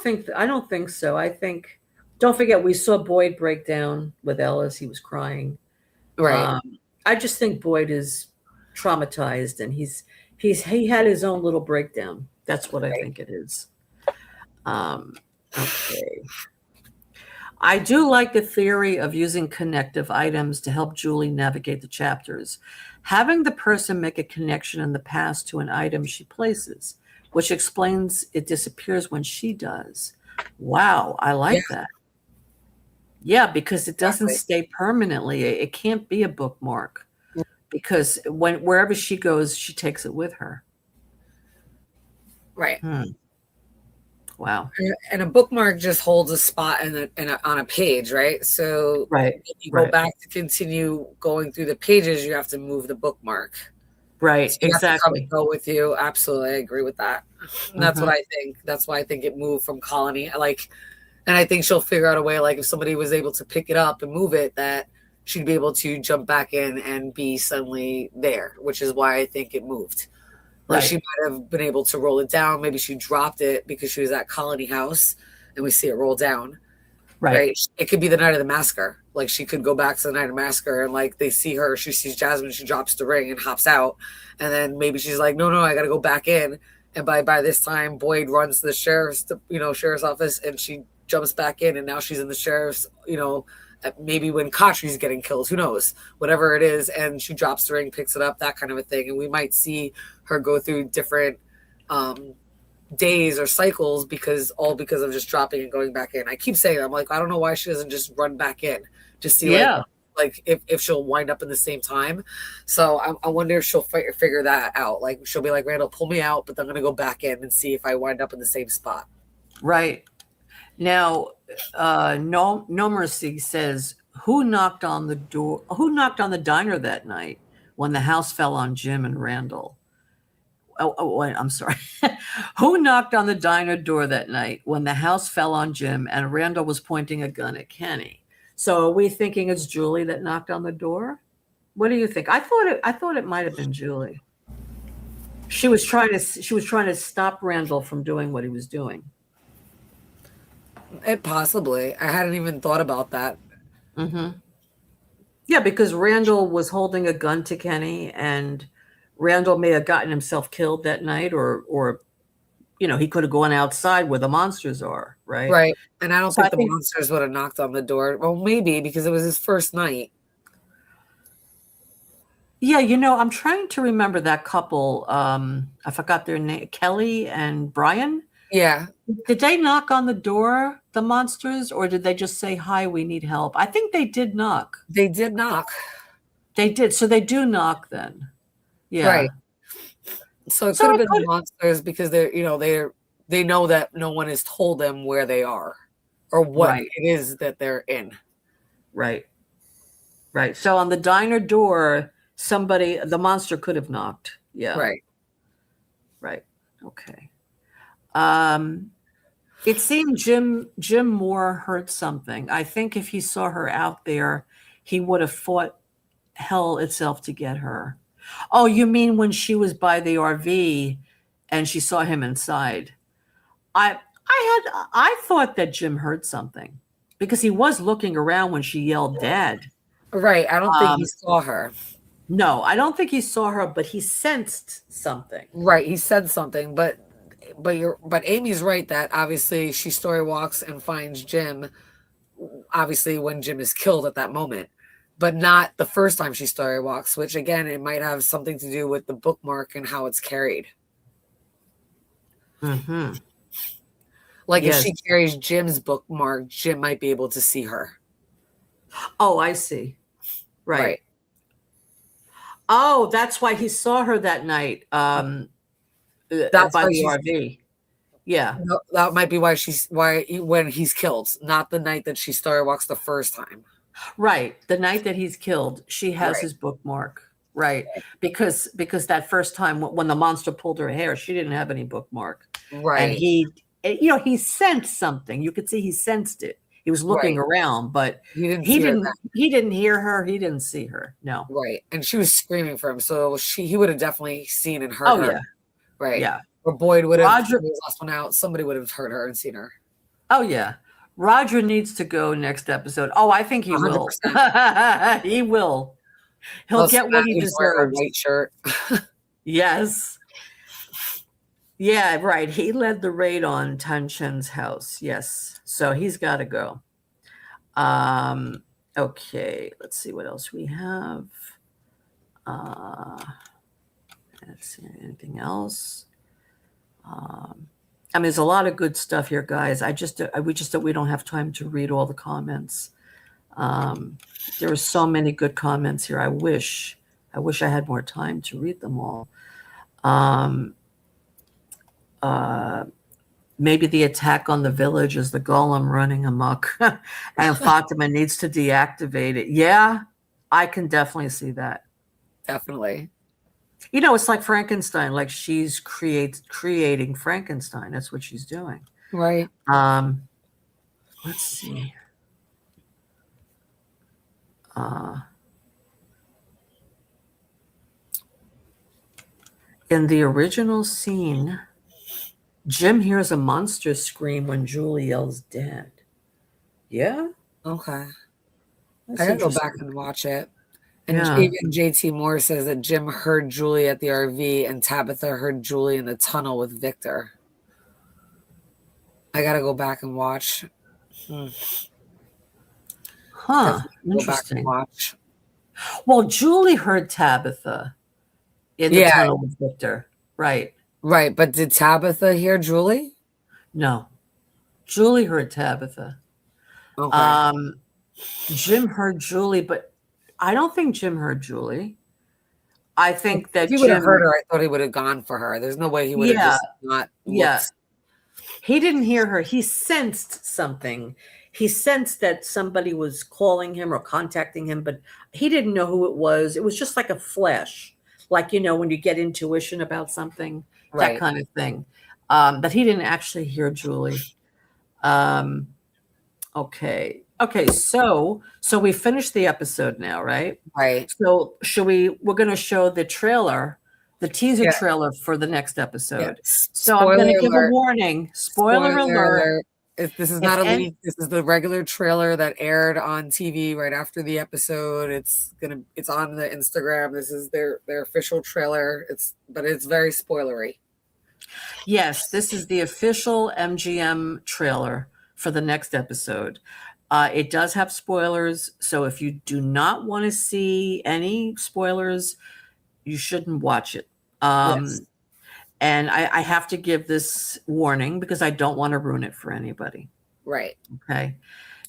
think so. I think, don't forget, we saw Boyd break down with Ellis. He was crying. Right. I just think Boyd is traumatized, and he had his own little breakdown. That's what I think it is. Okay. I do like the theory of using connective items to help Julie navigate the chapters. Having the person make a connection in the past to an item she places, which explains it disappears when she does. Wow, I like that. Yeah, because it doesn't stay permanently. It can't be a bookmark, because wherever she goes, she takes it with her. Right. Wow. And a bookmark just holds a spot on a page, right? So if you go back to continue going through the pages, you have to move the bookmark. Right. So exactly. Go with you. Absolutely. I agree with that. And that's what I think. That's why I think it moved from Colony. And I think she'll figure out a way, like if somebody was able to pick it up and move it, that she'd be able to jump back in and be suddenly there, which is why I think it moved. Like she might have been able to roll it down. Maybe she dropped it because she was at Colony House and we see it roll down. Right. It could be the night of the massacre. Like she could go back to the night of the massacre and like they see her, she sees Jasmine, she drops the ring and hops out. And then maybe she's like, no, I got to go back in. And by this time, Boyd runs to the sheriff's office and she jumps back in. And now she's in the sheriff's, maybe when Katri's getting killed, who knows, whatever it is. And she drops the ring, picks it up, that kind of a thing. And we might see her go through different days or cycles because of just dropping and going back in. I keep saying, I'm like, I don't know why she doesn't just run back in, just see like if she'll wind up in the same time. So I wonder if she'll figure that out. Like she'll be like, Randall, pull me out, but I'm going to go back in and see if I wind up in the same spot. Right. Now, No Mercy says, who knocked on the diner that night when the house fell on Jim and Randall? Oh wait, I'm sorry. Who knocked on the diner door that night when the house fell on Jim and Randall was pointing a gun at Kenny? So are we thinking it's Julie that knocked on the door? What do you think? I thought it might have been Julie. She was trying to stop Randall from doing what he was doing. It possibly. I hadn't even thought about that. Yeah, because Randall was holding a gun to Kenny, and Randall may have gotten himself killed that night, or he could have gone outside where the monsters are, right? Right. And I don't think the monsters would have knocked on the door. Well, maybe because it was his first night. Yeah, I'm trying to remember that couple. I forgot their name, Kelly and Brian. Yeah. Did they knock on the door, the monsters, or did they just say, hi, we need help? I think they did knock. They did knock. They did. So they do knock then. Yeah. Right. So it could have been the monsters because they know that no one has told them where they are. or what Right, it is that they're in. right, right. So on the diner door, the monster could have knocked. Yeah, Right. right. Okay. Um, it seemed Jim Moore heard something. I think if he saw her out there, he would have fought hell itself to get her. Oh, you mean when she was by the RV and she saw him inside? I thought that Jim heard something because he was looking around when she yelled "Dad." Right. I don't think he Um, saw her. no, I don't think he saw her, but he sensed something. Right. He said something, but Amy's right that obviously she story walks and finds Jim, obviously when Jim is killed at that moment, but not the first time she story walks, which again it might have something to do with the bookmark and how it's carried. Hmm. Like if Yes. she carries Jim's bookmark, Jim might be able to see her. Oh, I see. Right. Right. Oh, that's why he saw her that night That's by why the she's RV. Yeah. that might be why when he's killed, not the night that she story walks the first time. Right. The night that he's killed, she has Right. his bookmark. Right. Because that first time when the monster pulled her hair, she didn't have any bookmark. And Right. he sensed something. You could see he sensed it. He was looking Right. around, but He didn't see her. he didn't hear her. He didn't see her. No. Right. And she was screaming for him. So he would have definitely seen and heard Oh her. yeah. Right. Yeah. Or Boyd would have, Roger. he was last one out. Somebody would have heard her and seen her. Oh yeah. Roger needs to go next episode. Oh, I think he will. 100%. He will. He'll Plus, get what he Matthew's wearing a deserves. white shirt. Yes. Yeah, right. He led the raid on Tan Chen's house. Yes. So he's got to go. Okay, let's see what else we have. Let's see anything else. I mean, there's a lot of good stuff here, guys. We don't have time to read all the comments. There are so many good comments here. I wish I had more time to read them all. Maybe the attack on the village is the golem running amok, and Fatima needs to deactivate it. Yeah, I can definitely see that. Definitely. It's like Frankenstein. Like she's creating Frankenstein. That's what she's doing. Right. Let's see. In the original scene, Jim hears a monster scream when Julie yells "Dad." Yeah. Okay. That's I gotta go interesting. back and watch it. And Yeah. even JT Moore says that Jim heard Julie at the RV and Tabitha heard Julie in the tunnel with Victor. I gotta go back and watch. Huh. Go back and Interesting. watch. Well, Julie heard Tabitha in the tunnel with Victor. Right. Right. But did Tabitha hear Julie? No. Julie heard Tabitha. Okay. Jim heard Julie, but I don't think Jim heard Julie. I think that if he would have heard her, I thought he would have gone for her. There's no way he would have just not looked. Yeah. He didn't hear her. He sensed something. He sensed that somebody was calling him or contacting him, but he didn't know who it was. It was just like a flash, like, when you get intuition about something, that kind of thing. But he didn't actually hear Julie. Okay. So we finished the episode now, right? Right. So we're going to show the trailer, the teaser trailer for the next episode. Yes. So I'm going to give a warning. Spoiler alert. This is not a leak. This is the regular trailer that aired on TV right after the episode. It's on the Instagram. This is their official trailer. But it's very spoilery. Yes, this is the official MGM trailer for the next episode. It does have spoilers, so if you do not want to see any spoilers, you shouldn't watch it. Yes. And I have to give this warning because I don't want to ruin it for anybody. Right. Okay.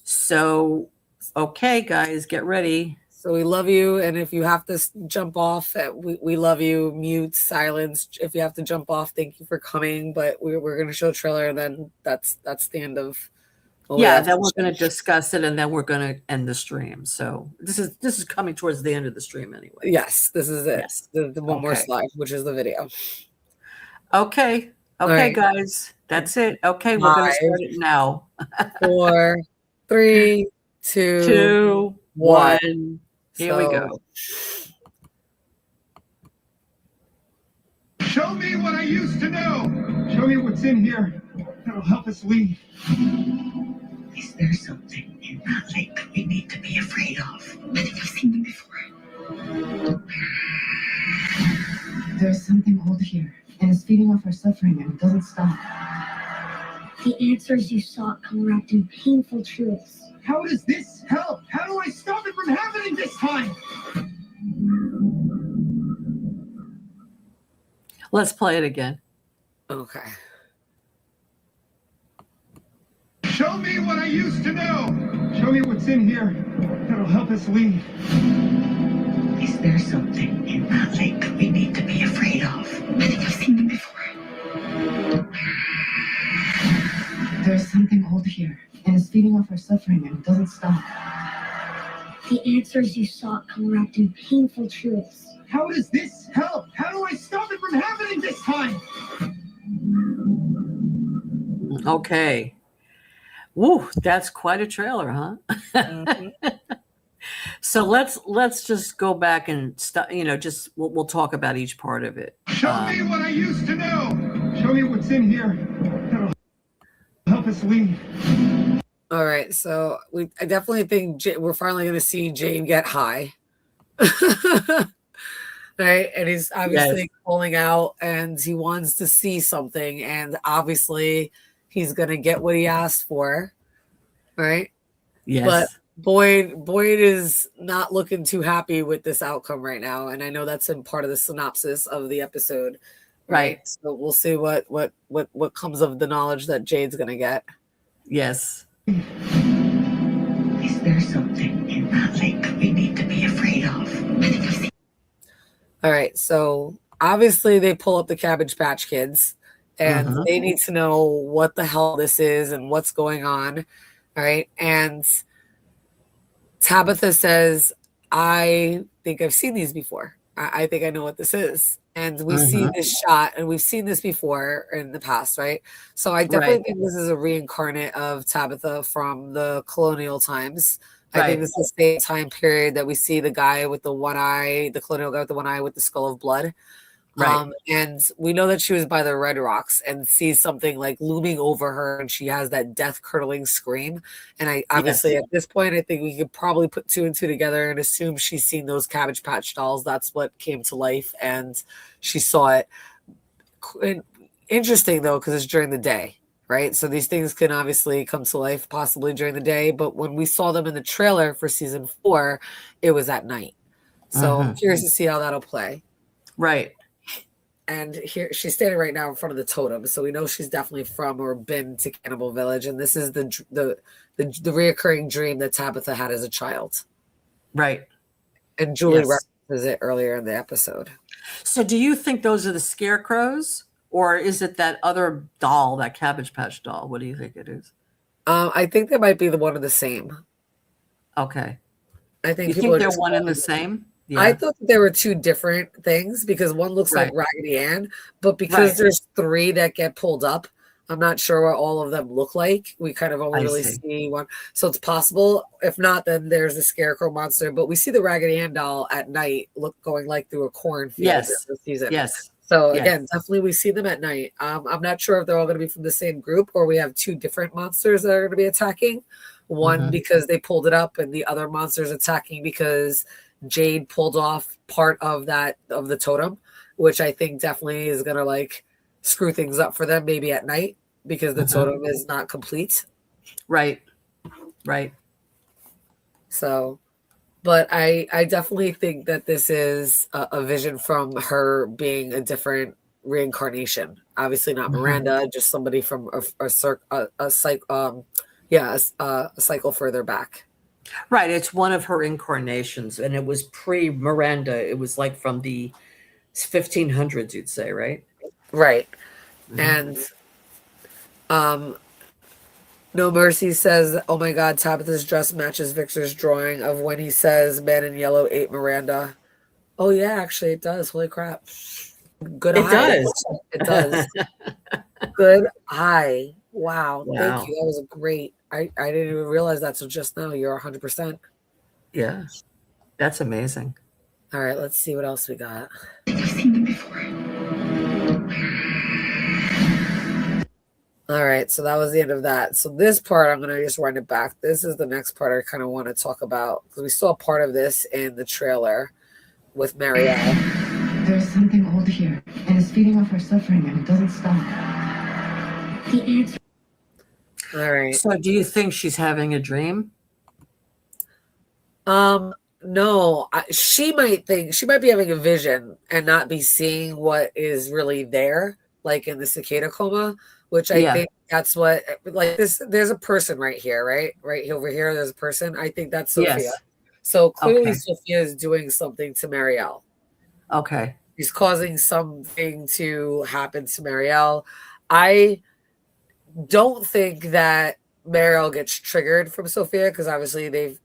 So, okay, guys, get ready. So we love you, and if you have to jump off, we love you. Mute, silence. If you have to jump off, thank you for coming. But we're going to show a trailer, and then that's the end of Well, Yeah, yeah, then we're going to discuss it, and then we're going to end the stream. So this is coming towards the end of the stream anyway. yes, this is it. Yes. The one more Okay. slide, which is the video. Okay. All Okay, right. guys. That's it. Okay, we're going to start it now. 4, 3, 2, 2, 1. 1. Here we go. Show me what I used to know. Show me what's in here that'll help us leave. Is there something in that lake that we need to be afraid of? I think I've seen them before. There's something old here, and it's feeding off our suffering, and it doesn't stop. The answers you sought come wrapped in painful truths. How does this help? How do I stop it from happening this time? Let's play it again. Okay. Show me what I used to know. Show me what's in here that'll help us leave. Is there something in that lake that we need to be afraid of? I think I've seen them before. There's something old here, and it's feeding off our suffering, and it doesn't stop. The answers you sought come wrapped in painful truths. How does this help? How do I stop it from happening this time? Okay. Woo, that's quite a trailer, huh? Mm-hmm. So let's just go back and just we'll talk about each part of it. Show me what I used to know. Show me what's in here that'll help us leave. All right. So I definitely think we're finally going to see Jade get high. Right. And he's obviously pulling out, and he wants to see something. And obviously he's going to get what he asked for. Right. Yes. But Boyd is not looking too happy with this outcome right now. And I know that's in part of the synopsis of the episode. Right. So we'll see what comes of the knowledge that Jade's going to get. Yes. Is there something in that lake that we need to be afraid of? I think I've seen. All right, so obviously they pull up the Cabbage Patch Kids, and they need to know what the hell this is and what's going on. All right, and Tabitha says, I think I've seen these before. I think I know what this is. And we see this shot, and we've seen this before in the past, right? So I definitely think this is a reincarnate of Tabitha from the colonial times. I think this is the same time period that we see the guy with the one eye, the colonial guy with the one eye with the skull of blood. Right. And we know that she was by the Red Rocks and sees something like looming over her, and she has that death curdling scream. And I obviously at this point, I think we could probably put 2 and 2 together and assume she's seen those Cabbage Patch dolls. That's what came to life, and she saw it. Interesting though, because it's during the day. Right. So these things can obviously come to life possibly during the day. But when we saw them in the trailer for season 4, it was at night. So I'm curious to see how that'll play. Right. And here she's standing right now in front of the totem. So we know she's definitely from or been to Cannibal Village. And this is the reoccurring dream that Tabitha had as a child. Right. And Julie references it earlier in the episode. So do you think those are the scarecrows? Or is it that other doll, that Cabbage Patch doll? What do you think it is? I think they might be the one and the same. Okay. I think you think they're one and the same? Yeah. I thought there were 2 different things because one looks like Raggedy Ann, but because there's 3 that get pulled up, I'm not sure what all of them look like. We kind of only really see one. So it's possible. If not, then there's the Scarecrow monster. But we see the Raggedy Ann doll at night going like through a cornfield this season. Yes. So again, definitely we see them at night. I'm not sure if they're all going to be from the same group or we have 2 different monsters that are going to be attacking. One because they pulled it up, and the other monsters attacking because Jade pulled off part of the totem, which I think definitely is going to like screw things up for them maybe at night because the totem is not complete. Right. Right. So, but I definitely think that this is a vision from her being a different reincarnation. Obviously not Miranda, just somebody from a cycle further back. Right. It's one of her incarnations, and it was pre-Miranda. It was like from the 1500s, you'd say, right? Right. And No Mercy says, "Oh my God, Tabitha's dress matches Victor's drawing of when he says man in yellow ate Miranda." Oh yeah, actually it does. Holy crap! Good It eye. does. It does. Good eye. Wow. Thank Wow. you. That was a great. I didn't even realize that. So just now, you're 100%. Yeah. That's amazing. All right. Let's see what else we got. I've seen them before. All right. So that was the end of that. So this part, I'm going to just run it back. This is the next part I kind of want to talk about because we saw part of this in the trailer with Marielle. There's something old here, and it's feeding off our suffering, and it doesn't stop. The answer. All right. So do you think she's having a dream? No, she might be having a vision and not be seeing what is really there, like in the cicada coma, which I think that's what, like this, there's a person right here, right over here. There's a person. I think that's Sophia. Yes. So clearly Okay. Sophia is doing something to Marielle. Okay. She's causing something to happen to Marielle. I don't think that Marielle gets triggered from Sophia because obviously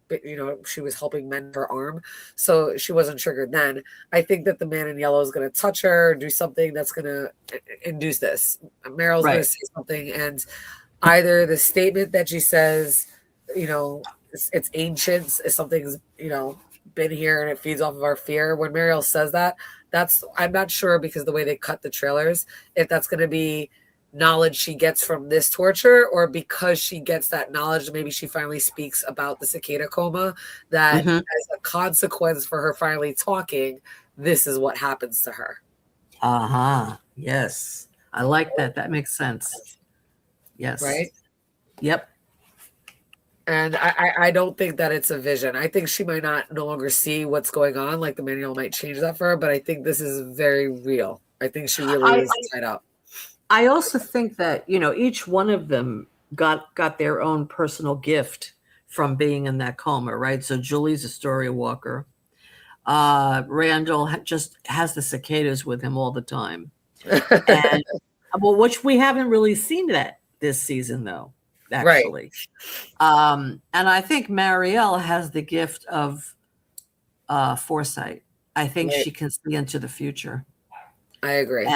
she was helping mend her arm, so she wasn't triggered then. I think that the man in yellow is going to touch her, do something that's going to induce this. Marielle's going to say something, and either the statement that she says, it's ancient, if something's been here and it feeds off of our fear. When Marielle says that, I'm not sure because the way they cut the trailers, if that's going to be knowledge she gets from this torture or because she gets that knowledge, maybe she finally speaks about the cicada coma, that as a consequence for her finally talking, this is what happens to her. Yes, I like that. That makes sense. Yes. Right. Yep. And I don't think that it's a vision. I think she might no longer see what's going on, like the manual might change that for her, but I think this is very real. I think she really is tied up. I also think that, each one of them got their own personal gift from being in that coma, right? So Julie's a story walker. Randall just has the cicadas with him all the time. And which we haven't really seen that this season, though, actually. Right. And I think Marielle has the gift of foresight. I think she can see into the future. I agree.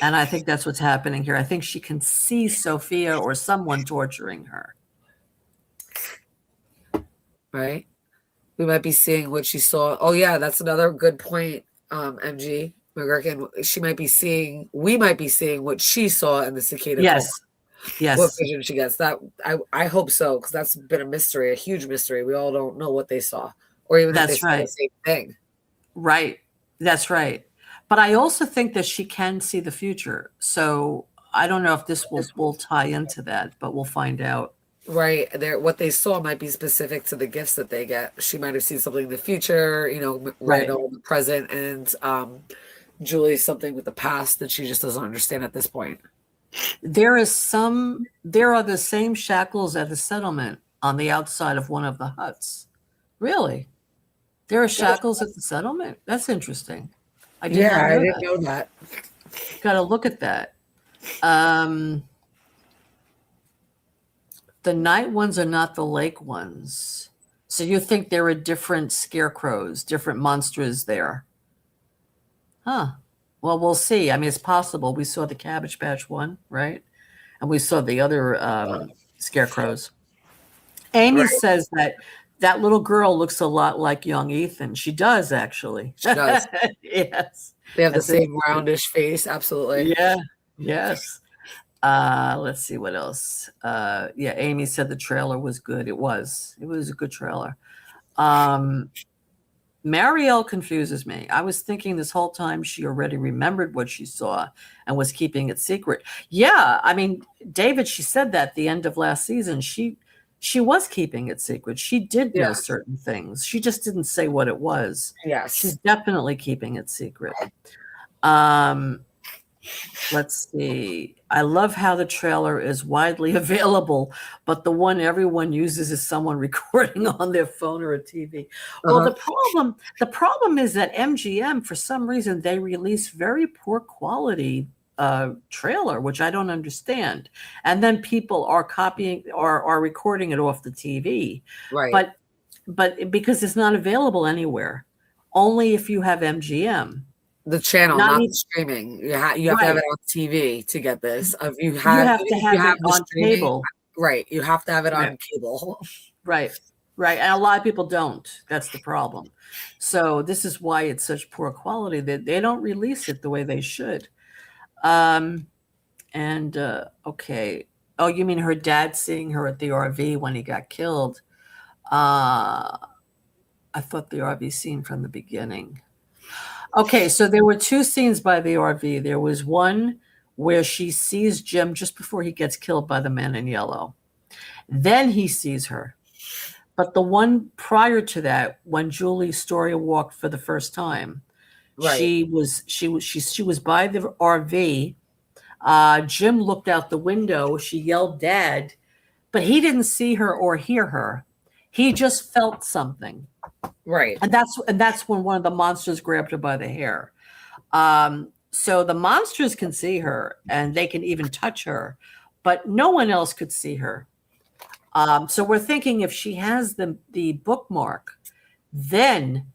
And I think that's what's happening here. I think she can see Sophia or someone torturing her. Right. We might be seeing what she saw. Oh, yeah, that's another good point, MG McGurkin. We might be seeing what she saw in the cicada. Yes. Yes. What vision she gets. That I hope so, because that's been a mystery, a huge mystery. We all don't know what they saw. Or even if they saw the same thing. Right. That's right. But I also think that she can see the future. So I don't know if this will tie into that, but we'll find out. Right. What they saw might be specific to the gifts that they get. She might have seen something in the future, Randall in the present, and Julie something with the past that she just doesn't understand at this point. There are the same shackles at the settlement on the outside of one of the huts. Really? There are shackles at the settlement? That's interesting. I didn't know that. Got to look at that. The night ones are not the lake ones. So you think there are different scarecrows, different monsters there? Huh. Well, we'll see. I mean, it's possible. We saw the Cabbage Patch one, right? And we saw the other scarecrows. Amy says that little girl looks a lot like young Ethan. She does, actually. She does. Yes. They have the same roundish face. Absolutely. Yeah. Yes. Let's see what else. Amy said the trailer was good. It was a good trailer. Marielle confuses me. I was thinking this whole time she already remembered what she saw and was keeping it secret. Yeah. I mean, David, she said that at the end of last season. She was keeping it secret. She did know certain things. She just didn't say what it was. Yes. She's definitely keeping it secret. Let's see. I love how the trailer is widely available, but the one everyone uses is someone recording on their phone or a TV. Well, the problem is that MGM, for some reason, they release very poor quality trailer, which I don't understand. And then people are copying or are recording it off the TV, Right. but because it's not available anywhere, only if you have MGM. The channel, Not not the even- streaming. You have to have Right. it on TV to get this. If you You have, have even to if have you have it the on streaming, cable. right? You have to have it on Right. cable. Right. And a lot of people don't. That's the problem. So this is why it's such poor quality that they don't release it the way they should. Okay. Oh, you mean her dad seeing her at the RV when he got killed? I thought the RV scene from the beginning. Okay, so there were two scenes by the RV. There was one where she sees Jim just before he gets killed by the man in yellow. Then he sees her. But the one prior to that, when Julie Story walked for the first time, Right. she was by the RV. Jim looked out the window. She yelled, "Dad!" But he didn't see her or hear her. He just felt something. Right. And that's when one of the monsters grabbed her by the hair. So the monsters can see her and they can even touch her, but no one else could see her. So we're thinking if she has the bookmark, then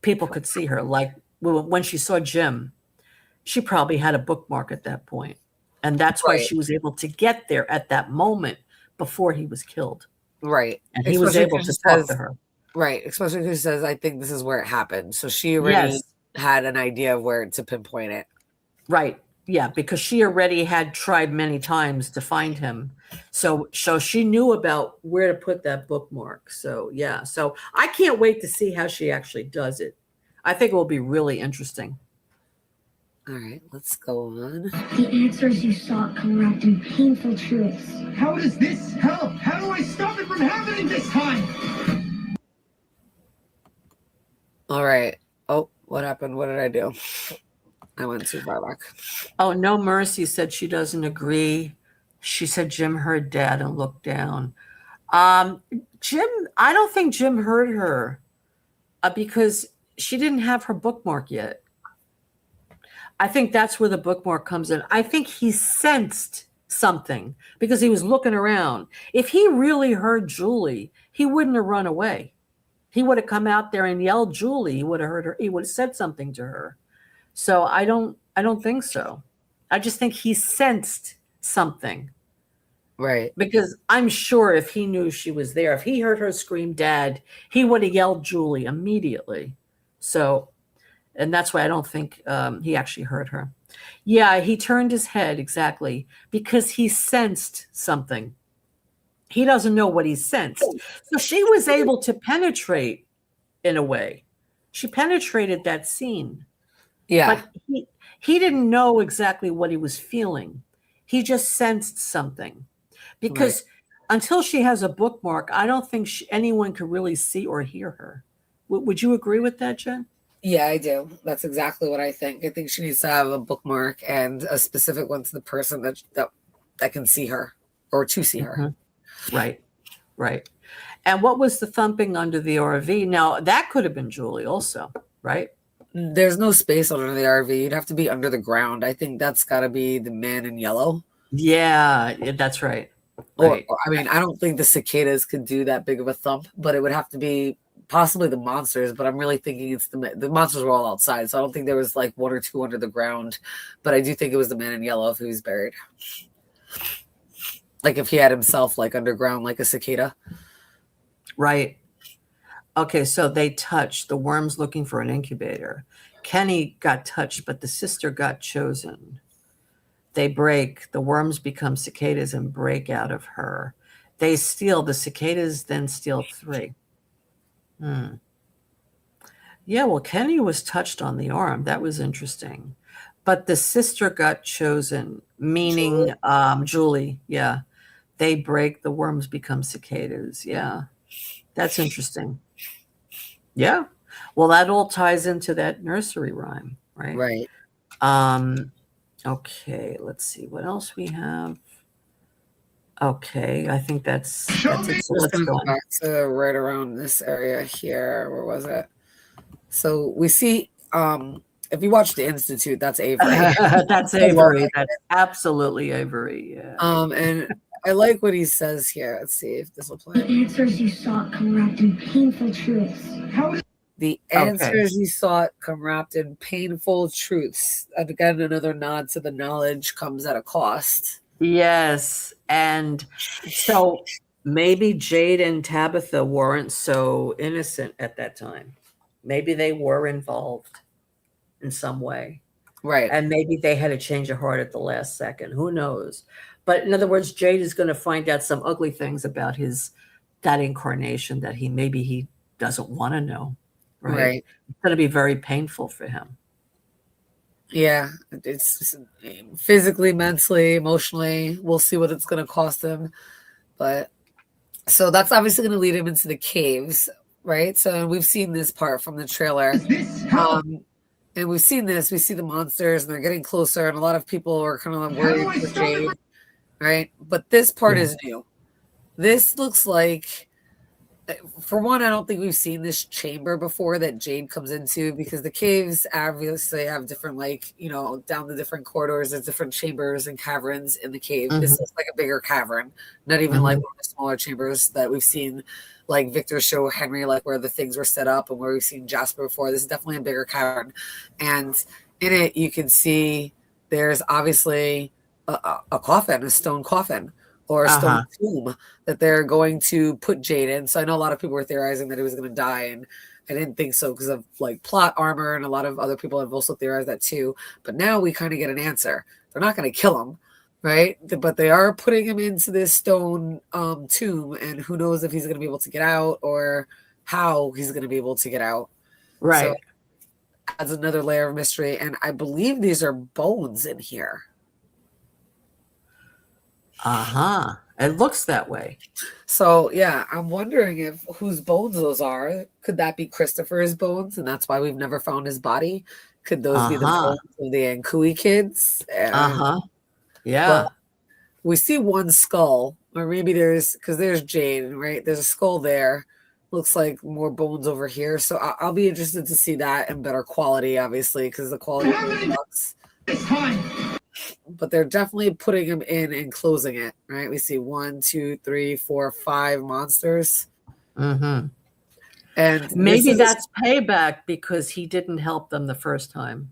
people could see her. Like when she saw Jim, she probably had a bookmark at that point. And that's why Right. she was able to get there at that moment before he was killed. Right. And he was Especially able 'cause to she talk says- to her. Right. Especially because she says, I think this is where it happened. So she already Yes. had an idea of where to pinpoint it. Right. Yeah, because she already had tried many times to find him. So she knew about where to put that bookmark. So yeah. So I can't wait to see how she actually does it. I think it will be really interesting. All right, let's go on. The answers you sought come wrapped in painful truths. How does this help? How do I stop it from happening this time? All right. Oh, what happened? What did I do? I went too far back. Oh, No Mercy said she doesn't agree. She said Jim heard Dad and looked down. Jim, I don't think Jim heard her because she didn't have her bookmark yet. I think that's where the bookmark comes in. I think he sensed something because he was looking around. If he really heard Julie, he wouldn't have run away. He would have come out there and yelled Julie. He would have heard her. He would have said something to her. So I don't think so. I just think he sensed something. Right. Because I'm sure if he knew she was there, if he heard her scream Dad, he would have yelled Julie immediately. So, and that's why I don't think he actually heard her. Yeah, he turned his head, exactly, because he sensed something. He doesn't know what he sensed. So she was able to penetrate in a way. She penetrated that scene. Yeah. But he didn't know exactly what he was feeling. He just sensed something. Because until she has a bookmark, I don't think anyone could really see or hear her. Would you agree with that, Jen? Yeah, I do. That's exactly what I think. I think she needs to have a bookmark and a specific one to the person that can see her or to see her. Mm-hmm. Right. And what was the thumping under the RV? Now, that could have been Julie also, right? There's no space under the RV. You'd have to be under the ground. I think that's got to be the man in yellow. Yeah, that's right. Or, I mean, I don't think the cicadas could do that big of a thump, but it would have to be possibly the monsters. But I'm really thinking it's the monsters were all outside, so I don't think there was like one or two under the ground. But I do think it was the man in yellow if he was buried, like if he had himself like underground, like a cicada. Right. Okay, so they touched the worms looking for an incubator. Kenny got touched, but the sister got chosen. They break, the worms become cicadas and break out of her. They steal, the cicadas then steal 3. Yeah, well, Kenny was touched on the arm. That was interesting. But the sister got chosen, meaning Julie. Yeah. They break, the worms become cicadas. Yeah. That's interesting. Yeah. Well, that all ties into that nursery rhyme, right? Right. Okay, let's see what else we have. Okay, I think that's Show it. me. So Let's let's go go on. back to right around this area here. Where was it? So we see if you watch The Institute, that's Avery. That's Avery. That's absolutely Avery. Yeah. And I like what he says here. Let's see if this will The play. answers you sought come wrapped in painful truths. How is The answers you sought come wrapped in painful truths. And again, another nod to the knowledge comes at a cost. Yes. And so maybe Jade and Tabitha weren't so innocent at that time. Maybe they were involved in some way. Right. And maybe they had a change of heart at the last second. Who knows? But in other words, Jade is going to find out some ugly things about that incarnation that he doesn't want to know. Right. It's going to be very painful for him. Yeah. It's physically, mentally, emotionally. We'll see what it's going to cost him. But so that's obviously going to lead him into the caves. Right. So we've seen this part from the trailer. this? And we've seen this. We see the monsters and they're getting closer. And a lot of people are kind of worried for Jade. Right. But this part is new. This looks like, for one, I don't think we've seen this chamber before that Jade comes into, because the caves obviously have different, like, you know, down the different corridors, there's different chambers and caverns in the cave. This looks like a bigger cavern, not even like one of the smaller chambers that we've seen, like Victor show Henry, like where the things were set up and where we've seen Jasper before. This is definitely a bigger cavern. And in it, you can see there's obviously a coffin, a stone coffin, or a stone tomb that they're going to put Jade in. So I know a lot of people were theorizing that he was going to die, and I didn't think so because of like plot armor, and a lot of other people have also theorized that too. But now we kind of get an answer. They're not going to kill him, right? But they are putting him into this stone tomb, and who knows if he's going to be able to get out or how he's going to be able to get out. Right. So adds another layer of mystery, and I believe these are bones in here. It looks that way. So yeah, I'm wondering if whose bones those are. Could that be Christopher's bones, and that's why we've never found his body? Could those be the bones of the Ankui kids? Yeah. But we see one skull, or maybe because there's Jade, right? There's a skull there. Looks like more bones over here. So I'll be interested to see that in better quality, obviously, because the quality sucks. But they're definitely putting him in and closing it, right? We see 1, 2, 3, 4, 5 monsters. And maybe that's payback because he didn't help them the first time.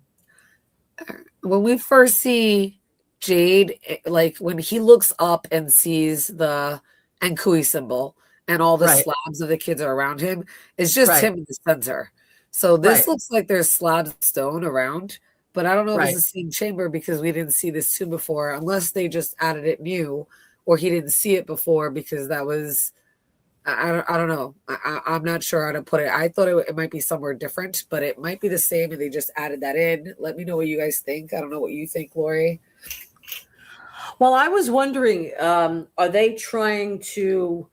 When we first see Jade, like when he looks up and sees the Ankui symbol and all the slabs of the kids are around him, it's just him in the center. So this looks like there's slabs of stone around. But I don't know if it's the same chamber because we didn't see this tomb before, unless they just added it new, or he didn't see it before because that was, I don't know. I'm not sure how to put it. I thought it might be somewhere different, but it might be the same and they just added that in. Let me know what you guys think. I don't know what you think, Lori. Well, I was wondering, are they trying to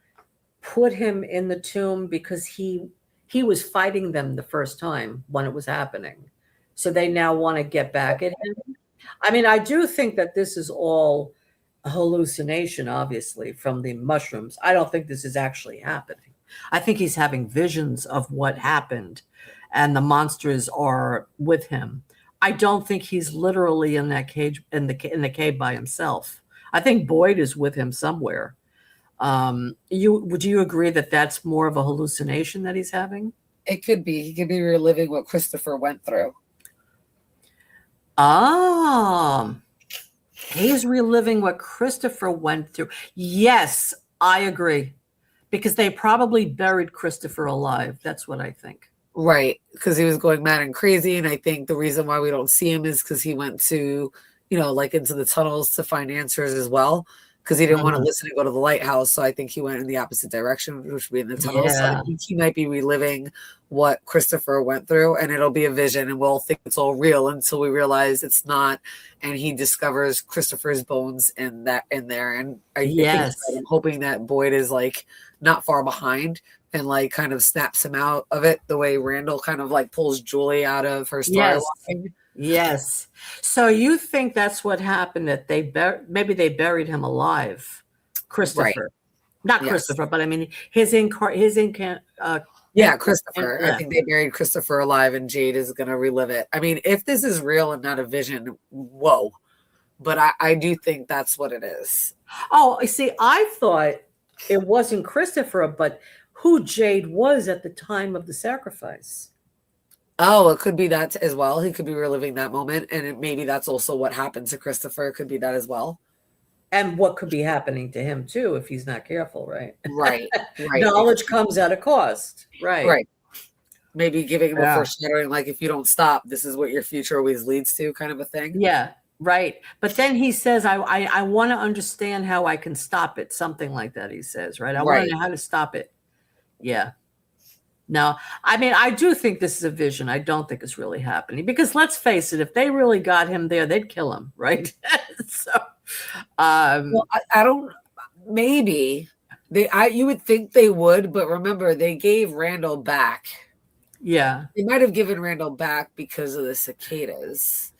put him in the tomb because he was fighting them the first time when it was happening? So they now want to get back at him. I mean, I do think that this is all a hallucination, obviously, from the mushrooms. I don't think this is actually happening. I think he's having visions of what happened and the monsters are with him. I don't think he's literally in that cage, in the cave by himself. I think Boyd is with him somewhere. Would you agree that that's more of a hallucination that he's having? It could be. He could be reliving what Christopher went through. He's reliving what Christopher went through. Yes, I agree. Because they probably buried Christopher alive. That's what I think. Right. Because he was going mad and crazy. And I think the reason why we don't see him is because he went to, like into the tunnels to find answers as well. Because he didn't want to listen and go to the lighthouse. So I think he went in the opposite direction, which would be in the tunnels. Yeah. So I think he might be reliving what Christopher went through, and it'll be a vision, and we'll think it's all real until we realize it's not. And he discovers Christopher's bones in there. And I'm hoping that Boyd is like not far behind and like kind of snaps him out of it the way Randall kind of like pulls Julie out of her story walking. Yes. So you think that's what happened, that maybe they buried him alive, Christopher. Not Christopher, but I mean his Yeah, Christopher. I Yeah. think they buried Christopher alive and Jade is going to relive it. I mean, if this is real and not a vision, whoa. But I do think that's what it is. Oh, you see, I thought it wasn't Christopher, but who Jade was at the time of the sacrifice. Oh, it could be that as well. He could be reliving that moment. And maybe that's also what happened to Christopher. It could be that as well. And what could be happening to him too if he's not careful, right? Right. Right. Knowledge comes at a cost. Right. Right. Maybe giving him Yeah. a foreshadowing, like if you don't stop, this is what your future always leads to, kind of a thing. Yeah. Right. But then he says, I want to understand how I can stop it. Something like that, he says, right? I want Right. to know how to stop it. Yeah. No, I mean, I do think this is a vision. I don't think it's really happening because let's face it, if they really got him there, they'd kill him, right? So, Well, I don't. Maybe you would think they would, but remember, they gave Randall back. yeah, They might have given Randall back because of the cicadas.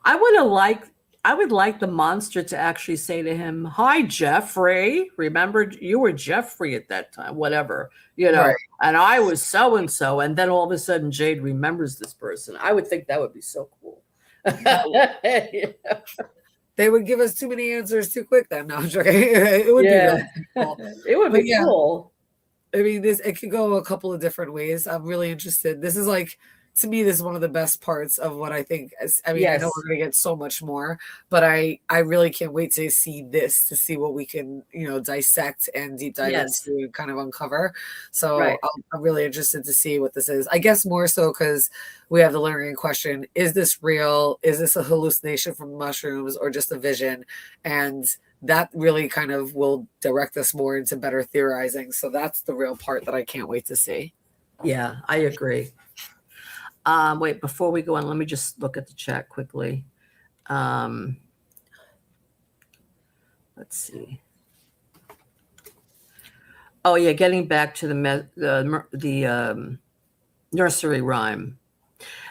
I would like the monster to actually say to him, "Hi, Jeffrey. Remember, you were Jeffrey at that time, whatever, Right. and I was so and so." And then all of a sudden, Jade remembers this person. I would think that would be so cool. They would give us too many answers too quick. Then no, I'm joking. It would Yeah. be really cool. It would But be yeah. cool. I mean, it could go a couple of different ways. I'm really interested. This is like, to me, this is one of the best parts of what I think. I mean, I know Yes. we're going to get so much more, but I really can't wait to see this, to see what we can, dissect and deep dive Yes. into and kind of uncover. So Right. I'm really interested to see what this is. I guess more so because we have the lingering question: is this real? Is this a hallucination from mushrooms or just a vision? And that really kind of will direct us more into better theorizing. So that's the real part that I can't wait to see. Yeah, I agree. Wait, before we go on, let me just look at the chat quickly. Let's see. Oh yeah, getting back to the nursery rhyme.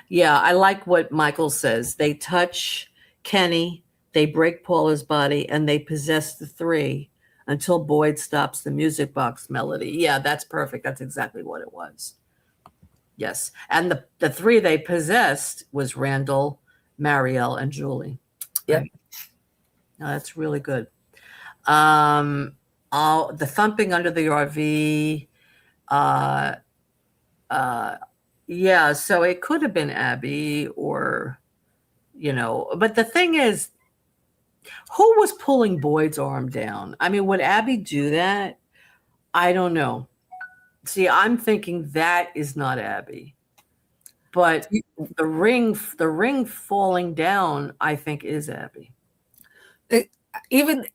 Yeah, I like what Michael says. They touch Kenny, they break Paula's body, and they possess the three until Boyd stops the music box melody. Yeah, that's perfect. That's exactly what it was. Yes. And the three they possessed was Randall, Marielle, and Julie. Yeah. Right. No, that's really good. The thumping under the RV. Yeah, so it could have been Abby or, but the thing is, who was pulling Boyd's arm down? I mean, would Abby do that? I don't know. See, I'm thinking that is not Abby. But the ring falling down, I think is Abby. Even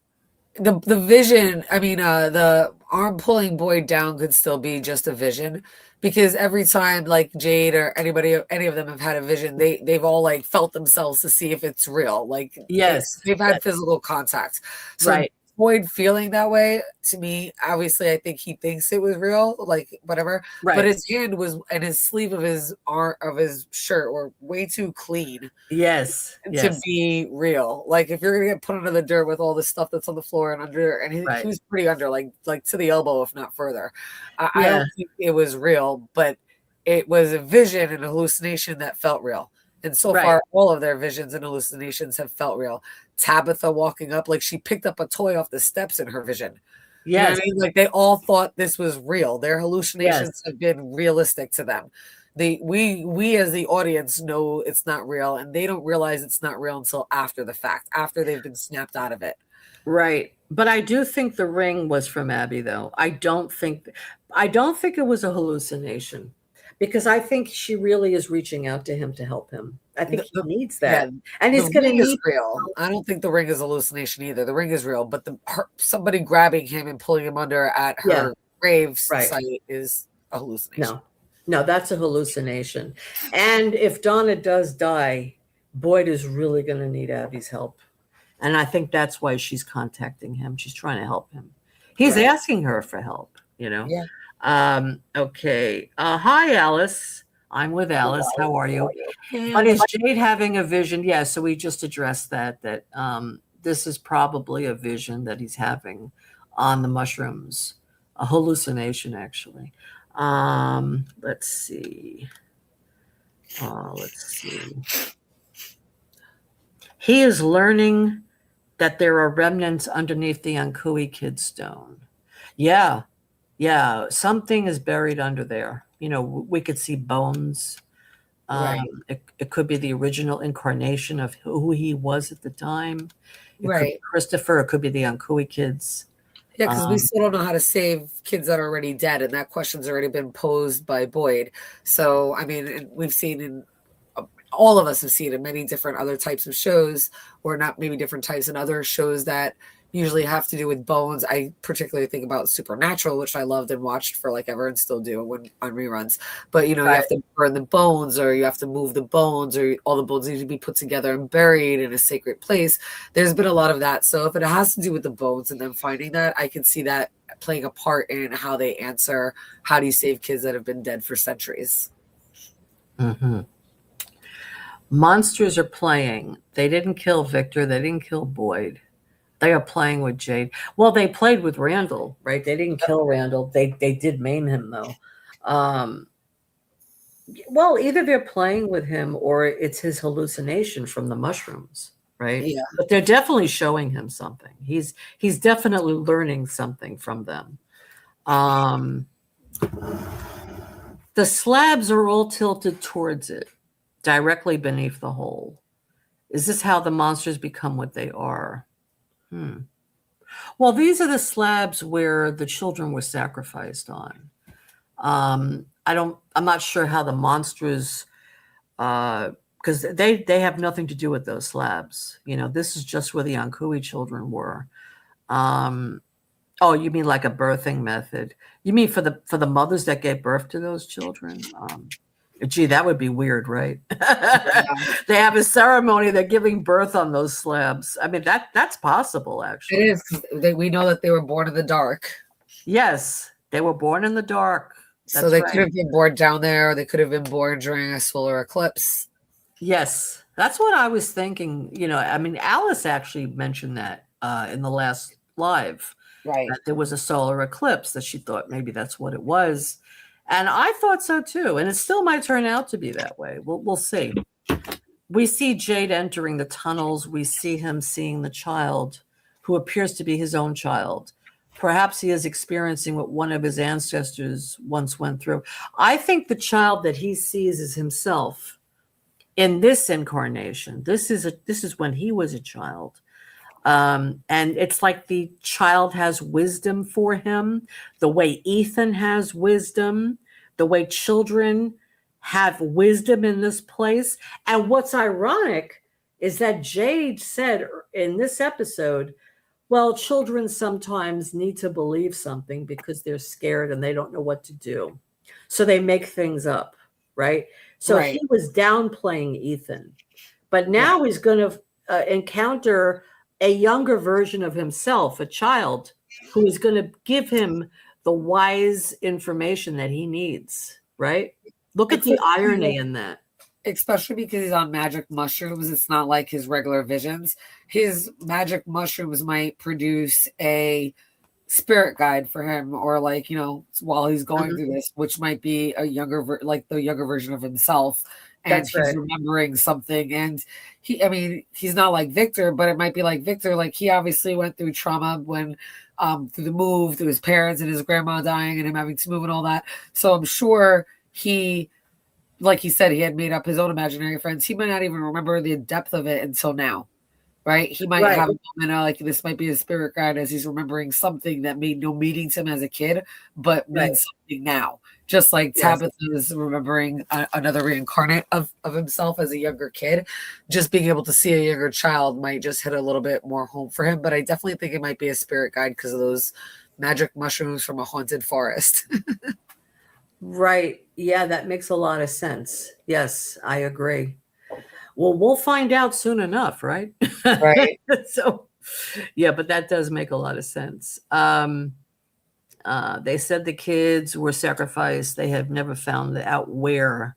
the vision, I mean, the arm pulling Boyd down could still be just a vision, because every time like Jade or any of them have had a vision, they've all like felt themselves to see if it's real. Like, Yes. they've had physical contact. So Right. Boyd feeling that way, to me, obviously, I think he thinks it was real, like whatever. Right. But his hand was, and his sleeve of his arm of his shirt were way too clean Yes. to be real. Like, if you're gonna get put under the dirt with all the stuff that's on the floor and under, and he was pretty under, like to the elbow, if not further. I don't think it was real, but it was a vision and a hallucination that felt real. And so far, all of their visions and hallucinations have felt real. Tabitha walking up, like she picked up a toy off the steps in her vision. Yes. You know what I mean? Like, they all thought this was real. Their hallucinations have been realistic to them. We as the audience know it's not real, and they don't realize it's not real until after the fact, after they've been snapped out of it. Right. But I do think the ring was from Abby, though. I don't think it was a hallucination, because I think she really is reaching out to him to help him. I think he needs that. Yeah, and he's going to is need real. I don't think the ring is a hallucination either. The ring is real, but somebody grabbing him and pulling him under at her grave site is a hallucination. No, that's a hallucination. And if Donna does die, Boyd is really going to need Abby's help. And I think that's why she's contacting him. She's trying to help him. He's asking her for help, Yeah. Okay. Hi, Alice. I'm with Alice. How are you? But is Jade having a vision? Yeah, so we just addressed that this is probably a vision that he's having on the mushrooms, a hallucination, actually. Let's see. Let's see. He is learning that there are remnants underneath the Ankui Kid stone. Yeah, something is buried under there. We could see bones. Right. It could be the original incarnation of who he was at the time. It could Right. be Christopher. It could be the Ankui kids. Yeah, because we still don't know how to save kids that are already dead, and that question's already been posed by Boyd. So, I mean, we've seen in all of us have seen in many different other types of shows, or not maybe different types in other shows that usually have to do with bones. I particularly think about Supernatural, which I loved and watched for like ever and still do when on reruns. But you Right. have to burn the bones, or you have to move the bones, or all the bones need to be put together and buried in a sacred place. There's been a lot of that. So if it has to do with the bones and them finding that, I can see that playing a part in how they answer how do you save kids that have been dead for centuries. Mm-hmm. Monsters are playing. They didn't kill Victor. They didn't kill Boyd. They are playing with Jade. Well, they played with Randall, right? They didn't kill Randall. They did maim him, though. Well, either they're playing with him or it's his hallucination from the mushrooms, right? Yeah. But they're definitely showing him something. He's definitely learning something from them. The slabs are all tilted towards it, directly beneath the hole. Is this how the monsters become what they are? Well, these are the slabs where the children were sacrificed on. I'm not sure how the monsters, because they have nothing to do with those slabs. This is just where the Ankui children were. Oh, you mean like a birthing method? You mean for the mothers that gave birth to those children? Gee, that would be weird, right? They have a ceremony. They're giving birth on those slabs. I mean, that's possible, actually. It is. 'Cause we know that they were born in the dark. Yes, they were born in the dark. So they could have been born down there. Or they could have been born during a solar eclipse. Yes, that's what I was thinking. I mean, Alice actually mentioned that in the last live. Right. That there was a solar eclipse, that she thought maybe that's what it was. And I thought so too. And it still might turn out to be that way. We'll see. We see Jade entering the tunnels. We see him seeing the child who appears to be his own child. Perhaps he is experiencing what one of his ancestors once went through. I think the child that he sees is himself in this incarnation. This is when he was a child. And it's like the child has wisdom for him, the way Ethan has wisdom, the way children have wisdom in this place. And what's ironic is that Jade said in this episode, well, children sometimes need to believe something because they're scared and they don't know what to do. So they make things up, right? So He was downplaying Ethan. But now he's going to encounter a younger version of himself, a child who is going to give him the wise information that he needs, right? Look at the irony in that. Especially because he's on magic mushrooms. It's not like his regular visions. His magic mushrooms might produce a spirit guide for him, or like, while he's going through this, which might be a younger, the younger version of himself. And he's remembering something. And he's not like Victor, but it might be like Victor. Like, he obviously went through trauma when through the move, through his parents and his grandma dying and him having to move and all that. So I'm sure like he said, he had made up his own imaginary friends. He might not even remember the depth of it until now, right? He might have a moment like this might be a spirit guide as he's remembering something that made no meaning to him as a kid, but means something now. Just like Tabitha is remembering another reincarnate of himself as a younger kid. Just being able to see a younger child might just hit a little bit more home for him. But I definitely think it might be a spirit guide because of those magic mushrooms from a haunted forest. Right. Yeah, that makes a lot of sense. Yes, I agree. Well, we'll find out soon enough, right? Right. So, yeah, but that does make a lot of sense. They said the kids were sacrificed. They have never found out where.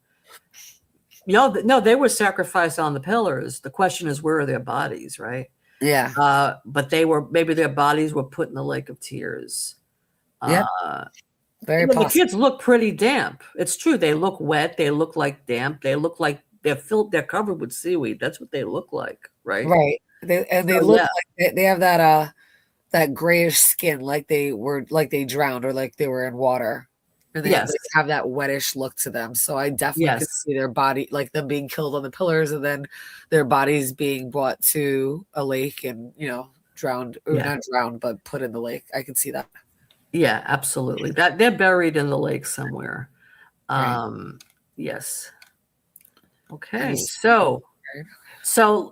No, they were sacrificed on the pillars. The question is, where are their bodies, right? Yeah. But maybe their bodies were put in the Lake of Tears. Yeah. Very The possible. kids look pretty damp. It's true. They look wet. They look like damp. They look like they're covered with seaweed. That's what they look like, right? Right. They So, look yeah. like they have that grayish skin, like they drowned or like they were in water. And they Yes. have that wettish look to them. So I definitely could Yes. see their body, like them being killed on the pillars and then their bodies being brought to a lake and, drowned, or Yeah. not drowned, but put in the lake. I can see that. Yeah, absolutely. That they're buried in the lake somewhere. Right. Yes. Okay. And it's- So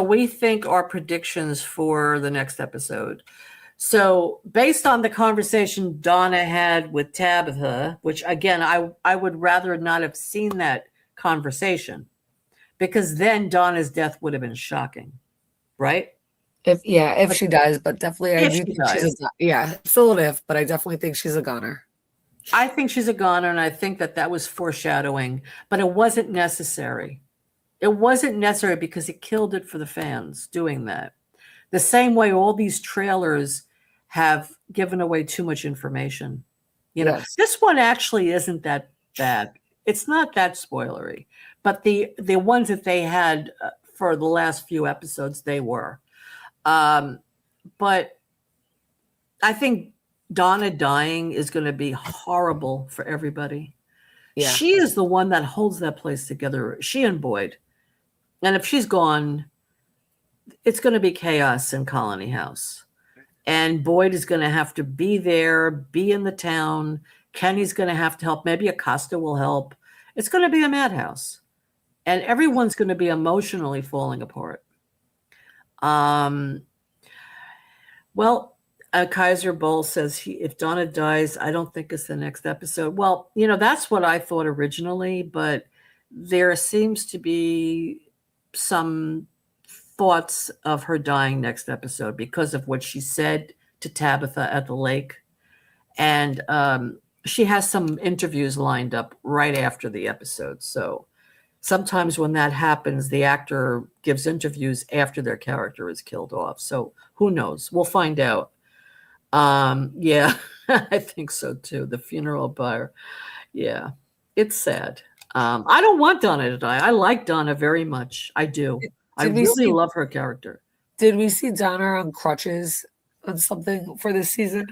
we think our predictions for the next episode. So based on the conversation Donna had with Tabitha, which again I would rather not have seen that conversation, because then Donna's death would have been shocking, right? If she dies, but definitely I If do she think dies. still an if, but I definitely think she's a goner. I think she's a goner, and I think that was foreshadowing, but it wasn't necessary. It wasn't necessary because it killed it for the fans doing that. The same way all these trailers have given away too much information. Yes. This one actually isn't that bad. It's not that spoilery, but the ones that they had for the last few episodes, they were. But I think Donna dying is going to be horrible for everybody. Yeah. She is the one that holds that place together. She and Boyd. And if she's gone, it's going to be chaos in Colony House. And Boyd is going to have to be there, be in the town. Kenny's going to have to help. Maybe Acosta will help. It's going to be a madhouse. And everyone's going to be emotionally falling apart. Kaiser Bull says if Donna dies, I don't think it's the next episode. Well, that's what I thought originally, but there seems to be some thoughts of her dying next episode because of what she said to Tabitha at the lake. And she has some interviews lined up right after the episode. So sometimes when that happens, the actor gives interviews after their character is killed off. So who knows? We'll find out. Yeah, I think so too. The funeral pyre. Yeah, it's sad. I don't want Donna to die. I like Donna very much. I do. I really love her character. Did we see Donna on crutches on something for this season?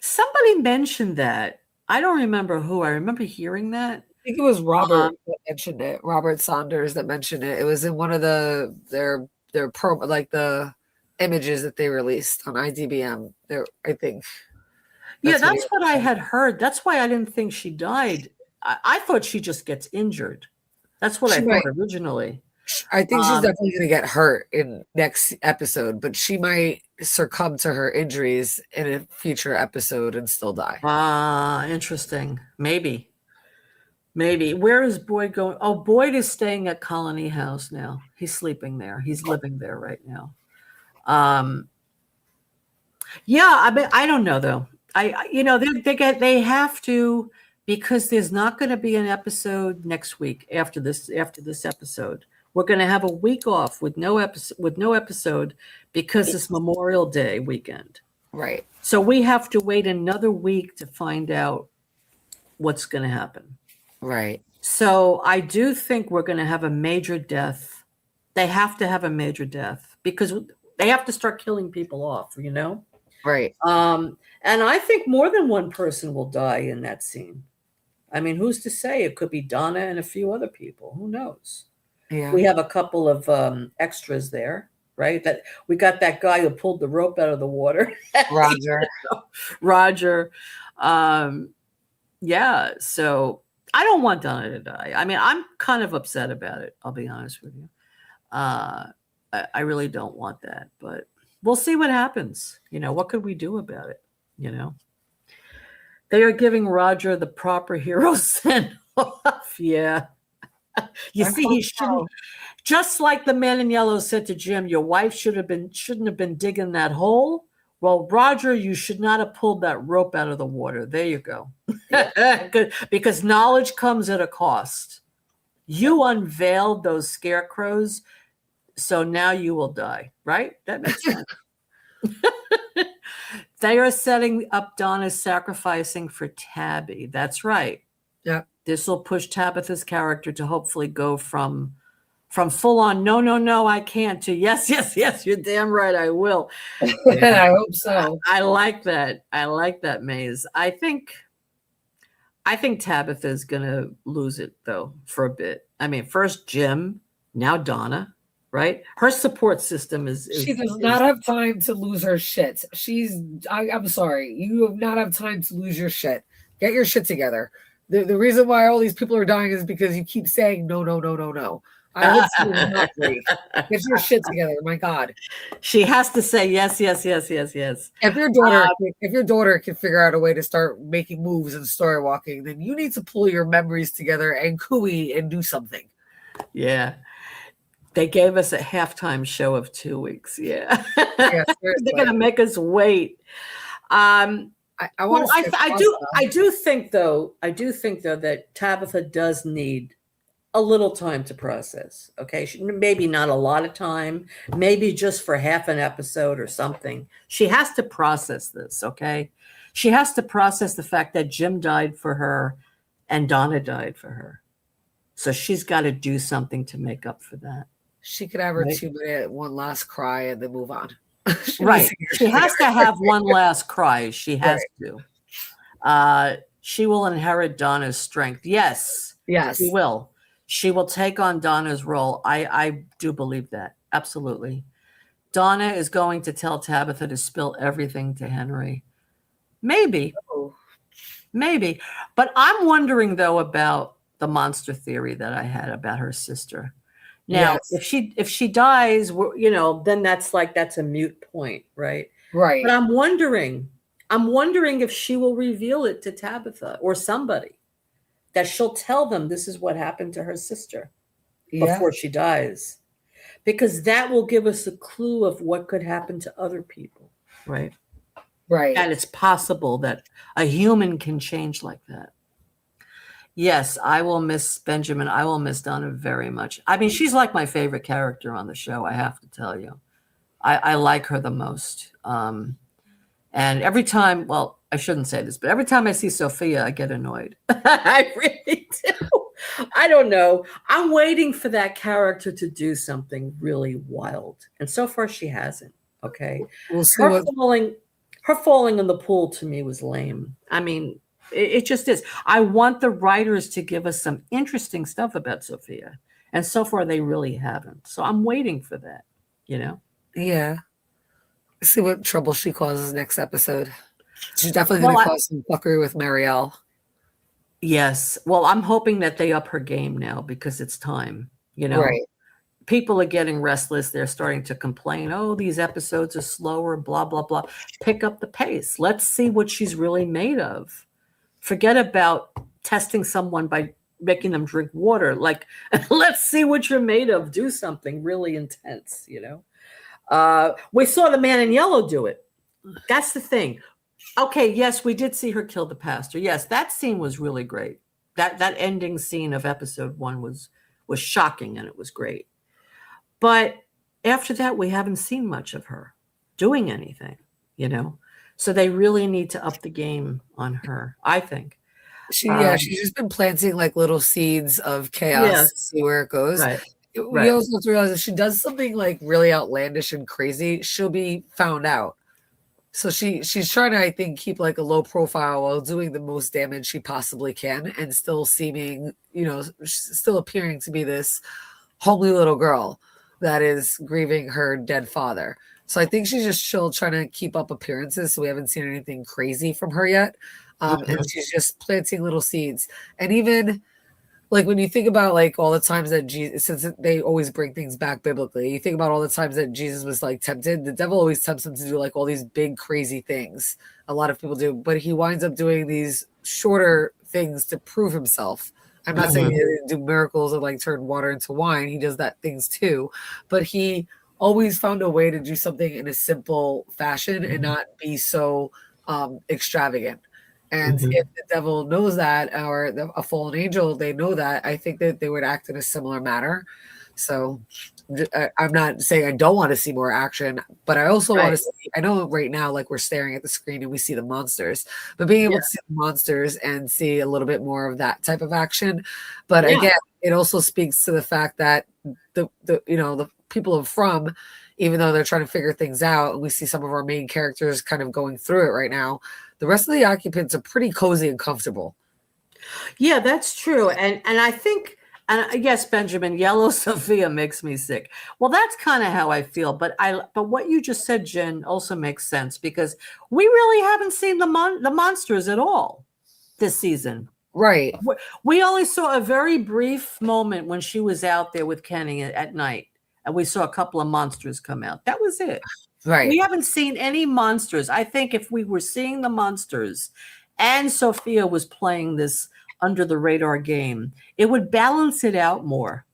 Somebody mentioned that. I don't remember who. I remember hearing that. I think it was Robert that mentioned it. Robert Saunders that mentioned it. It was in one of their the images that they released on IDBM. I think. That's what I had heard. That's why I didn't think she died. I thought she just gets injured. That's what I thought originally. I think she's definitely going to get hurt in next episode, but she might succumb to her injuries in a future episode and still die. Interesting. Maybe. Where is Boyd going? Oh, Boyd is staying at Colony House now. He's sleeping there. He's living there right now. I mean, I don't know though. They have to, because there's not going to be an episode next week after this episode. We're going to have a week off with no episode because it's Memorial Day weekend. Right. So we have to wait another week to find out what's going to happen. Right. So I do think we're going to have a major death. They have to have a major death because they have to start killing people off, Right. And I think more than one person will die in that scene. I mean, who's to say? It could be Donna and a few other people. Who knows? Yeah. We have a couple of extras there, right? That we got that guy who pulled the rope out of the water. Roger. Yeah. So I don't want Donna to die. I mean, I'm kind of upset about it. I'll be honest with you. I really don't want that, but we'll see what happens. What could we do about it? They are giving Roger the proper hero send-off. Yeah. You see, he shouldn't. Just like the man in yellow said to Jim, your wife shouldn't have been digging that hole. Well, Roger, you should not have pulled that rope out of the water. There you go. Good, because knowledge comes at a cost. You unveiled those scarecrows, so now you will die. Right? That makes sense. They are setting up Donna sacrificing for Tabby. That's right. Yeah. This will push Tabitha's character to hopefully go from full on no, I can't to yes, you're damn right I will. I hope so. I like that. I like that, Maze. I think Tabitha is gonna lose it though for a bit. I mean, first Jim, now Donna, right? Her support system is She does not have time to lose her shit. I'm sorry. You have not have time to lose your shit. Get your shit together. The reason why all these people are dying is because you keep saying no. I would say not great. Get your shit together. My God. She has to say yes. If your daughter can figure out a way to start making moves and story walking, then you need to pull your memories together and cooey and do something. Yeah. They gave us a halftime show of 2 weeks. Yeah. Yeah, they're gonna make us wait. I do think though that Tabitha does need a little time to process. Okay. Maybe not a lot of time, maybe just for half an episode or something. She has to process this. Okay. She has to process the fact that Jim died for her and Donna died for her. So she's got to do something to make up for that. She could have her 2-minute one last cry and then move on. Right. She has to have one last cry. She has to. She will inherit Donna's strength. Yes. She will. She will take on Donna's role. I do believe that. Absolutely. Donna is going to tell Tabitha to spill everything to Henry. Maybe. But I'm wondering, though, about the monster theory that I had about her sister. Now, if she dies, then that's a moot point, right? Right. But I'm wondering if she will reveal it to Tabitha or somebody, that she'll tell them this is what happened to her sister before she dies, because that will give us a clue of what could happen to other people, right? Right. And it's possible that a human can change like that. Yes, I will miss Benjamin. I will miss Donna very much. I mean, she's like my favorite character on the show, I have to tell you. I like her the most. And every time, well, I shouldn't say this, but every time I see Sophia, I get annoyed. I really do. I don't know. I'm waiting for that character to do something really wild. And so far, she hasn't. Okay. We'll see her falling in the pool to me was lame. I mean, it just is. I want the writers to give us some interesting stuff about Sophia. And so far, they really haven't. So I'm waiting for that, Yeah. See what trouble she causes next episode. She's definitely going to cause some fuckery with Marielle. Yes. Well, I'm hoping that they up her game now because it's time, Right. People are getting restless. They're starting to complain. Oh, these episodes are slower, blah, blah, blah. Pick up the pace. Let's see what she's really made of. Forget about testing someone by making them drink water. Like, let's see what you're made of. Do something really intense, We saw the man in yellow do it. That's the thing. Okay, yes, we did see her kill the pastor. Yes, that scene was really great. That ending scene of episode 1 was shocking, and it was great. But after that, we haven't seen much of her doing anything, So they really need to up the game on her, I think. She's just been planting like little seeds of chaos to see where it goes. Right. We also have to realize if she does something like really outlandish and crazy, she'll be found out. So she's trying to, I think, keep like a low profile while doing the most damage she possibly can and still seeming, still appearing to be this homely little girl that is grieving her dead father. So I think she's just still trying to keep up appearances. So we haven't seen anything crazy from her yet. And she's just planting little seeds. And even like when you think about like all the times that Jesus, since they always bring things back biblically, you think about all the times that Jesus was like tempted. The devil always tempts him to do like all these big crazy things. A lot of people do, but he winds up doing these shorter things to prove himself. I'm not saying he didn't do miracles or like turn water into wine. He does that things too, but he always found a way to do something in a simple fashion and not be so extravagant. And if the devil knows that, or a fallen angel, they know that, I think that they would act in a similar manner. So I'm not saying I don't want to see more action, but I also want Right. to see, I know right now, like we're staring at the screen and we see the monsters, but being able Yeah. to see the monsters and see a little bit more of that type of action. But Yeah. again, it also speaks to the fact that the people of From, even though they're trying to figure things out, and we see some of our main characters kind of going through it right now, the rest of the occupants are pretty cozy and comfortable. Yeah, that's true. And I think, and yes, Benjamin, Yellow Sophia makes me sick. Well, that's kind of how I feel. But what you just said, Jen, also makes sense because we really haven't seen the monsters at all this season. Right. We only saw a very brief moment when she was out there with Kenny at night, and we saw a couple of monsters come out. That was it. Right. We haven't seen any monsters. I think if we were seeing the monsters and Sophia was playing this under the radar game, it would balance it out more.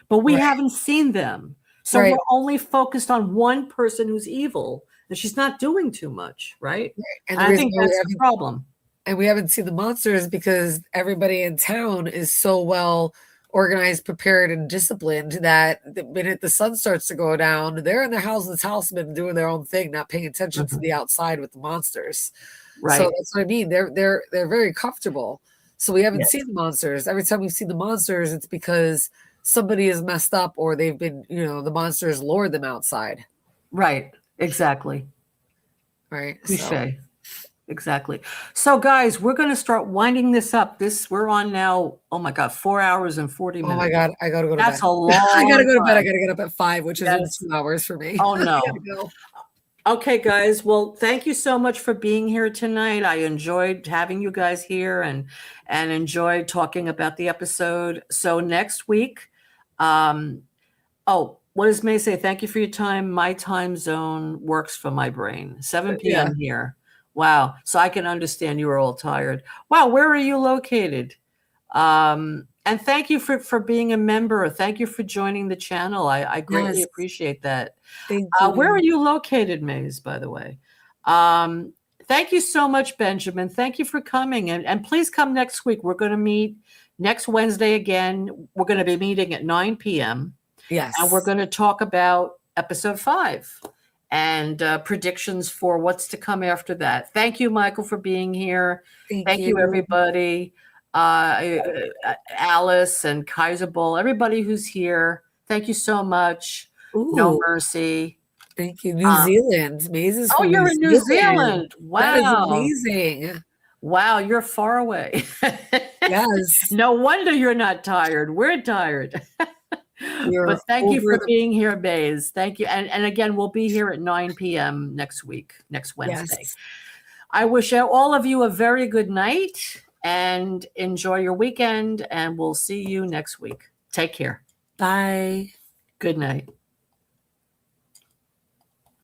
But we Right. haven't seen them. So Right. we're only focused on one person who's evil, and she's not doing too much, right? And I the reason think why we that's the haven't problem. and we haven't seen the monsters because everybody in town is so well organized, prepared, and disciplined that the minute the sun starts to go down, they're in their houses, housemen doing their own thing, not paying attention to the outside with the monsters. Right. So that's what I mean. They're very comfortable. So we haven't Yes. seen the monsters. Every time we see the monsters, it's because somebody is messed up or they've been, the monsters lured them outside. Right. Exactly. Right. Touche. So, Exactly. So, guys, we're going to start winding this up. We're on now. Oh my God, 4 hours and 40 oh minutes. my God, I gotta go to That's bed. a long. I gotta go to bed. time. I gotta get up at 5, which is in Yes. 2 hours for me. Oh no. I gotta go. Okay, guys. Well, thank you so much for being here tonight. I enjoyed having you guys here and enjoyed talking about the episode. So next week, what does May say? Thank you for your time. My time zone works for my brain. 7 p.m. here. Wow. So I can understand you were all tired. Wow. Where are you located? And thank you for being a member. Thank you for joining the channel. I greatly Yes. appreciate that. Thank you. Where are you located, Maze, by the way? Thank you so much, Benjamin. Thank you for coming. And please come next week. We're going to meet next Wednesday again. We're going to be meeting at 9 p.m. Yes. And we're going to talk about episode 5 and predictions for what's to come after that. Thank you, Michael, for being here. Thank you, everybody. Alice and Kaiser Bull, everybody who's here. Thank you so much. No Ooh, mercy. thank you. New Zealand. Maze is Oh, from you're in New Zealand. That is Wow. amazing. Wow, you're far away. Yes. No wonder you're not tired. We're tired. You're But thank you over for the- being here, Maze. Thank you. And again, we'll be here at 9 p.m. next Wednesday. Yes. I wish all of you a very good night and enjoy your weekend. And we'll see you next week. Take care. Bye. Good night.